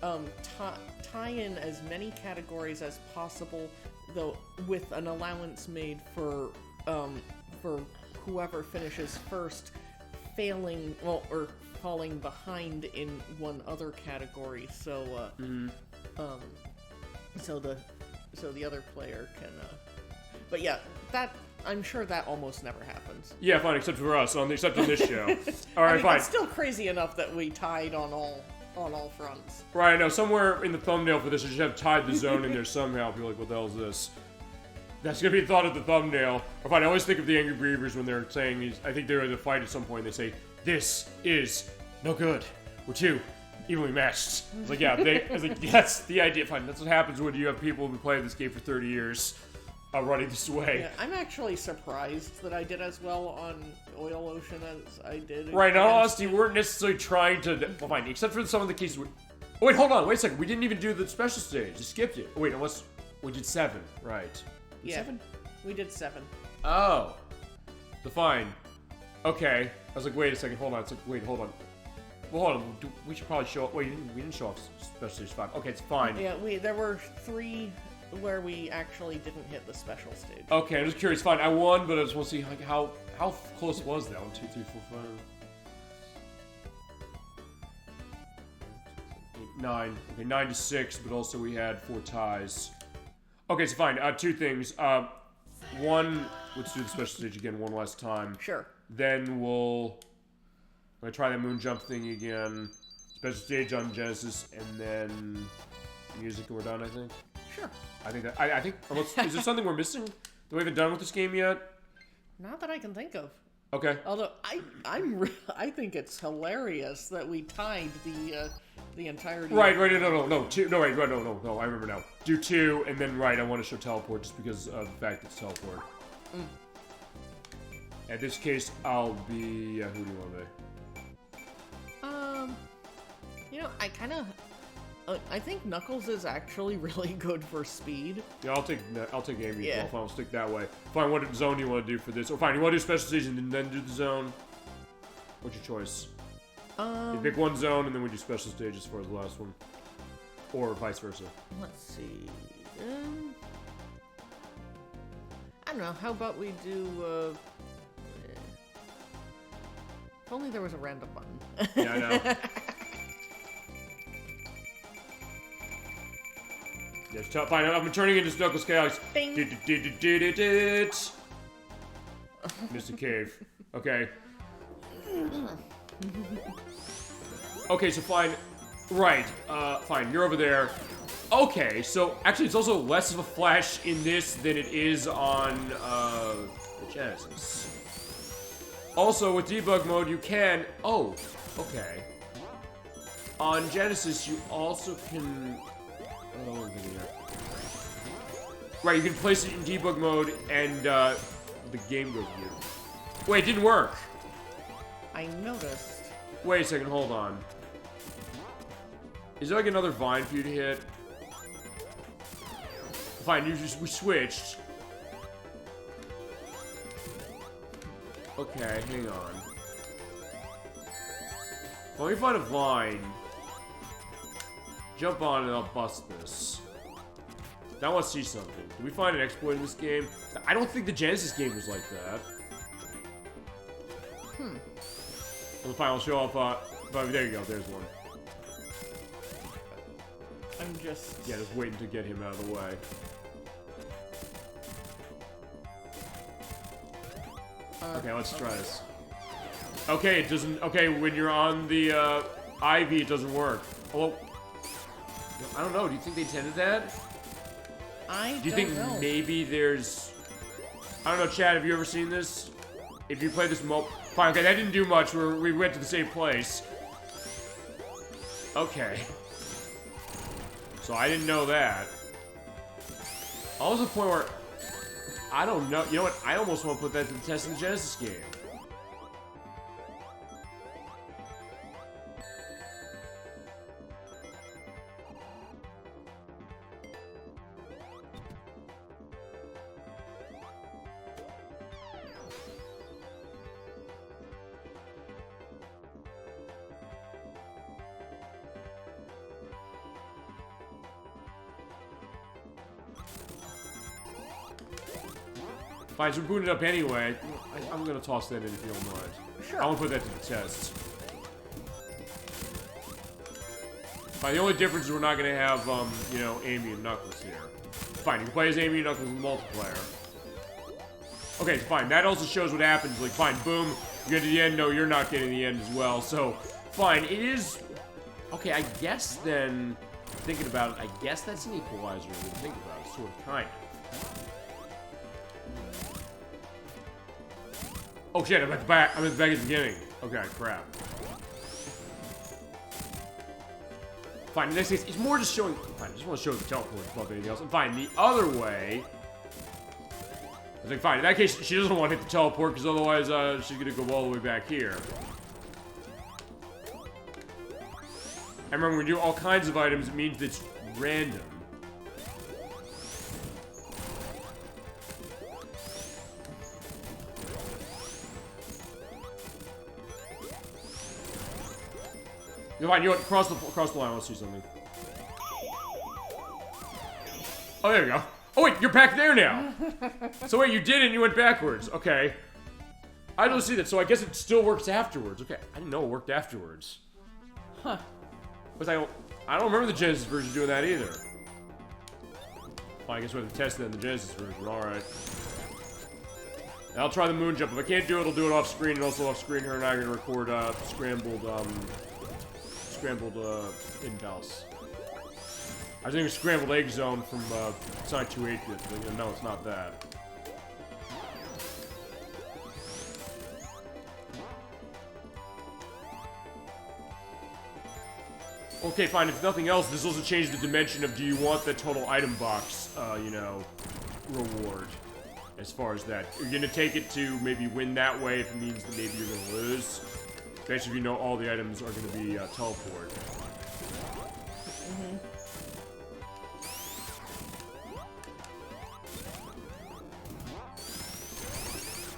tie in as many categories as possible, though, with an allowance made for whoever finishes first failing, or falling behind in one other category, so the other player can, but yeah, I'm sure that almost never happens. Yeah, fine, except for us, except on this show. Alright, fine. It's still crazy enough that we tied on all fronts. Right, I know, somewhere in the thumbnail for this, I should have tied the zone in there somehow. People are like, what the hell is this? That's gonna be the thought of the thumbnail. Or fine, I always think of the Angry Grievers when they're saying, I think they're in a fight at some point, they say, this is no good. We're too evenly matched. It's like, yeah, that's the idea. Fine, that's what happens when you have people who've been playing this game for 30 years. Running this way. Yeah, I'm actually surprised that I did as well on Oil Ocean as I did. Right, now, honestly, we weren't necessarily trying to... Well, fine, except for some of the cases... Oh, wait, hold on, wait a second. We didn't even do the special stage. We skipped it. Wait, unless... We did 7, right. Yeah, 7? We did 7. Oh. So, fine. Okay. I was like, wait a second, hold on. It's like, wait, hold on. Well, hold on. We should probably show... Wait, we didn't show off special stage 5. Okay, it's fine. Yeah, there were 3... where we actually didn't hit the special stage. Okay, I'm just curious. Fine, I won, but I just want to see like how close was that? 1, 2, 3, 4, 5, 8, 9. Okay, 9 to 6, but also we had 4 ties. Okay, so fine. 2 things. One, let's do the special stage again one last time. Sure. Then I'm gonna try that moon jump thing again. Special stage on Genesis, and then music, and we're done. I think. Sure. I think unless, is there something we're missing that we haven't done with this game yet? Not that I can think of. Okay. Although I think it's hilarious that we tied the entirety. Right. No. Two. No. Right. No. I remember now. Do 2, and then I want to show teleport just because of the fact it's teleport. In this case, I'll be. Who do you want to be? I kind of. I think Knuckles is actually really good for speed. Yeah, I'll take Amy. Yeah. Well, fine, I'll stick that way. Fine, what zone do you want to do for this? Or fine, you want to do special stage and then do the zone? What's your choice? You pick one zone and then we do special stage as far as the last one. Or vice versa. Let's see. I don't know. How about we do? If only there was a random button. Yeah, I know. Yes, fine, I'm turning into Knuckles Chaos. Bing. Mr. Cave. Okay. Okay, so fine. Right, fine, you're over there. Okay, so actually it's also less of a flash in this than it is on, the Genesis. Also, with debug mode, you can... Oh, okay. On Genesis, you also can... Right, you can place it in debug mode and the game goes weird. Wait, it didn't work. I noticed. Wait a second, hold on. Is there like another vine for you to hit? Fine, we switched. Okay, hang on. Let me find a vine. Jump on and I'll bust this. Now I want to see something. Did we find an exploit in this game? I don't think the Genesis game was like that. Well, fine, I'll show off, there you go, there's one. I'm just... Yeah, just waiting to get him out of the way. Okay, let's try this. Okay, it doesn't... Okay, when you're on the, Ivy, it doesn't work. Hello? I don't know, do you think they intended that? I Do you think know. maybe there's... I don't know, Chad, have you ever seen this? If you play this Fine, okay, that didn't do much. We went to the same place. Okay. So I didn't know that. Almost to the point where... I don't know. You know what? I almost want to put that to the test in the Genesis game. Fine, so we booted up anyway. I'm gonna toss that in if you don't mind. Sure. I want to put that to the test. Fine, the only difference is we're not gonna have, you know, Amy and Knuckles here. Fine, you can play as Amy and Knuckles in multiplayer. Okay, fine. That also shows what happens. Like, fine, boom, you get to the end. No, you're not getting the end as well. So, fine, it is... Okay, I guess then, thinking about it, I guess that's an equalizer when you think about it, sort of, kind of. Oh shit, I'm at the back. I'm at the back at the beginning. Okay, crap. Fine, in this case, it's more just showing... Fine, I just want to show the teleport above anything else. And fine, the other way... I think, fine, in that case, she doesn't want to hit the teleport, because otherwise, she's gonna go all the way back here. I remember when we do all kinds of items, it means it's random. Fine, you know what? Cross the line. Let's see something. Oh, there you go. Oh wait, you're back there now. So wait, you did it and you went backwards. Okay. I don't see that. So I guess it still works afterwards. Okay, I didn't know it worked afterwards. Huh. But I don't remember the Genesis version doing that either. Well, I guess we have to test that in the Genesis version. All right. I'll try the moon jump. If I can't do it, I'll do it off screen, and also off screen. Her and I are gonna record scrambled impulse. I was thinking scrambled egg zone from Sonic 2.8. No, it's not that. Okay, fine. If nothing else, this also changed the dimension of do you want the total item box, you know, reward. As far as that. You're gonna take it to maybe win that way if it means that maybe you're gonna lose. Basically, you know all the items are gonna be teleport.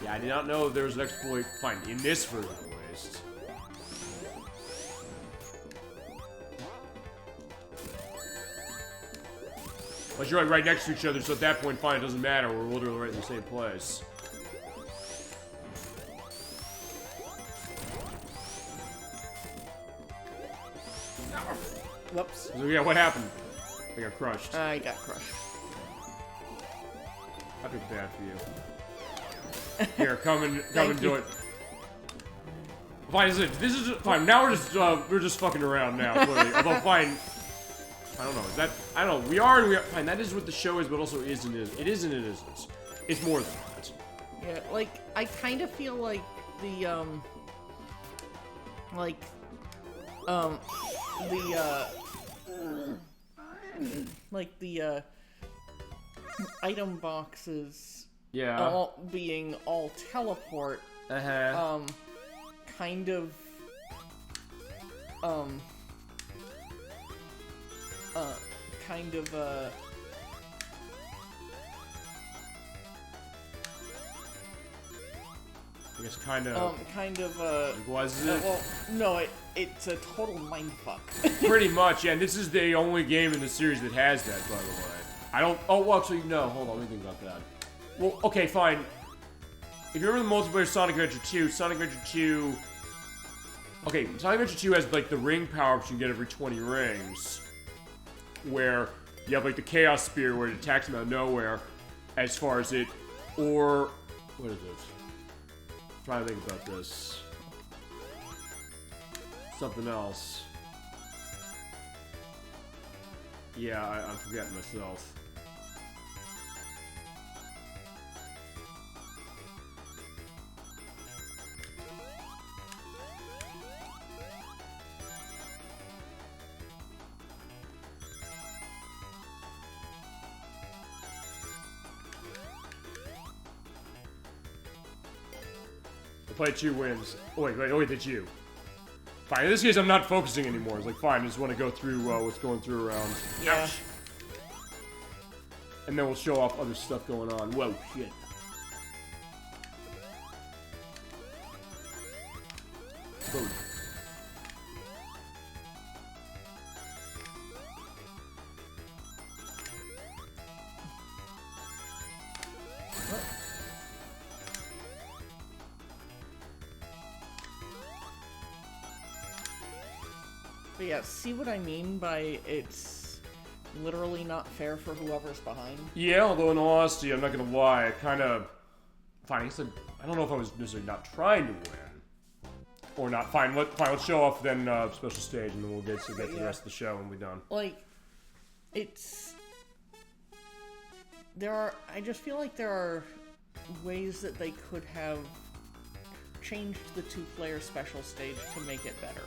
Yeah, I did not know there was an exploit, fine, in this version at least. But you're right next to each other, so at that point, fine, it doesn't matter. We're literally right in the same place. Whoops. So yeah, what happened? I got crushed. I got crushed. I feel bad for you. Here, come and do it. Fine, this is fine. Now we're just fucking around now, clearly. Although fine, I don't know. Is that I don't know. We are fine. That is what the show is, but also isn't. It is and it isn't. It's more than that. Yeah, like I kind of feel like the item boxes. Yeah. All being all teleport. Kind of I guess kind of. Was it? Well, no, it's a total mindfuck. Pretty much, yeah. And this is the only game in the series that has that, by the way. I don't. Oh, well, actually, no. Hold on, let me think about that. Well, okay, fine. If you remember the multiplayer Sonic Adventure 2, Sonic Adventure 2... Okay, Sonic Adventure 2 has, like, the ring power-ups you get every 20 rings. Where you have, like, the Chaos Spear where it attacks them out of nowhere. As far as it... Or... What is this? I'm trying to think about this. Something else. Yeah, I'm forgetting myself. Play 2 wins. Oh, wait, that's you. Fine, in this case, I'm not focusing anymore. It's like, fine, I just want to go through what's going through around. Yeah. Ouch. And then we'll show off other stuff going on. Whoa, shit. Boom. But yeah, see what I mean by it's literally not fair for whoever's behind? Yeah, although in all honesty, I'm not gonna lie, I kind of... Fine, I guess I don't know if I was necessarily not trying to win. Or not. Fine, let's show off then special stage, and then we'll get to the rest of the show when we're done. Like, it's... I just feel like there are ways that they could have changed the 2-player special stage to make it better.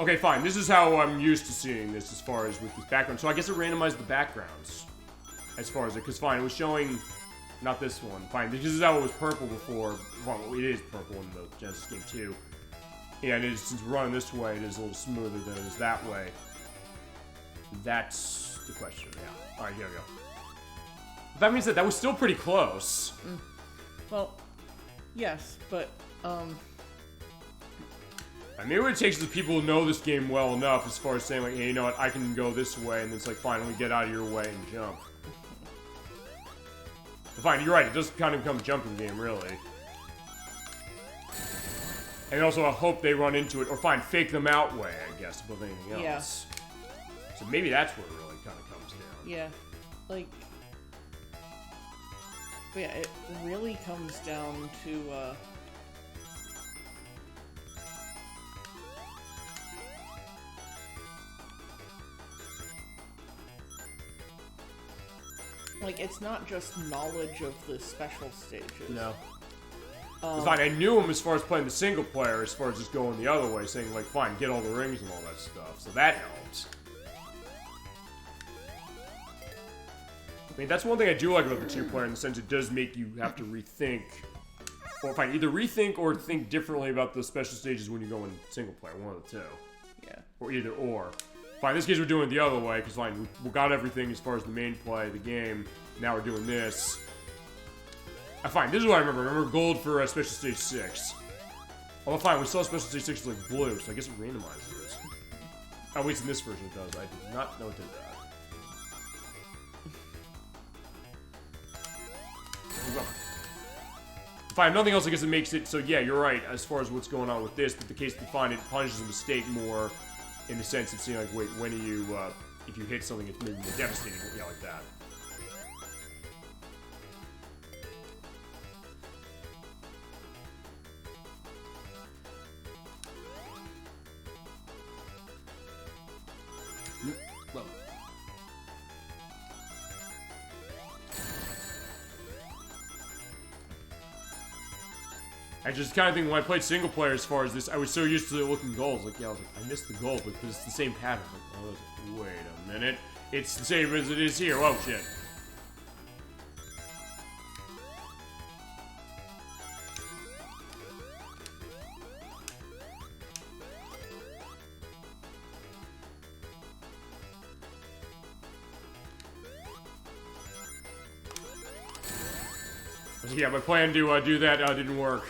Okay, fine. This is how I'm used to seeing this as far as with this background. So I guess it randomized the backgrounds. As far as it, because fine, it was showing, not this one. Fine, this is how it was purple before. Well, it is purple in the Genesis game too. Yeah, and since we're running this way, it is a little smoother than it is that way. That's the question, yeah. Alright, here we go. That means that was still pretty close. Well, yes, but, I mean, what it takes is people who know this game well enough as far as saying, like, hey, you know what, I can go this way, and it's like, fine, let me get out of your way and jump. But fine, you're right, it does kind of become a jumping game, really. And also, I hope they run into it, or fine, fake them out way, I guess, above anything else. Yeah. So maybe that's where it really kind of comes down. Yeah, like... But yeah, it really comes down to, like, it's not just knowledge of the special stages. No. Fine, I knew him as far as playing the single player, as far as just going the other way, saying, like, fine, get all the rings and all that stuff. So that helps. I mean, that's one thing I do like about the two-player, in the sense it does make you have to rethink. Or fine, either rethink or think differently about the special stages when you go in single player, one of the two. Yeah. Or either or. Fine, in this case we're doing it the other way, because fine, we got everything as far as the main play of the game. Now we're doing this. Fine, this is what I remember. I remember gold for Special Stage 6. Although fine, we saw Special Stage 6 like blue, so I guess it randomizes it. Oh, at least in this version it does. I did not know it did that. Fine, nothing else, I guess it makes it so, yeah, you're right, as far as what's going on with this, but the case to find it punishes a mistake more in the sense of seeing, like, wait, when are you, if you hit something, it's maybe more devastating, yeah, like that. Well. I just kind of think when I played single player as far as this, I was so used to looking gold. Like, yeah, I was like, I missed the gold, but it's the same pattern. Like, oh, wait a minute. It's the same as it is here. Oh, shit. Yeah, my plan to do that didn't work.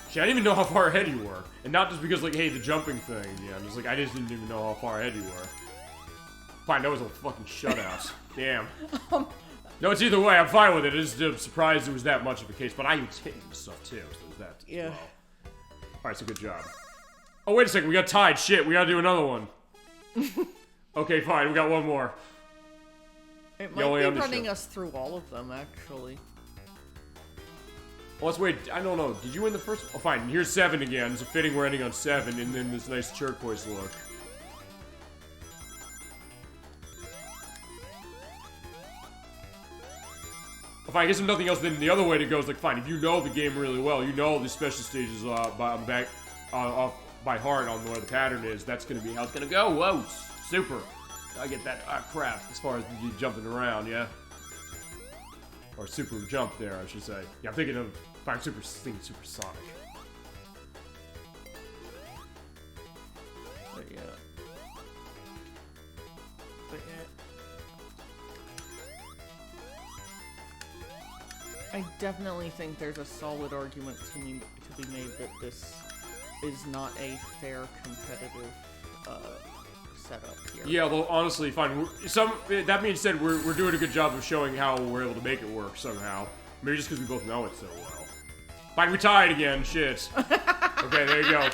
Shit, I didn't even know how far ahead you were. And not just because, like, hey, the jumping thing, yeah, I'm just like, I just didn't even know how far ahead you were. Fine, that was a fucking shutout. Damn. No, it's either way, I'm fine with it. I'm just surprised it was that much of a case, but I was hitting stuff too, so there's that as well. Alright, so good job. Oh, wait a second, we got tied. Shit, we gotta do another one. Okay, fine, we got one more. It might be running us through all of them, actually. Well, let's wait. I don't know. Did you win the first? Oh, fine. Here's 7 again. It's a fitting we're ending on 7, and then this nice turquoise look. Well, fine. I guess if nothing else, then the other way to go is like, fine. If you know the game really well, you know the special stages by heart on where the pattern is. That's gonna be how it's gonna go. Whoa, super. I get that crap as far as you jumping around, yeah. Or super jump there, I should say. Yeah, I'm thinking of super Sonic. But yeah. I definitely think there's a solid argument to be made that this is not a fair competitive setup here. Yeah, although honestly, fine. That being said, we're doing a good job of showing how we're able to make it work somehow. Maybe just because we both know it so well. Fine, we tied again. Shit. Okay, there you go.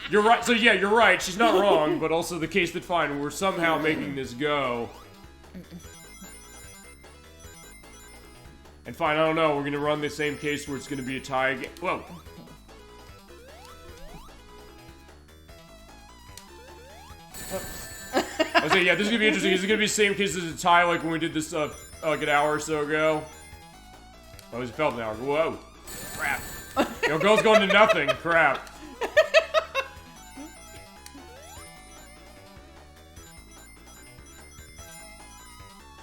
You're right. So yeah, you're right. She's not wrong, but also the case that fine, we're somehow making this go. And fine, I don't know. We're gonna run the same case where it's gonna be a tie again. Whoa. I was saying, yeah, this is gonna be interesting. This is gonna be the same case as a tie like when we did this like an hour or so ago. Oh, it felt an hour. Whoa. Crap. Yo, girl's going to nothing. Crap.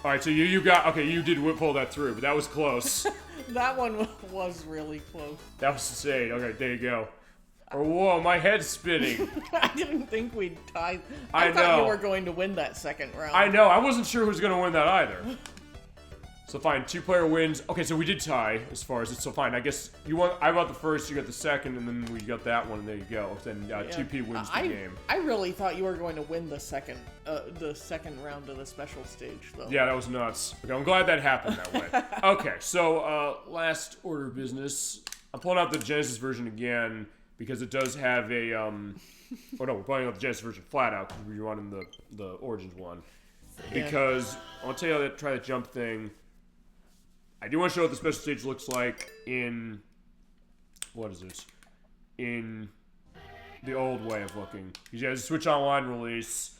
Alright, so you got... Okay, you did pull that through, but that was close. That one was really close. That was insane. Okay, there you go. Or, whoa, my head's spinning. I didn't think we'd tie... I thought you were going to win that second round. I know. I wasn't sure who was going to win that either. So fine, 2-player wins. Okay, so we did tie as far as it's so fine. I guess you won. I got the first, you got the second, and then we got that one, and there you go. Then 2P wins the game. I really thought you were going to win the second round of the special stage, though. Yeah, that was nuts. Okay, I'm glad that happened that way. Okay, so last order of business. I'm pulling out the Genesis version again because it does have a oh no, we're playing out the Genesis version flat out because we're running the Origins one. Because I'll tell you how to try the jump thing. I do want to show what the special stage looks like in... What is this? In the old way of looking. Because you have a Switch Online release.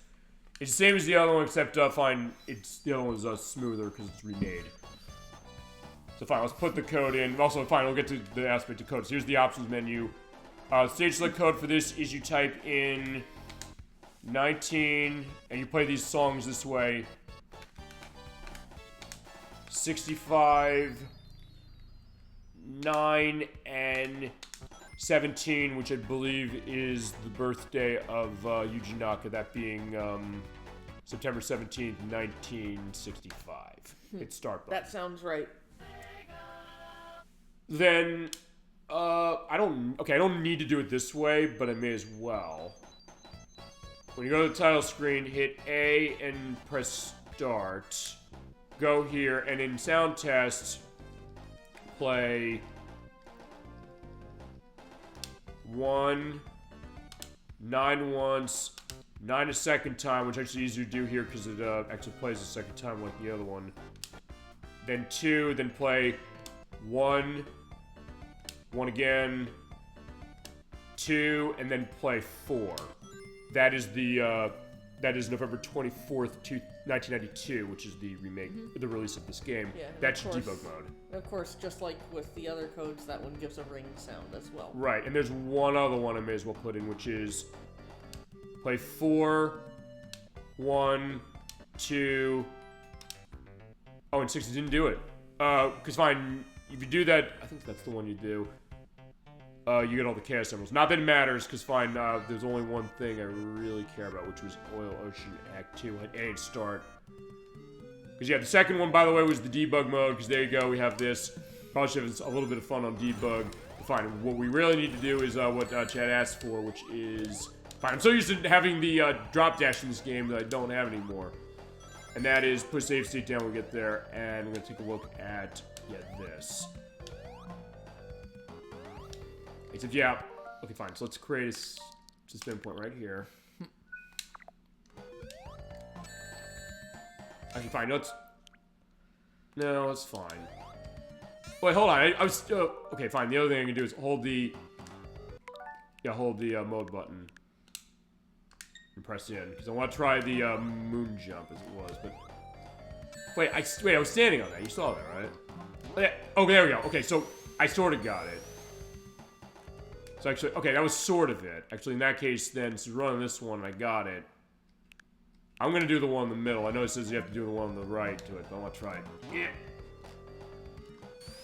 It's the same as the other one, except fine, the other one's smoother because it's remade. So fine, let's put the code in. Also, fine, we'll get to the aspect of code. So here's the options menu. Stage select code for this is you type in 19, and you play these songs this way. 65, 9, and 17, which I believe is the birthday of Yuji Naka, that being September 17th, 1965. It's start button. That sounds right. Then, I don't need to do it this way, but I may as well. When you go to the title screen, hit A and press start. Go here, and in sound test, play 1, 9 once, 9 a second time, which actually easier to do here because it actually plays a second time like the other one. Then 2, then play 1, 1 again, 2, and then play 4. That is the that is November 24th, 1992, which is the remake, the release of this game. Yeah, that's debug mode. Of course, just like with the other codes, that one gives a ring sound as well. Right, and there's one other one I may as well put in, which is play 4, 1, 2. Oh, and 6 didn't do it. Because fine, if you do that, I think that's the one you do. You get all the chaos emeralds. Not that it matters, because fine, there's only one thing I really care about, which was Oil Ocean Act 2 and A start. Because yeah, the second one, by the way, was the debug mode, because there you go, we have this. Probably should have a little bit of fun on debug. Fine, what we really need to do is what Chad asked for, which is... Fine, I'm so used to having the drop dash in this game that I don't have anymore. And that is put save state down when we get there, and we're going to take a look at, this. Except, yeah. Okay, fine. So let's create a suspend point right here. Okay, fine. No, it's fine. Wait, hold on. I was... okay, fine. The other thing I can do is hold the... Yeah, hold the mode button. And press in. Because I want to try the moon jump as it was, but... Wait, I was standing on that. You saw that, right? Oh, there we go. Okay, so I sort of got it. So actually, okay, that was sort of it. Actually, in that case, then, so running this one, I got it. I'm gonna do the one in the middle. I know it says you have to do the one on the right to it, but I want to try it. Yeah.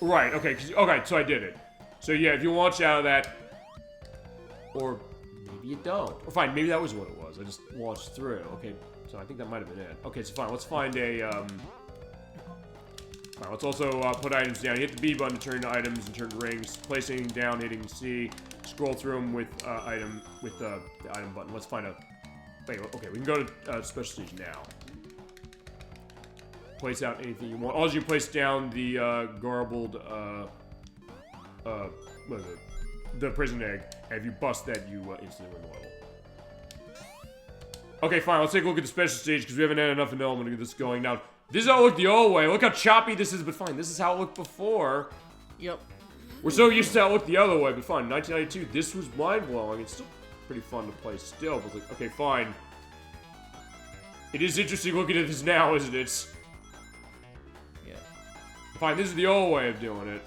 Right, okay, okay, so I did it. So yeah, if you launch out of that, or maybe you don't. Or fine, maybe that was what it was. I just launched through. Okay, so I think that might have been it. Okay, so fine, let's find a, Alright, let's also put items down. Hit the B button to turn to items and turn to rings. Placing down, hitting C. Scroll through them with the item button. Let's find a... Wait, okay, we can go to special stage now. Place out anything you want. Also, you place down the garbled, what is it? The prison egg. And if you bust that, you instantly win the level. Okay, fine. Let's take a look at the special stage because we haven't had enough element to get this going. Now, this is how it looked the old way. Look how choppy this is, but fine. This is how it looked before. Yep. We're so used to how it looked the other way, but fine. 1992, this was mind-blowing. It's still pretty fun to play still, but like, okay, fine. It is interesting looking at this now, isn't it? Yeah. Fine, this is the old way of doing it.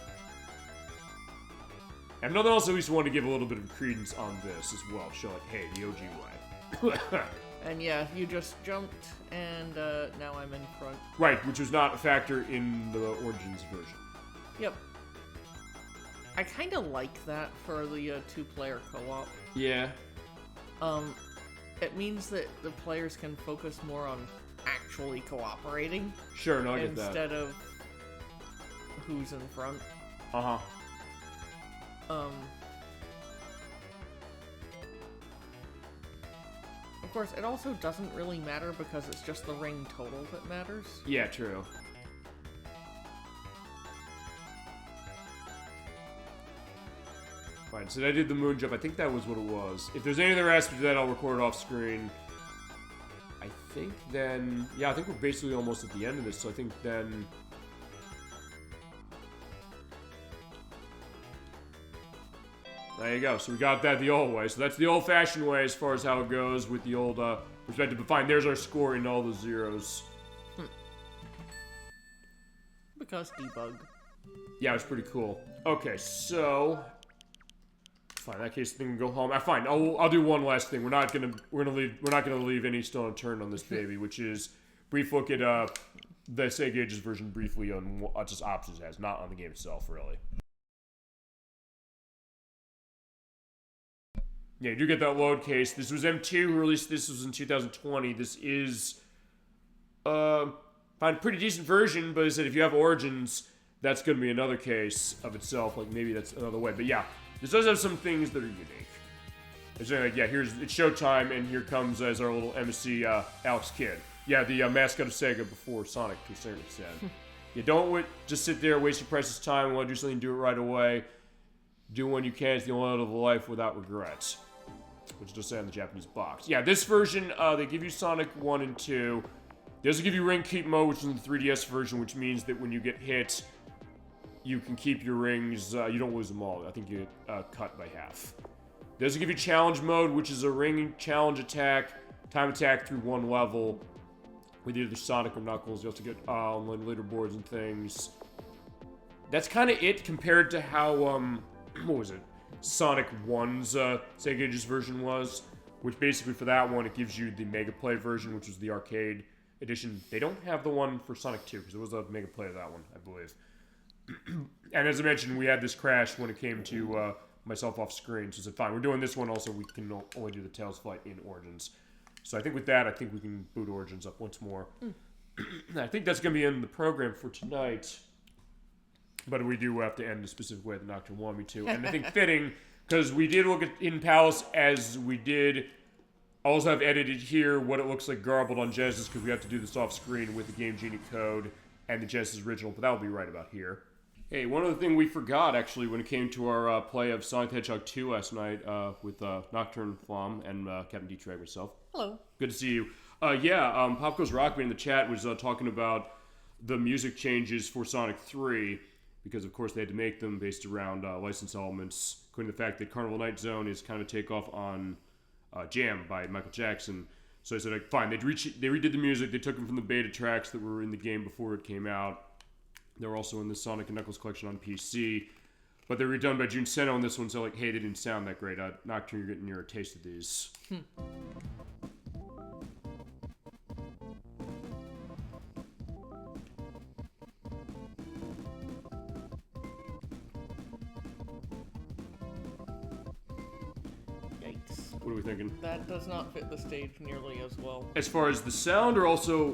And nothing else, I at least want to give a little bit of credence on this as well. Show like, hey, the OG way. And yeah, you just jumped, and now I'm in front. Right, which was not a factor in the Origins version. Yep. I kind of like that for the two-player co-op. Yeah. It means that the players can focus more on actually cooperating. Sure, no, I get that. Instead of who's in front. Uh-huh. Of course, it also doesn't really matter because it's just the ring total that matters. Yeah, true. Fine, so I did the moon jump. I think that was what it was. If there's any other aspect of that, I'll record it off screen. I think then... Yeah, I think we're basically almost at the end of this, so I think then... There you go. So we got that the old way. So that's the old-fashioned way as far as how it goes with the old perspective. But fine, there's our score in all the zeros. Because debug. Yeah, it was pretty cool. Okay, so fine. In that case, the thing can go home. Fine. I'll do one last thing. We're not gonna leave any stone unturned on this baby, which is brief look at the Sega Ages version briefly on what just options it has, not on the game itself, really. Yeah, you do get that load case. This was M2 who released this. Was in 2020. This is a pretty decent version, but I said if you have Origins, that's going to be another case of itself. Like maybe that's another way. But yeah, this does have some things that are unique. It's like, yeah, it's Showtime, and here comes as our little MSC Alex Kidd. Yeah, the mascot of Sega before Sonic to a certain extent. You don't just sit there, waste your precious time. Want to do something, do it right away. Do when you can. It's the only way to live a life without regrets. Which does say on the Japanese box. Yeah, this version, they give you Sonic 1 and 2. They also give you ring keep mode, which is in the 3DS version, which means that when you get hit, you can keep your rings. You don't lose them all. I think you get cut by half. They also give you challenge mode, which is a ring challenge attack, time attack through one level with either Sonic or Knuckles. You also get online leaderboards and things. That's kind of it compared to how, what was it? Sonic 1's Sega Ages version was, which basically for that one, it gives you the Mega Play version, which was the arcade edition. They don't have the one for Sonic 2, because it was a Mega Play of that one, I believe. And as I mentioned, we had this crash when it came to myself off screen, so I said, fine, we're doing this one also, we can only do the Tails fight in Origins. So I think with that, I think we can boot Origins up once more. I think that's going to be in the program for tonight. But we do have to end a specific way that Nocturne wanted me to. And I think fitting, because we did look at Hidden Palace as we did. Also have edited here what it looks like garbled on Genesis, because we have to do this off screen with the Game Genie code and the Genesis original, but that'll be right about here. Hey, one other thing we forgot, actually, when it came to our play of Sonic the Hedgehog 2 last night with Nocturne Flom and Captain D-Trag myself. Hello. Good to see you. Pop Goes Rockman in the chat was talking about the music changes for Sonic 3, because, of course, they had to make them based around license elements, including the fact that Carnival Night Zone is kind of a takeoff on Jam by Michael Jackson. So I said, like, fine, they redid the music, they took them from the beta tracks that were in the game before it came out. They were also in the Sonic and Knuckles collection on PC. But they were redone by Jun Seno on this one, so, like, hey, they didn't sound that great. Nocturne, you're getting near a taste of these. What are we thinking? That does not fit the stage nearly as well. As far as the sound, or also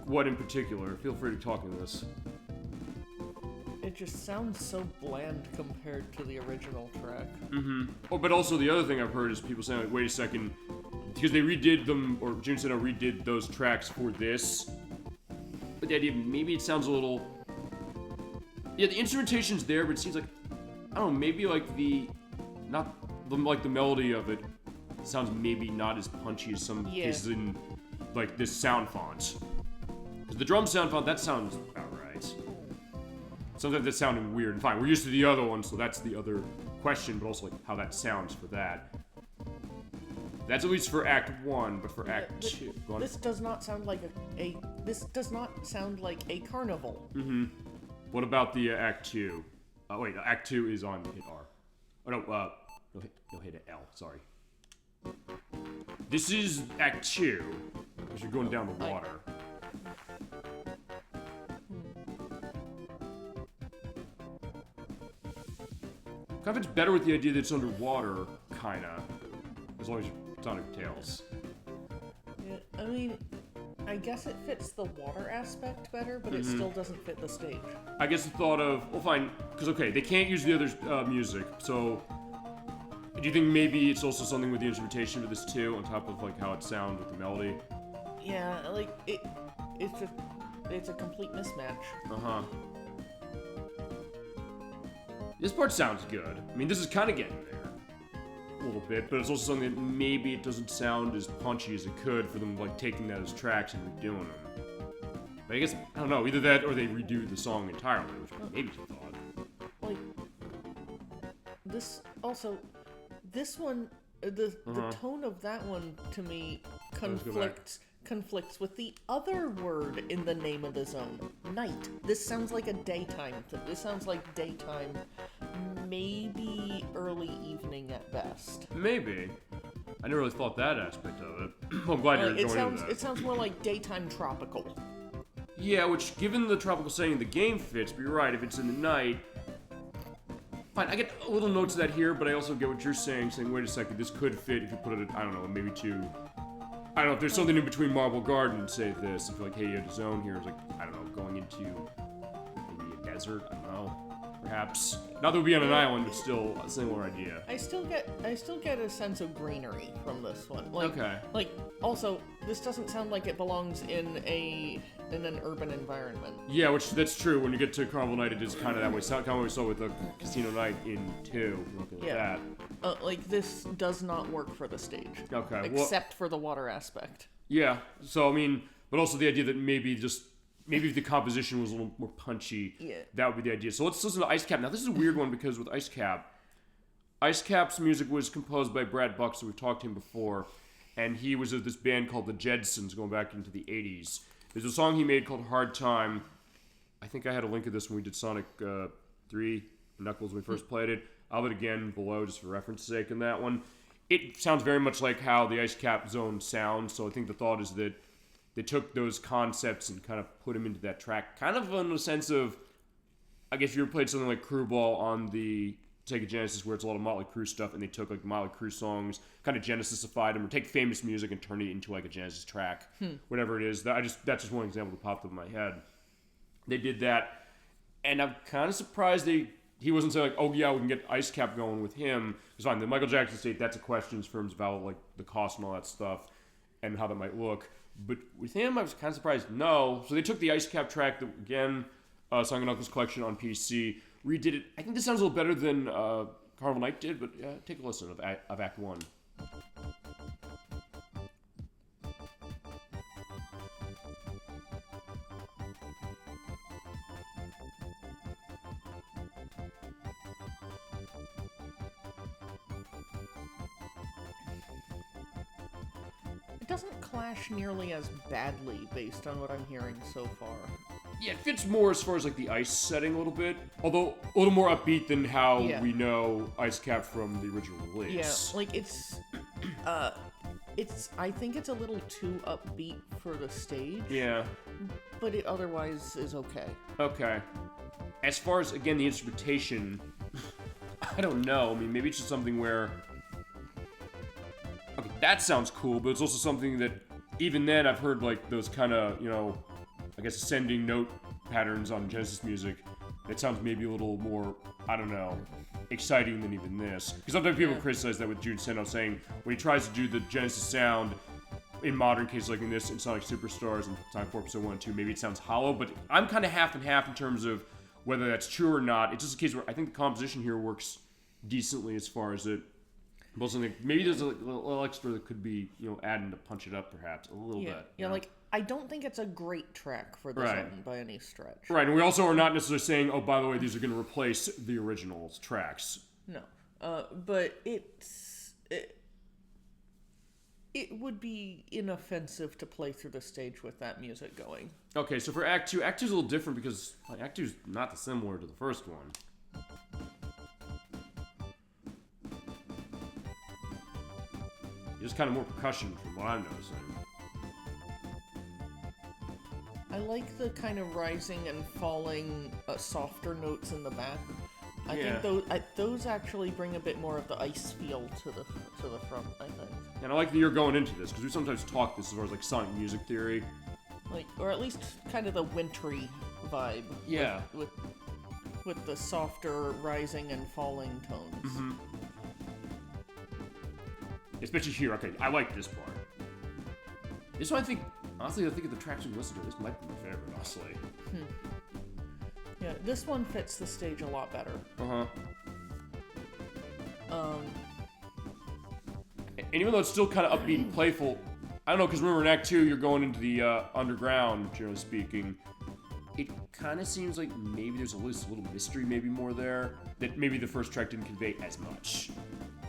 what in particular? Feel free to talk in this. It just sounds so bland compared to the original track. Oh, but also the other thing I've heard is people saying, like, wait a second, because they redid them, or Jun Seno redid those tracks for this. But the idea, maybe it sounds a little... Yeah, the instrumentation's there, but it seems like, I don't know, maybe like the melody of it sounds maybe not as punchy as some cases in, like, this sound font. Because the drum sound font, that sounds about right. Sometimes that's sounding weird. And fine, we're used to the other one, so that's the other question, but also, like, how that sounds for that. That's at least for Act 1, but for Act 2... This does not sound like this does not sound like a carnival. What about the Act 2? Wait, Act 2 is on hit R. Oh, no, no, hit L, sorry. This is Act 2, because you're going down the water. Kind of it's better with the idea that it's underwater, kinda. As long as you're Sonic Tails. Yeah, I mean, I guess it fits the water aspect better, but it still doesn't fit the stage. I guess the thought of, well, fine, because, okay, they can't use the other music, so... Do you think maybe it's also something with the instrumentation for this too, on top of, like, how it sounds with the melody? Yeah, like, it's a complete mismatch. This part sounds good. I mean, this is kind of getting there. A little bit, but it's also something that maybe it doesn't sound as punchy as it could for them, like, taking that as tracks and redoing them. But I guess, I don't know, either that or they redo the song entirely, which maybe is a thought. Like, this Also, this one, the tone of that one to me conflicts with the other word in the name of the zone, night. This sounds like a daytime thing. This sounds like daytime, maybe early evening at best. Maybe. I never really thought that aspect of it. I'm glad you're going into that. It sounds more like daytime tropical. Yeah, which, given the tropical setting of the game, fits, but you're right, if it's in the night... Fine, I get a little notes of that here, but I also get what you're saying, wait a second, this could fit if you put it, I don't know, maybe to... I don't know, if there's something in between Marble Garden, say this, if you're like, hey, you had a zone here, it's like, I don't know, going into maybe a desert, I don't know. Perhaps. Not that it would be on an island, but still a similar idea. I still get a sense of greenery from this one. Okay. Like, also, this doesn't sound like it belongs in an urban environment. Yeah, which that's true. When you get to Carnival Night, it is kind of that way. Kind of what we saw with the Casino Night in 2. Looking at that. Like, this does not work for the stage. Okay. Except for the water aspect. Yeah. So, I mean, but also the idea that maybe if the composition was a little more punchy, that would be the idea. So let's listen to Ice Cap. Now, this is a weird one because with Ice Cap's music was composed by Brad Buck, so we've talked to him before, and he was of this band called the Jedsons going back into the 80s. There's a song he made called Hard Time. I think I had a link of this when we did Sonic 3 Knuckles when we first played it. I'll have it again below just for reference sake in that one. It sounds very much like how the Ice Cap zone sounds, so I think the thought is that they took those concepts and kind of put them into that track. Kind of in the sense of, I guess if you ever played something like Crew Ball on the Sega Genesis, where it's a lot of Motley Crue stuff, and they took like Motley Crue songs, kind of Genesisified them, or take famous music and turn it into like a Genesis track, whatever it is. That's just one example that popped up in my head. They did that, and I'm kind of surprised he wasn't saying like, oh yeah, we can get Ice Cap going with him. It's fine. The Michael Jackson state, that's a question in terms about like the cost and all that stuff, and how that might look. But with him, I was kind of surprised. No. So they took the Ice Cap track, that, again, Song and Knuckles collection on PC, redid it. I think this sounds a little better than Carnival Night did, but take a listen of Act 1. Doesn't clash nearly as badly based on what I'm hearing so far. Yeah, it fits more as far as like the ice setting a little bit, although a little more upbeat than how we know Ice Cap from the original release. Yeah, like it's I think it's a little too upbeat for the stage. Yeah. But it otherwise is okay. Okay. As far as, again, the instrumentation, I don't know. I mean, maybe it's just something where... Okay, that sounds cool, but it's also something that, even then, I've heard, like, those kind of, I guess, ascending note patterns on Genesis music. It sounds maybe a little more, I don't know, exciting than even this. Because sometimes people criticize that with Jude Seno, saying when he tries to do the Genesis sound in modern cases like in this, in Sonic Superstars and Sonic 4 Episode 1 and 2, maybe it sounds hollow, but I'm kind of half and half in terms of whether that's true or not. It's just a case where I think the composition here works decently as far as it. Maybe there's a little extra that could be, adding to punch it up perhaps a little bit. Yeah, like, I don't think it's a great track for this album by any stretch. Right, and we also are not necessarily saying, oh, by the way, these are going to replace the original tracks. No, but it would be inoffensive to play through the stage with that music going. Okay, so for Act 2 is a little different because Act 2 is not dissimilar to the first one. Just kind of more percussion from what I'm noticing. I like the kind of rising and falling softer notes in the back. I think those actually bring a bit more of the ice feel to the front, I think. And I like that you're going into this, because we sometimes talk this as far as like sonic music theory. Like, or at least kind of the wintry vibe. Yeah. With the softer rising and falling tones. Mm-hmm. Especially here, okay, I like this part. This one I think of the tracks we listened to, this might be my favorite, honestly. Yeah, this one fits the stage a lot better. And even though it's still kind of upbeat and playful, I don't know, because remember in Act 2, you're going into the underground, generally speaking. it kind of seems like maybe there's a little mystery maybe more there that maybe the first track didn't convey as much.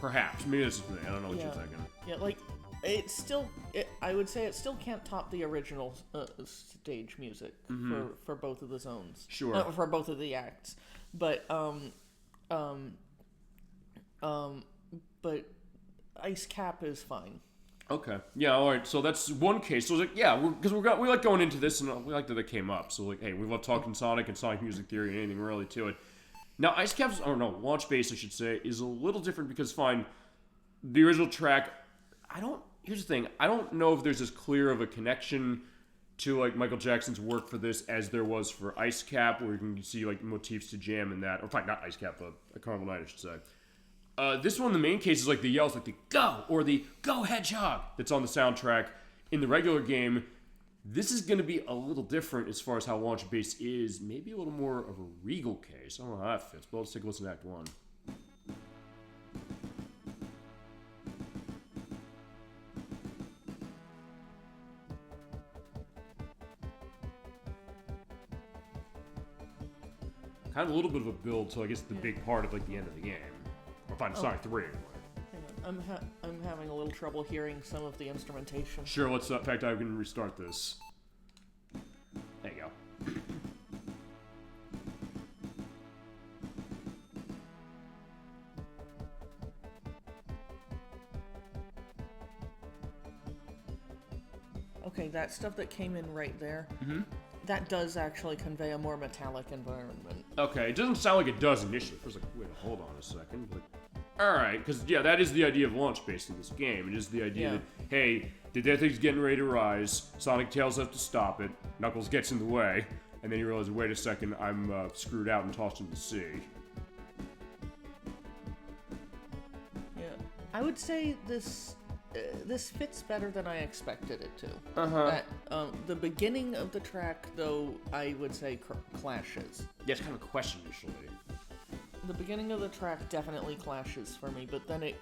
Perhaps. Maybe that's just me. I don't know what you're thinking. Yeah, like, it's still... I would say it still can't top the original stage music for both of the zones. Sure. For both of the acts. But, but Ice Cap is fine. Okay. Yeah, all right. So that's one case. So it's like, because we like going into this, and we like that it came up. So, like, hey, we love talking Sonic and Sonic music theory and anything really to it. Now, Ice Cap's, Launch Base, I should say, is a little different because, fine, the original track, here's the thing, I don't know if there's as clear of a connection to, like, Michael Jackson's work for this as there was for Ice Cap, where you can see, like, motifs to jam in that. Or, fine, not Ice Cap, but a Carnival Night, I should say. This one, the main case is like the yells, like the "Go" or the "Go Hedgehog" that's on the soundtrack in the regular game. This is going to be a little different as far as how Launch Base is. Maybe a little more of a regal case. I don't know how that fits, but let's take a listen to Act 1. Kind of a little bit of a build to, I guess, the big part of, like, the end of the game. Or fine, Sonic 3 anyway. I'm having a little trouble hearing some of the instrumentation. Sure, let's, in fact, I can restart this. There you go. Okay, that stuff that came in right there, that does actually convey a more metallic environment. Okay, it doesn't sound like it does initially. First, like, wait, hold on a second. But, all right, because, yeah, that is the idea of Launch Base in this game. It is the idea that, hey, the death thing's getting ready to rise, Sonic tails up to stop it, Knuckles gets in the way, and then you realize, wait a second, I'm screwed out and tossed into the sea. Yeah, I would say this fits better than I expected it to. The beginning of the track, though, I would say clashes. Yeah, it's kind of a question initially. The beginning of the track definitely clashes for me, but then it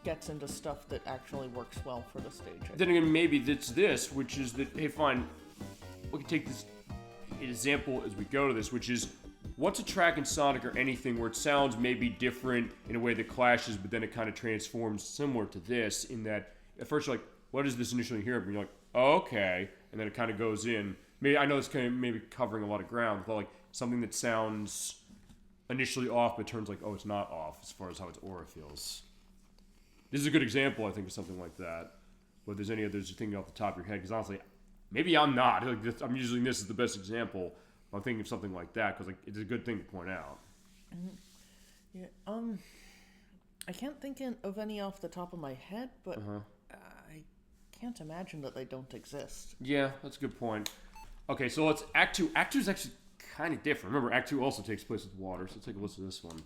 gets into stuff that actually works well for the stage. Then again, maybe it's this, which is that, hey, fine, we can take this example as we go to this, which is, what's a track in Sonic or anything where it sounds maybe different in a way that clashes, but then it kind of transforms similar to this, in that at first you're like, what is this initially here? And you're like, oh, okay. And then it kind of goes in. Maybe I know it's kind of maybe covering a lot of ground, but like something that sounds initially off, but turns like, oh, it's not off as far as how its aura feels. This is a good example, I think, of something like that. But if there's any others you're thinking off the top of your head, because honestly, maybe I'm not. Like this, I'm using this as the best example. I'm thinking of something like that because, like, it's a good thing to point out. Yeah. I can't think of any off the top of my head, but I can't imagine that they don't exist. Yeah, that's a good point. Okay, so let's Act 2. Act 2 is actually kind of different. Remember, Act 2 also takes place with water, so let's take a listen to this one.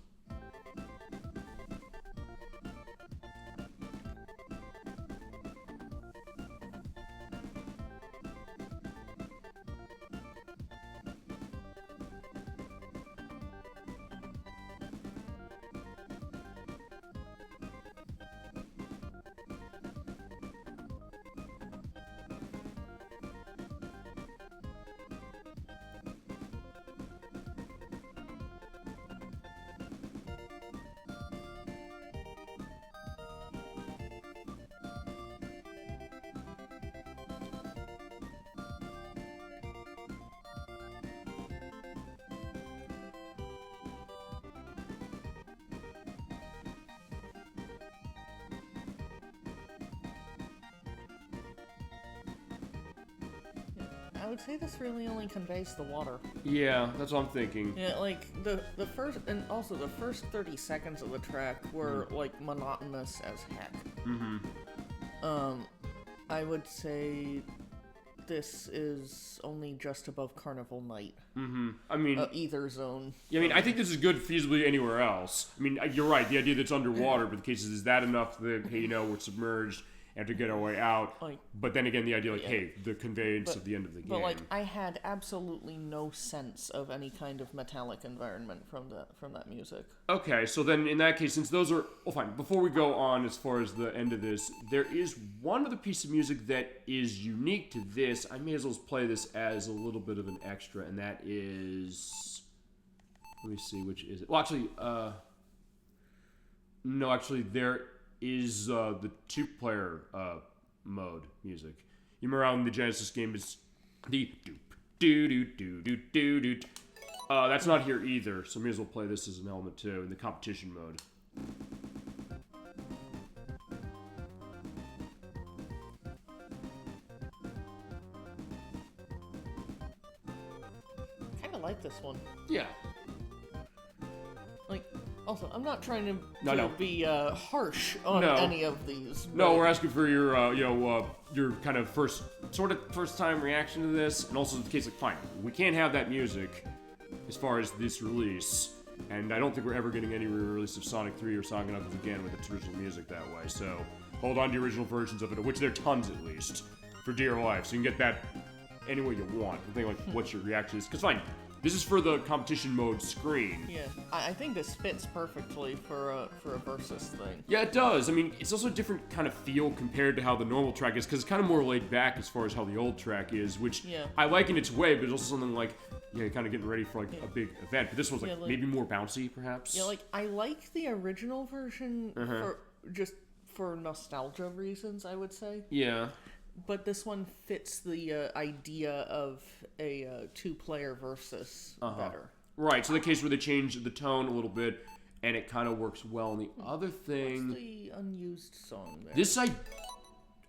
I would say this really only conveys the water. Yeah, that's what I'm thinking. Yeah, like the first, and also the first 30 seconds of the track were like monotonous as heck. I would say this is only just above Carnival Night. I mean, either zone. Yeah, I mean, I think this is good feasibly anywhere else. I mean, you're right. The idea that it's underwater, but the case is that enough that, hey, you know, we're submerged, and to get our way out. Like, but then again, the idea, like, hey, the conveyance of the end of the game. But, like, I had absolutely no sense of any kind of metallic environment from that music. Okay, so then in that case, since those are... Well, fine. Before we go on as far as the end of this, there is one other piece of music that is unique to this. I may as well play this as a little bit of an extra, and that is... Let me see, which is it? Well, actually, no, actually, there is the two-player mode music. You remember on the Genesis game, it's the do-do-do-do-do-do. That's not here either, so may as well play this as an element too, in the competition mode. I kind of like this one. Yeah. Like, also, I'm not trying to No. be harsh on any of these. No, we're asking for your, your kind of first time reaction to this, and also in the case, like, fine, we can't have that music as far as this release, and I don't think we're ever getting any re-release of Sonic 3 or Sonic Knuckles again with its original music that way, so hold on to the original versions of it, of which there are tons at least, for dear life, so you can get that any way you want. The thing, like, what's your reaction is, because fine, this is for the competition mode screen. Yeah, I think this fits perfectly for a versus thing. Yeah, it does. I mean, it's also a different kind of feel compared to how the normal track is, because it's kind of more laid back as far as how the old track is, which I like in its way, but it's also something like, kind of getting ready for, like, a big event. But this one's, like, maybe more bouncy, perhaps? Yeah, like, I like the original version for nostalgia reasons, I would say. Yeah. But this one fits the idea of a two-player versus better. Right, so the case where they change the tone a little bit, and it kind of works well. And the other thing... What's the unused song there? This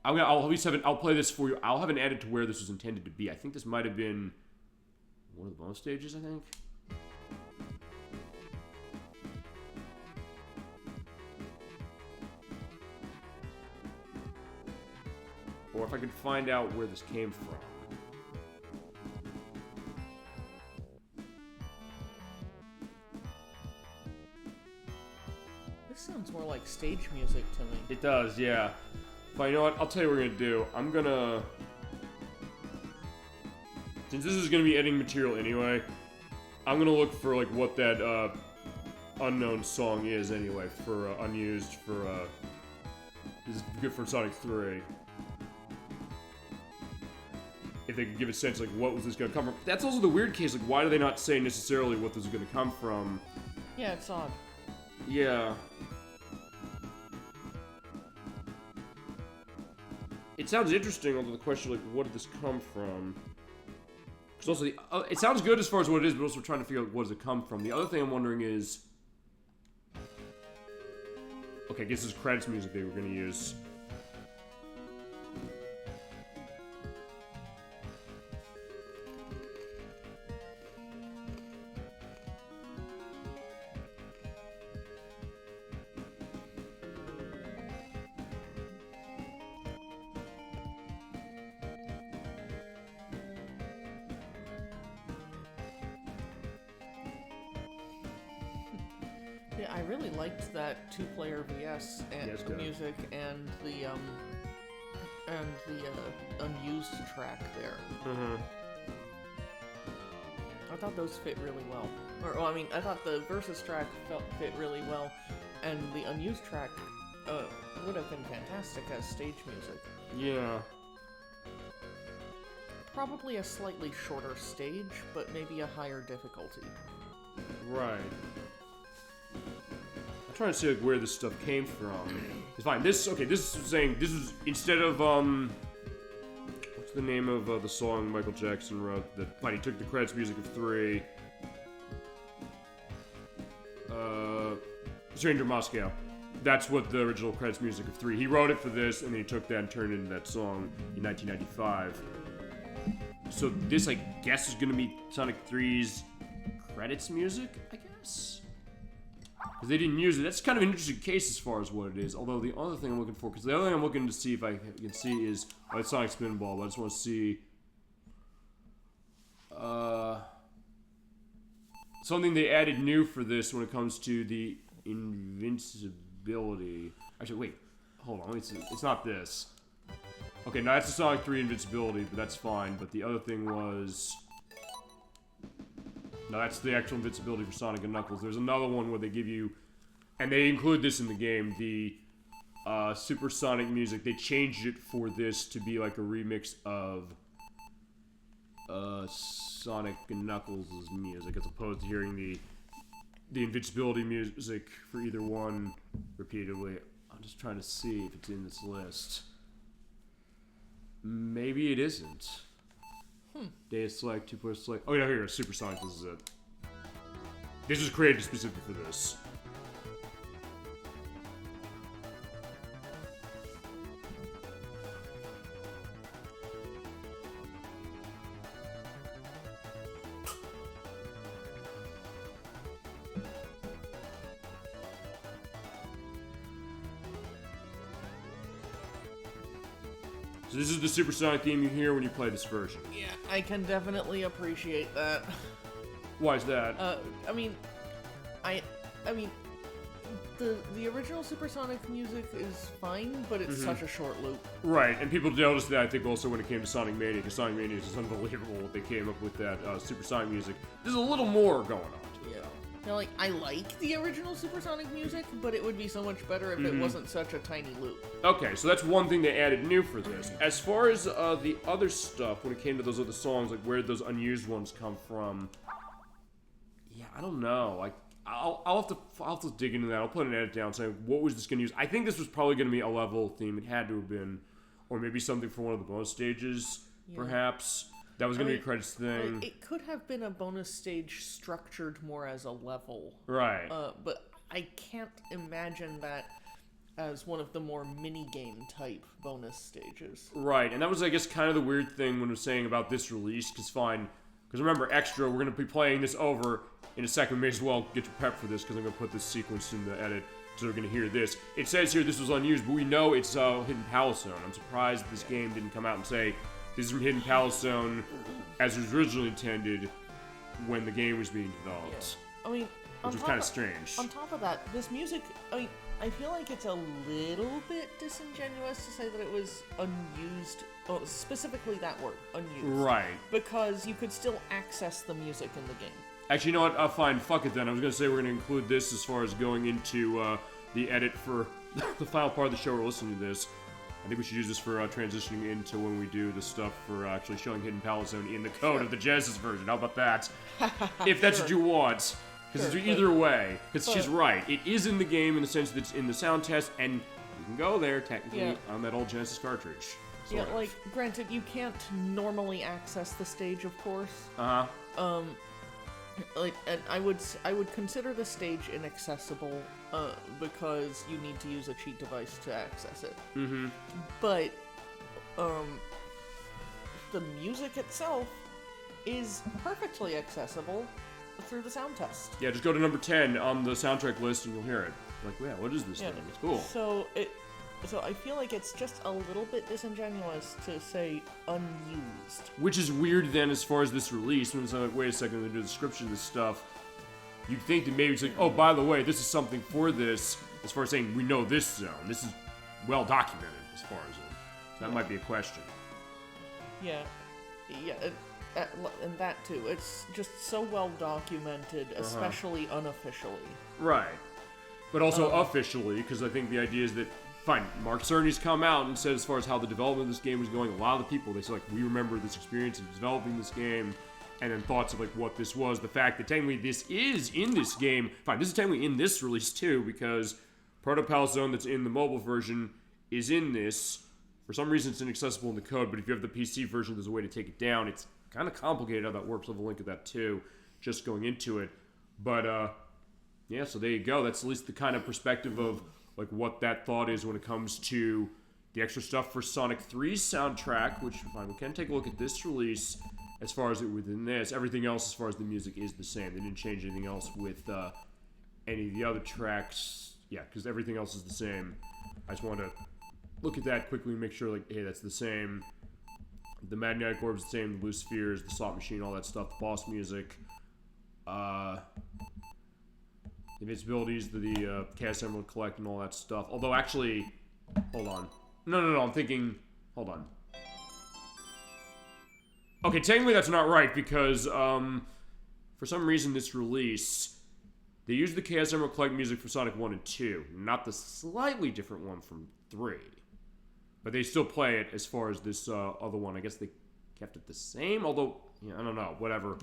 I'll play this for you. I'll have an edit to where this was intended to be. I think this might have been one of the bonus stages, I think. Or if I could find out where this came from. This sounds more like stage music to me. It does, yeah. But you know what? I'll tell you what we're gonna do. I'm gonna... Since this is gonna be editing material anyway, I'm gonna look for, like, what that, unknown song is anyway, for, unused for, this is good for Sonic 3. If they could give a sense, like, what was this going to come from. That's also the weird case, like, why do they not say necessarily what this is going to come from? Yeah, it's odd. Yeah. It sounds interesting, although the question, like, what did this come from? Because also, it sounds good as far as what it is, but also trying to figure out what does it come from. The other thing I'm wondering is... Okay, I guess this is credits music they were going to use. Yeah, I really liked that two-player VS and the music and the unused track there. Mm-hmm. I thought those fit really well. I mean, I thought the versus track fit really well, and the unused track would have been fantastic as stage music. Yeah. Probably a slightly shorter stage, but maybe a higher difficulty. Right. I'm trying to see, like, where this stuff came from. It's fine. This is saying, this is, instead of, what's the name of the song Michael Jackson wrote? Fine, he took the credits music of 3. Stranger Moscow. That's what the original credits music of 3. He wrote it for this, and then he took that and turned it into that song in 1995. So this, I guess, is going to be Sonic 3's credits music, I guess? Because they didn't use it. That's kind of an interesting case as far as what it is. Although the other thing I'm looking for, because the other thing I'm looking to see if I can see is, it's Sonic Spinball, but I just want to see something they added new for this when it comes to the invincibility. Actually, wait, hold on. It's not this. Okay, now that's the Sonic 3 invincibility, but that's fine. But the other thing was... No, that's the actual invincibility for Sonic and Knuckles. There's another one where they give you... And they include this in the game, the supersonic music. They changed it for this to be like a remix of Sonic and Knuckles' music, as opposed to hearing the invincibility music for either one repeatedly. I'm just trying to see if it's in this list. Maybe it isn't. Data select, 2-player select. Oh, yeah, here, Supersonic, this is it. This was created specifically for this. So this is the Supersonic theme you hear when you play this version. Yeah, I can definitely appreciate that. Why is that? I mean, the original Supersonic music is fine, but it's such a short loop. Right, and people noticed that, I think, also when it came to Sonic Mania, because Sonic Mania is unbelievable what they came up with that Supersonic music. There's a little more going on to it. Yeah. Now, like, I like the original Supersonic music, but it would be so much better if it wasn't such a tiny loop. Okay, so that's one thing they added new for this. As far as the other stuff, when it came to those other songs, like where did those unused ones come from? Yeah, I don't know. Like, I'll have to dig into that. I'll put an edit down saying what was this going to use. I think this was probably going to be a level theme. It had to have been, or maybe something for one of the bonus stages, perhaps. That was going to be a credits thing. It could have been a bonus stage structured more as a level. Right. But I can't imagine that as one of the more mini-game type bonus stages. Right, and that was, I guess, kind of the weird thing when I was saying about this release, because remember, Extra, we're going to be playing this over in a second. May as well get you prepped for this, because I'm going to put this sequence in the edit, so we're going to hear this. It says here this was unused, but we know it's Hidden Palace Zone. I'm surprised this game didn't come out and say, this is from Hidden Palace Zone, as it was originally intended when the game was being developed. Yeah. I mean, which was kind of strange. On top of that, this music, I feel like it's a little bit disingenuous to say that it was unused, specifically that word, unused. Right. Because you could still access the music in the game. Actually, you know what? Fine, fuck it then. I was going to say we're going to include this as far as going into the edit for the final part of the show we're listening to this. I think we should use this for transitioning into when we do the stuff for actually showing Hidden Palace Zone in the code of the Genesis version. How about that? If that's what you want. Because it's either way. Because she's right. It is in the game in the sense that it's in the sound test, and you can go there, technically, on that old Genesis cartridge. Yeah, like, granted, you can't normally access the stage, of course. Uh-huh. Like, and I would consider the stage inaccessible, because you need to use a cheat device to access it. Mm-hmm. But, the music itself is perfectly accessible through the sound test. Yeah, just go to number 10 on the soundtrack list and you'll hear it. Like, yeah, what is this thing? It's cool. So I feel like it's just a little bit disingenuous to say unused. Which is weird then as far as this release, when it's like, wait a second, they do the description of this stuff. You'd think that maybe it's like, oh, by the way, this is something for this, as far as saying, we know this zone. This is well documented as far as it. So that might be a question. Yeah. And that too. It's just so well documented, especially unofficially. Right. But also officially, because I think the idea is that, fine, Mark Cerny's come out and said as far as how the development of this game was going, a lot of the people, they said, like, we remember this experience of developing this game, and then thoughts of, like, what this was. The fact that technically this is in this game, fine, this is technically in this release too, because Proto Palace Zone that's in the mobile version is in this. For some reason it's inaccessible in the code, but if you have the PC version, there's a way to take it down. It's kind of complicated how that works. I'll have a link to that too, just going into it. But, yeah, so there you go. That's at least the kind of perspective of, like, what that thought is when it comes to the extra stuff for Sonic 3's soundtrack, which, fine, we can take a look at this release as far as it within this. Everything else as far as the music is the same. They didn't change anything else with any of the other tracks. Yeah, because everything else is the same. I just wanted to look at that quickly and make sure, like, hey, that's the same. The magnetic orb's the same, the blue spheres, the slot machine, all that stuff, the boss music. Invincibilities, the Chaos Emerald Collect and all that stuff. Although, actually, hold on. No, I'm thinking Hold on. Okay, technically that's not right because, for some reason this release, they used the Chaos Emerald Collect music from Sonic 1 and 2, not the slightly different one from 3. But they still play it as far as this other one. I guess they kept it the same, although, yeah, I don't know, whatever,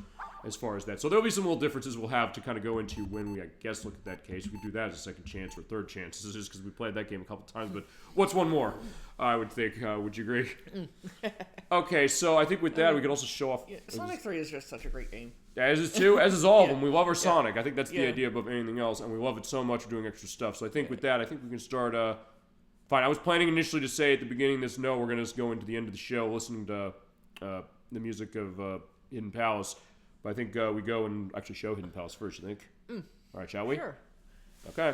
as far as that. So there'll be some little differences we'll have to kind of go into when we, I guess, look at that case. We could do that as a second chance or third chance. This is just because we played that game a couple times, but what's one more, I would think. Would you agree? Okay, so I think with that, we could also show off... Yeah, Sonic 3 is just such a great game. As is too, as is all of them. We love our Sonic. I think that's the idea above anything else, and we love it so much we're doing extra stuff. So I think with that, I think we can start... Fine, I was planning initially to say at the beginning of this, no, we're going to just go into the end of the show listening to the music of Hidden Palace. But I think we go and actually show Hidden Palace first, you think? All right, shall we? Sure. Okay.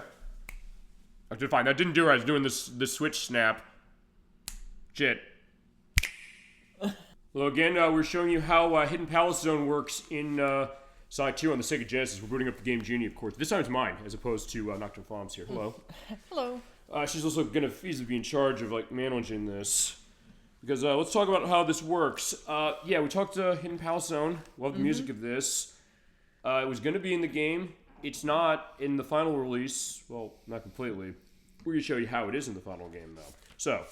Actually, fine. That didn't do it. I was doing this switch snap. Shit. Well, again, we're showing you how Hidden Palace Zone works in Sonic 2 on the Sega Genesis. We're booting up the game Genie, of course. This time it's mine, as opposed to Nocturne Farms here. Hello. Hello. She's also going to easily be in charge of, like, managing this. Because let's talk about how this works. Yeah, we talked to Hidden Palace Zone. Love the music of this. It was going to be in the game. It's not in the final release. Well, not completely. We're going to show you how it is in the final game, though. So,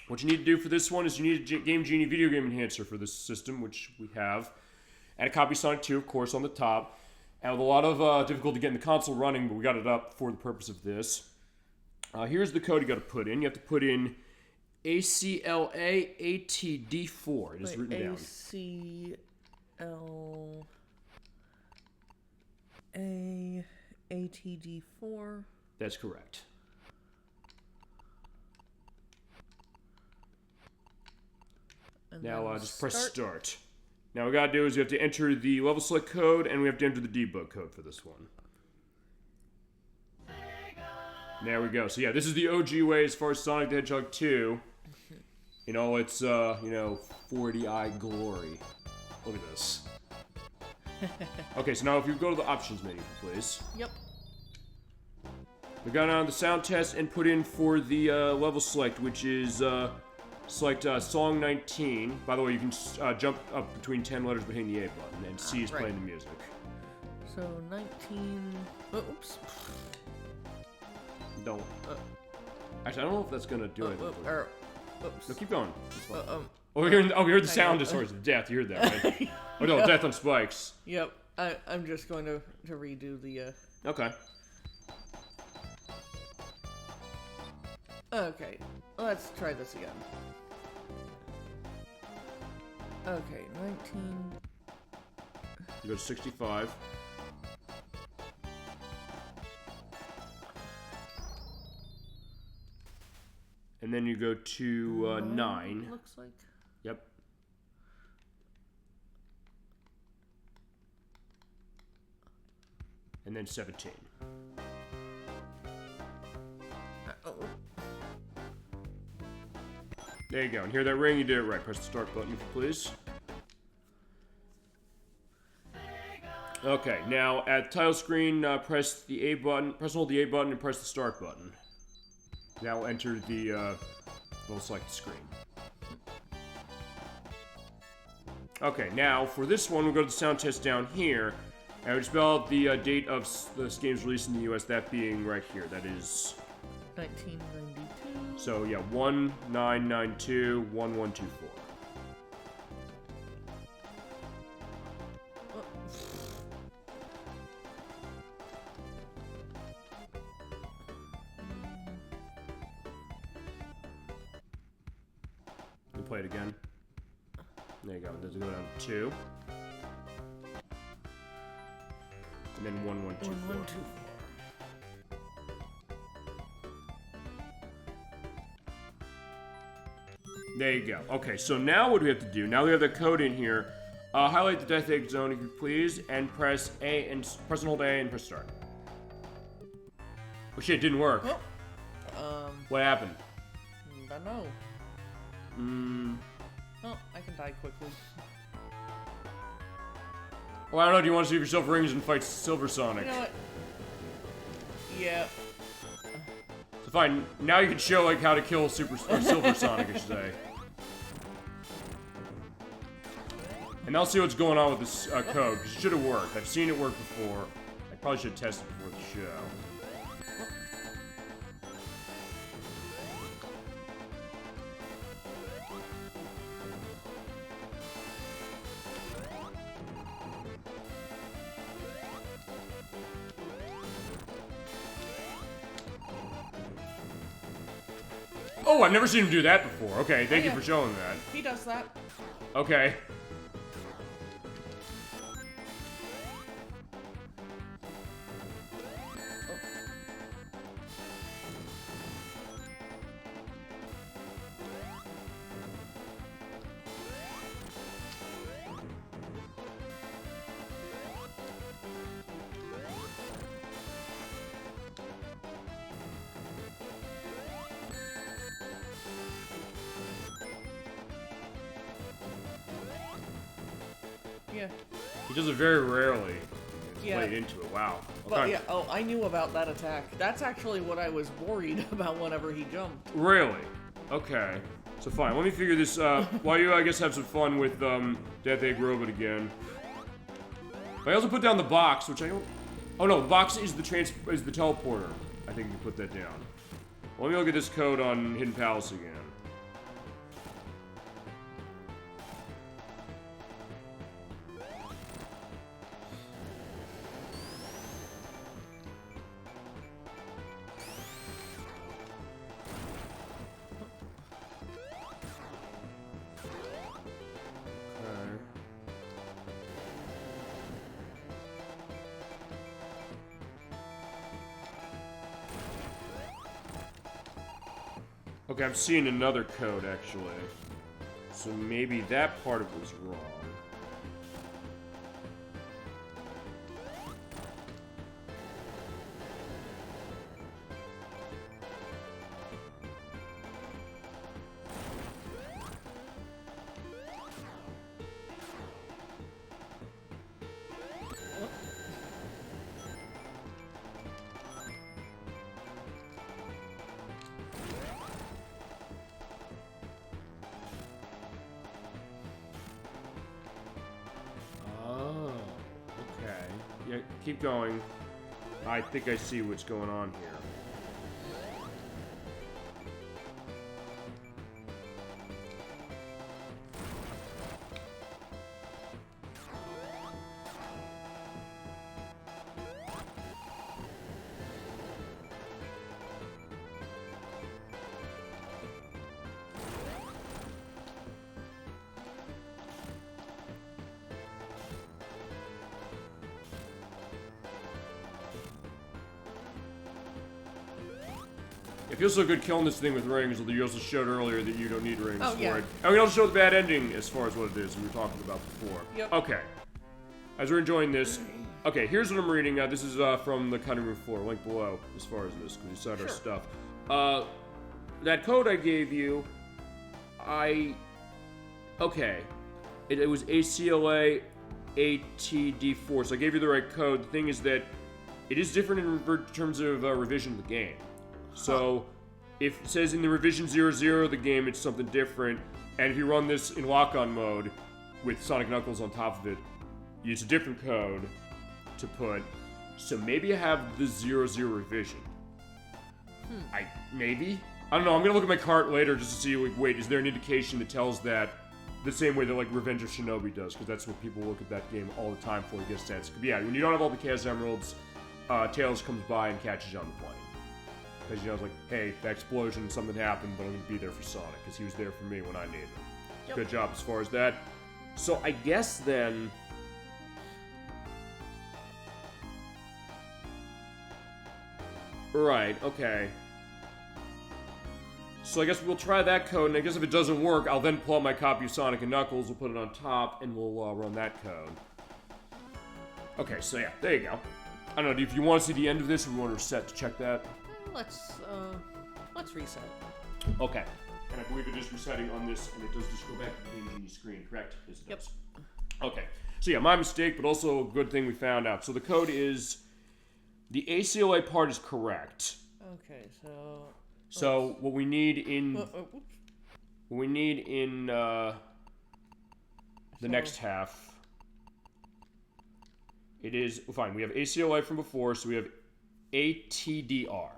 what you need to do for this one is you need a Game Genie video game enhancer for this system, which we have. And a copy of Sonic 2, of course, on the top. And with a lot of difficulty getting the console running, but we got it up for the purpose of this. Here's the code you got to put in. You have to put in ACLAATD4. It is written down. ACLAATD4. That's correct. And now just press start. Now what we got to do is we have to enter the level select code and we have to enter the debug code for this one. There we go. So yeah, this is the OG way as far as Sonic the Hedgehog 2. In all its, 40i glory. Look at this. Okay, so now if you go to the options menu, please. Yep. We got on the sound test and put in for the level select, which is select song 19. By the way, you can jump up between 10 letters by hitting the A button, and C is playing the music. So 19. Oh, oops. Don't. Actually, I don't know if that's gonna do anything. Oops. No, keep going. We heard the sound as far as death. You heard that, right? Oh no, death on spikes. Yep. I'm just going to redo the. Okay. Okay. Let's try this again. Okay, 19. You go to 65. And then you go to 9. Looks like. Yep. And then 17. There you go. And hear that ring? You did it right. Press the start button, if you please. Okay, now at the title screen, press the A button. Press and hold the A button and press the start button. Now we'll enter the we'll select the screen. Okay, now for this one, we'll go to the sound test down here, and we'll spell out the date of this game's release in the US, that being right here. That is 1992. So yeah, 1992-1124. Play it again. There you go. Does it go down to 2? And then 1124. 1124. There you go. Okay, so now what do we have to do? Now we have the code in here. Highlight the Death Egg Zone if you please, and press A and press and hold A and press start. Oh shit, it didn't work. Oh. What happened? I don't know. Oh, I can die quickly. Well, I don't know. Do you want to see if yourself rings and fight Silver Sonic? You know what? Yeah. So fine. Now you can show like how to kill Silver Sonic, I should say. And I'll see what's going on with this code, because it should have worked. I've seen it work before. I probably should have tested before the show. Oh, I've never seen him do that before. Okay, thank you for showing that. He does that. Okay. Yeah. He does it very rarely. Yeah. Played into it. Wow. But yeah, oh, I knew about that attack. That's actually what I was worried about whenever he jumped. Really? Okay. So fine, let me figure this while you, I guess, have some fun with Death Egg Robot again. I also put down the box, which I don't... Oh no, the box is the teleporter. I think you put that down. Let me look at this code on Hidden Palace again. Okay, I'm seeing another code, actually. So maybe that part of it was wrong. Yeah, keep going. I think I see what's going on here. It feels so good killing this thing with rings, although you also showed earlier that you don't need rings for it. And we also showed the bad ending as far as what it is we were talking about before. Yep. Okay. As we're enjoying this, okay, here's what I'm reading. This is from the cutting room floor, link below, as far as this, because we said our stuff. That code I gave you, okay. It was ACLA ATD4, so I gave you the right code. The thing is that it is different in terms of revision of the game. So, if it says in the revision 00 of the game, it's something different, and if you run this in lock-on mode with Sonic Knuckles on top of it, it's a different code to put. So maybe I have the 00 revision. Maybe? I don't know, I'm gonna look at my cart later just to see, like, wait, is there an indication that tells that the same way that, like, Revenge of Shinobi does, because that's what people look at that game all the time for to get a sense. Yeah, when you don't have all the Chaos Emeralds, Tails comes by and catches you on the plane. Because, you know, it's like, hey, that explosion, something happened, but I'm going to be there for Sonic, because he was there for me when I needed him. Yep. Good job as far as that. So I guess then... Right, okay. So I guess we'll try that code, and I guess if it doesn't work, I'll then pull out my copy of Sonic and Knuckles, we'll put it on top, and we'll run that code. Okay, so yeah, there you go. I don't know, if you want to see the end of this, or you want to reset to check that? Let's reset. Okay. And I believe it is resetting on this, and it does just go back to the Genie screen, correct? Yes, it does. Okay. So yeah, my mistake, but also a good thing we found out. So the code is... The ACLA part is correct. Okay, so... So what we need in the next half, it is fine. We have ACLA from before, so we have ATDR.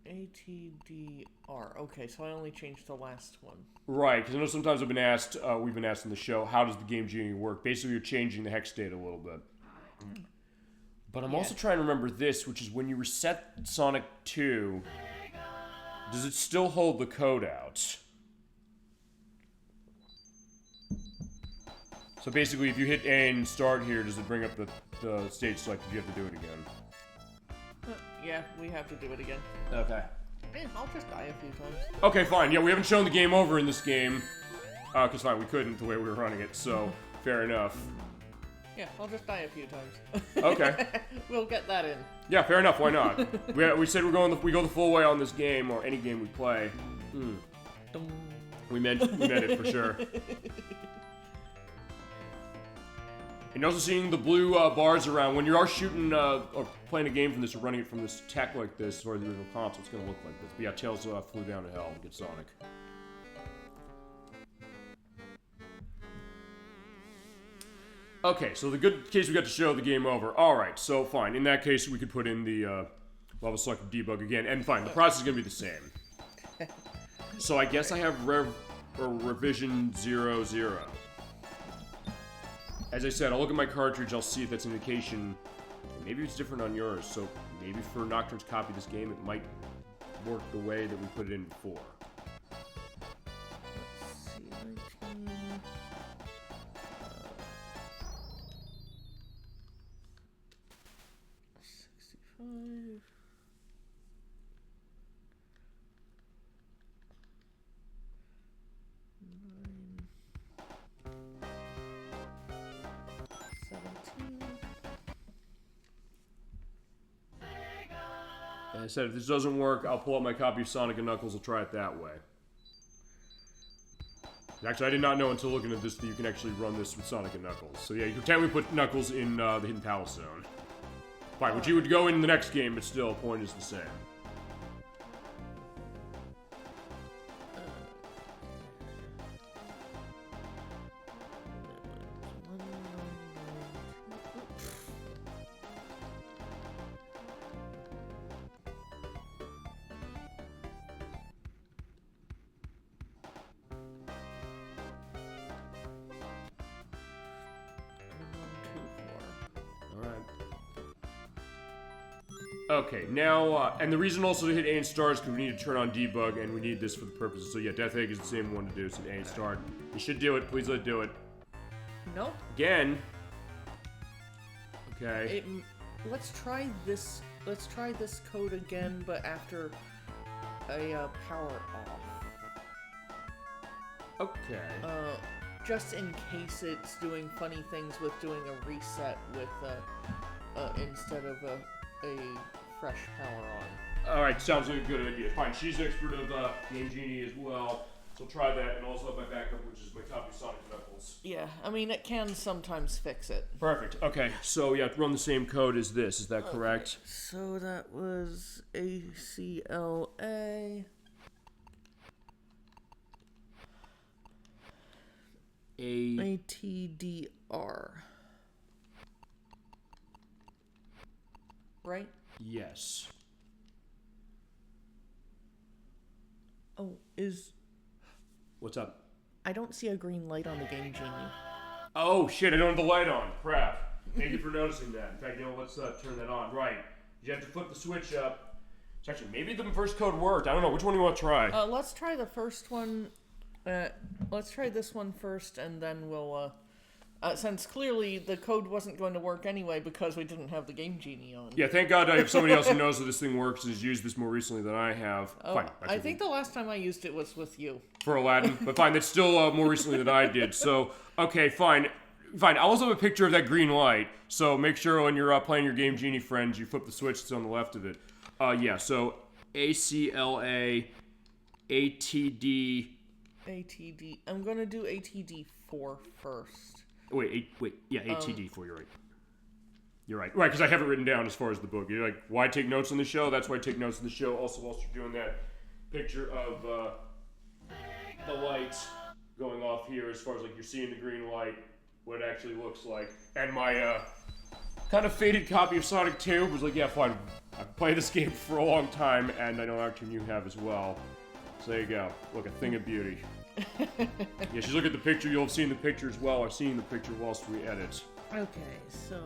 ATDR. Okay, so I only changed the last one. Right, because I know sometimes we've been asked in the show, how does the Game Genie work? Basically, you're changing the hex data a little bit. But I'm also trying to remember this, which is when you reset Sonic 2, does it still hold the code out? So basically, if you hit A and start here, does it bring up the stage select? Do you have to do it again? Yeah, we have to do it again. Okay. I'll just die a few times. Okay, fine. Yeah, we haven't shown the game over in this game. Because fine, we couldn't the way we were running it, so fair enough. Yeah, I'll just die a few times. Okay. We'll get that in. Yeah, fair enough. Why not? we said we go the full way on this game, or any game we play. We meant it for sure. And also seeing the blue bars around, when you are shooting or playing a game from this or running it from this tech like this, or the original console, it's going to look like this. But yeah, Tails flew down to hell and get Sonic. Okay, so the good case we got to show the game over. Alright, so fine. In that case, we could put in the level selective debug again. And fine, the process is going to be the same. So I guess I have revision 00. As I said, I'll look at my cartridge, I'll see if that's an indication. Maybe it's different on yours, so maybe for Nocturne's copy of this game, it might work the way that we put it in before. Let's see, 19... 65... 17. As I said, if this doesn't work, I'll pull out my copy of Sonic and Knuckles and try it that way. Actually, I did not know until looking at this that you can actually run this with Sonic and Knuckles. So yeah, you can technically put Knuckles in the Hidden Palace Zone. Fine, which you would go in the next game, but still, point is the same. Okay, now, and the reason also to hit A and start is because we need to turn on debug, and we need this for the purposes. So yeah, Death Egg is the same one to do, so A and start. You should do it, please let it do it. Nope. Again. Okay. Let's try this code again, but after a power off. Okay. Just in case it's doing funny things with doing a reset with, instead of a fresh power on. Alright, sounds like a good idea. Fine, she's an expert of Game Genie as well, so try that, and also have my backup, which is my copy of Sonic Knuckles. Yeah, I mean, it can sometimes fix it. Perfect. Okay, so yeah, run the same code as this, is that correct? So that was ACLA. ATDR. Right? Yes. Oh, What's up? I don't see a green light on the Game Genie. Oh shit, I don't have the light on. Crap. Thank you for noticing that. In fact, you know, let's turn that on. Right. You have to flip the switch up. It's actually, maybe the first code worked. I don't know. Which one do you want to try? Let's try the first one. Let's try this one first, and then we'll, since clearly the code wasn't going to work anyway because we didn't have the Game Genie on. Yeah, thank God I have somebody else who knows that this thing works and has used this more recently than I have. Oh, fine. I think the last time I used it was with you. For Aladdin, but fine, that's still more recently than I did. So, okay, fine. Fine, I also have a picture of that green light, so make sure when you're playing your Game Genie friends, you flip the switch that's on the left of it. Yeah, so ACLA, ATD... ATD. I'm going to do ATD4 first. Wait, yeah, ATD4, you're right. You're right. Right, because I have it written down as far as the book. You're like, why take notes on the show? That's why I take notes on the show. Also, whilst you're doing that, picture of the light going off here as far as like you're seeing the green light, what it actually looks like. And my kind of faded copy of Sonic 2 was like, yeah, fine. I've played this game for a long time, and I know Akon, you have as well. So there you go. Look, a thing of beauty. Yeah, she's looking at the picture. You'll have seen the picture as well. I've seen the picture whilst we edit. Okay, so...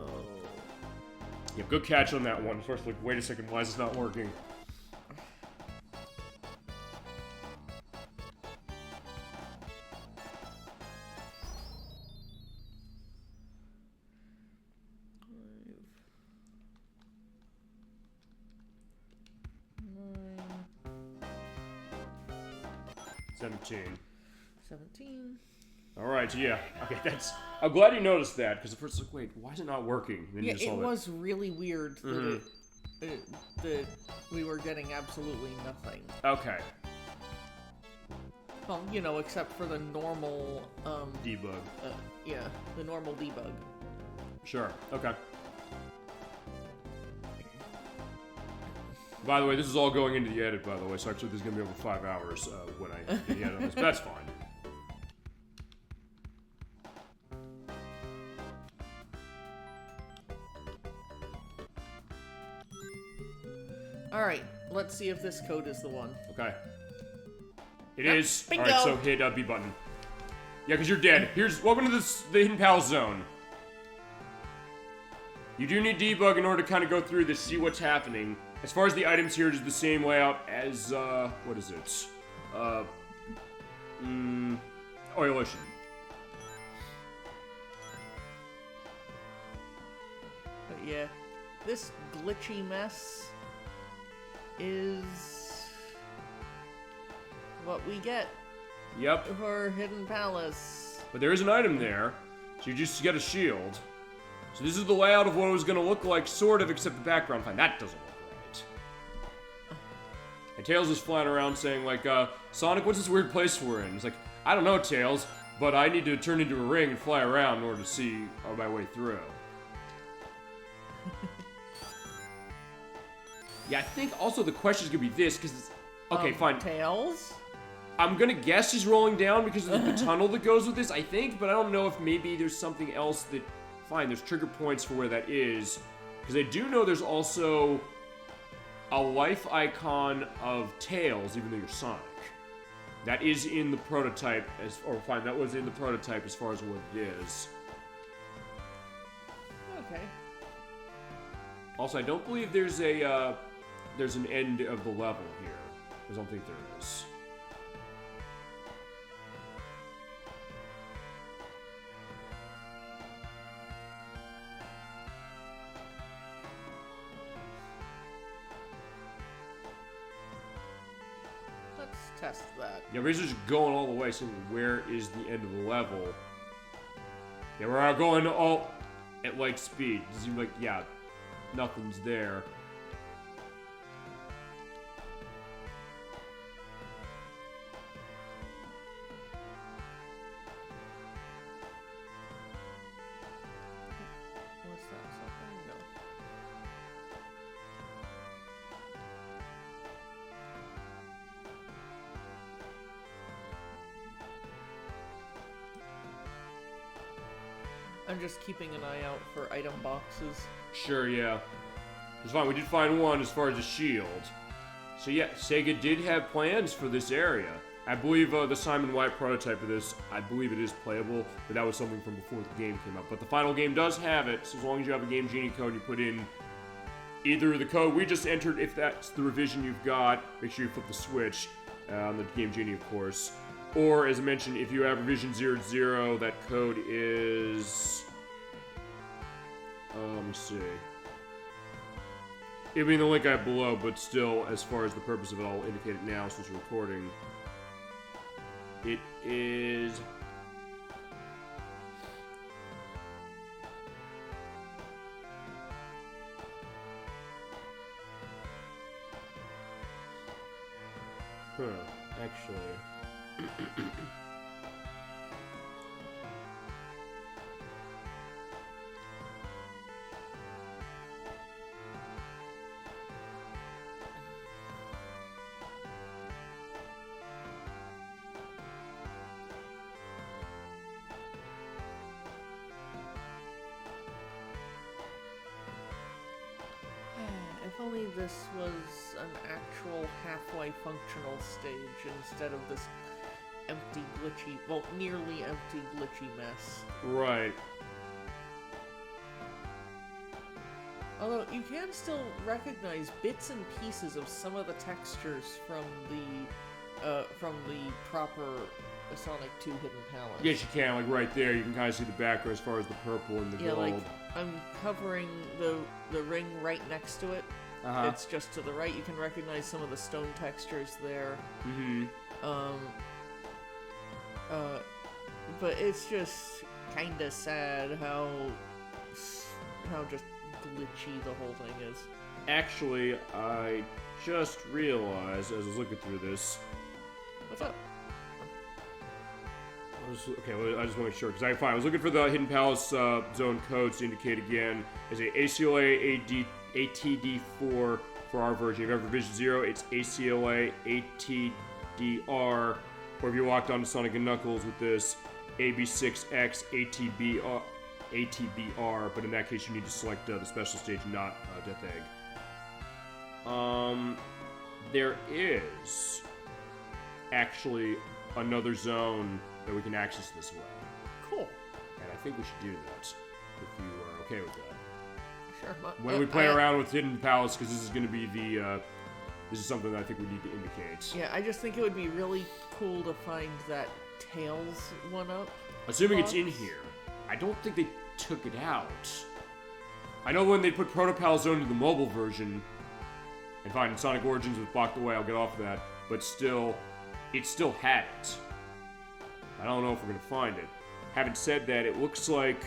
Yeah, good catch on that one. First, like, wait a second, why is this not working? $17. Alright, so yeah. Okay, that's... I'm glad you noticed that, because at first it's like, wait, why is it not working? Yeah, it was really weird that, that we were getting absolutely nothing. Okay. Well, you know, except for the normal, debug. Yeah, the normal debug. Sure, okay. By the way, this is all going into the edit, by the way, so actually this is going to be over 5 hours when I get the edit on this, but that's fine. Alright, let's see if this code is the one. Okay. It is. Bingo. Alright, so hit B button. Yeah, because you're dead. Welcome to the Hidden Pal Zone. You do need debug in order to kind of go through this, see what's happening. As far as the items here, it is the same layout as, what is it? Oil Ocean. But yeah, this glitchy mess is what we get. Yep. For Hidden Palace. But there is an item there, so you just get a shield. So this is the layout of what it was going to look like, sort of, except the background. Fine, that doesn't look right. And Tails is flying around saying, like, Sonic, what's this weird place we're in? He's like, I don't know, Tails, but I need to turn into a ring and fly around in order to see my way through. Yeah, I think also the question is going to be this, because okay, fine. Tails? I'm going to guess he's rolling down because of the tunnel that goes with this, I think, but I don't know if maybe there's something else that... Fine, there's trigger points for where that is. Because I do know there's also a life icon of Tails, even though you're Sonic. That is in the prototype, that was in the prototype as far as what it is. Okay. Also, I don't believe there's a, there's an end of the level here. I don't think there is. Test that. Yeah, we're just going all the way, so where is the end of the level? Yeah, we're going all at light speed. It seems like, yeah, nothing's there. What's that? Something? No. I'm just keeping an eye out for item boxes. Sure, yeah. It's fine, we did find one as far as the shield. So yeah, Sega did have plans for this area. I believe the Simon White prototype of this, I believe it is playable, but that was something from before the game came out. But the final game does have it, so as long as you have a Game Genie code, you put in either the code we just entered, if that's the revision you've got, make sure you flip the switch on the Game Genie, of course. Or, as I mentioned, if you have revision 00, that code is... let me see. It'll be in the link I have below, but still, as far as the purpose of it, I'll indicate it now since we're recording. It is... actually... If only this was an actual halfway functional stage instead of this empty, glitchy, well, nearly empty, glitchy mess. Right. Although, you can still recognize bits and pieces of some of the textures from the proper Sonic 2 Hidden Palace. Yes, you can. Like, right there, you can kind of see the background as far as the purple and the gold. Like, I'm covering the ring right next to it. Uh-huh. It's just to the right. You can recognize some of the stone textures there. Mm-hmm. But it's just kind of sad how just glitchy the whole thing is. Actually, I just realized as I was looking through this. What's up? I just want to make sure, because I was looking for the Hidden Palace zone codes to indicate again. Is a ACLA ATD4 for our version. If you have Revision 0, it's ACLA ATDR. Or if you walked onto Sonic and Knuckles with this, AB6X ATBR. But in that case, you need to select the special stage, not Death Egg. There is actually another zone that we can access this way. Cool. And I think we should do that, if you are okay with that. Sure. When we play around with Hidden Palace, because this is going to be the, this is something that I think we need to indicate. Yeah, I just think it would be really cool to find that Tails one-up. Assuming it's in here. I don't think they took it out. I know when they put Protopal Zone into the mobile version, and fine, in Sonic Origins was blocked away, I'll get off of that, but still, it still had it. I don't know if we're going to find it. Having said that, it looks like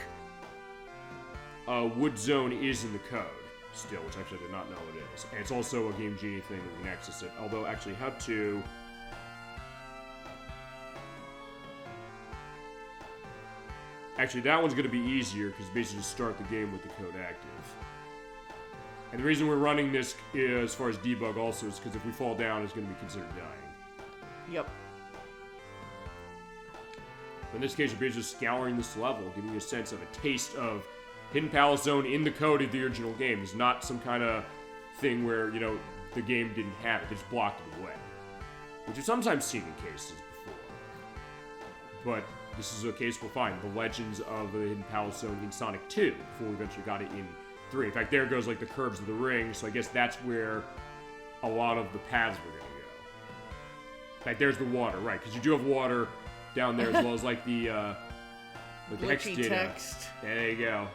Wood Zone is in the code still, which actually I did not know it is. And it's also a Game Genie thing that we can access it. Although, actually, how to... Actually, that one's going to be easier, because basically just start the game with the code active. And the reason we're running this, as far as debug also, is because if we fall down, it's going to be considered dying. Yep. In this case, you're basically just scouring this level, giving you a sense of a taste of Hidden Palace Zone in the code of the original game. It's not some kind of thing where, you know, the game didn't have it. They just blocked it away. Which you've sometimes seen in cases before. But this is a case we'll find. The Legends of the Hidden Palace Zone in Sonic 2, before we eventually got it in 3. In fact, there goes, like, the curves of the ring, so I guess that's where a lot of the paths were going to go. In fact, there's the water, right, because you do have water down there, as well as, like, the hex data. Text. There you go.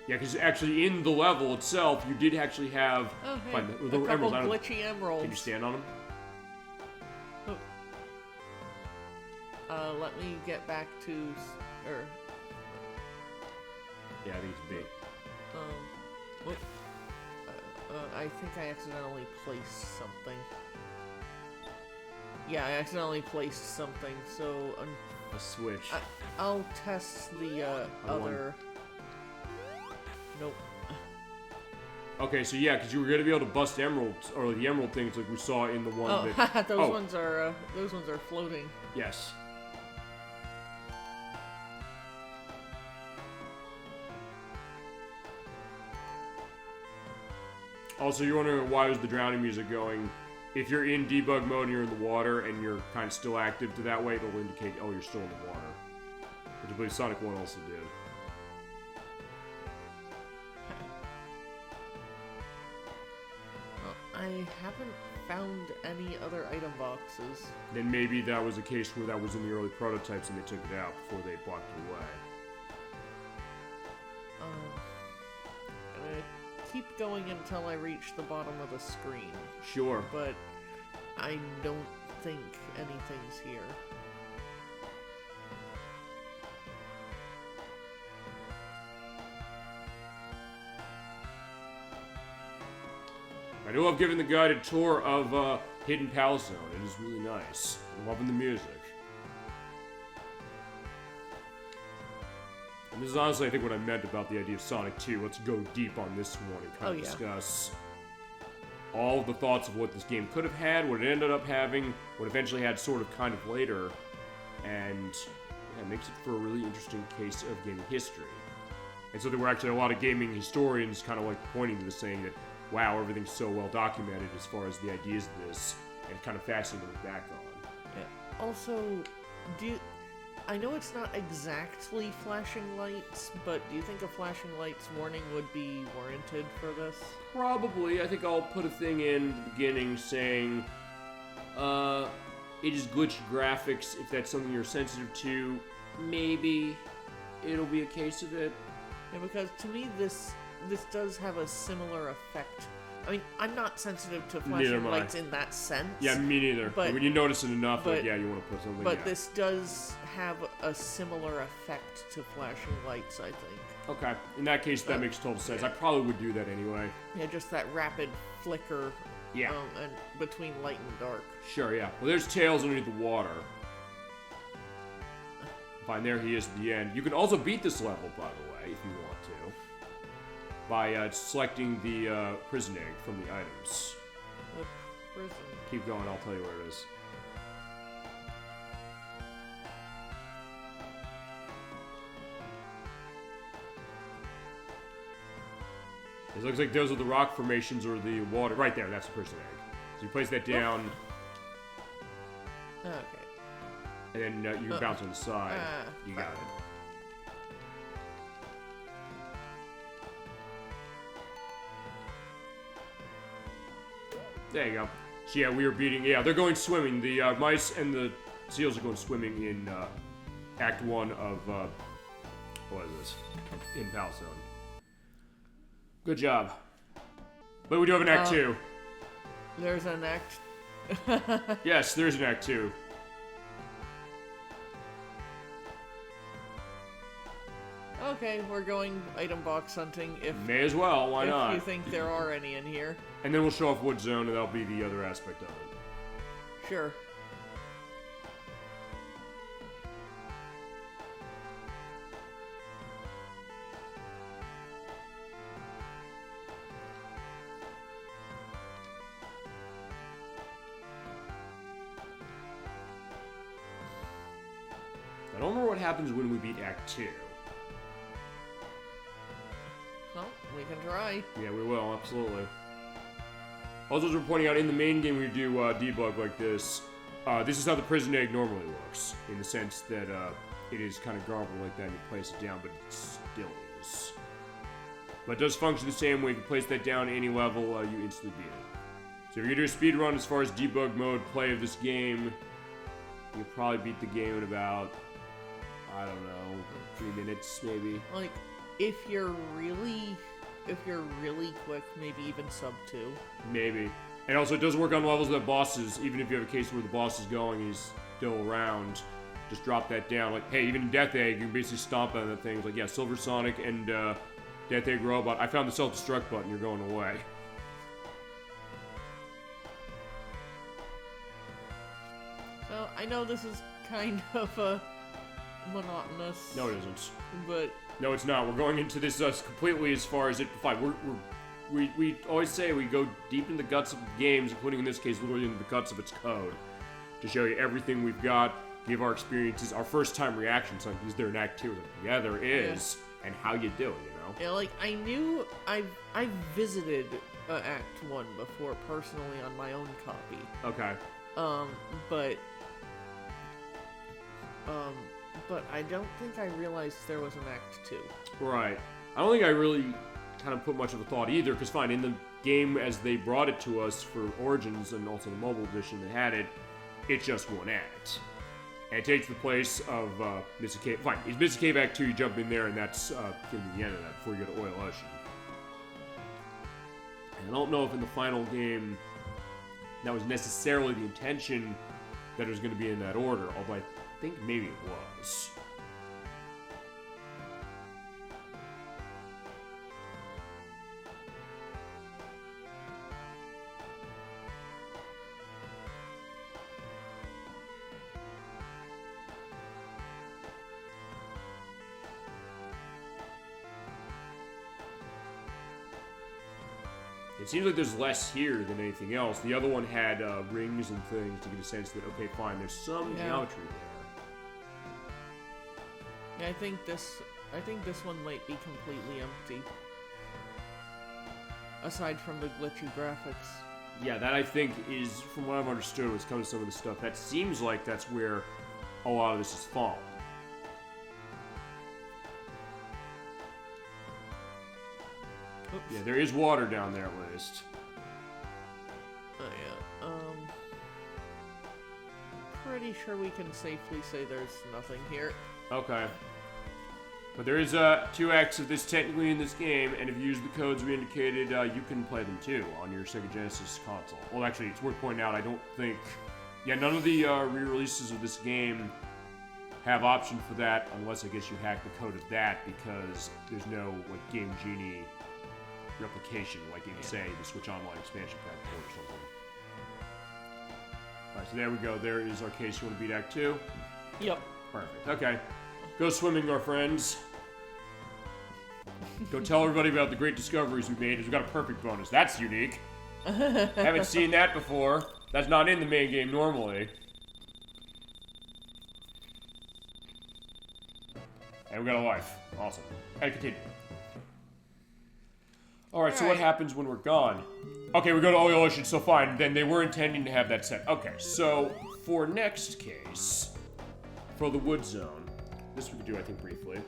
Yeah, because actually in the level itself, you did actually have a couple emeralds. glitchy emeralds. Can you stand on them? Let me get back to... Yeah, I think it's B. Wait. I think I accidentally placed something. Yeah, I accidentally placed something, so... A switch. I'll test the other... Nope. Okay, so yeah, because you were going to be able to bust emeralds, or the emerald things like we saw in the one that... those ones are floating. Yes. Also, you're wondering why was the drowning music going. If you're in debug mode and you're in the water and you're kind of still active to that way, it'll indicate, oh, you're still in the water. Which I believe Sonic 1 also did. I haven't found any other item boxes. Then maybe that was a case where that was in the early prototypes and they took it out before they blocked it away. I'm gonna keep going until I reach the bottom of the screen. Sure. But I don't think anything's here. I know I've given the guide a tour of Hidden Palace Zone. It is really nice. I'm loving the music. And this is honestly, I think, what I meant about the idea of Sonic 2. Let's go deep on this one and kind of discuss all of the thoughts of what this game could have had, what it ended up having, what eventually had sort of kind of later, and it makes it for a really interesting case of gaming history. And so there were actually a lot of gaming historians kind of like pointing to this, saying that, wow, everything's so well documented as far as the ideas of this, and kind of fascinating to look back on. Yeah. Also, I know it's not exactly flashing lights, but do you think a flashing lights warning would be warranted for this? Probably. I think I'll put a thing in the beginning saying, it is glitched graphics. If that's something you're sensitive to, maybe it'll be a case of it. Yeah, because to me this does have a similar effect. I mean, I'm not sensitive to flashing lights in that sense. Yeah, me neither. But when you notice it enough, like, yeah, you want to put something. But this does have a similar effect to flashing lights, I think. Okay. In that case, that makes total sense. Yeah. I probably would do that anyway. Yeah, just that rapid flicker. Yeah. And between light and dark. Sure, yeah. Well, there's Tails underneath the water. Fine, there he is at the end. You can also beat this level, by the way, if you want to, by selecting the prison egg from the items. What prison? Keep going, I'll tell you where it is. It looks like those are the rock formations or the water. Right there, that's the prison egg. So you place that down. Okay. And then you can bounce on the side. You got it. There you go. So yeah, we were beating... Yeah, they're going swimming. The mice and the seals are going swimming in Act 1 of... what is this? In Palace Zone. Good job. But we do have an Act 2. There's an Act... Yes, there's an Act 2. Okay, we're going item box hunting. May as well, why not? If you think there are any in here. And then we'll show off Wood Zone, and that'll be the other aspect of it. Sure. I don't remember what happens when we beat Act 2. Well, we can try. Yeah, we will, absolutely. Also, as we're pointing out, in the main game we do debug like this. This is how the prison egg normally looks, in the sense that it is kind of garbled like that and you place it down, but it still is. But it does function the same way. If you place that down at any level, you instantly beat it. So if you're going to do a speed run as far as debug mode play of this game, you'll probably beat the game in about, I don't know, 3 minutes maybe. Like, if you're really quick, maybe even sub 2. Maybe. And also, it does work on levels that bosses, even if you have a case where the boss is going and he's still around, just drop that down. Like, hey, even in Death Egg, you can basically stomp on that thing. It's like, yeah, Silver Sonic and Death Egg Robot. I found the self-destruct button, you're going away. So, I know this is kind of monotonous. No, it isn't. But... No, it's not. We're going into this completely as far as it... Fine, we always say we go deep in the guts of games, including in this case, literally into the guts of its code, to show you everything we've got, give our experiences, our first-time reactions. Like, is there an Act 2? Like, yeah, there is. Yeah. And how you do it, you know? Yeah, like, I knew... I visited Act 1 before, personally, on my own copy. Okay. But I don't think I realized there was an Act 2. Right. I don't think I really kind of put much of a thought either, because fine, in the game as they brought it to us for Origins and also the mobile edition that had it, it's just one act. And it takes the place of Mystic Cave. Fine, it's Mystic Cave Act 2, you jump in there, and that's in the end of that before you go to Oil Ocean. And I don't know if in the final game that was necessarily the intention that it was going to be in that order, although I think maybe it was. It seems like there's less here than anything else. The other one had rings and things to get a sense that, okay, fine, there's some geometry there. Yeah, I think this one might be completely empty. Aside from the glitchy graphics. Yeah, that I think is, from what I've understood, when it's come to some of the stuff, that seems like that's where a lot of this is falling. Oops. Yeah, there is water down there at least. Oh yeah. Pretty sure we can safely say there's nothing here. Okay. But there is 2 acts of this technically in this game, and if you use the codes we indicated, you can play them too on your Sega Genesis console. Well, actually, it's worth pointing out, I don't think... Yeah, none of the re-releases of this game have option for that, unless I guess you hack the code of that, because there's no, like, Game Genie replication, like in, say, the Switch Online expansion pack or something. Alright, so there we go. There is our case. You want to beat Act 2? Yep. Perfect. Okay. Go swimming, our friends. Go tell everybody about the great discoveries we made. We've got a perfect bonus. That's unique. Haven't seen that before. That's not in the main game normally. And we got a life. Awesome. And continue. Alright, so what happens when we're gone? Okay, we go to Oil Ocean, so fine. Then they were intending to have that set. Okay, so for next case, for the Wood Zone, this we could do, I think, briefly.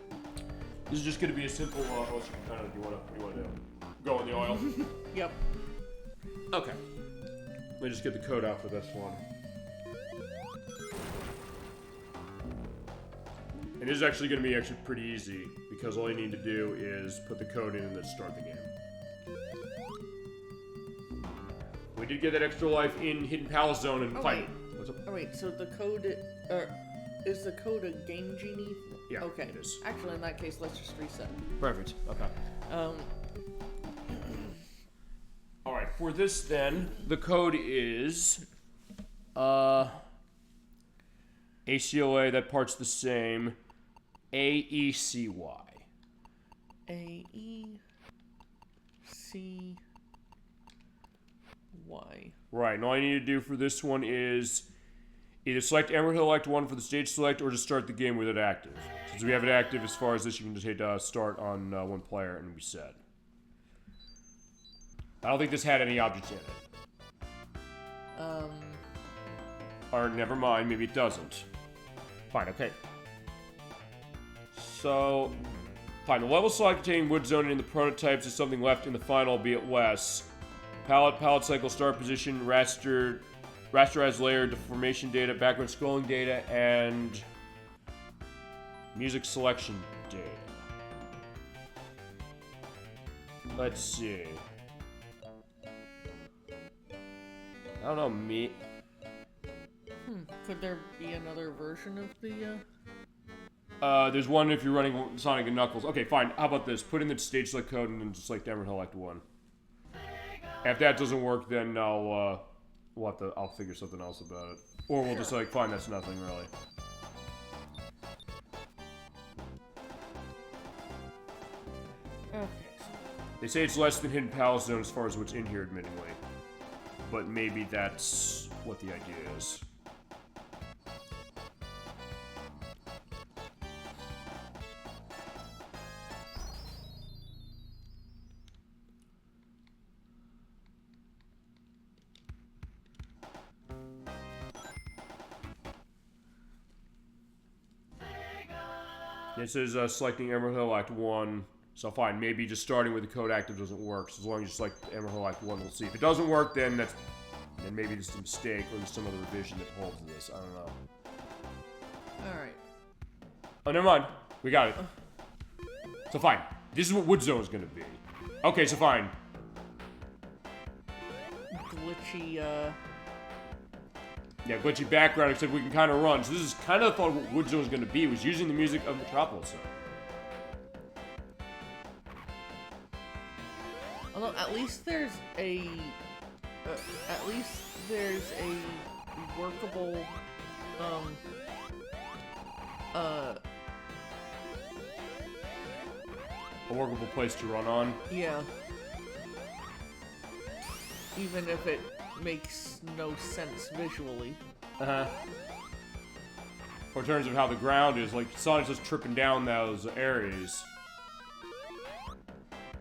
This is just going to be a simple ocean. I don't know, do you want to go in the oil? Yep. Okay. Let me just get the code out for this one. And this is actually going to be pretty easy, because all you need to do is put the code in and then start the game. We did get that extra life in Hidden Palace Zone and fight. What's up? Oh wait, so the code is the code a Game Genie? Yeah, okay. it is. Actually, in that case, let's just reset. Perfect. Okay. Alright, for this then, the code is ACOA, that part's the same. AECY. AECY. Right, and all you need to do for this one is either select Emerald Hill Act 1 for the stage select, or just start the game with it active. Since we have it active as far as this, you can just hit start on one player and be set. I don't think this had any objects in it. Or never mind, maybe it doesn't. Fine, okay. So, fine. The level slot containing Wood Zone in the prototypes is something left in the final, albeit less. Palette cycle, start position, rasterized layer, deformation data, background scrolling data, and music selection data. Let's see. I don't know, me. Could there be another version of the, There's one if you're running Sonic and Knuckles. Okay, fine. How about this? Put in the stage select code and then just select Emerald Hill Act 1. If that doesn't work, then I'll figure something else about it. Or we'll just like, fine, that's nothing really. Okay. They say it's less than Hidden Palace Zone as far as what's in here, admittingly. But maybe that's what the idea is. This is selecting Emerald Hill Act 1. So fine, maybe just starting with the code active doesn't work. So as long as you select Emerald Hill Act 1, we'll see. If it doesn't work, then maybe it's a mistake or there's some other revision that holds this. I don't know. Alright. Oh, never mind. We got it. So fine. This is what Wood Zone is going to be. Okay, so fine. Glitchy, Yeah, glitchy background, except we can kind of run. So this is kind of thought what Wood Zone was going to be. It was using the music of Metropolis Zone. although at least there's a workable, A workable place to run on. yeah. Even if it makes no sense visually. Uh-huh. Or in terms of how the ground is, like, Sonic's just tripping down those areas.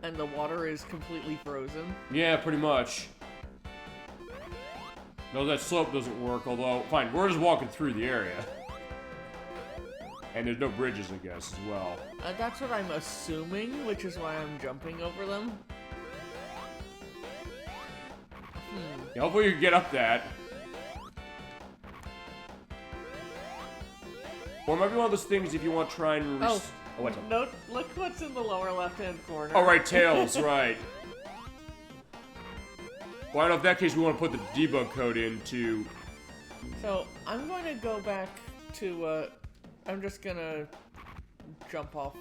And the water is completely frozen? Yeah, pretty much. No, that slope doesn't work, although, fine, we're just walking through the area. And there's no bridges, I guess, as well. That's what I'm assuming, which is why I'm jumping over them. Yeah, hopefully you can get up that. Or it might be one of those things if you want to try and... what's up? Note, look what's in the lower left-hand corner. Oh, right, tails, right. Well, I don't know, if that case we want to put the debug code into... So, I'm going to go back to, I'm just gonna jump off,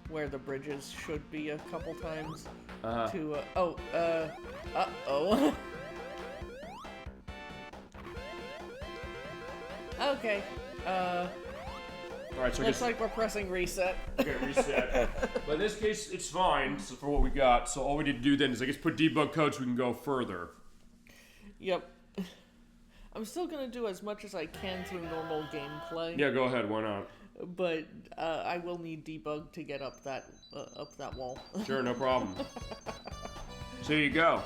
where the bridges should be a couple times. To, uh-oh. Okay, Alright, so looks like we're pressing reset. Okay, reset. But in this case, it's fine for what we got. So all we need to do then is, I guess, put debug code so we can go further. Yep. I'm still gonna do as much as I can through normal gameplay. Yeah, go ahead. Why not? But I will need debug to get up that wall. Sure, no problem. So here you go.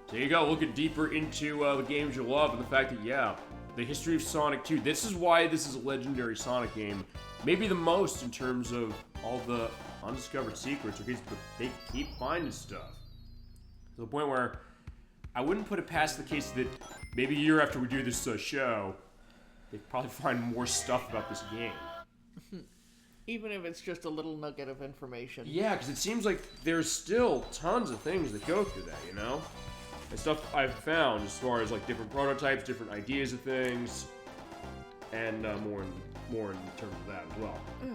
So there you go. Looking deeper into the games you love and the fact that, yeah, the history of Sonic 2. This is why this is a legendary Sonic game. Maybe the most in terms of all the undiscovered secrets. Or they keep finding stuff. To the point where I wouldn't put it past the case that maybe a year after we do this show, they'd probably find more stuff about this game. Even if it's just a little nugget of information. Yeah, because it seems like there's still tons of things that go through that, you know? And stuff I've found as far as like different prototypes, different ideas of things, and more in terms of that as well. Okay.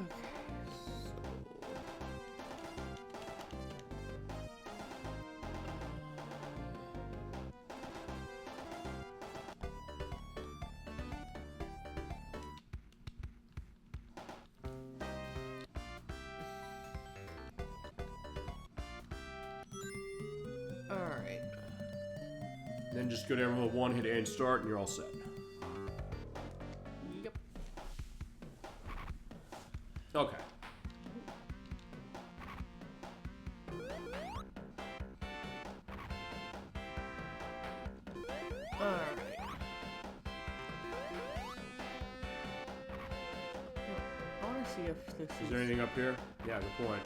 Alright. Then just go down with a one hit and start, and you're all set. Yep. Okay. Alright. I want to see if this Is there anything up here? Yeah, good point.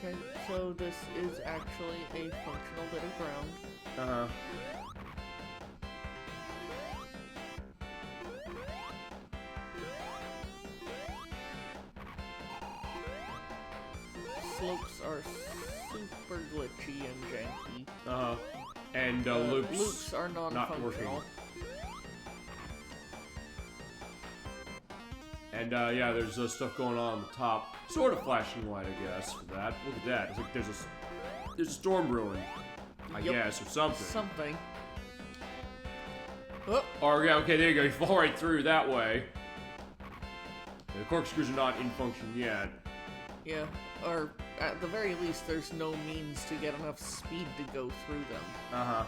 Okay, so this is actually a functional bit of ground. Uh-huh. Slopes are super glitchy and janky. Uh-huh. And loops are not working. non-functional. And yeah, there's stuff going on the top. Sort of flashing light, I guess, for that. Look at that. It's like there's a storm brewing, I guess, or something. Something. Oh. Or yeah, okay, there you go. You fall right through that way. The corkscrews are not in function yet. Yeah, or at the very least, there's no means to get enough speed to go through them. Uh-huh.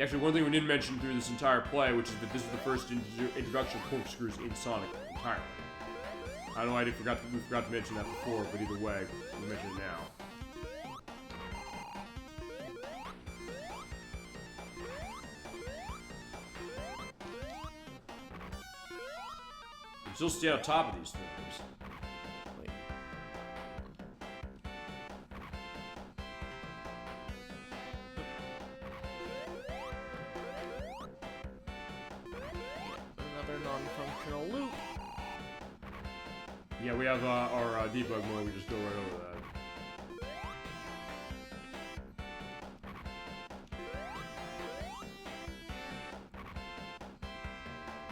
Actually, one thing we didn't mention through this entire play, which is that this is the first introduction of corkscrews in Sonic entirely. I don't know why we forgot to mention that before, but either way, we mention it now. You can still stay on top of these things. Wait. Another non-functional loop. Yeah, we have our debug mode. We just go right over that.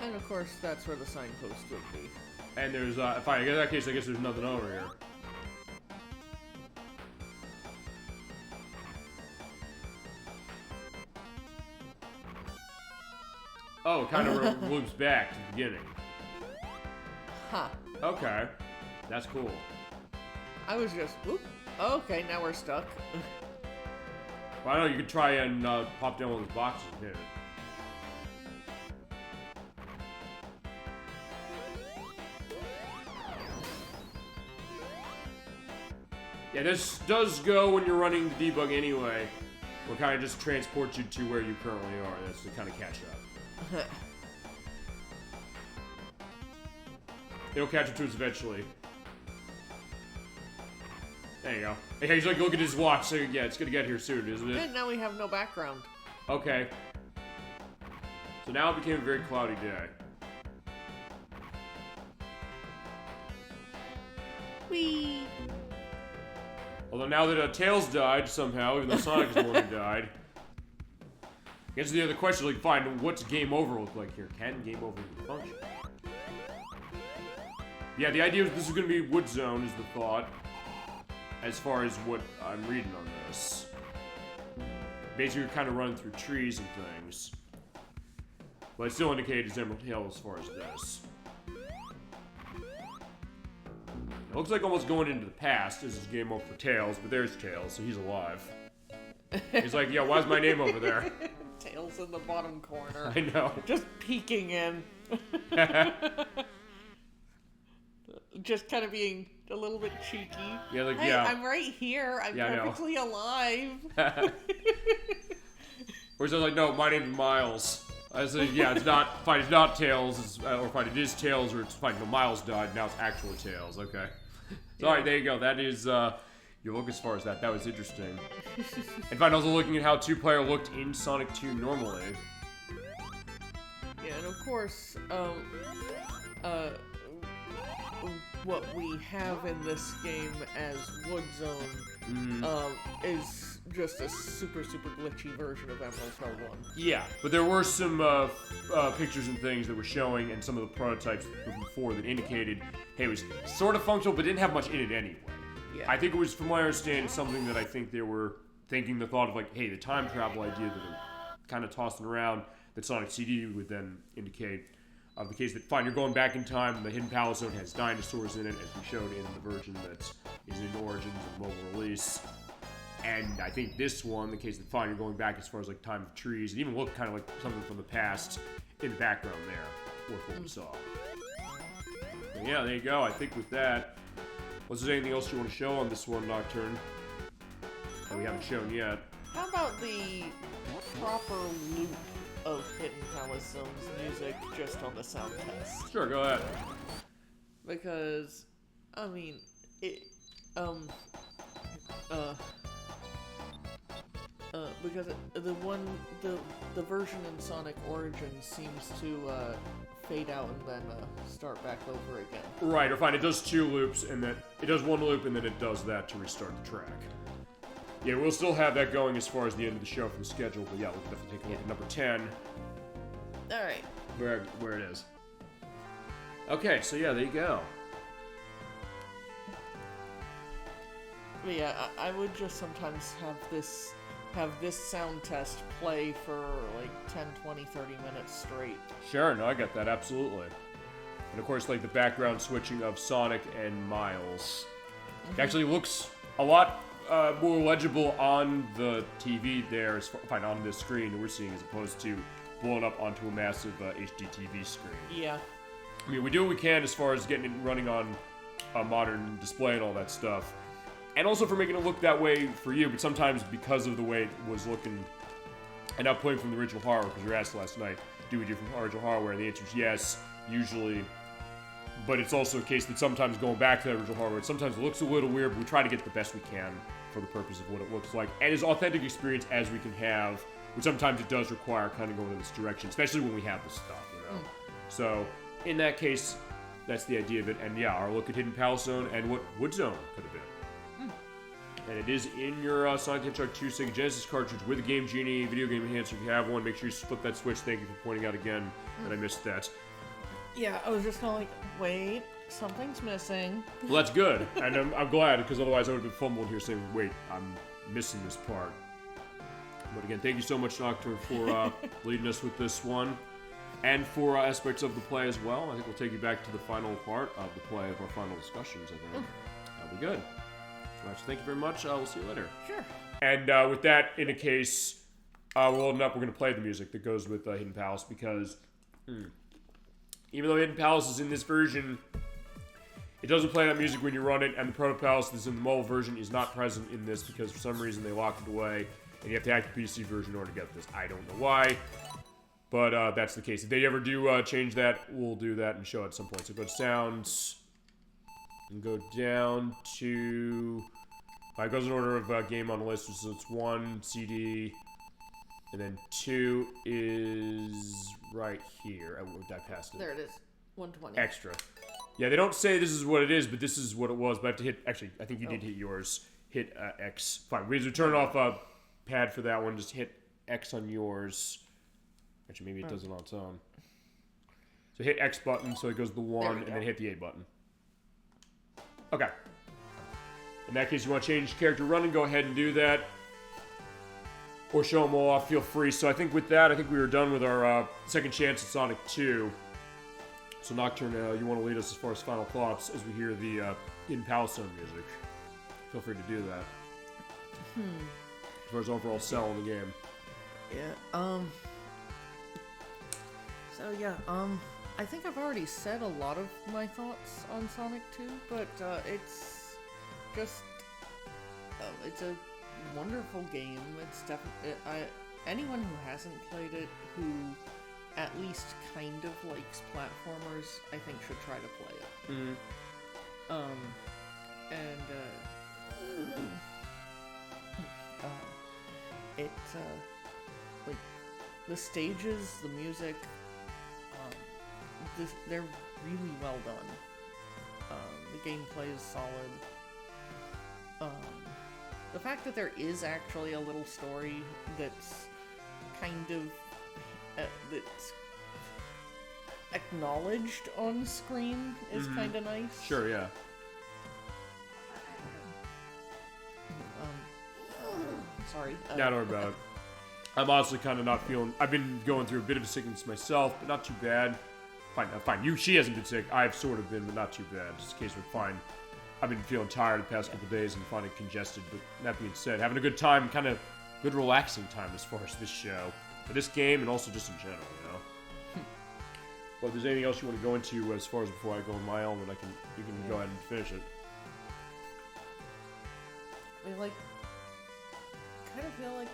And of course, that's where the signpost would be. And there's, fine, in that case, I guess there's nothing over here. Oh, it kind of loops back to the beginning. Huh. Okay. That's cool. I was just, whoop. Okay, now we're stuck. Well, I know you could try and pop down one of those boxes and hit it. Yeah, this does go when you're running the debug anyway. Or kind of just transports you to where you currently are. That's to kind of catch up. It'll catch up to us eventually. There you go. Hey, he's like, look at his watch. So yeah, it's gonna get here soon, isn't it? And now we have no background. Okay. So now it became a very cloudy day. Whee! Although now that Tails died somehow, even though Sonic is the one who died. I guess the other question, like, fine, what's game over look like here? Can game over even function? Yeah, the idea is this is going to be Wood Zone is the thought. As far as what I'm reading on this. Basically, you're kind of running through trees and things. But it still indicates Emerald Hill as far as this. It looks like almost going into the past. This is game over for Tails, but there's Tails, so he's alive. He's like, yeah, why's my name over there? Tails in the bottom corner. I know. Just peeking in. Just kind of being a little bit cheeky. Yeah, like, hey, yeah. I'm right here. I'm perfectly alive. Whereas I was like, no, my name's Miles. I said, yeah, it's not, fine, it's not Tails, or fine, it is Tails, or it's fine, no, Miles died, now it's actually Tails, okay. So, alright, there you go, that is, your look as far as that was interesting. And fine, also looking at how two-player looked in Sonic 2 normally. Yeah, and of course, what we have in this game as Wood Zone, is just a super glitchy version of Emerald Hill 1. Yeah, but there were some pictures and things that were showing, and some of the prototypes from before that indicated, hey, it was sort of functional, but didn't have much in it anyway. Yeah. I think it was, from what I understand, something that I think they were thinking the thought of, like, hey, the time travel idea that they're kind of tossing around, that Sonic CD would then indicate, the case that, fine, you're going back in time, the Hidden Palace Zone has dinosaurs in it, as we showed in the version that is in Origins and mobile release. And I think this one, the case that, fine, you're going back as far as, like, time of trees, it even looked kind of like something from the past in the background there, with what we saw. But yeah, there you go. I think with that, was there anything else you want to show on this one, Nocturne? That we haven't shown yet. How about the proper loop of Hidden Palace Zone's music just on the sound test? Sure, go ahead. Because, I mean, because the version in Sonic Origins seems to fade out and then start back over again. Right, or fine, it does two loops, and then it does one loop, and then it does that to restart the track. Yeah, we'll still have that going as far as the end of the show for the schedule, but yeah, we'll definitely take a look at number 10. Alright. Where it is. Okay, so yeah, there you go. But yeah, I would just sometimes have this sound test play for like 10, 20, 30 minutes straight. Sure, no, I get that, absolutely. And of course, like the background switching of Sonic and Miles. It actually looks a lot more legible on the TV there, fine, on this screen that we're seeing, as opposed to blown up onto a massive HD TV screen. Yeah. I mean, we do what we can as far as getting it running on a modern display and all that stuff. And also for making it look that way for you, but sometimes because of the way it was looking, and not playing from the original hardware, because you were asked last night, do we do from original hardware? And the answer is yes, usually. But it's also a case that sometimes going back to that original hardware, sometimes it looks a little weird, but we try to get the best we can for the purpose of what it looks like, and as authentic experience as we can have, which sometimes it does require kind of going in this direction, especially when we have this stuff, you know? So, in that case, that's the idea of it, and yeah, our look at Hidden Palace Zone and what Wood Zone could have been. And it is in your Sonic the Hedgehog 2 Sega Genesis cartridge with a Game Genie video game enhancer if you have one. Make sure you flip that switch. Thank you for pointing out again that I missed that. Yeah, I was just kind of like, wait, something's missing. Well, that's good, and I'm glad, because otherwise I would have been fumbling here saying, wait, I'm missing this part. But again, thank you so much, Doctor, for leading us with this one, and for aspects of the play as well. I think we'll take you back to the final part of the play of our final discussions, I think. That'll be good. So thank you very much. We'll see you later. Sure. And with that in a case, we're loading up. We're going to play the music that goes with Hidden Palace, because even though Hidden Palace is in this version, It doesn't play that music when you run it, and the Proto Palace that's in the mobile version is not present in this because for some reason they locked it away, and you have to hack the PC version in order to get this. I don't know why, but that's the case. If they ever do change that, we'll do that and show it at some point. So go to sounds, and go down to... it goes in order of game on the list, so it's 1, CD, and then 2 is right here. I passed it. There it is. 120. Extra. Yeah, they don't say this is what it is, but this is what it was. But I have to hit... Actually, I think you did hit yours. Hit X. Fine. We turn off pad for that one. Just hit X on yours. Actually, maybe it does it on its own. So hit X button, so it goes to the 1, and then hit the A button. Okay. In that case, you want to change character running, go ahead and do that. Or show them all off, feel free. So I think with that, we were done with our second chance at Sonic 2. So Nocturne, you want to lead us as far as final thoughts as we hear the In Palace Zone music. Feel free to do that. As far as overall sell in the game. Yeah, So yeah, I think I've already said a lot of my thoughts on Sonic 2, but it's just... it's a wonderful game. It's definitely... anyone who hasn't played it, who at least kind of likes platformers, I think should try to play it. Like, the stages, the music, they're really well done. The gameplay is solid. The fact that there is actually a little story that's kind of that's acknowledged on screen is kind of nice. Sure, yeah. Sorry. Don't worry about it. I'm honestly kind of not feeling... I've been going through a bit of a sickness myself, but not too bad. Fine. She hasn't been sick. I've sort of been, but not too bad. Just in case we're fine. I've been feeling tired the past couple days and finding congested, but that being said, having a good time, kind of good relaxing time as far as this show. For this game, and also just in general, you know? Well, if there's anything else you want to go into as far as before I go on my own, then you can go ahead and finish it. I kind of feel like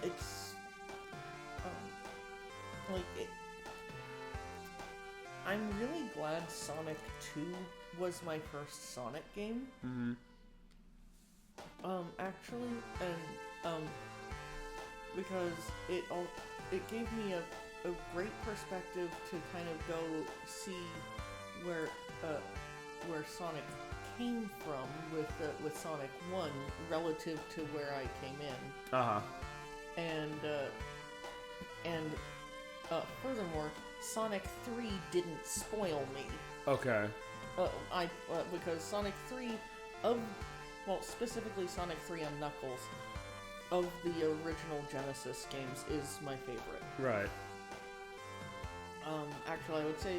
it's, I'm really glad Sonic 2 was my first Sonic game. Actually, and, because it gave me a great perspective to kind of go see where Sonic came from with Sonic 1 relative to where I came in. And furthermore, Sonic 3 didn't spoil me. Okay. Because Sonic 3 specifically Sonic 3 and Knuckles of the original Genesis games is my favorite. Right. Actually, I would say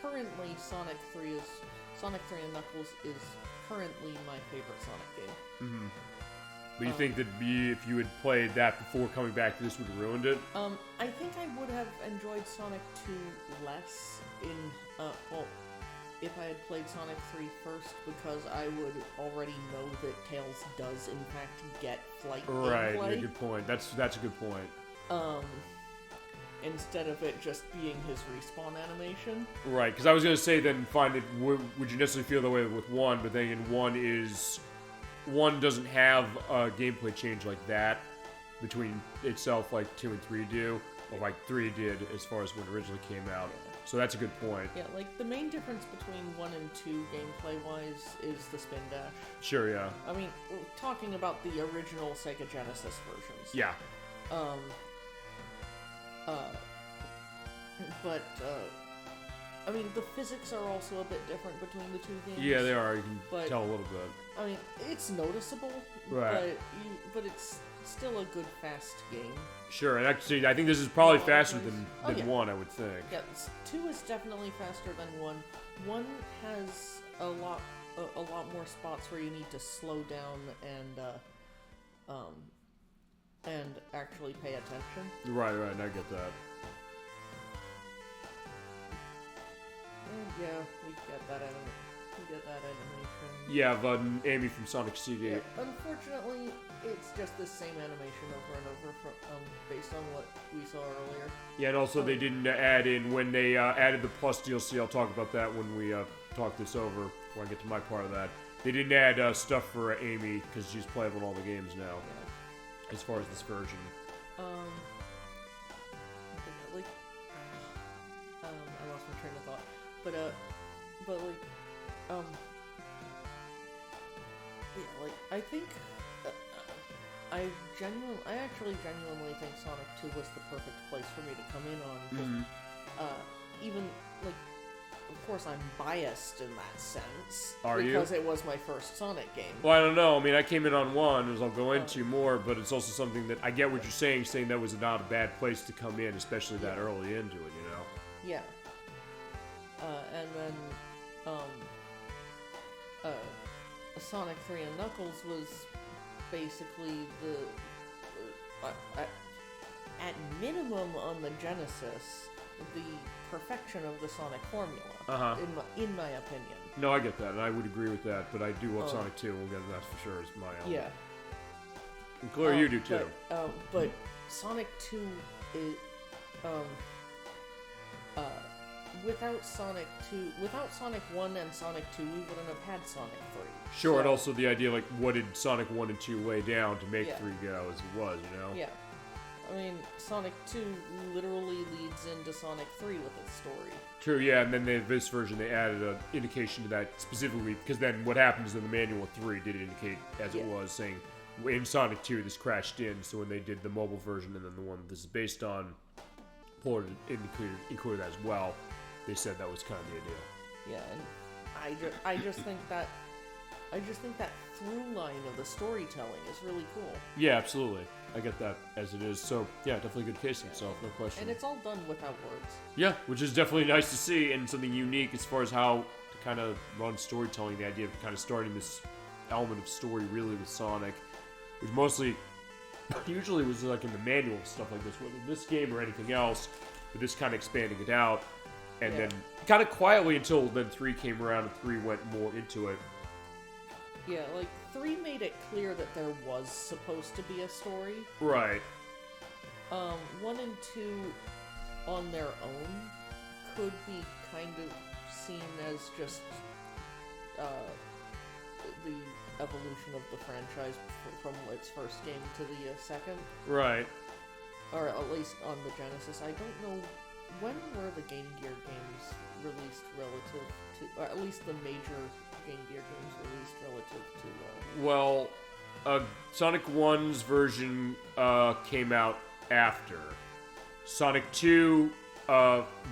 currently Sonic 3 and Knuckles is currently my favorite Sonic game. But you think that if you had played that before coming back, this would have ruined it? I think I would have enjoyed Sonic 2 less if I had played Sonic 3 first, because I would already know that Tails does in fact get flight gameplay. Right, yeah, good point. That's a good point. Instead of it just being his respawn animation. Right, because I was going to say then, fine, would you necessarily feel that way with 1, but then in 1 doesn't have a gameplay change like that between itself like 2 and 3 do, or like 3 did as far as when it originally came out. So that's a good point. Yeah, like the main difference between 1 and 2 gameplay-wise is the spin dash. Sure, yeah. I mean, we're talking about the original Sega Genesis versions. Yeah. I mean, the physics are also a bit different between the two games. Yeah, they are. You can tell a little bit. I mean, it's noticeable, right? But it's still a good, fast game. Sure, and actually, I think this is probably faster than 1, I would think. Yeah, 2 is definitely faster than 1. 1 has a lot more spots where you need to slow down and actually pay attention. Right, I get that. And yeah, we get that get that animation. Yeah, but Amy from Sonic CD. Yeah, unfortunately, it's just the same animation over and over based on what we saw earlier. Yeah, and also they didn't add in, when they added the Plus DLC, I'll talk about that when we talk this over, when I get to my part of that. They didn't add stuff for Amy, because she's playable in all the games now, Yeah. as far as this version. I lost my train of thought. I think, I actually genuinely think Sonic 2 was the perfect place for me to come in on. Even, of course I'm biased in that sense. Are you? Because it was my first Sonic game. Well, I don't know. I mean, I came in on 1, as I'll go into more, but it's also something that, I get what you're saying that was not a bad place to come in, especially that early into it, you know? Yeah. And then, Sonic 3 and Knuckles was basically at minimum on the Genesis, the perfection of the Sonic formula, in my opinion. No, I get that, and I would agree with that, but I do love Sonic 2, we'll get to that for sure, is my element. Yeah. And Claire, you do too. But Sonic 2 is, without Sonic 1 and Sonic 2, we wouldn't have had Sonic 3. Sure, and also the idea, what did Sonic 1 and 2 lay down to make 3 go as it was, you know? Yeah. I mean, Sonic 2 literally leads into Sonic 3 with its story. True, yeah, and then this version, they added an indication to that specifically, because then what happens in the manual of 3 did indicate, as it was, saying, in Sonic 2, this crashed in, so when they did the mobile version, and then the one this is based on, included that as well, they said that was kind of the idea. Yeah, and I just think that through line of the storytelling is really cool. Yeah, absolutely. I get that as it is. So, yeah, definitely a good case himself, no question. And it's all done without words. Yeah, which is definitely nice to see, and something unique as far as how to kind of run storytelling, the idea of kind of starting this element of story really with Sonic, which mostly, usually was like in the manual and stuff like this, whether this game or anything else, but this kind of expanding it out, and then kind of quietly until then 3 came around and 3 went more into it. Yeah, 3 made it clear that there was supposed to be a story. Right. 1 and 2, on their own, could be kind of seen as just the evolution of the franchise from its first game to the second. Right. Or at least on the Genesis. I don't know, when were the Game Gear games released relative to, or at least the major Game Gear games released relative to... Well, Sonic 1's version came out after. Sonic 2,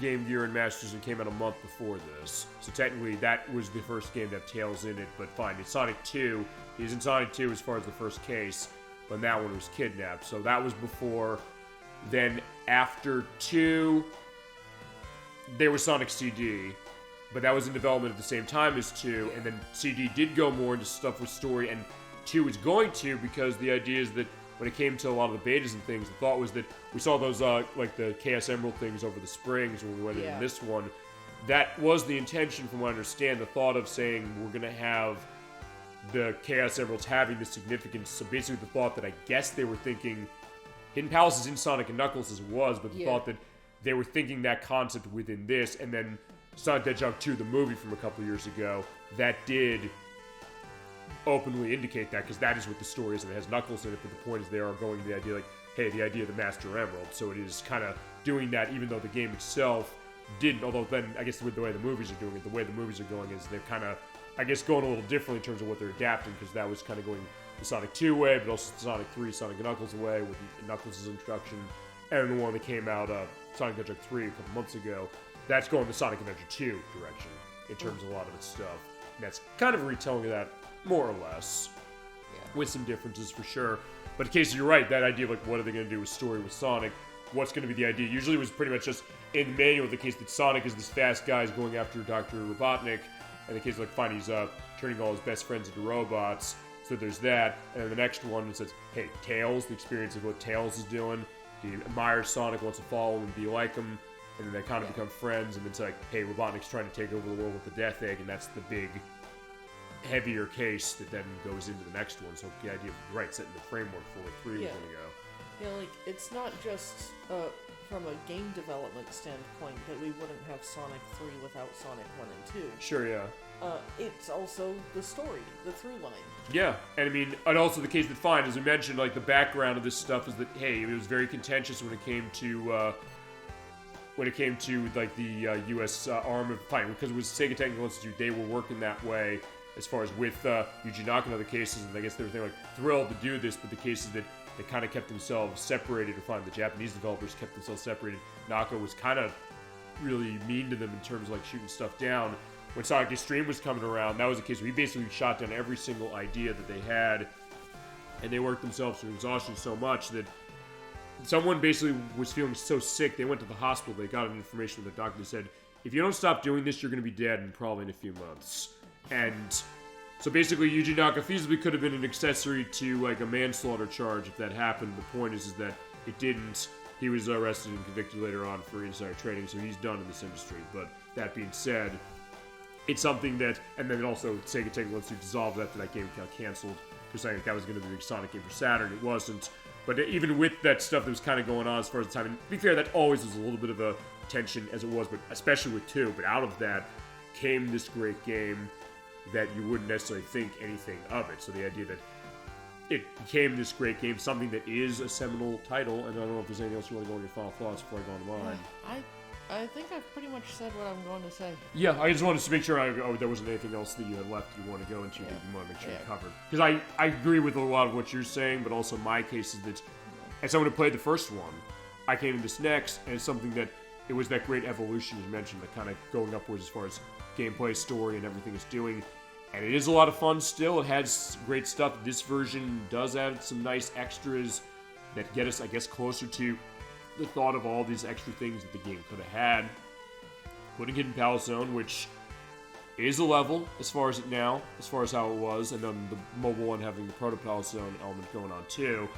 Game Gear and Master System came out a month before this. So technically that was the first game to have Tails in it, but fine. It's Sonic 2. He's in Sonic 2 as far as the first case, but that one was kidnapped. So that was before. Then after 2, there was Sonic CD. But that was in development at the same time as 2, and then CD did go more into stuff with story, and 2 was going to, because the idea is that when it came to a lot of the betas and things, the thought was that we saw those, the Chaos Emerald things over the springs when we went in this one. That was the intention, from what I understand, the thought of saying we're going to have the Chaos Emeralds having this significance. So basically the thought that I guess they were thinking, Hidden Palace is in Sonic and Knuckles as it was, but the thought that they were thinking that concept within this, and then Sonic the Hedgehog 2, the movie from a couple years ago, that did openly indicate that, because that is what the story is, and it has Knuckles in it, but the point is they are going to the idea, hey, the idea of the Master Emerald, so it is kind of doing that, even though the game itself didn't, although then, I guess with the way the movies are doing it, the way the movies are going is they're kind of, I guess, going a little differently in terms of what they're adapting, because that was kind of going the Sonic 2 way, but also Sonic 3, Sonic and Knuckles way, with Knuckles' introduction, and the one that came out, Sonic the Hedgehog 3, a couple months ago, that's going the Sonic Adventure 2 direction in terms of a lot of its stuff. And that's kind of a retelling of that, more or less, with some differences for sure. But in case you're right, that idea of what are they going to do with story with Sonic, what's going to be the idea? Usually it was pretty much just in the manual, the case that Sonic is this fast guy going after Dr. Robotnik, and the case fine, he's turning all his best friends into robots. So there's that. And then the next one it says, hey, Tails, the experience of what Tails is doing. He admires Sonic, wants to follow him and be like him. and then they kind of become friends, and it's like, hey, Robotnik's trying to take over the world with the Death Egg, and that's the big, heavier case that then goes into the next one. So the idea of, right, setting the framework for where 3 was going to go. Yeah, like, it's not just from a game development standpoint that we wouldn't have Sonic 3 without Sonic 1 and 2. Sure, yeah. It's also the story, the through line. Yeah, and I mean, and also the case that, fine, as we mentioned, like, the background of this stuff is that, hey, it was very contentious when it came to, like, the U.S. arm of, fine, because it was Sega Technical Institute, they were working that way, as far as with Yuji Naka and other cases, and I guess they were like thrilled to do this, but the cases that they kind of kept themselves separated, or fine, the Japanese developers kept themselves separated. Naka was kind of really mean to them in terms of like shooting stuff down. When Sonic Extreme was coming around, that was the case where he basically shot down every single idea that they had, and they worked themselves to exhaustion so much that someone basically was feeling so sick, they went to the hospital, they got an information from the doctor that said, if you don't stop doing this, you're going to be dead in probably in a few months. And so basically, Yuji Naka feasibly could have been an accessory to like a manslaughter charge if that happened. The point is that it didn't. He was arrested and convicted later on for insider trading, so he's done in this industry. But that being said, it's something that, and then also Sega Technical Institute dissolved after that game got canceled because I think that was going to be the Sonic game for Saturn. It wasn't. But even with that stuff that was kind of going on as far as the time, and to be fair, that always was a little bit of a tension as it was, but especially with 2. But out of that came this great game that you wouldn't necessarily think anything of it. So the idea that it became this great game, something that is a seminal title, and I don't know if there's anything else you want to go on your final thoughts before I go on mine. I think I've pretty much said what I'm going to say. Yeah, I just wanted to make sure there wasn't anything else that you had left you want to go into that you want to make sure you covered. Because I agree with a lot of what you're saying, but also my case is that as someone who played the first one, I came to this next, and it's something that it was that great evolution you mentioned, that kind of going upwards as far as gameplay, story, and everything it's doing. And it is a lot of fun still. It has great stuff. This version does add some nice extras that get us, I guess, closer to the thought of all these extra things that the game could have had. Putting Hidden Palace Zone, which is a level as far as how it was, and then the mobile one having the Proto Palace Zone element going on too.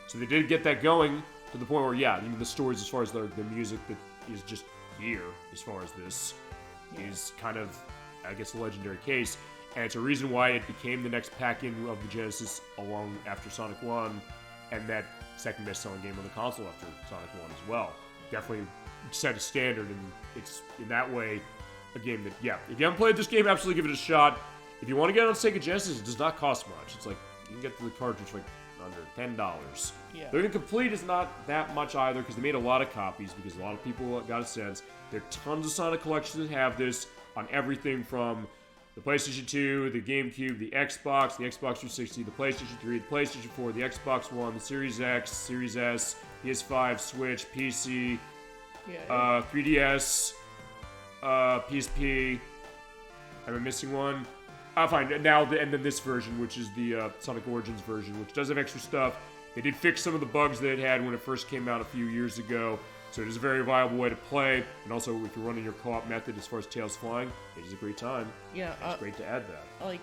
So they did get that going to the point where, yeah, even the stories as far as the music that is just here as far as this is kind of, I guess, a legendary case. And it's a reason why it became the next pack-in of the Genesis along after Sonic 1, and that second best-selling game on the console after Sonic 1 as well. Definitely set a standard, and it's, in that way, a game that, yeah, if you haven't played this game, absolutely give it a shot. If you want to get it on Sega Genesis, it does not cost much. It's like, you can get the cartridge for like under $10. Yeah. The Incomplete is not that much either, because they made a lot of copies, because a lot of people got a sense. There are tons of Sonic collections that have this on everything from the PlayStation 2, the GameCube, the Xbox 360, the PlayStation 3, the PlayStation 4, the Xbox One, the Series X, Series S, PS5, Switch, PC, 3DS, PSP. Am I missing one? Fine. Now, and then this version, which is the Sonic Origins version, which does have extra stuff. They did fix some of the bugs that it had when it first came out a few years ago. So it is a very viable way to play, and also if you're running your co-op method as far as Tails flying, it is a great time. Yeah, it's great to add that. Like,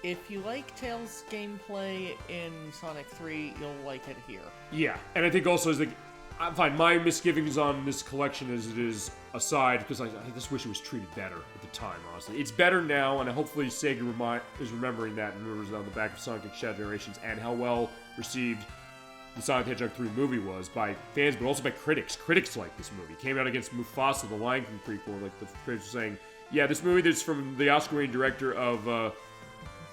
if you like Tails gameplay in Sonic 3, you'll like it here. Yeah, and I think also is like, I find my misgivings on this collection as it is aside, because I just wish it was treated better at the time. Honestly, it's better now, and hopefully Sega is remembering that and remembers on the back of Sonic X Generations and how well received the Sonic the Hedgehog 3 movie was by fans, but also by critics. Critics like this movie. It came out against Mufasa, the Lion King prequel. Like, the critics were saying, yeah, this movie that's from the Oscar-winning director of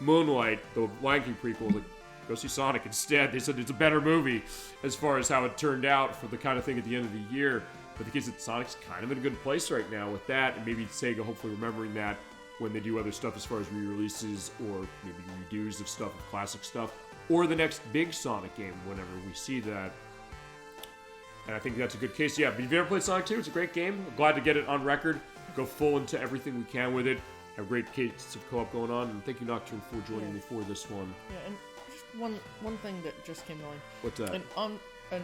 Moonlight, the Lion King prequel, like, go see Sonic instead. They said it's a better movie as far as how it turned out for the kind of thing at the end of the year. But the case that Sonic's kind of in a good place right now with that, and maybe Sega hopefully remembering that when they do other stuff as far as re-releases or maybe redos of stuff, of classic stuff, or the next big Sonic game whenever we see that. And I think that's a good case. Yeah, but if you ever played Sonic 2, it's a great game. I'm glad to get it on record. Go full into everything we can with it. Have great cases of co-op going on. And thank you, Nocturne, for joining me for this one. Yeah, and just one thing that just came to mind. What's that? And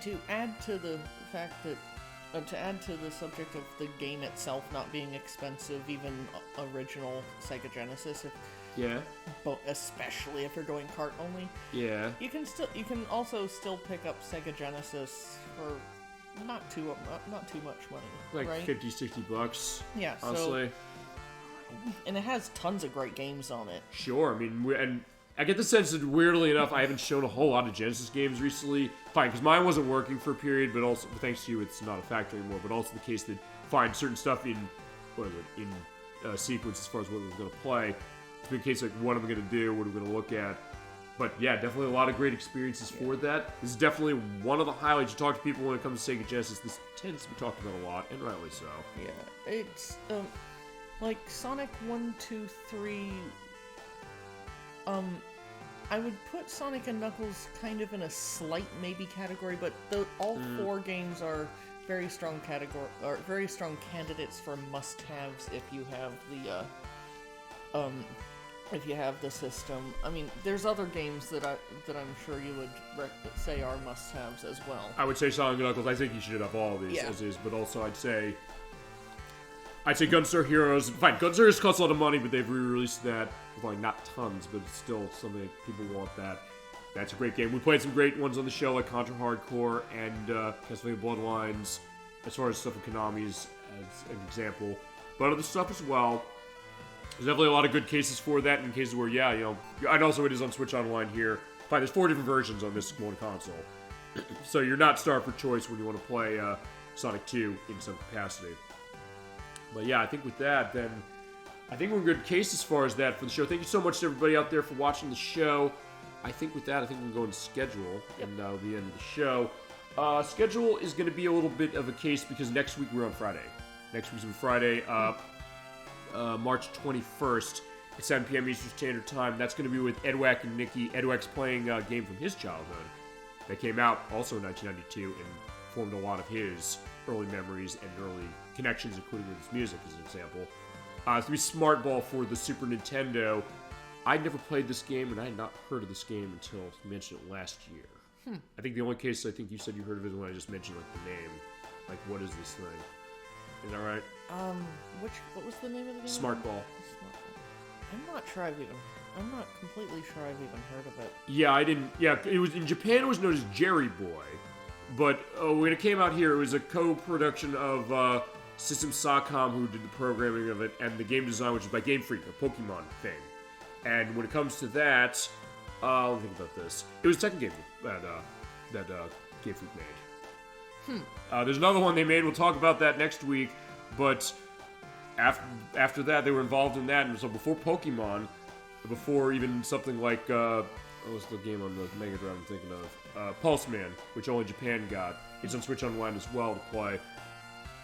to add to the fact that to add to the subject of the game itself not being expensive, even original Sega Genesis, especially if you're going cart only. Yeah. You can also still pick up Sega Genesis for not too much money, like right? $50-$60. Yeah, honestly. And it has tons of great games on it. Sure, I mean, and I get the sense that, weirdly enough, I haven't shown a whole lot of Genesis games recently. Fine, because mine wasn't working for a period, but also, thanks to you, it's not a factor anymore. But also the case that, fine, certain stuff in sequence as far as what we're going to play. It's been a case like, what am I going to do? What are we going to look at? But yeah, definitely a lot of great experiences for that. This is definitely one of the highlights. You talk to people when it comes to Sega Genesis, this tends to be talked about a lot, and rightly so. Yeah, it's, like, Sonic 1, 2, 3... I would put Sonic and Knuckles kind of in a slight maybe category, but all 4 games are very strong candidates for must-haves if you have the system. I mean, there's other games that I'm sure you would say are must-haves as well. I would say Sonic and Knuckles. I think you should have all of these as is, but also I'd say Gunstar Heroes. Fine, Gunstar Heroes costs a lot of money, but they've re-released that. Well, not tons, but it's still something that people want that. That's a great game. We played some great ones on the show, like Contra Hardcore and Castlevania Bloodlines, as far as stuff in Konami's as an example. But other stuff as well. There's definitely a lot of good cases for that, in cases where, yeah, you know, and also it is on Switch Online here. Fine, there's 4 different versions on this one console. So you're not starved for choice when you want to play Sonic 2 in some capacity. But yeah, I think with that, then, I think we're in good case as far as that for the show. Thank you so much to everybody out there for watching the show. I think with that, I think we can go into schedule, and that'll be the end of the show. Schedule is going to be a little bit of a case because next week we're on Friday. Next week's on Friday, March 21st at 7 p.m. Eastern Standard Time. That's going to be with Edwack and Nikki. Edwack's playing a game from his childhood that came out also in 1992 and formed a lot of his early memories and early connections, including with his music, as an example. It's going to be Smart Ball for the Super Nintendo. I'd never played this game, and I had not heard of this game until you mentioned it last year. I think the only case I think you said you heard of it is when I just mentioned, like, the name. Like, what is this thing? Is that right? What was the name of the game? Smart Ball. I'm not completely sure I've even heard of it. Yeah, I didn't. Yeah, it was in Japan. It was known as Jerry Boy, but when it came out here, it was a co-production of System Socom, who did the programming of it, and the game design, which is by Game Freak, a Pokemon thing. And when it comes to that, let me think about this. It was the second game that Game Freak made. There's another one they made. We'll talk about that next week. But after that, they were involved in that. And so before Pokemon, before even something like what was the game on the Mega Drive I'm thinking of? Pulse Man, which only Japan got. It's on Switch Online as well to play.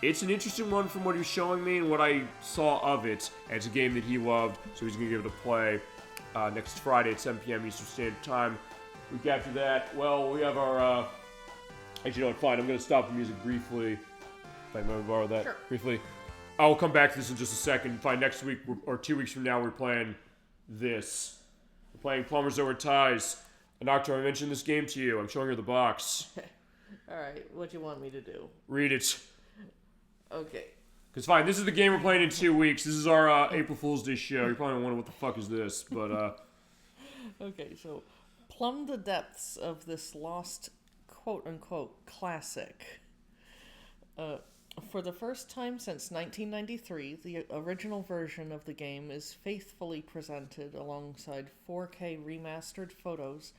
It's an interesting one from what he was showing me and what I saw of it. And it's a game that he loved, so he's going to give it a play next Friday at 7 p.m. Eastern Standard Time. Week after that, well, we have our... Actually, no, fine. I'm going to stop the music briefly. If I may borrow that briefly. I'll come back to this in just a second. Fine, next week, or 2 weeks from now, we're playing this. We're playing Plumbers Over Ties. Nocturne, I mentioned this game to you. I'm showing her the box. Alright, what do you want me to do? Read it. Okay. Because fine, this is the game we're playing in 2 weeks. This is our April Fool's Day show. You're probably wondering what the fuck is this, but Okay, so plumb the depths of this lost quote-unquote classic. For the first time since 1993, the original version of the game is faithfully presented alongside 4K remastered photos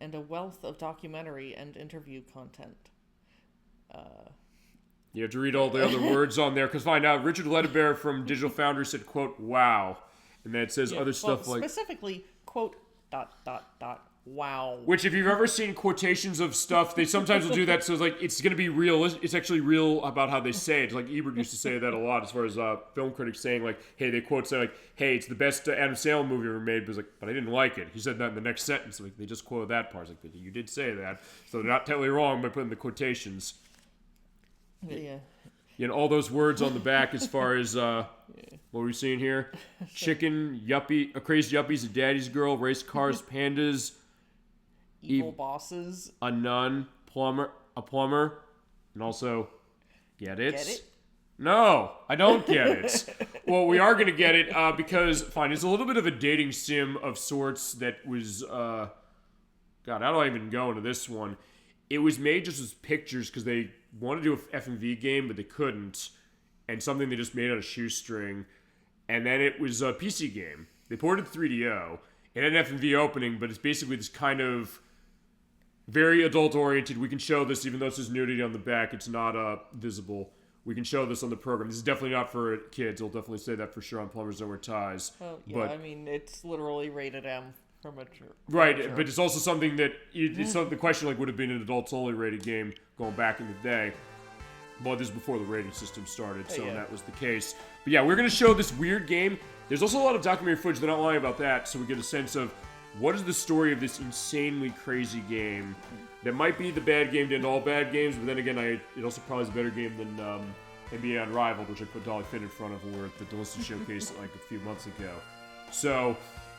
and a wealth of documentary and interview content. You have to read all the other words on there, because find out Richard Ledbetter from Digital Foundry said, quote, wow. And then it says other stuff like... Specifically, quote, ... wow. Which, if you've ever seen quotations of stuff, they sometimes will do that, so it's like, it's going to be real. It's actually real about how they say it. It's like Ebert used to say that a lot, as far as film critics saying, like, hey, they quote say, like, hey, it's the best Adam Sandler movie ever made, but it's like, but I didn't like it. He said that in the next sentence. Like, they just quoted that part. It's like, you did say that. So they're not totally wrong by putting the quotations. Yeah. You know, all those words on the back as far as, what were we seeing here? Chicken, yuppie, a crazy yuppies, a daddy's girl, race cars, pandas, evil bosses, a nun, a plumber, and also, get it? Get it? No, I don't get it. Well, we are going to get it because, fine, it's a little bit of a dating sim of sorts that was, God, how do I even go into this one? it was made just as pictures because they wanted to do a FMV game, but they couldn't. And something they just made on a shoestring. And then it was a PC game. They ported it to 3DO. It had an FMV opening, but it's basically this kind of very adult-oriented. We can show this, even though it says nudity on the back. It's not visible. We can show this on the program. This is definitely not for kids. It'll definitely say that for sure on Plumbers Don't Wear Ties. Well, yeah, but, I mean, it's literally rated M for mature. Right, but it's also something that... It's the question would have been an adults-only rated game going back in the day. Well, this is before the rating system started, so that was the case. But yeah, we're going to show this weird game. There's also a lot of documentary footage. They're not lying about that, so we get a sense of what is the story of this insanely crazy game that might be the bad game to end all bad games, but then again, it also probably is a better game than NBA Unrivaled, which I put Dolly Finn in front of when we were at the Delicious Showcase a few months ago. So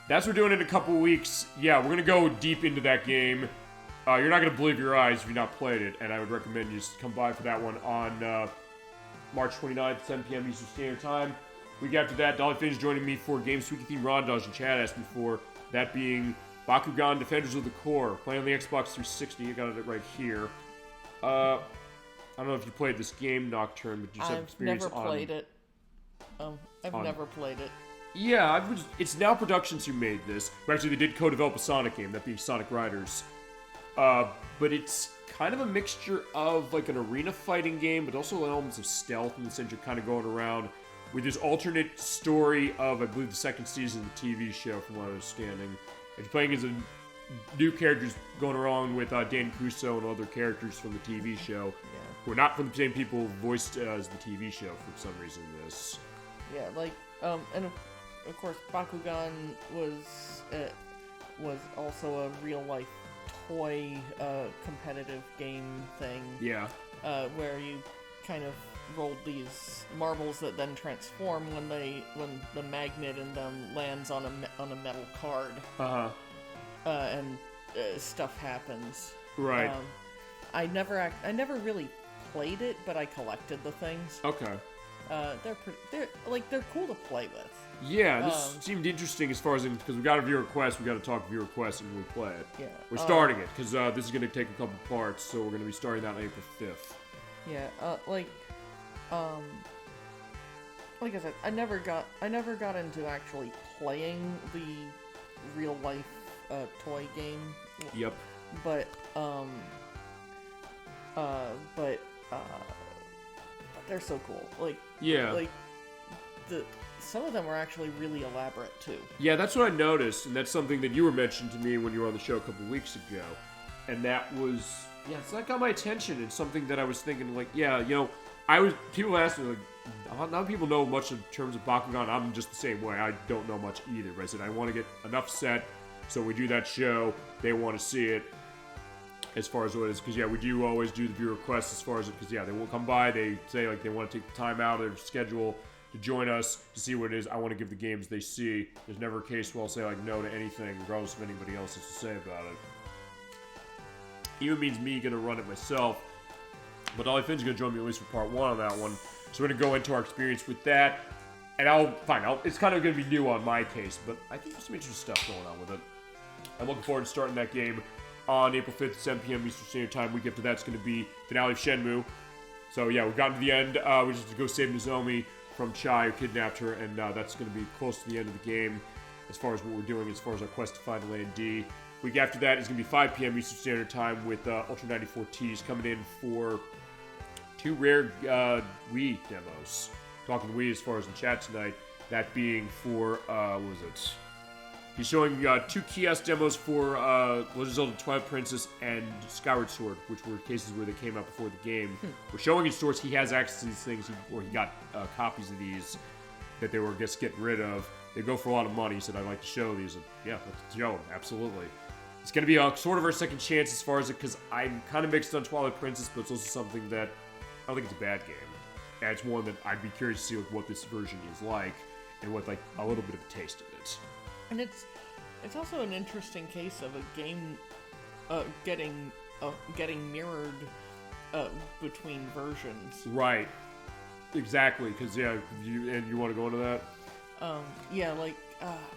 that's what we're doing in a couple weeks. Yeah, we're going to go deep into that game. You're not going to believe your eyes if you've not played it, and I would recommend you just come by for that one on March 29th, 7 p.m. Eastern Standard Time. Week after that, Dolly Finn's joining me for Games Weekly Theme Rondage, and Chad asked me for that being Bakugan Defenders of the Core, playing on the Xbox 360. You got it right here. I don't know if you played this game, Nocturne, but you just have experience on... I've never played it. I've never played it. Yeah, it's Now Productions who made this. Actually, they did co-develop a Sonic game, that being Sonic Riders. But it's kind of a mixture of an arena fighting game, but also elements of stealth in the sense you're kind of going around with this alternate story of, I believe, the second season of the TV show, from what I understanding. And you're playing as a new characters going around with Dan Kuso and other characters from the TV show, who are not from the same people voiced as the TV show for some reason. Yeah, and of course, Bakugan was also a real life toy competitive game thing. Yeah. Where you kind of rolled these marbles that then transform when the magnet in them lands on a metal card. And stuff happens. Right. I never really played it, but I collected the things. Okay. They're cool to play with. Yeah, this seemed interesting as far as because we got a viewer request, we got to talk viewer request and we play it. Yeah. We're starting it because this is going to take a couple parts, so we're going to be starting that on April 5th. Yeah. Like I said, I never got into actually playing the real life toy game. Yep. But they're so cool. Some of them were actually really elaborate too. Yeah, that's what I noticed, and that's something that you were mentioning to me when you were on the show a couple weeks ago. And that was, so that got my attention. It's something that I was thinking, people ask me, not people know much in terms of Bakugan. I'm just the same way. I don't know much either. I said, I want to get enough set, so we do that show. They want to see it as far as what it is. Because, we do always do the viewer requests as far as it, because, they will come by. They say, they want to take the time out of their schedule to join us to see what it is. I want to give the games they see. There's never a case where I'll say no to anything, regardless of anybody else has to say about it. Even means me going to run it myself. But Dolly Finn's going to join me at least for part 1 on that one. So we're going to go into our experience with that. And it's kind of going to be new on my case, but I think there's some interesting stuff going on with it. I'm looking forward to starting that game on April 5th at 7 p.m. Eastern Standard Time. Week after that's going to be finale of Shenmue. So we've gotten to the end. We just have to go save Nozomi from Chai, who kidnapped her, and that's going to be close to the end of the game as far as what we're doing, as far as our quest to find Land D. Week after that is going to be 5 p.m. Eastern Standard Time with Ultra 94Ts coming in for 2 rare Wii demos. Talking Wii as far as in chat tonight. That being for, what was it? He's showing 2 kiosk demos for Legend of Zelda Twilight Princess and Skyward Sword, which were cases where they came out before the game. We're showing in stores he has access to these things, or he got copies of these that they were just getting rid of. They go for a lot of money. He said, I'd like to show these. And, let's show them. Absolutely. It's going to be sort of our second chance as far as it, because I'm kind of mixed on Twilight Princess, but it's also something that I don't think it's a bad game. And it's one that I'd be curious to see what this version is like, and with a little bit of a taste of it. And it's also an interesting case of a game getting mirrored between versions. Right. Exactly. Because you want to go into that?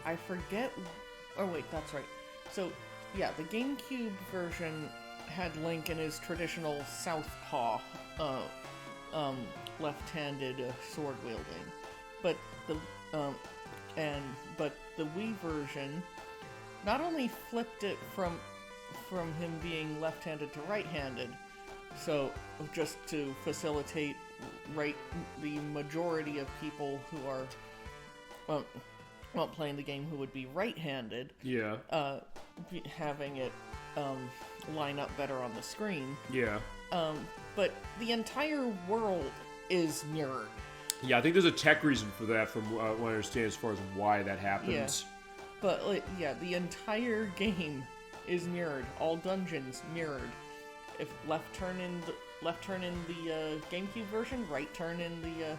I forget. Oh wait, that's right. So the GameCube version had Link in his traditional southpaw, left-handed sword wielding, but the Wii version not only flipped it from him being left-handed to right-handed, so just to facilitate the majority of people who are playing the game who would be right-handed, Yeah. Having it line up better on the screen. Yeah. But the entire world is mirrored. Yeah, I think there's a tech reason for that from what I understand as far as why that happens. Yeah. But, the entire game is mirrored. All dungeons mirrored. If left turn in the GameCube version, right turn in the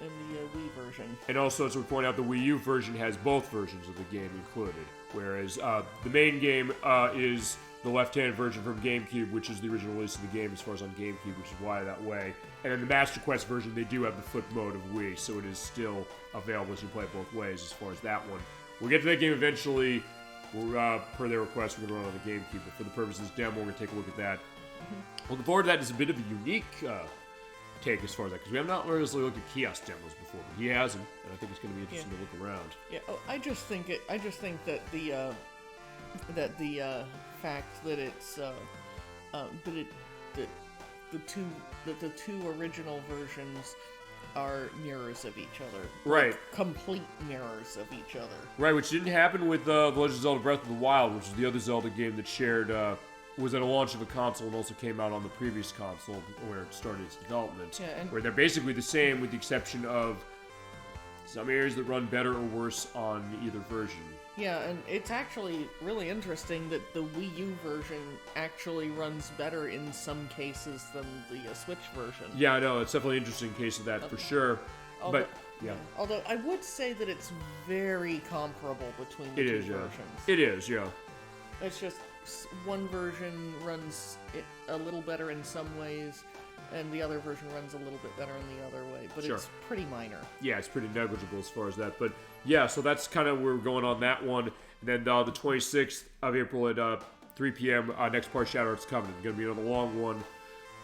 Wii version. And also, as we point out, the Wii U version has both versions of the game included, whereas the main game is the left-hand version from GameCube, which is the original release of the game as far as on GameCube, which is why that way. And then the Master Quest version, they do have the flip mode of Wii, so it is still available as you play it both ways as far as that one. We'll get to that game eventually. Per their request, we're going to run on the GameCube, but for the purpose of this demo, we're going to take a look at that. Looking forward to that. It's a bit of a unique take as far as that, because we have not really looked at kiosk demos before, but he has them, and I think it's going to be interesting to look around. Yeah, I just think that the fact that it's the two original versions are mirrors of each other. Right. Like, complete mirrors of each other. Right, which didn't happen with The Legend of Zelda Breath of the Wild, which is the other Zelda game that was at a launch of a console and also came out on the previous console where it started its development. Yeah, where they're basically the same with the exception of some areas that run better or worse on either version. Yeah, and it's actually really interesting that the Wii U version actually runs better in some cases than the Switch version. Yeah, I know. It's definitely an interesting case of that for sure. Although I would say that it's very comparable between the two versions. It is, yeah. It's just one version runs it a little better in some ways, and the other version runs a little bit better in the other way, but it's pretty minor. Yeah, it's pretty negligible as far as that. But yeah, so that's kind of where we're going on that one. And then the 26th of April at 3 p.m., next part, Shadow Hearts Covenant. Going to be another long one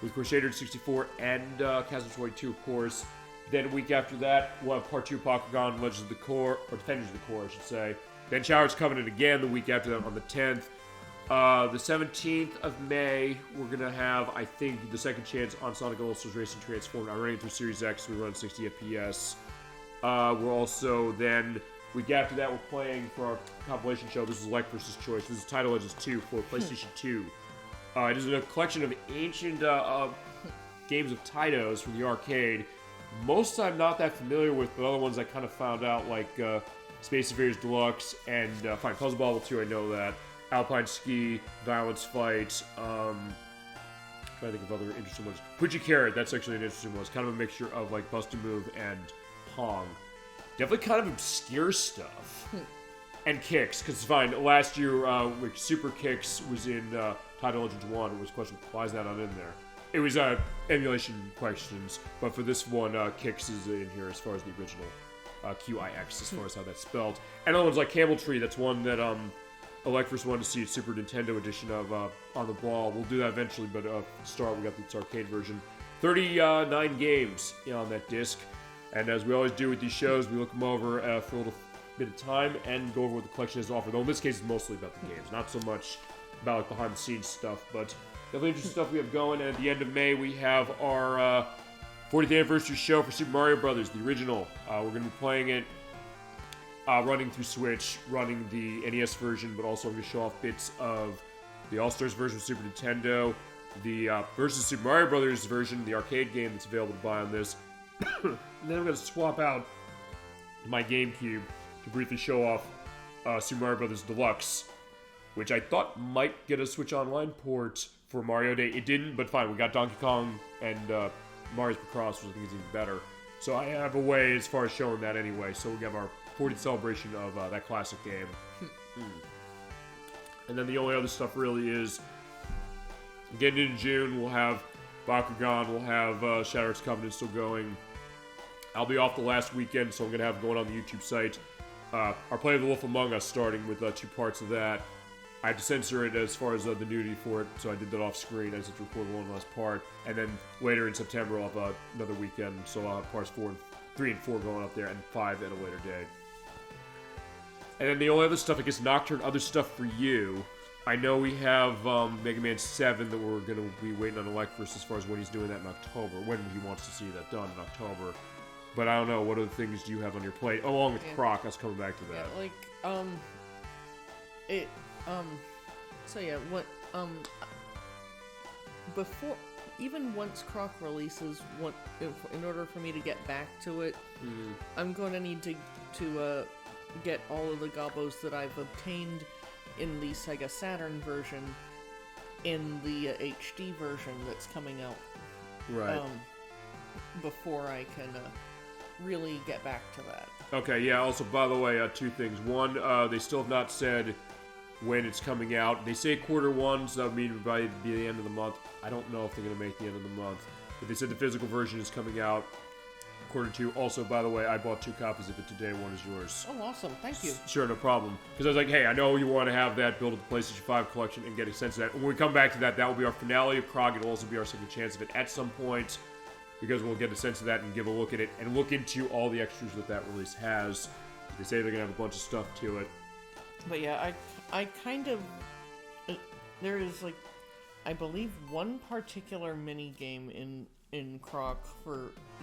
with Crusader 64 and Chasm 22, of course. Then a week after that, we'll have part 2 of Akon, Legends of the Core, or Defenders of the Core, I should say. Then Shadow Hearts Covenant again the week after that on the 10th. The 17th of May, we're going to have, I think, the second chance on Sonic All-Stars Racing Transformed. I'm running through Series X, we run 60 FPS. We're also then, week after that, we're playing for our compilation show. This is Elect vs. Choice. This is Title Legends 2 for PlayStation 2. It is a collection of ancient games of Titles from the arcade. Most I'm not that familiar with, but other ones I kind of found out, like Space Invaders Deluxe and Puzzle Bobble 2, I know that. Alpine Ski, Violence Fight, trying to think of other interesting ones. Pudgy Carrot, that's actually an interesting one. It's kind of a mixture of like Bust a Move and Pong. Definitely kind of obscure stuff. And Kicks, because it's fine. Last year, Super Kicks was in Title Legends 1. It was a question, why is that not in there? It was emulation questions, but for this one, Kicks is in here as far as the original QIX, as far as how that's spelled. And other ones like Camel Tree, that's one that Electrus wanted to see a Super Nintendo edition of On the Ball. We'll do that eventually, but to start, we got this arcade version. 39 games on that disc. And as we always do with these shows, we look them over for a little bit of time and go over what the collection has to offer. Though in this case, it's mostly about the games, not so much about like behind-the-scenes stuff, but definitely interesting stuff we have going. And at the end of May, we have our 40th anniversary show for Super Mario Brothers, the original. We're going to be playing it. Running through Switch, running the NES version, but also going to show off bits of the All-Stars version of Super Nintendo, the versus Super Mario Brothers version, the arcade game that's available to buy on this. And then I'm going to swap out my GameCube to briefly show off Super Mario Brothers Deluxe, which I thought might get a Switch Online port for Mario Day. It didn't, but fine. We got Donkey Kong and Mario's Picross, which I think is even better. So I have a way as far as showing that anyway. So we have our 40th celebration of that classic game. And then the only other stuff really is, getting into June, we'll have Bakugan, we'll have Shadow Hearts Covenant still going. I'll be off the last weekend, so I'm going to have going on the YouTube site. Our Play of the Wolf Among Us starting with 2 parts of that. I had to censor it as far as the nudity for it, so I did that off screen. I just recorded one last part, and then later in September I'll have another weekend, so I'll have parts 3 and 4 going up there, and 5 at a later date. And then the only other stuff, I guess, Nocturne, other stuff for you. I know we have Mega Man 7 that we're going to be waiting on Electverse as far as when he's doing that in October, when he wants to see that done in October. But I don't know, what other things do you have on your plate? Along with Croc, I was coming back to that. Yeah, like, so yeah, what, before, even once Croc releases, in order for me to get back to it, I'm going to need to get all of the gobos that I've obtained in the Sega Saturn version in the HD version that's coming out. Right. Before I can really get back to that. Okay, yeah, also, by the way, 2 things. One, they still have not said when it's coming out. They say Q1, so that would mean by the end of the month. I don't know if they're going to make the end of the month. But they said the physical version is coming out Q2. Also, by the way, I bought 2 copies of it today. One is yours. Oh, awesome. Thank you. Sure, no problem. Because I was like, hey, I know you want to have that, build the PlayStation 5 collection, and get a sense of that. When we come back to that, that will be our finale of Krog. It'll also be our second chance of it at some point, because we'll get a sense of that and give a look at it, and look into all the extras that release has. They say they're going to have a bunch of stuff to it. But yeah, I kind of... there is, like, I believe one particular mini-game in Croc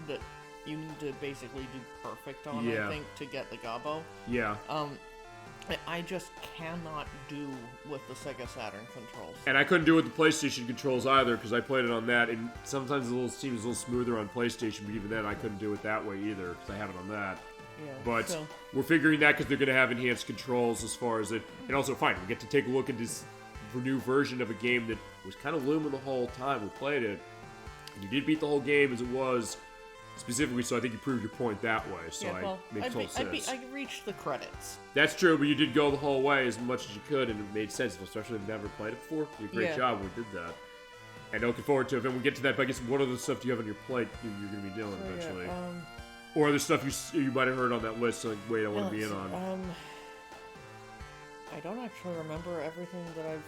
that you need to basically do perfect on, I think, to get the Gobbo. Yeah. I just cannot do with the Sega Saturn controls. And I couldn't do it with the PlayStation controls either, because I played it on that, and sometimes it seems a little smoother on PlayStation, but even then I couldn't do it that way either, because I have it on that. Yeah, but we're figuring that because they're going to have enhanced controls as far as it, and also, fine, we get to take a look at this new version of a game that was kind of looming the whole time we played it. And you did beat the whole game as it was, specifically, so I think you proved your point that way. So makes total sense. I reached the credits. That's true, but you did go the whole way as much as you could, and it made sense, especially if you've never played it before. You did a great job when we did that. And looking forward to it. And we get to that, but I guess what other stuff do you have on your plate you're going to be doing eventually? Or other stuff you might have heard on that list, like, wait, I want to be in on. I don't actually remember everything that I've...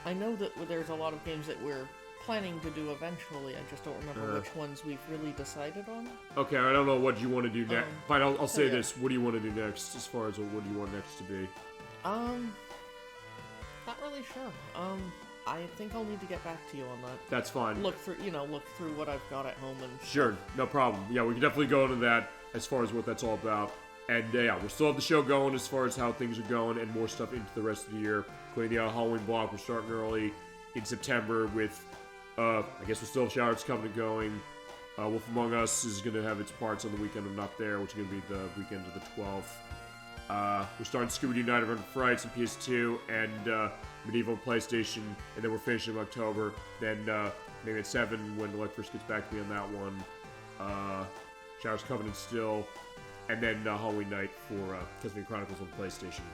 I know that there's a lot of games that we're planning to do eventually. I just don't remember which ones we've really decided on. Okay, I don't know what you want to do next. Fine, I'll say this. What do you want to do next, as far as what do you want next to be? Not really sure. I think I'll need to get back to you on that. That's fine. Look through what I've got at home and... Sure, no problem. Yeah, we can definitely go into that as far as what that's all about. And yeah, we'll still have the show going as far as how things are going, and more stuff into the rest of the year. Including the Halloween block, we're starting early in September with, I guess we'll still have Shoutouts coming and going. Wolf Among Us is going to have its parts on the weekend of Not There, which is going to be the weekend of the 12th. We're starting Scooby-Doo Night of Run Frights on PS2 and Medieval PlayStation, and then we're finishing in October. Then maybe at 7 when Electverse gets back to me on that one. Showers Covenant still, and then Halloween Night for Castlevania Chronicles on PlayStation.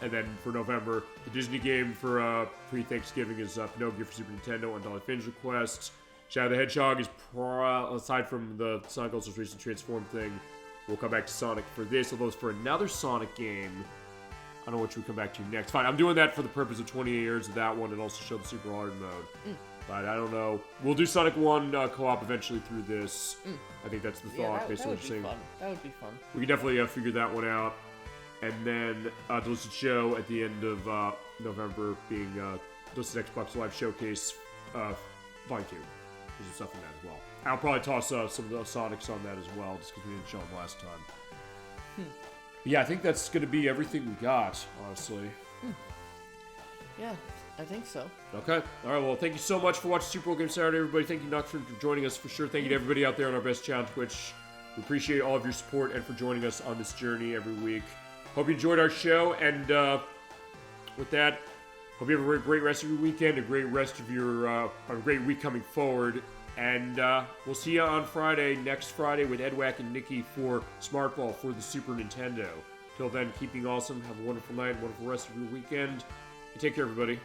And then for November, the Disney game for pre-Thanksgiving is Pinocchio for Super Nintendo on Dollar Finn's request. Shadow the Hedgehog is, aside from the Sonic Ultra's recent Transform thing, we'll come back to Sonic for this, although it's for another Sonic game. I don't know what we'll come back to next. Fine, I'm doing that for the purpose of 28 years of that one and also show the Super Hard mode. But I don't know. We'll do Sonic 1 co-op eventually through this. I think that's the thought, based on what you're saying. That would be fun. We can definitely figure that one out. And then the Listed Show at the end of November being Listed Xbox Live Showcase Volume 2. There's some stuff in that as well. I'll probably toss some of the Sonics on that as well, just because we didn't show them last time. Yeah, I think that's going to be everything we got, honestly. Yeah, I think so. Okay. All right, well, thank you so much for watching Super Bowl Game Saturday, everybody. Thank you, Nocturne, for joining us, for sure. Thank you to everybody out there on our Best Channel Twitch. We appreciate all of your support and for joining us on this journey every week. Hope you enjoyed our show, and with that, hope you have a great rest of your weekend, a great rest of your, a great week coming forward, and we'll see you on next Friday with Edwack and Nikki for Smart Ball for the Super Nintendo. Till then, keeping awesome, have a wonderful night, wonderful rest of your weekend, and take care, everybody.